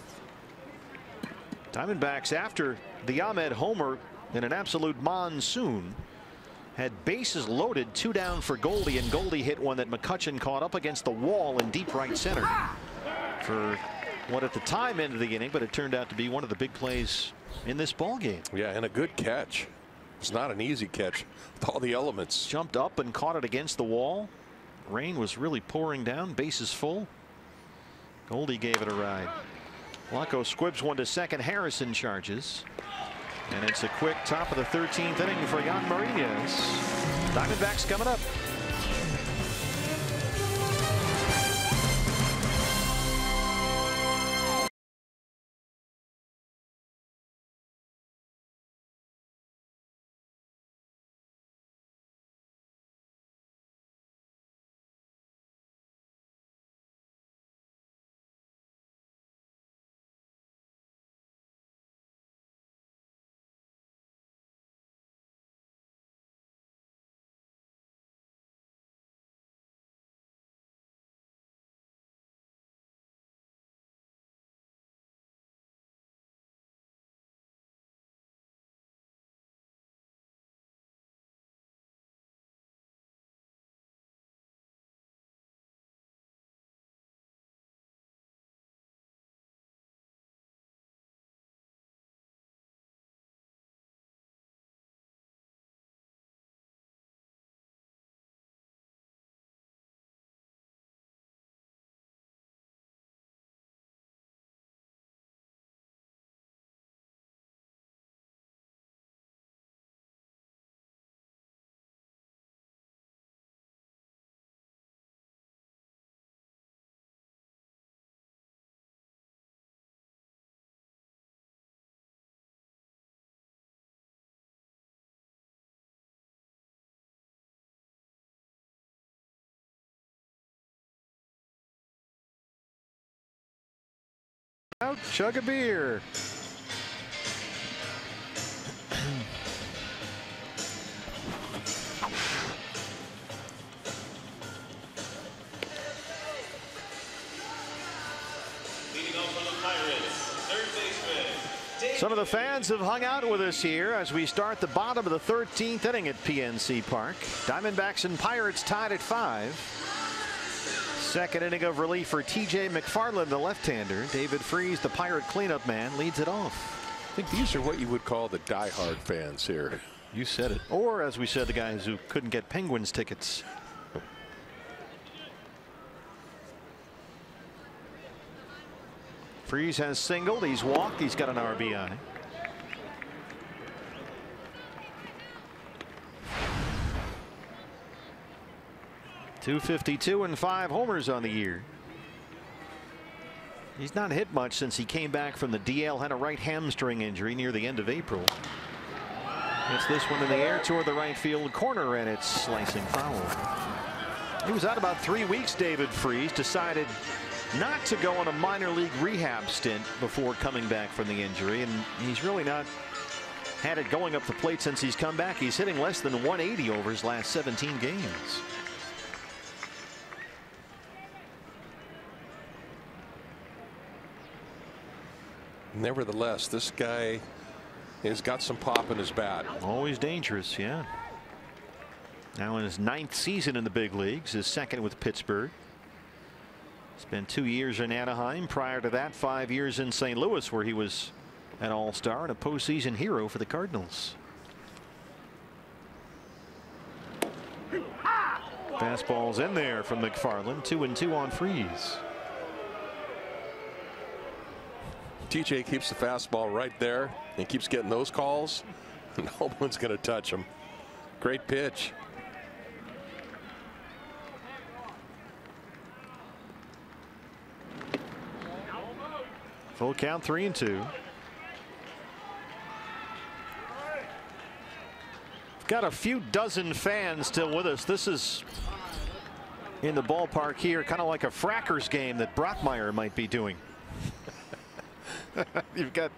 Diamondbacks, after the Ahmed homer in an absolute monsoon, had bases loaded, 2 down for Goldie, and Goldie hit one that McCutchen caught up against the wall in deep right center for what at the time ended the inning, but it turned out to be one of the big plays in this ball game. Yeah, and a good catch. It's not an easy catch with all the elements. Jumped up and caught it against the wall. Rain was really pouring down, bases full. Goldie gave it a ride. Blanco squibs one to second. Harrison charges. And it's a quick top of the 13th inning for Yan Mariñez. Diamondbacks coming up. Out, chug a beer. leading off for the Pirates, third baseman. Some of the fans have hung out with us here as we start the bottom of the 13th inning at PNC Park. Diamondbacks and Pirates tied at 5. Second inning of relief for T.J. McFarland, the left-hander. David Freese, the Pirate cleanup man, leads it off. I think these are what you would call the diehard fans here. You said it. Or, as we said, the guys who couldn't get Penguins tickets. Freese has singled. He's walked. He's got an RBI. .252 and 5 homers on the year. He's not hit much since he came back from the DL, had a right hamstring injury near the end of April. It's this one in the air toward the right field corner, and it's slicing foul. He was out about 3 weeks. David Freese decided not to go on a minor league rehab stint before coming back from the injury, and he's really not had it going up the plate since he's come back. He's hitting less than 180 over his last 17 games. Nevertheless, this guy has got some pop in his bat. Always dangerous, yeah. Now in his 9th season in the big leagues, his 2nd with Pittsburgh. Spent 2 years in Anaheim. Prior to that, 5 years in St. Louis, where he was an all-star and a postseason hero for the Cardinals. Fastball's in there from McFarland. 2-2 on Freese. TJ keeps the fastball right there and keeps getting those calls. No one's going to touch him. Great pitch. Full count, 3-2. Got a few dozen fans still with us. This is in the ballpark here, kind of like a Frackers game that Brockmeyer might be doing. You've got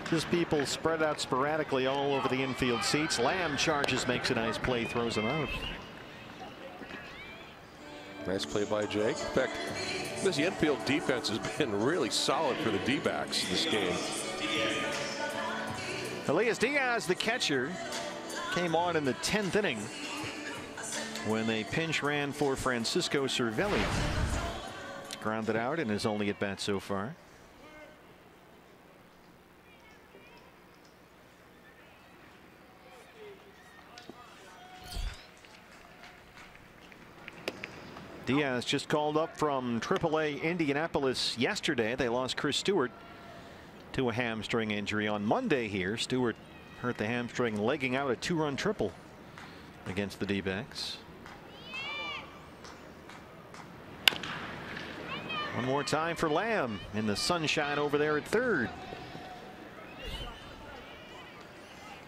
just people spread out sporadically all over the infield seats. Lamb charges, makes a nice play, throws him out. Nice play by Jake. In fact, this infield defense has been really solid for the D-backs this game. Elias Diaz, the catcher, came on in the 10th inning when they pinch ran for Francisco Cervelli. Grounded out in his only at bat so far. Diaz just called up from AAA Indianapolis yesterday. They lost Chris Stewart to a hamstring injury on Monday here. Stewart hurt the hamstring legging out a 2-run triple against the D-backs. One more time for Lamb in the sunshine over there at third.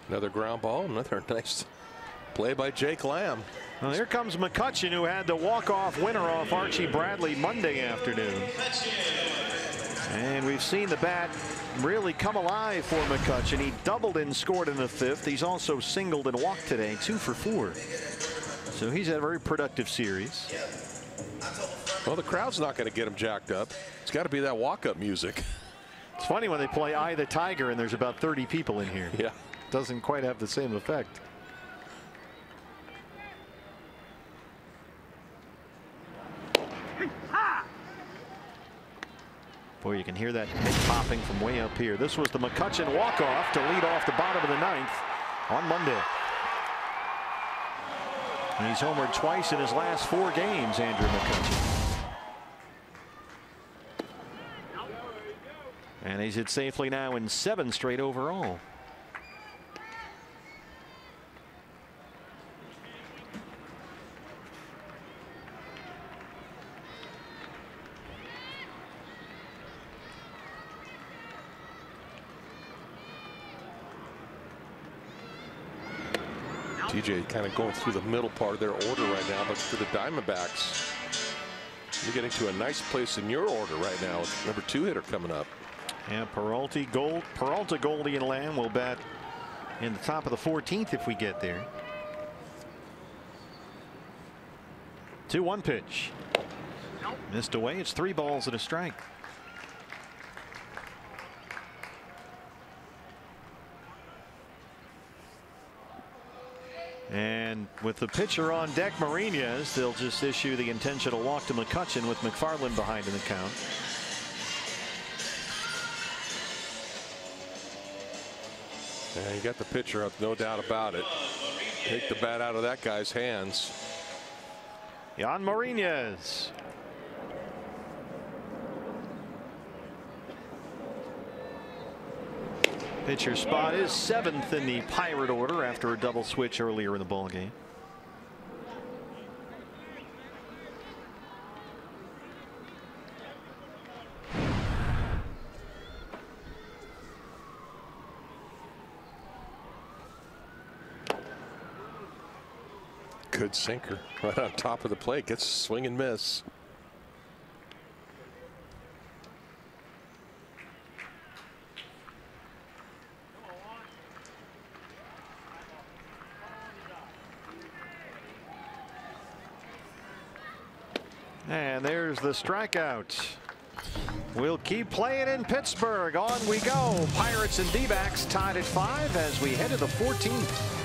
Another ground ball. Another nice play by Jake Lamb. Well, here comes McCutchen, who had the walk-off winner off Archie Bradley Monday afternoon. And we've seen the bat really come alive for McCutchen. He doubled and scored in the 5th. He's also singled and walked today, 2 for 4. So he's had a very productive series. Well, the crowd's not going to get him jacked up. It's got to be that walk-up music. It's funny when they play Eye the Tiger and there's about 30 people in here. Yeah. Doesn't quite have the same effect. Boy, you can hear that popping from way up here. This was the McCutchen walk-off to lead off the bottom of the 9th on Monday. And he's homered twice in his last 4 games, Andrew McCutchen. And he's hit safely now in 7 straight overall. TJ kind of going through the middle part of their order right now, but for the Diamondbacks, you're getting to a nice place in your order right now with number 2 hitter coming up. Yeah, Peralta, Goldie, and Lamb will bat in the top of the 14th if we get there. 2-1 pitch. Missed away. It's 3 balls and a strike. And with the pitcher on deck, Marinas, they'll just issue the intentional walk to McCutchen with McFarland behind in the count. Yeah, you got the pitcher up, no doubt about it. Take the bat out of that guy's hands. Yan Marinas. Pitcher spot is 7th in the Pirate order after a double switch earlier in the ball game. Good sinker right on top of the plate. Gets a swing and miss. And there's the strikeout. We'll keep playing in Pittsburgh. On we go. Pirates and D-backs tied at 5 as we head to the 14th.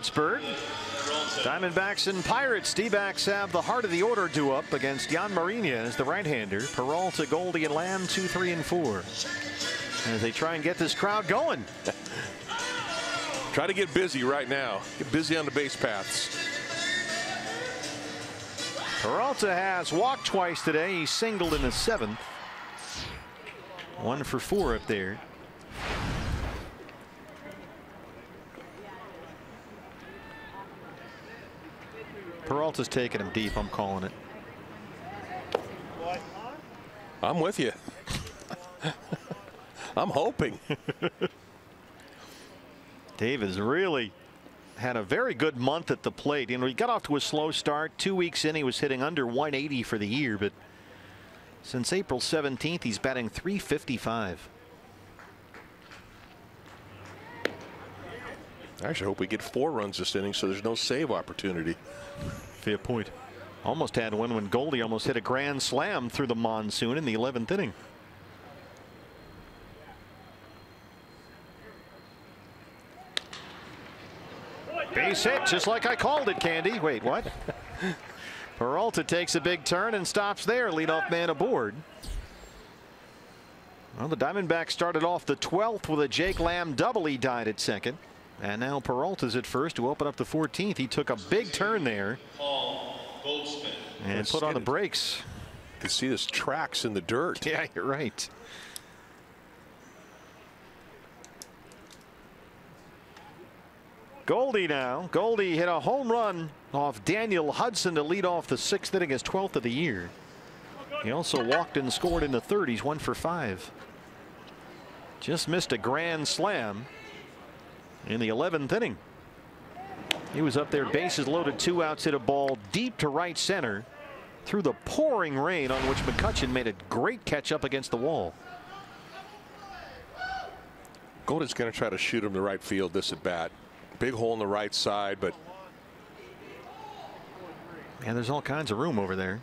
Pittsburgh. Diamondbacks and Pirates. D-backs have the heart of the order due up against Jan Mariña as the right-hander. Peralta, Goldie, and Lamb 2, 3, and 4. As they try and get this crowd going. Try to get busy right now. Get busy on the base paths. Peralta has walked twice today. He singled in the 7th. 1 for 4 up there. Peralta's taking him deep. I'm calling it. I'm with you. I'm hoping. Dave has really had a very good month at the plate. You know, he got off to a slow start. 2 weeks in, he was hitting under 180 for the year, but since April 17th, he's batting .355. I actually hope we get 4 runs this inning so there's no save opportunity. Fair point. Almost had one when Goldie almost hit a grand slam through the monsoon in the 11th inning. Base hit, just like I called it, Candy. Wait, what? Peralta takes a big turn and stops there. Leadoff man aboard. Well, the Diamondbacks started off the 12th with a Jake Lamb double. He died at second. And now Peralta's at first to open up the 14th. He took a big turn there and put on the brakes. You can see there's tracks in the dirt. Yeah, you're right. Goldie now. Goldie hit a home run off Daniel Hudson to lead off the 6th inning, his 12th of the year. He also walked and scored in the 3rd. He's 1 for 5. Just missed a grand slam in the 11th inning. He was up there, bases loaded, 2 outs, hit a ball deep to right center through the pouring rain, on which McCutchen made a great catch up against the wall. Goldie's going to try to shoot him to right field this at bat. Big hole on the right side, but and there's all kinds of room over there.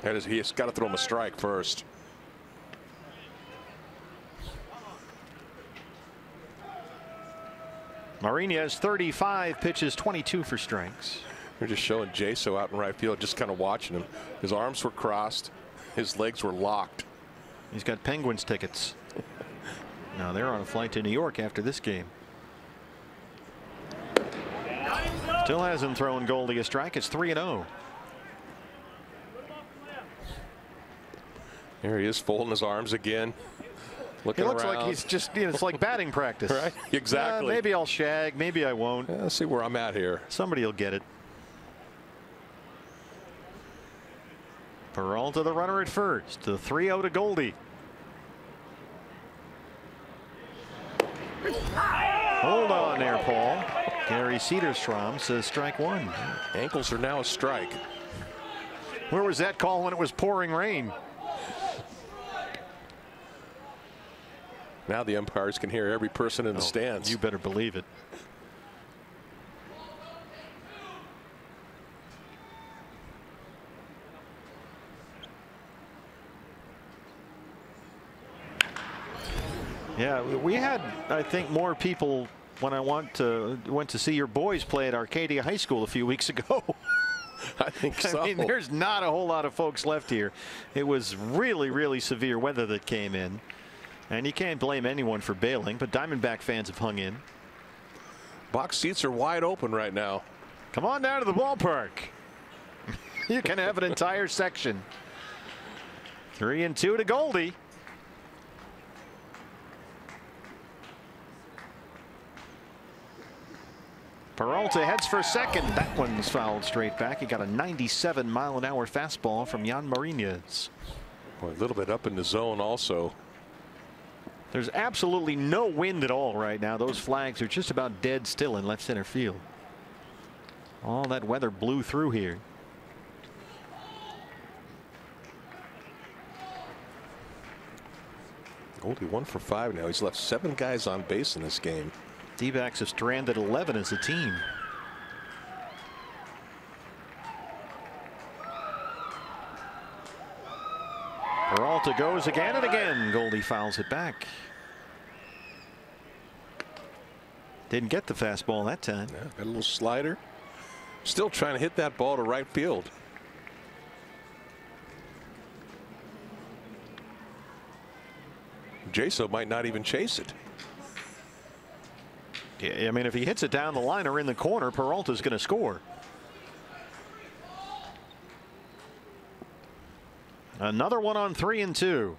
That is, he's got to throw him a strike first. Mariña has 35 pitches, 22 for strikes. They're just showing Jaso out in right field, just kind of watching him. His arms were crossed, his legs were locked. He's got Penguins tickets. Now they're on a flight to New York after this game. Still hasn't thrown Goldie a strike. It's 3-0. Here he is folding his arms again. He looks like he's just, it's like batting practice. Right? Exactly. Maybe I'll shag, maybe I won't. Let's see where I'm at here. Somebody will get it. Peralta, the runner at first. The 3-0 to Goldie. Hold on there, Paul. Gary Cedarstrom says strike one. Ankles are now a strike. Where was that call when it was pouring rain? Now the umpires can hear every person in the stands. You better believe it. Yeah, we had, I think, more people when I went to see your boys play at Arcadia High School a few weeks ago. I think so. I mean, there's not a whole lot of folks left here. It was really, really severe weather that came in. And you can't blame anyone for bailing, but Diamondback fans have hung in. Box seats are wide open right now. Come on down to the ballpark. You can have an entire section. 3-2 to Goldie. Peralta heads for second. That one's fouled straight back. He got a 97-mile-an-hour fastball from Jan Marinez. Boy, a little bit up in the zone also. There's absolutely no wind at all right now. Those flags are just about dead still in left center field. All that weather blew through here. Goldie 1 for 5 now. He's left 7 guys on base in this game. D-backs have stranded 11 as a team. Peralta goes again and again. Goldie fouls it back. Didn't get the fastball that time. Yeah, got a little slider. Still trying to hit that ball to right field. Jaso might not even chase it. Yeah, I mean, if he hits it down the line or in the corner, Peralta's going to score. Another one on 3-2.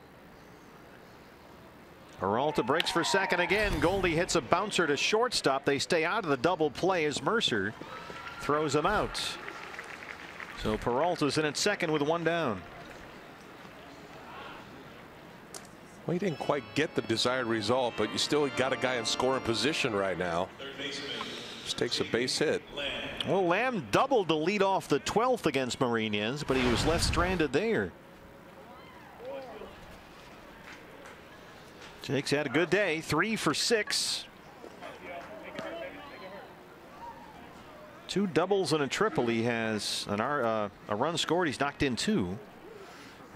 Peralta breaks for second again. Goldie hits a bouncer to shortstop. They stay out of the double play as Mercer throws him out. So Peralta's in at second with one down. Well, he didn't quite get the desired result, but you still got a guy in scoring position right now. Just takes a base hit. Well, Lamb doubled to lead off the 12th against Marinez, but he was left stranded there. Jake's had a good day. 3 for 6. 2 doubles and a triple. He has a run scored. He's knocked in 2.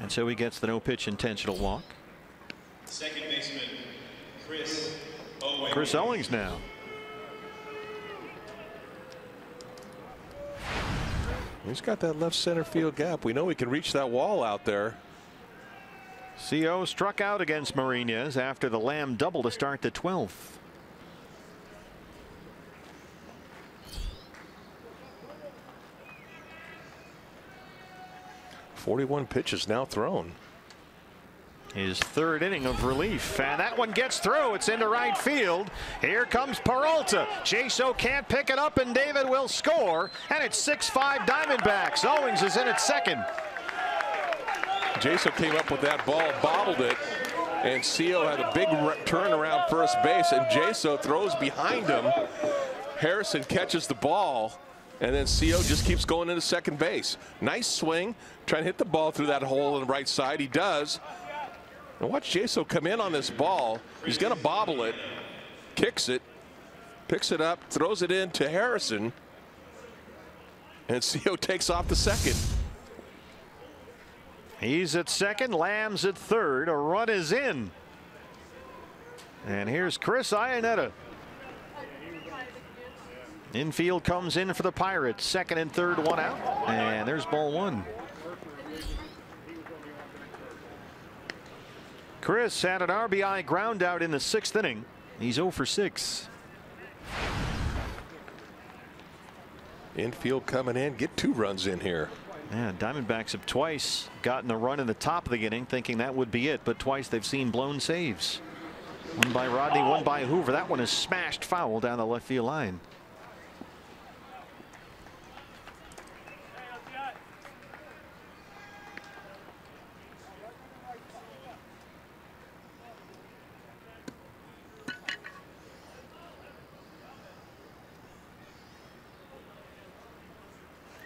And so he gets the no pitch intentional walk. Second baseman, Chris Owings. Chris Owings now. He's got that left center field gap. We know he can reach that wall out there. CO struck out against Marinez after the Lamb double to start the 12th. .41 pitches now thrown. His third inning of relief, and that one gets through. It's into right field. Here comes Peralta. Jaso can't pick it up, and David will score, and it's 6-5 Diamondbacks. Owings is in at second. Jaso came up with that ball, bobbled it, and CO had a big turn around first base, and Jaso throws behind him. Harrison catches the ball, and then CO just keeps going into second base. Nice swing, trying to hit the ball through that hole on the right side. He does. And watch Jaso come in on this ball. He's going to bobble it, kicks it, picks it up, throws it in to Harrison, and CO takes off the second. He's at second. Lamb's at third. A run is in. And here's Chris Iannetta. Infield comes in for the Pirates. Second and third, one out. And there's ball one. Chris had an RBI ground out in the 6th inning. He's 0 for 6. Infield coming in, get 2 runs in here. Yeah, Diamondbacks have twice gotten a run in the top of the inning, thinking that would be it, but twice they've seen blown saves. One by Rodney, one by Hoover. That one is smashed foul down the left field line.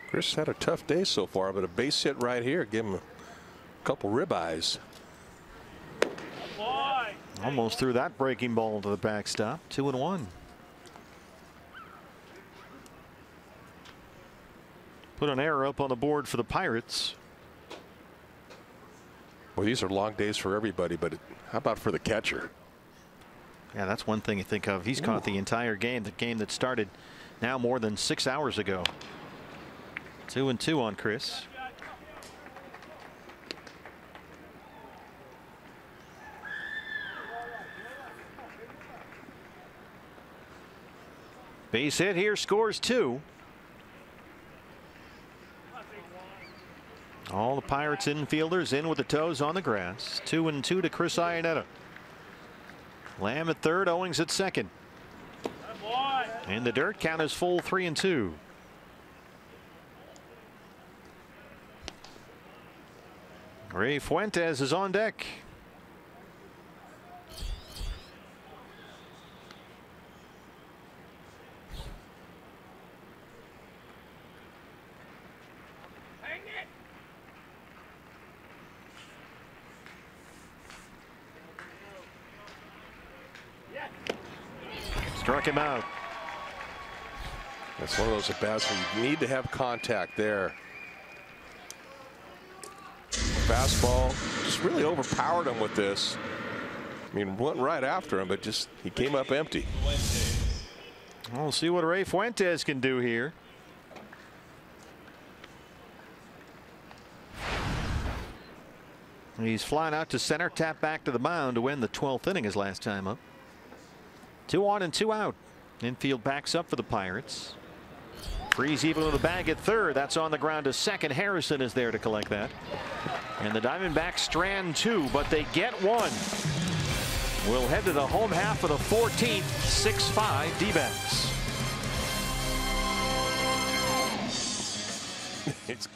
Chris had a tough day so far, but a base hit right here give him a couple ribeyes. Almost threw that breaking ball to the backstop. 2-1. Put an error up on the board for the Pirates. Well, these are long days for everybody, but how about for the catcher? Yeah, that's one thing you think of. He's caught the entire game, the game that started now more than 6 hours ago. 2-2 on Chris. Base hit here, scores 2. All the Pirates infielders in with the toes on the grass. 2-2 to Chris Iannetta. Lamb at third, Owings at second. And the dirt count is full, 3-2. Ray Fuentes is on deck. Struck him out. That's one of those at bats where you need to have contact there. Fastball just really overpowered him with this. I mean, went right after him, but just he came up empty. We'll see what Ray Fuentes can do here. He's flying out to center, tap back to the mound to win the 12th inning his last time up. 2 on and 2 out. Infield backs up for the Pirates. Freeze even with the bag at third. That's on the ground to second. Harrison is there to collect that. And the Diamondbacks strand 2, but they get 1. We'll head to the home half of the 14th. 6-5 D-backs. It's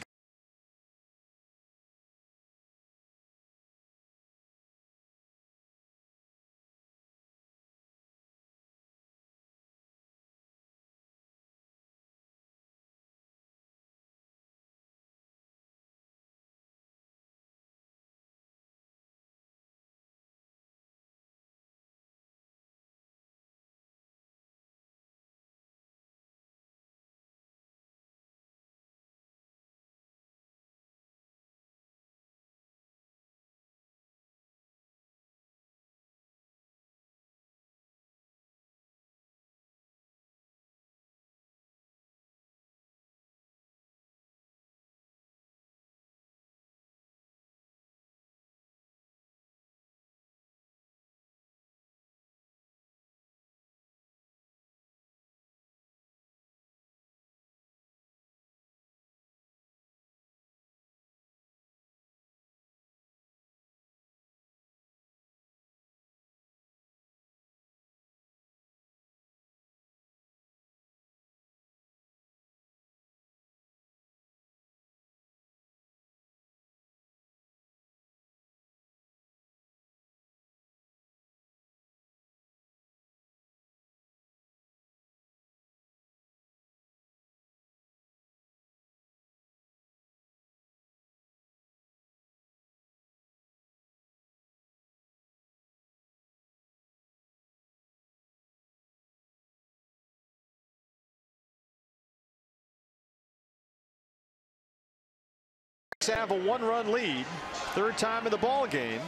have a 1-run lead. 3rd time in the ball game.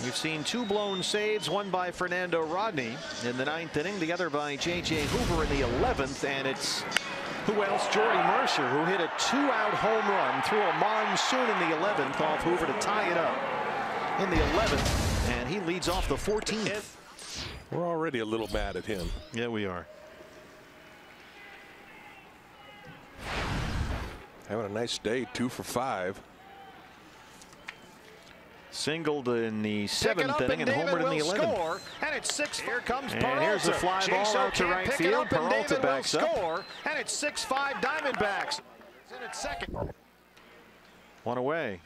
We've seen 2 blown saves, one by Fernando Rodney in the 9th inning, the other by J.J. Hoover in the 11th, and it's who else? Jordy Mercer, who hit a 2-out home run through a monsoon in the 11th off Hoover to tie it up. in the 11th, and he leads off the 14th. We're already a little mad at him. Yeah, we are. Having a nice day, 2 for 5. Singled in the 7th inning and homered in the 11th. And it's 6. Here comes And Peralta. here's a fly ball out to right field. Peralta backs up. Score, and it's 6-5 Diamondbacks. In at second. One away.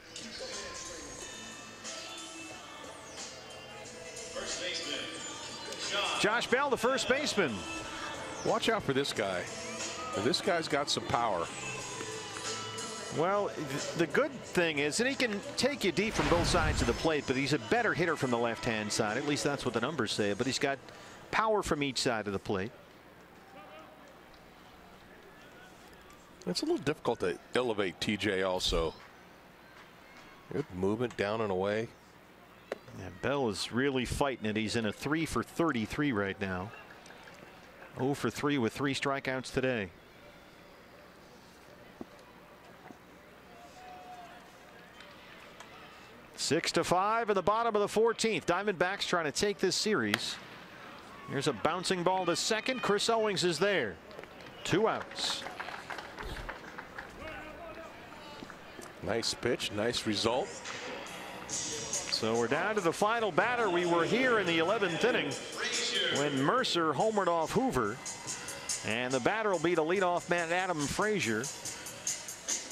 First baseman, Josh Bell, the first baseman. Watch out for this guy. This guy's got some power. Well, the good thing is that he can take you deep from both sides of the plate, but he's a better hitter from the left-hand side. At least that's what the numbers say. But he's got power from each side of the plate. It's a little difficult to elevate TJ also. Good movement down and away. And Bell is really fighting it. He's in a 3 for 33 right now. 0 for 3 with 3 strikeouts today. Six to 5 in the bottom of the 14th. Diamondbacks trying to take this series. Here's a bouncing ball to second. Chris Owings is there. 2 outs. Nice pitch, nice result. So we're down to the final batter. We were here in the 11th inning when Mercer homered off Hoover. And the batter will be the leadoff man, Adam Frazier,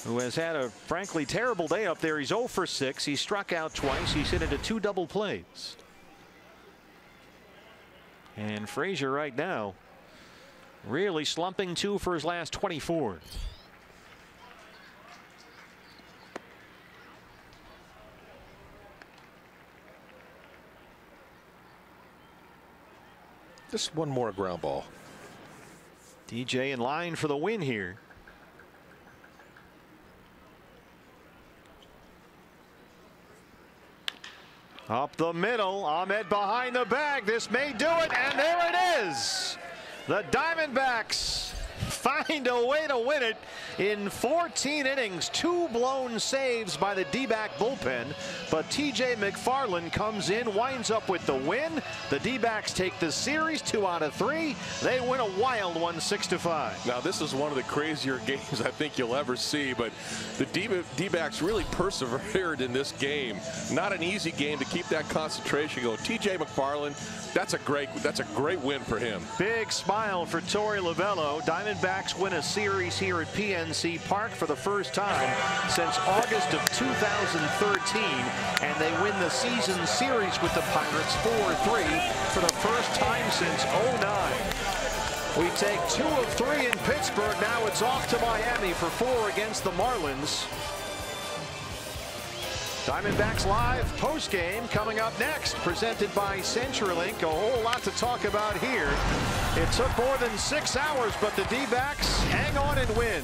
who has had a frankly terrible day up there. He's 0 for 6. He struck out twice. He's hit into 2 double plays. And Frazier right now really slumping 2 for his last 24. Just one more ground ball. DJ in line for the win here. Up the middle, Ahmed behind the bag. This may do it, and there it is. The Diamondbacks find a way to win it in 14 innings. 2 blown saves by the D-back bullpen, but TJ McFarland comes in, winds up with the win. The D-backs take the series 2 out of 3. They win a wild one 6-5. Now this is one of the crazier games I think you'll ever see, but the D-backs really persevered in this game. Not an easy game to keep that concentration going. TJ McFarland, that's a great win for him. Big smile for Torey Lovullo. Diamondbacks win a series here at PNC Park for the first time since August of 2013, and they win the season series with the Pirates 4-3 for the first time since '09. We take 2 of 3 in Pittsburgh. Now it's off to Miami for 4 against the Marlins. Diamondbacks Live postgame coming up next, presented by CenturyLink. A whole lot to talk about here. It took more than 6 hours, but the D-backs hang on and win.